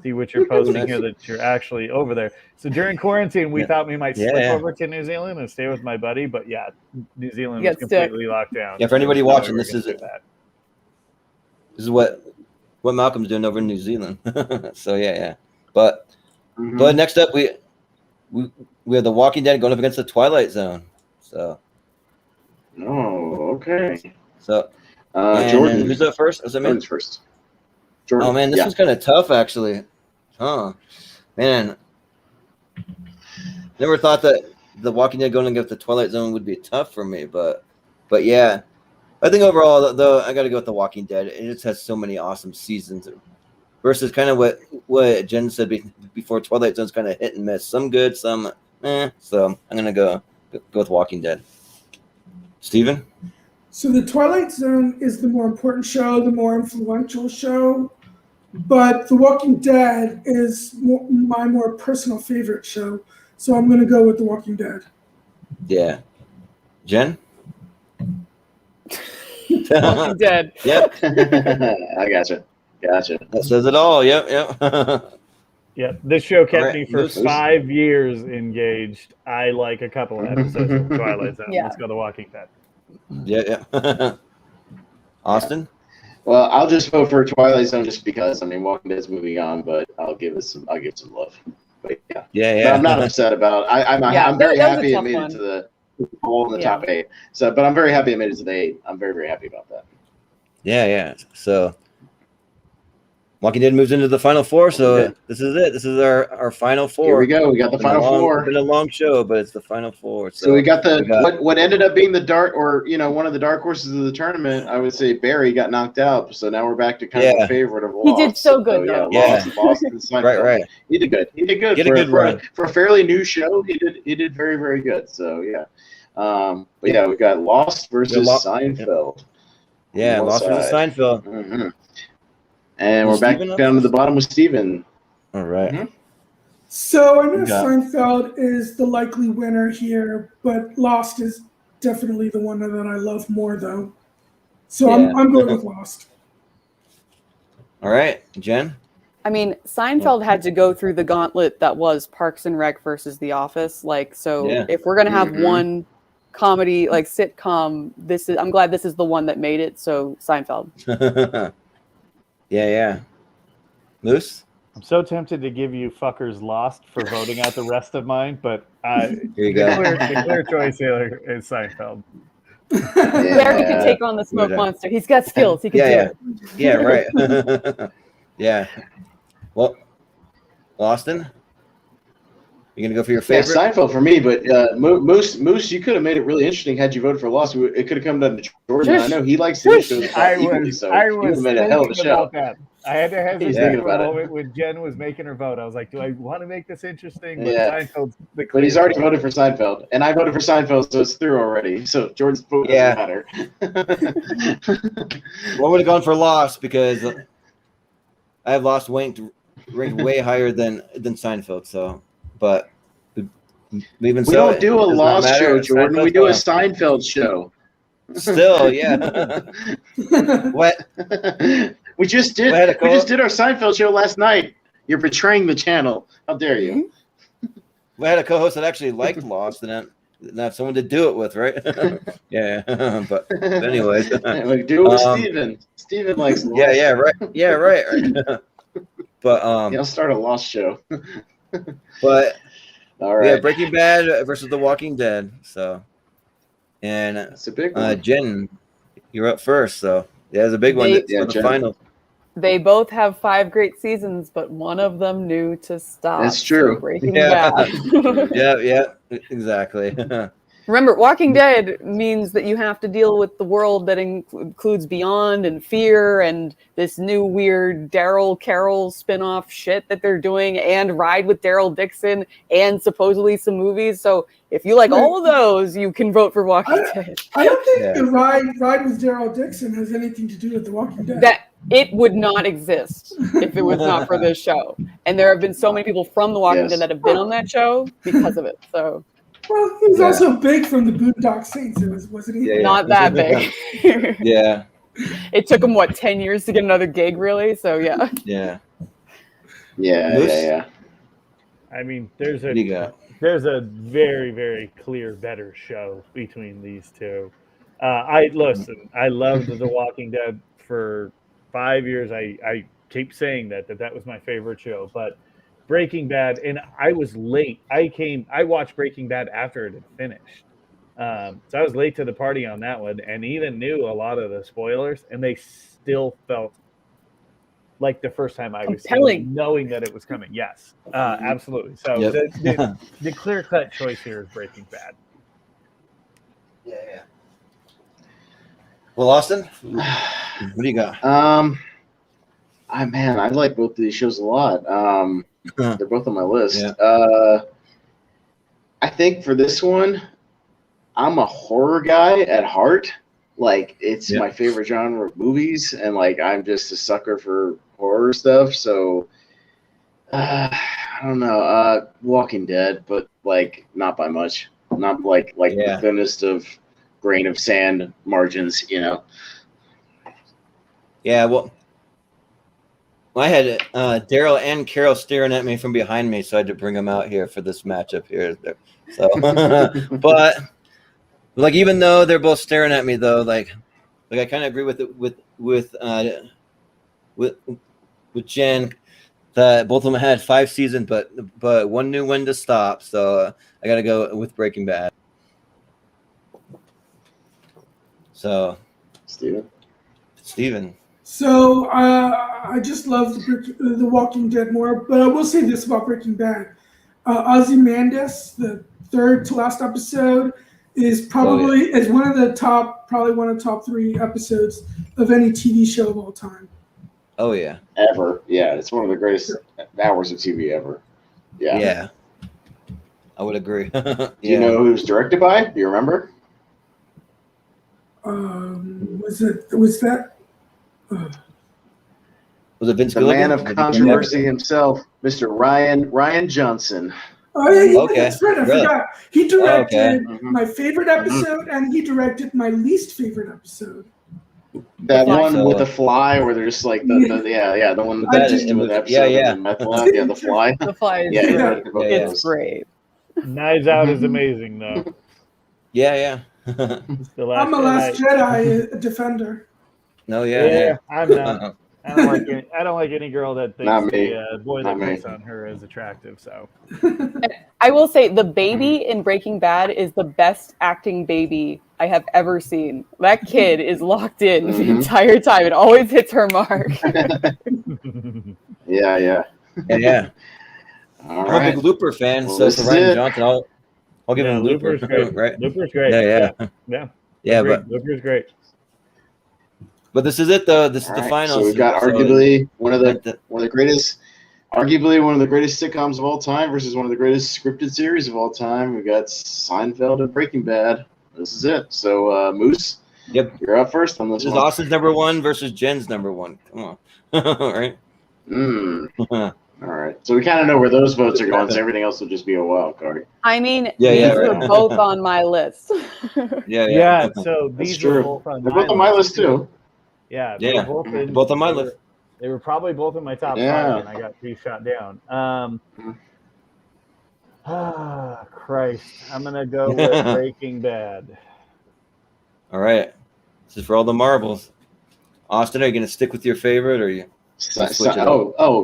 [SPEAKER 4] see what you're posting here that you're actually over there. So during quarantine, we
[SPEAKER 2] Yeah.
[SPEAKER 4] thought we might slip
[SPEAKER 2] Yeah.
[SPEAKER 4] over to New Zealand and stay with my buddy, but yeah, New Zealand
[SPEAKER 5] You
[SPEAKER 4] was
[SPEAKER 5] got stuck.
[SPEAKER 4] completely locked down.
[SPEAKER 2] Yeah, for anybody
[SPEAKER 4] There's no way
[SPEAKER 2] watching,
[SPEAKER 4] we're
[SPEAKER 2] this
[SPEAKER 4] gonna
[SPEAKER 2] is
[SPEAKER 4] do
[SPEAKER 2] it.
[SPEAKER 4] that.
[SPEAKER 2] This is what Malcolm's doing over in New Zealand. So yeah. But
[SPEAKER 3] Mhm.
[SPEAKER 2] but next up we have The Walking Dead going up against The Twilight Zone. So
[SPEAKER 3] Oh, okay. Jordan.
[SPEAKER 2] Who's up first? Was it me?
[SPEAKER 3] Jordan's first. Jordan.
[SPEAKER 2] Oh man, this was kind of tough actually. Huh, man. Never thought that The Walking Dead going against the Twilight Zone would be tough for me, but yeah, I think overall though I got to go with The Walking Dead. It just has so many awesome seasons. Versus kind of what Jen said before, Twilight Zone's kind of hit and miss. Some good, some So I'm gonna go with Walking Dead. Steven?
[SPEAKER 6] So the Twilight Zone is the more important show, the more influential show, but The Walking Dead is my more personal favorite show. So I'm gonna go with The Walking Dead.
[SPEAKER 2] Yeah. Jen?
[SPEAKER 5] Walking Dead.
[SPEAKER 2] Yep.
[SPEAKER 3] I gotcha.
[SPEAKER 2] That says it all. Yep.
[SPEAKER 4] Yep. This show kept me for
[SPEAKER 3] Moose.
[SPEAKER 4] 5 years engaged. I like a couple of episodes of Twilight Zone.
[SPEAKER 5] Yeah.
[SPEAKER 4] Let's go The Walking Dead.
[SPEAKER 2] Yeah. Austin?
[SPEAKER 3] Well, I'll just vote for Twilight Zone just because. I mean, Walking Dead's moving on, but I'll give some love. But yeah.
[SPEAKER 2] Yeah.
[SPEAKER 3] But I'm not upset about. I'm very
[SPEAKER 5] that was a
[SPEAKER 3] happy it
[SPEAKER 5] tough
[SPEAKER 3] made
[SPEAKER 5] one.
[SPEAKER 3] it to the hole in the top 8. So, but I'm very happy it made it to the 8. I'm very, very happy about that.
[SPEAKER 2] Yeah. So Walking Dead moves into the final 4, so
[SPEAKER 3] Okay.
[SPEAKER 2] this is it. This is our final 4.
[SPEAKER 3] Here we go. We got the final 4.
[SPEAKER 2] It's been a long show, but it's the final 4.
[SPEAKER 3] So we got what ended up being the dark, or one of the dark horses of the tournament. I would say Barry got knocked out, so now we're back to kind of a favorite of Lost.
[SPEAKER 5] He did so good, though.
[SPEAKER 3] Lost, Boston, Seinfeld.
[SPEAKER 2] Right.
[SPEAKER 3] He did good. He did good.
[SPEAKER 2] Get a good run
[SPEAKER 3] for a fairly new show. He did very, very good. So yeah. But yeah, we got Lost versus Seinfeld.
[SPEAKER 2] Yeah, Lost versus Seinfeld.
[SPEAKER 3] Mm-hmm. And we're
[SPEAKER 2] Steven
[SPEAKER 3] back down to the bottom with Steven.
[SPEAKER 2] All right.
[SPEAKER 3] Mm-hmm.
[SPEAKER 6] So I know Seinfeld is the likely winner here, but Lost is definitely the one that I love more, though. So I'm going with Lost.
[SPEAKER 2] All right, Jen?
[SPEAKER 5] I mean, Seinfeld had to go through the gauntlet that was Parks and Rec versus The Office. If we're gonna have one comedy sitcom, I'm glad this is the one that made it. So Seinfeld.
[SPEAKER 2] Yeah. Moose?
[SPEAKER 4] I'm so tempted to give you fuckers Lost for voting out the rest of mine, but
[SPEAKER 2] Here you go.
[SPEAKER 4] the clear choice here is Seinfeld.
[SPEAKER 5] Barry can take on the smoke monster. He's got skills. He can do it.
[SPEAKER 2] Yeah, right. Yeah. Well, Austin? You gonna go for your favorite?
[SPEAKER 3] Yeah, Seinfeld for me, but Moose, you could have made it really interesting had you voted for Lost. It could have come down to Jordan. I know he likes the shows equally, so
[SPEAKER 4] I
[SPEAKER 3] he would
[SPEAKER 4] was
[SPEAKER 3] have made a hell of a
[SPEAKER 4] thinking
[SPEAKER 3] show.
[SPEAKER 4] about that. I had to hesitate
[SPEAKER 3] thinking
[SPEAKER 4] for a
[SPEAKER 3] about it.
[SPEAKER 4] moment when Jen was making her vote. I was like, do I want to make this interesting? But
[SPEAKER 3] Yeah.
[SPEAKER 4] Seinfeld's the
[SPEAKER 3] But he's
[SPEAKER 4] clear
[SPEAKER 3] already
[SPEAKER 4] choice.
[SPEAKER 3] voted for Seinfeld, and I voted for Seinfeld, so it's through already. So Jordan's vote doesn't matter.
[SPEAKER 2] Well, I would have gone for Lost because I have Lost ranked way higher than Seinfeld. So, but even
[SPEAKER 3] We
[SPEAKER 2] so,
[SPEAKER 3] don't do a
[SPEAKER 2] it does not
[SPEAKER 3] Lost
[SPEAKER 2] matter.
[SPEAKER 3] show, Jordan.
[SPEAKER 2] Seinfeld's
[SPEAKER 3] We do a
[SPEAKER 2] fine.
[SPEAKER 3] Seinfeld show.
[SPEAKER 2] Still, yeah. What?
[SPEAKER 3] We just did our Seinfeld show last night. You're betraying the channel. How dare you?
[SPEAKER 2] We had a co-host that actually liked Lost, and then have someone to do it with, right? Yeah. But anyways,
[SPEAKER 3] We do it with Steven. Steven likes Lost.
[SPEAKER 2] Yeah, right. But
[SPEAKER 3] I'll start a Lost show.
[SPEAKER 2] but
[SPEAKER 3] All right.
[SPEAKER 2] yeah, Breaking Bad versus The Walking Dead. So, and
[SPEAKER 3] It's a big one.
[SPEAKER 2] Jen, you're up first. So yeah, it's a big one.
[SPEAKER 5] They-
[SPEAKER 2] For the
[SPEAKER 3] Jen.
[SPEAKER 2] final.
[SPEAKER 5] They both have 5 great seasons, but one of them knew to stop.
[SPEAKER 3] That's true.
[SPEAKER 5] So Breaking
[SPEAKER 2] Yeah.
[SPEAKER 5] Bad.
[SPEAKER 2] Yeah, exactly.
[SPEAKER 5] Remember, Walking Dead means that you have to deal with the world that includes Beyond and Fear and this new weird Daryl Carroll spinoff shit that they're doing, and Ride with Daryl Dixon, and supposedly some movies. So if you like all of those, you can vote for Walking Dead.
[SPEAKER 6] I don't think
[SPEAKER 2] Yeah.
[SPEAKER 6] the ride with Daryl Dixon has anything to do with The Walking Dead.
[SPEAKER 5] That it would not exist if it was not for this show. And there have been so many people from The Walking
[SPEAKER 3] Yes.
[SPEAKER 5] Dead that have been on that show because of it. So
[SPEAKER 6] Well, he was also big from the Boondock Saints, wasn't he?
[SPEAKER 2] Yeah.
[SPEAKER 5] not that big.
[SPEAKER 2] Yeah.
[SPEAKER 5] It took him 10 years to get another gig, really. So yeah.
[SPEAKER 2] Yeah.
[SPEAKER 3] Yeah.
[SPEAKER 4] I mean, there's
[SPEAKER 2] What do you got?
[SPEAKER 4] a very, very clear better show between these two. I loved The Walking Dead for 5 years. I keep saying that was my favorite show, but Breaking Bad, and I was late. I watched Breaking Bad after it had finished. So I was late to the party on that one, and even knew a lot of the spoilers, and they still felt like the first time I was seeing, knowing that it was coming. Yes, absolutely. So the clear-cut choice here is Breaking Bad.
[SPEAKER 2] Yeah. Well, Austin, what do you got?
[SPEAKER 3] I like both of these shows a lot. They're both on my list.
[SPEAKER 2] Yeah.
[SPEAKER 3] I think for this one, I'm a horror guy at heart. Like, it's my favorite genre of movies, and like I'm just a sucker for horror stuff. So I don't know. Walking Dead, but like not by much. Not like the thinnest of grain of sand margins, you know.
[SPEAKER 2] Yeah, well, I had Daryl and Carol staring at me from behind me, so I had to bring them out here for this matchup here. So, but like, even though they're both staring at me, though, like I kind of agree with Jen that both of them had 5 seasons, but one knew when to stop. So I got to go with Breaking Bad. So, Steven.
[SPEAKER 6] So I just love the Walking Dead more, but I will say this about Breaking Bad: Ozymandias, the third to last episode, is probably is one of the top 3 episodes of any TV show of all time.
[SPEAKER 2] Oh yeah,
[SPEAKER 3] ever. Yeah, it's one of the greatest hours of TV ever.
[SPEAKER 2] Yeah, I would agree.
[SPEAKER 3] Do you know who it was directed by? Do you remember?
[SPEAKER 6] Was it
[SPEAKER 2] Vince
[SPEAKER 3] the man of controversy himself, Mr. Ryan Johnson?
[SPEAKER 6] Oh yeah, that's right. I forgot. He directed my favorite episode, and he directed my least favorite episode.
[SPEAKER 3] That one with the fly, where they're just like the one that just did with the episode. The fly.
[SPEAKER 5] The fly is it's great.
[SPEAKER 4] Knives Out is amazing though.
[SPEAKER 2] Yeah.
[SPEAKER 6] I'm a Last Jedi defender.
[SPEAKER 2] No, yeah.
[SPEAKER 4] I'm not. I don't like any girl that thinks the boy that picks on her is attractive. So
[SPEAKER 5] I will say the baby in Breaking Bad is the best acting baby I have ever seen. That kid is locked in the entire time. It always hits her mark.
[SPEAKER 3] Yeah.
[SPEAKER 2] I'm a big Looper fan, so for Ryan Johnson, I'll give him Looper.
[SPEAKER 4] Looper's great.
[SPEAKER 2] Right?
[SPEAKER 4] Looper's great.
[SPEAKER 2] Yeah, but
[SPEAKER 4] Looper's great.
[SPEAKER 2] But this is it, though. This is the final.
[SPEAKER 3] So we've got arguably one of the greatest sitcoms of all time versus one of the greatest scripted series of all time. We've got Seinfeld and Breaking Bad. This is it. So Moose, you're up first on this.
[SPEAKER 2] This is Austin's number 1 versus Jen's number 1. Come on, all right.
[SPEAKER 3] All right. So we kind of know where those votes are going. So everything else will just be a wild card.
[SPEAKER 5] I mean, these are both on my list.
[SPEAKER 4] Yeah. So these are both on
[SPEAKER 3] They're both on my list too.
[SPEAKER 4] Yeah.
[SPEAKER 2] Both on my list.
[SPEAKER 4] They were probably both in my top 5, and I got 3 shot down. Christ. I'm going to go with Breaking Bad.
[SPEAKER 2] All right. This is for all the marbles. Austin, are you going to stick with your favorite, or are you?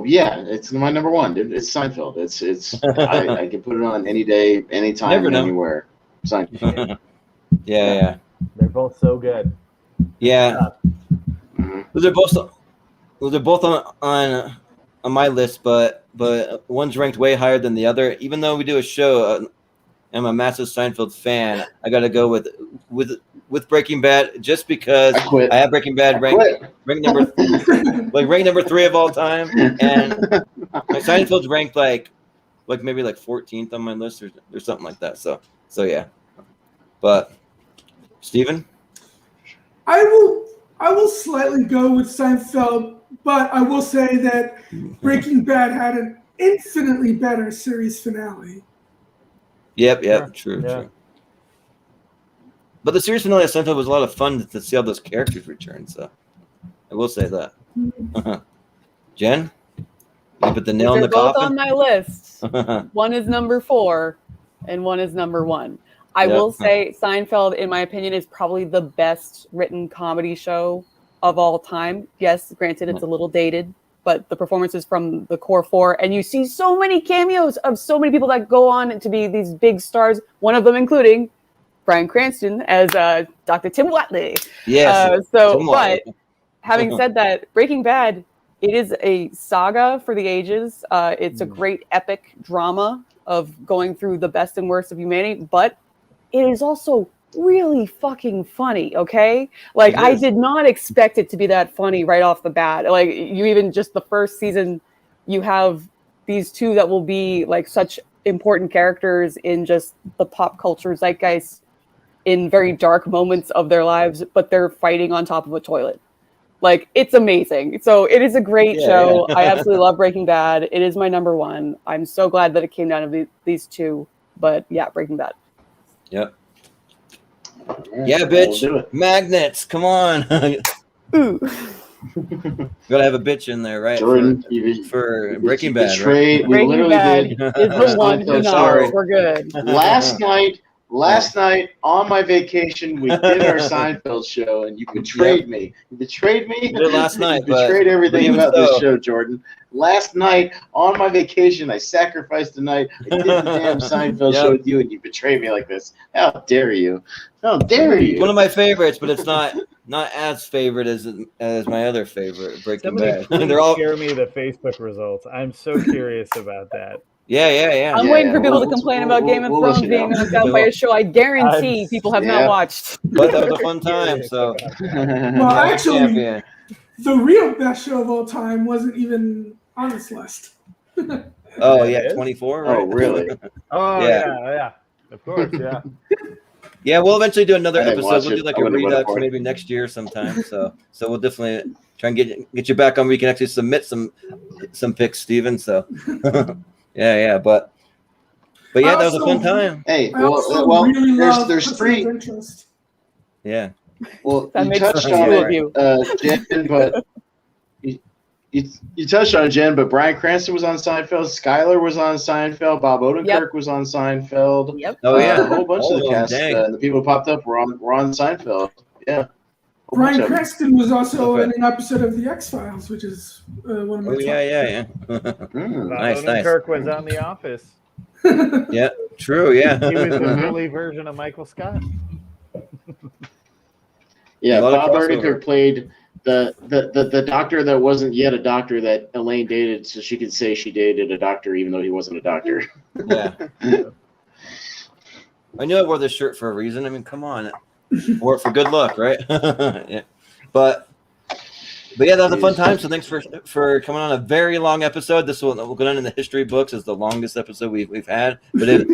[SPEAKER 3] Yeah, it's my number 1, dude. It's Seinfeld. It's I can put it on any day, anytime, anywhere. Seinfeld.
[SPEAKER 2] Yeah.
[SPEAKER 4] They're both so good.
[SPEAKER 2] Yeah. Those are both on my list, but one's ranked way higher than the other. Even though we do a show, I'm a massive Seinfeld fan. I got to go with Breaking Bad just because I have Breaking Bad ranked number 3 of all time, and my Seinfeld's ranked like maybe 14th on my list or something like that. So yeah. But Steven?
[SPEAKER 6] I will slightly go with Seinfeld, but I will say that Breaking Bad had an infinitely better series finale.
[SPEAKER 2] Yep. True. But the series finale of Seinfeld was a lot of fun to see all those characters return. So I will say that. Jen, you put the nail in the coffin.
[SPEAKER 5] Both on my list. One is number 4, and one is number 1. I will say Seinfeld, in my opinion, is probably the best written comedy show of all time. Yes, granted, it's a little dated, but the performances from the core 4, and you see so many cameos of so many people that go on to be these big stars, one of them including Bryan Cranston as Dr. Tim Watley.
[SPEAKER 2] Yes.
[SPEAKER 5] But having said that, Breaking Bad, it is a saga for the ages. It's a great epic drama of going through the best and worst of humanity, but it is also really fucking funny, okay? Like, I did not expect it to be that funny right off the bat. Like, you even just the first season, you have these two that will be like such important characters in just the pop culture zeitgeist in very dark moments of their lives, but they're fighting on top of a toilet. Like, it's amazing. So it is a great show. I absolutely love Breaking Bad. It is my number one. I'm so glad that it came down to these two. But yeah, Breaking Bad.
[SPEAKER 2] Yep. Yeah, bitch. We'll magnets. Come on.
[SPEAKER 5] Ooh.
[SPEAKER 2] Gotta have a bitch in there, right?
[SPEAKER 3] Jordan,
[SPEAKER 2] for Breaking Bad.
[SPEAKER 3] Right?
[SPEAKER 5] Breaking Bad is the one who knows. We're good.
[SPEAKER 3] Last night on my vacation, we did our Seinfeld show, and you betrayed me. You betrayed me.
[SPEAKER 2] We did last night.
[SPEAKER 3] You betrayed everything about this show, Jordan. Last night on my vacation, I sacrificed a night. I did the damn Seinfeld show with you, and you betrayed me like this. How dare you? How dare you?
[SPEAKER 2] One of my favorites, but it's not as favorite as my other favorite, Breaking Bad.
[SPEAKER 4] They're all share me the Facebook results. I'm so curious about that.
[SPEAKER 2] Yeah.
[SPEAKER 5] I'm waiting for people to complain about Game of Thrones being knocked out by a show I guarantee people have not watched.
[SPEAKER 2] But that was a fun time, so.
[SPEAKER 6] Well, actually, the real best show of all time wasn't even on this list.
[SPEAKER 2] Oh, yeah, 24, right?
[SPEAKER 3] Oh, really?
[SPEAKER 4] Oh, yeah. Of course, yeah.
[SPEAKER 2] Yeah, we'll eventually do another episode. We'll do like a redux maybe next year sometime. So we'll definitely try and get you back on where you can actually submit some picks, Steven. So yeah, but yeah, that was a fun time.
[SPEAKER 3] Hey, well,
[SPEAKER 6] really
[SPEAKER 3] there's three.
[SPEAKER 2] Yeah.
[SPEAKER 3] Well,
[SPEAKER 5] that
[SPEAKER 3] you touched on it, Jen, but you touched on it, Jen, but Bryan Cranston was on Seinfeld, Skyler was on Seinfeld, Bob Odenkirk was on Seinfeld.
[SPEAKER 5] Yep.
[SPEAKER 2] Oh yeah,
[SPEAKER 3] a whole bunch of the cast, the people who popped up were on Seinfeld. Yeah.
[SPEAKER 6] Bryan Cranston was also in an episode of The X-Files, which is one of my
[SPEAKER 2] yeah. Nice.
[SPEAKER 4] Kirk was on The Office.
[SPEAKER 2] Yeah, true, yeah.
[SPEAKER 4] He was the Philly version of Michael Scott.
[SPEAKER 3] Yeah, Bob Odenkirk played the doctor that wasn't yet a doctor that Elaine dated, so she could say she dated a doctor even though he wasn't a doctor.
[SPEAKER 2] Yeah. I knew I wore this shirt for a reason. I mean, come on. Wore it for good luck, right? Yeah. But yeah, that was a fun time. So thanks for coming on a very long episode. This will go down in the history books as the longest episode we've had. But it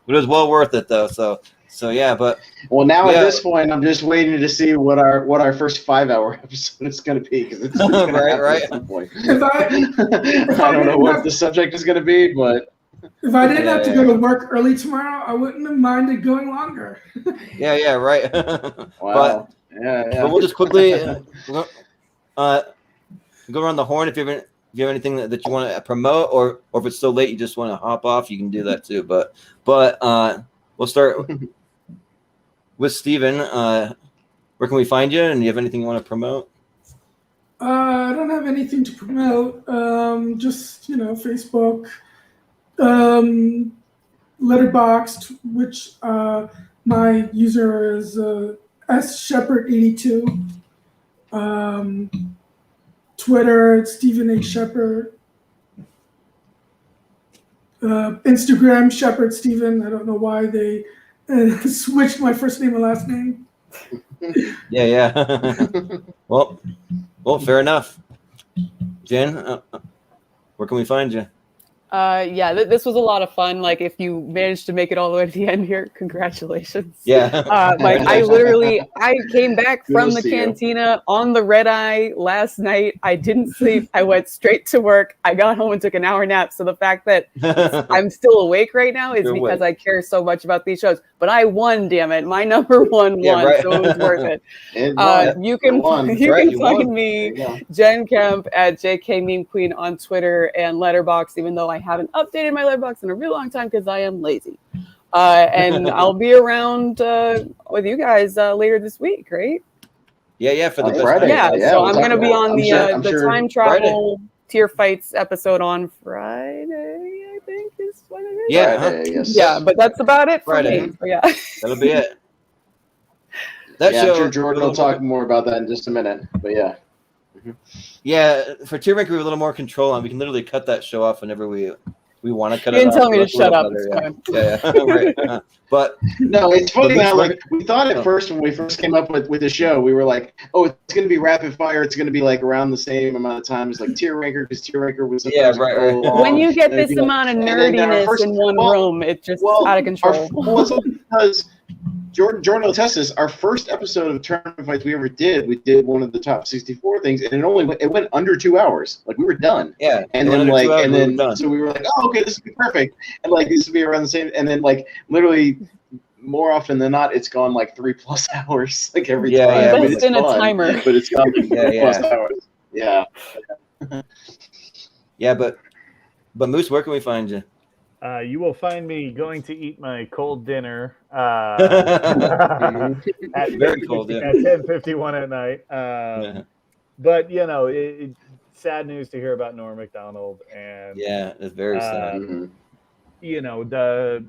[SPEAKER 2] was well worth it though. So yeah, but
[SPEAKER 3] at this point, I'm just waiting to see what our first 5-hour episode is going to be because it's right at some point. I don't know what the subject is going to be, but
[SPEAKER 6] if I didn't have to go to work early tomorrow, I wouldn't have minded going longer.
[SPEAKER 2] Yeah, right.
[SPEAKER 3] Wow.
[SPEAKER 2] But we'll just quickly go around the horn if you have anything that you want to promote, or if it's so late you just want to hop off, you can do that too. But we'll start with Steven. Where can we find you? And do you have anything you want to promote?
[SPEAKER 6] I don't have anything to promote. Just Facebook, Letterboxd, which my user is Shepard82. Twitter, it's Stephen A. Shepard. Instagram, Shepard Stephen. I don't know why they switched my first name and last name.
[SPEAKER 2] Yeah. Well, fair enough. Jen, where can we find you?
[SPEAKER 5] This was a lot of fun. Like, if you managed to make it all the way to the end here, congratulations.
[SPEAKER 2] Yeah.
[SPEAKER 5] I came back from the cantina on the red eye last night. I didn't sleep. I went straight to work. I got home and took an hour nap. So the fact that I'm still awake right now is because I care so much about these shows. But I won, damn it. My number one won, right. So it was worth it. You can find me, Jen Kemp, at JK Meme Queen on Twitter and Letterboxd, even though I haven't updated my Letterboxd in a real long time because I am lazy. And I'll be around with you guys later this week, right?
[SPEAKER 2] Yeah, for the best
[SPEAKER 3] Friday.
[SPEAKER 5] So I'm going to be on the time travel tier fights episode on Friday, I think is
[SPEAKER 2] Yeah,
[SPEAKER 3] Friday, yes.
[SPEAKER 5] Yeah, but that's about it for
[SPEAKER 2] Friday.
[SPEAKER 5] me. So, yeah.
[SPEAKER 2] That'll be it. That
[SPEAKER 3] I'm
[SPEAKER 2] show.
[SPEAKER 3] sure Jordan will talk more about that in just a minute. But yeah.
[SPEAKER 2] Yeah, for Tearmaker, we have a little more control on. We can literally cut that show off whenever we want to cut
[SPEAKER 5] You
[SPEAKER 2] it
[SPEAKER 5] didn't
[SPEAKER 2] off.
[SPEAKER 5] tell me to
[SPEAKER 2] That's a
[SPEAKER 5] shut
[SPEAKER 2] little
[SPEAKER 5] up.
[SPEAKER 2] better,
[SPEAKER 5] It's fine.
[SPEAKER 2] yeah. Right. But
[SPEAKER 3] No, it's funny
[SPEAKER 2] But
[SPEAKER 3] that
[SPEAKER 2] this
[SPEAKER 3] like we thought at first when we first came up with the show, we were like, oh, it's going to be rapid fire. It's going to be like around the same amount of time as like Tier Ranker, because Tier Ranker was
[SPEAKER 2] right.
[SPEAKER 5] When you get this amount of nerdiness in one room, it's just out of control.
[SPEAKER 3] Because Jordan will test this. Our first episode of Tournament Fights we ever did, we did one of the top 64 things, and it went under 2 hours. Like we were done.
[SPEAKER 2] Yeah,
[SPEAKER 3] and then so we were like, oh, okay, this would be perfect, and like this would be around the same, and then like literally more often than not, it's gone like 3+ hours, like every time.
[SPEAKER 2] Yeah,
[SPEAKER 5] but it's been a timer.
[SPEAKER 3] But it's gone like 3+ hours. Yeah.
[SPEAKER 2] Yeah, but Moose, where can we find you?
[SPEAKER 4] You will find me going to eat my cold dinner at
[SPEAKER 2] Very cold, yeah.
[SPEAKER 4] at 10:51 at night. But sad news to hear about Norm Macdonald, and
[SPEAKER 2] yeah, it's very sad.
[SPEAKER 4] The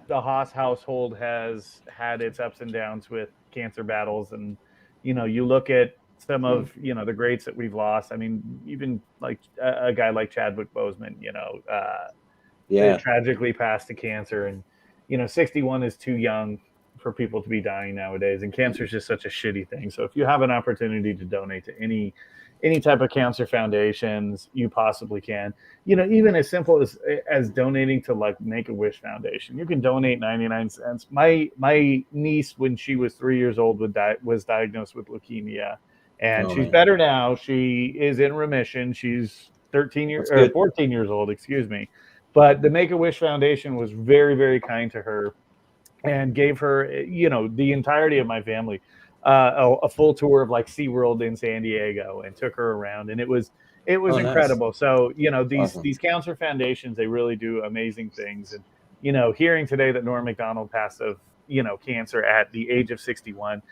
[SPEAKER 4] Haas household has had its ups and downs with cancer battles, and you look at some of the greats that we've lost. I mean, even like a guy like Chadwick Boseman, tragically passed to cancer, and 61 is too young for people to be dying nowadays, and cancer is just such a shitty thing. So if you have an opportunity to donate to any type of cancer foundations, you possibly can. Even as simple as donating to like Make-A-Wish Foundation, you can donate 99 cents. My niece, when she was 3 years old, was diagnosed with leukemia, and she's better now. She is in remission. She's 14 years old, excuse me. But the Make-A-Wish Foundation was very, very kind to her and gave her, the entirety of my family a full tour of like SeaWorld in San Diego, and took her around, and it was incredible. Nice. So, these cancer foundations, they really do amazing things. And, hearing today that Norm Macdonald passed of, cancer at the age of 61,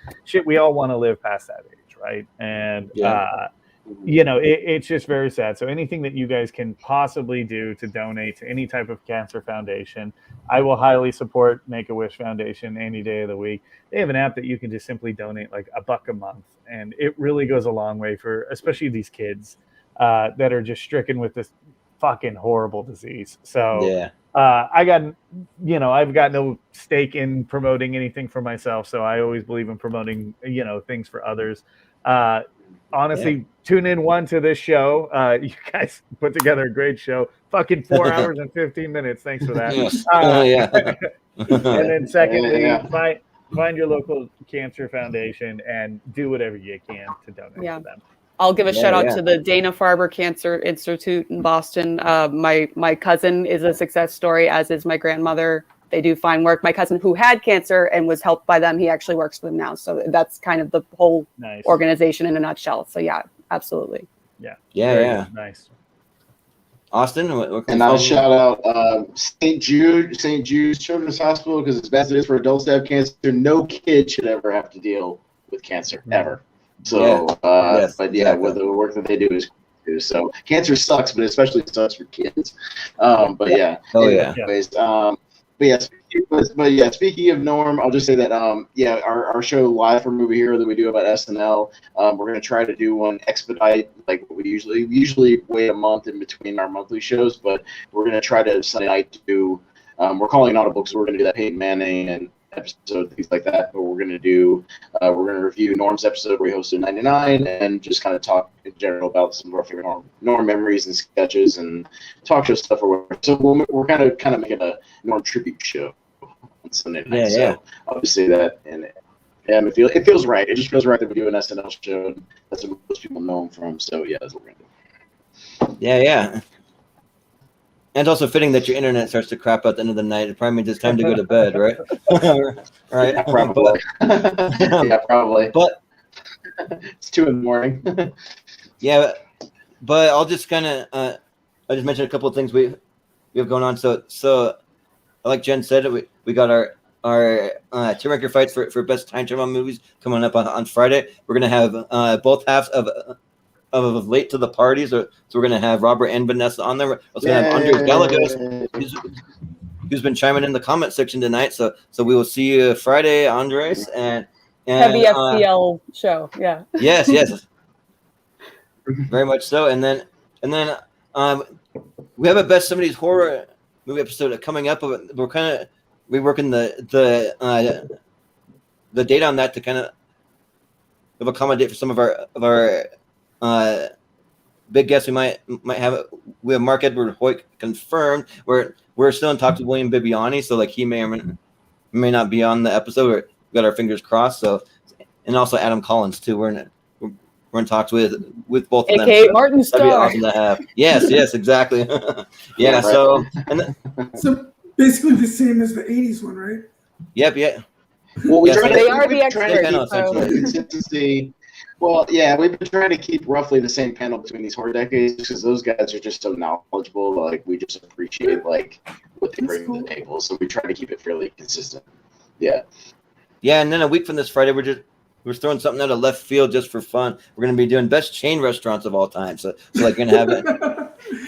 [SPEAKER 4] we all want to live past that age, right? And, it's just very sad. So anything that you guys can possibly do to donate to any type of cancer foundation, I will highly support Make-A-Wish Foundation any day of the week. They have an app that you can just simply donate like $1 a month, and it really goes a long way for especially these kids that are just stricken with this fucking horrible disease. So I've got no stake in promoting anything for myself, so I always believe in promoting things for others. Honestly, tune in to this show. You guys put together a great show. Fucking 4 hours and 15 minutes. Thanks for that. And then secondly, find your local cancer foundation and do whatever you can to donate to them.
[SPEAKER 5] I'll give a shout out to the Dana-Farber Cancer Institute in Boston. My cousin is a success story, as is my grandmother. They do fine work. My cousin, who had cancer and was helped by them, he actually works for them now. So that's kind of the whole organization in a nutshell. So yeah, absolutely.
[SPEAKER 2] Yeah.
[SPEAKER 4] Nice.
[SPEAKER 2] Austin,
[SPEAKER 3] and I'll shout out St. Jude's Children's Hospital, because as bad as it is for adults to have cancer, no kid should ever have to deal with cancer ever. So, with the work that they do is. So cancer sucks, but especially sucks for kids. Speaking of Norm, I'll just say that our show Live from Movie Hero that we do about SNL, we're going to try to do one expedite, like we usually wait a month in between our monthly shows, but we're going to try to Sunday night do. We're calling an audible, so we're going to do that Peyton Manning and episode, things like that. But we're going to review Norm's episode where he hosted 99 and just kind of talk in general about some of our favorite Norm memories and sketches and talk show stuff or whatever. So we're kind of making a Norm tribute show on Sunday night. So obviously that, and it feels right. It just feels right that we do an SNL show, and that's what most people know him from. So that's what we're going to do.
[SPEAKER 2] Yeah. And it's also fitting that your internet starts to crap out at the end of the night. It probably means it's time to go to bed, right? Right.
[SPEAKER 3] Yeah, probably. Probably.
[SPEAKER 2] But
[SPEAKER 3] it's 2 a.m.
[SPEAKER 2] Yeah, but I'll just kind of I just mentioned a couple of things we have going on. So like Jen said, we got our two record fights for best time travel movies coming up on Friday. We're gonna have both halves of Late to the Party, so we're gonna have Robert and Vanessa on there. We're also gonna have Andres Gallegos. who's been chiming in the comment section tonight. So we will see you Friday, Andres, and
[SPEAKER 5] heavy FCL show. Yeah.
[SPEAKER 2] Yes, very much so. And then we have a best 70s horror movie episode coming up. We're kind of reworking the date on that to kind of accommodate for some of our big guests we might have. We have Mark Edward Hoyt confirmed. We're still in talks with William Bibiani, so like he may or may not be on the episode. We've got our fingers crossed. So, and also Adam Collins too. We're in talks with both of them.
[SPEAKER 5] AKA Martin Starr.
[SPEAKER 2] That'd be awesome to have. Yes, exactly. Yeah. So
[SPEAKER 6] so basically the same as the '80s one, right?
[SPEAKER 2] Yep. Yeah.
[SPEAKER 3] Well,
[SPEAKER 5] they are the experts.
[SPEAKER 3] Consistency. Well, yeah, we've been trying to keep roughly the same panel between these horror decades because those guys are just so knowledgeable. Like, we just appreciate like what they bring to the table. So we try to keep it fairly consistent. Yeah. Yeah,
[SPEAKER 2] and then a week from this Friday, we're throwing something out of left field just for fun. We're going to be doing best chain restaurants of all time. So like, you're going to have it.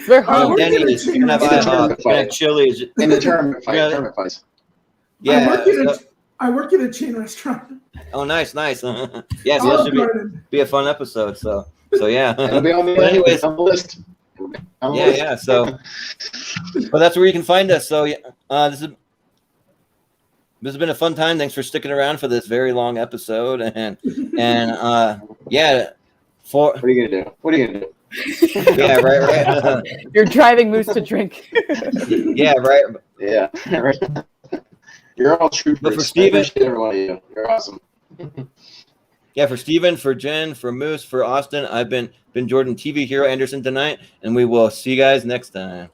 [SPEAKER 5] They're hard.
[SPEAKER 2] Denny's. You're going to have IHOP. You're going to have Chili's.
[SPEAKER 3] In the tournament fights.
[SPEAKER 2] Yeah.
[SPEAKER 6] I work at a chain restaurant.
[SPEAKER 2] Oh, nice. Yes, this should be a fun episode. So yeah.
[SPEAKER 3] It'll be on the list.
[SPEAKER 2] Yeah. So, but that's where you can find us. So, this has been a fun time. Thanks for sticking around for this very long episode. And yeah.
[SPEAKER 3] What are you gonna do?
[SPEAKER 2] Yeah, right.
[SPEAKER 5] You're driving Moose to drink.
[SPEAKER 2] Yeah, right.
[SPEAKER 3] Yeah, right. You're all troopers.
[SPEAKER 2] But for Steven,
[SPEAKER 3] everyone of you. You're awesome.
[SPEAKER 2] Yeah, for Steven, for Jen, for Moose, for Austin, I've been Jordan TV Hero Anderson tonight, and we will see you guys next time.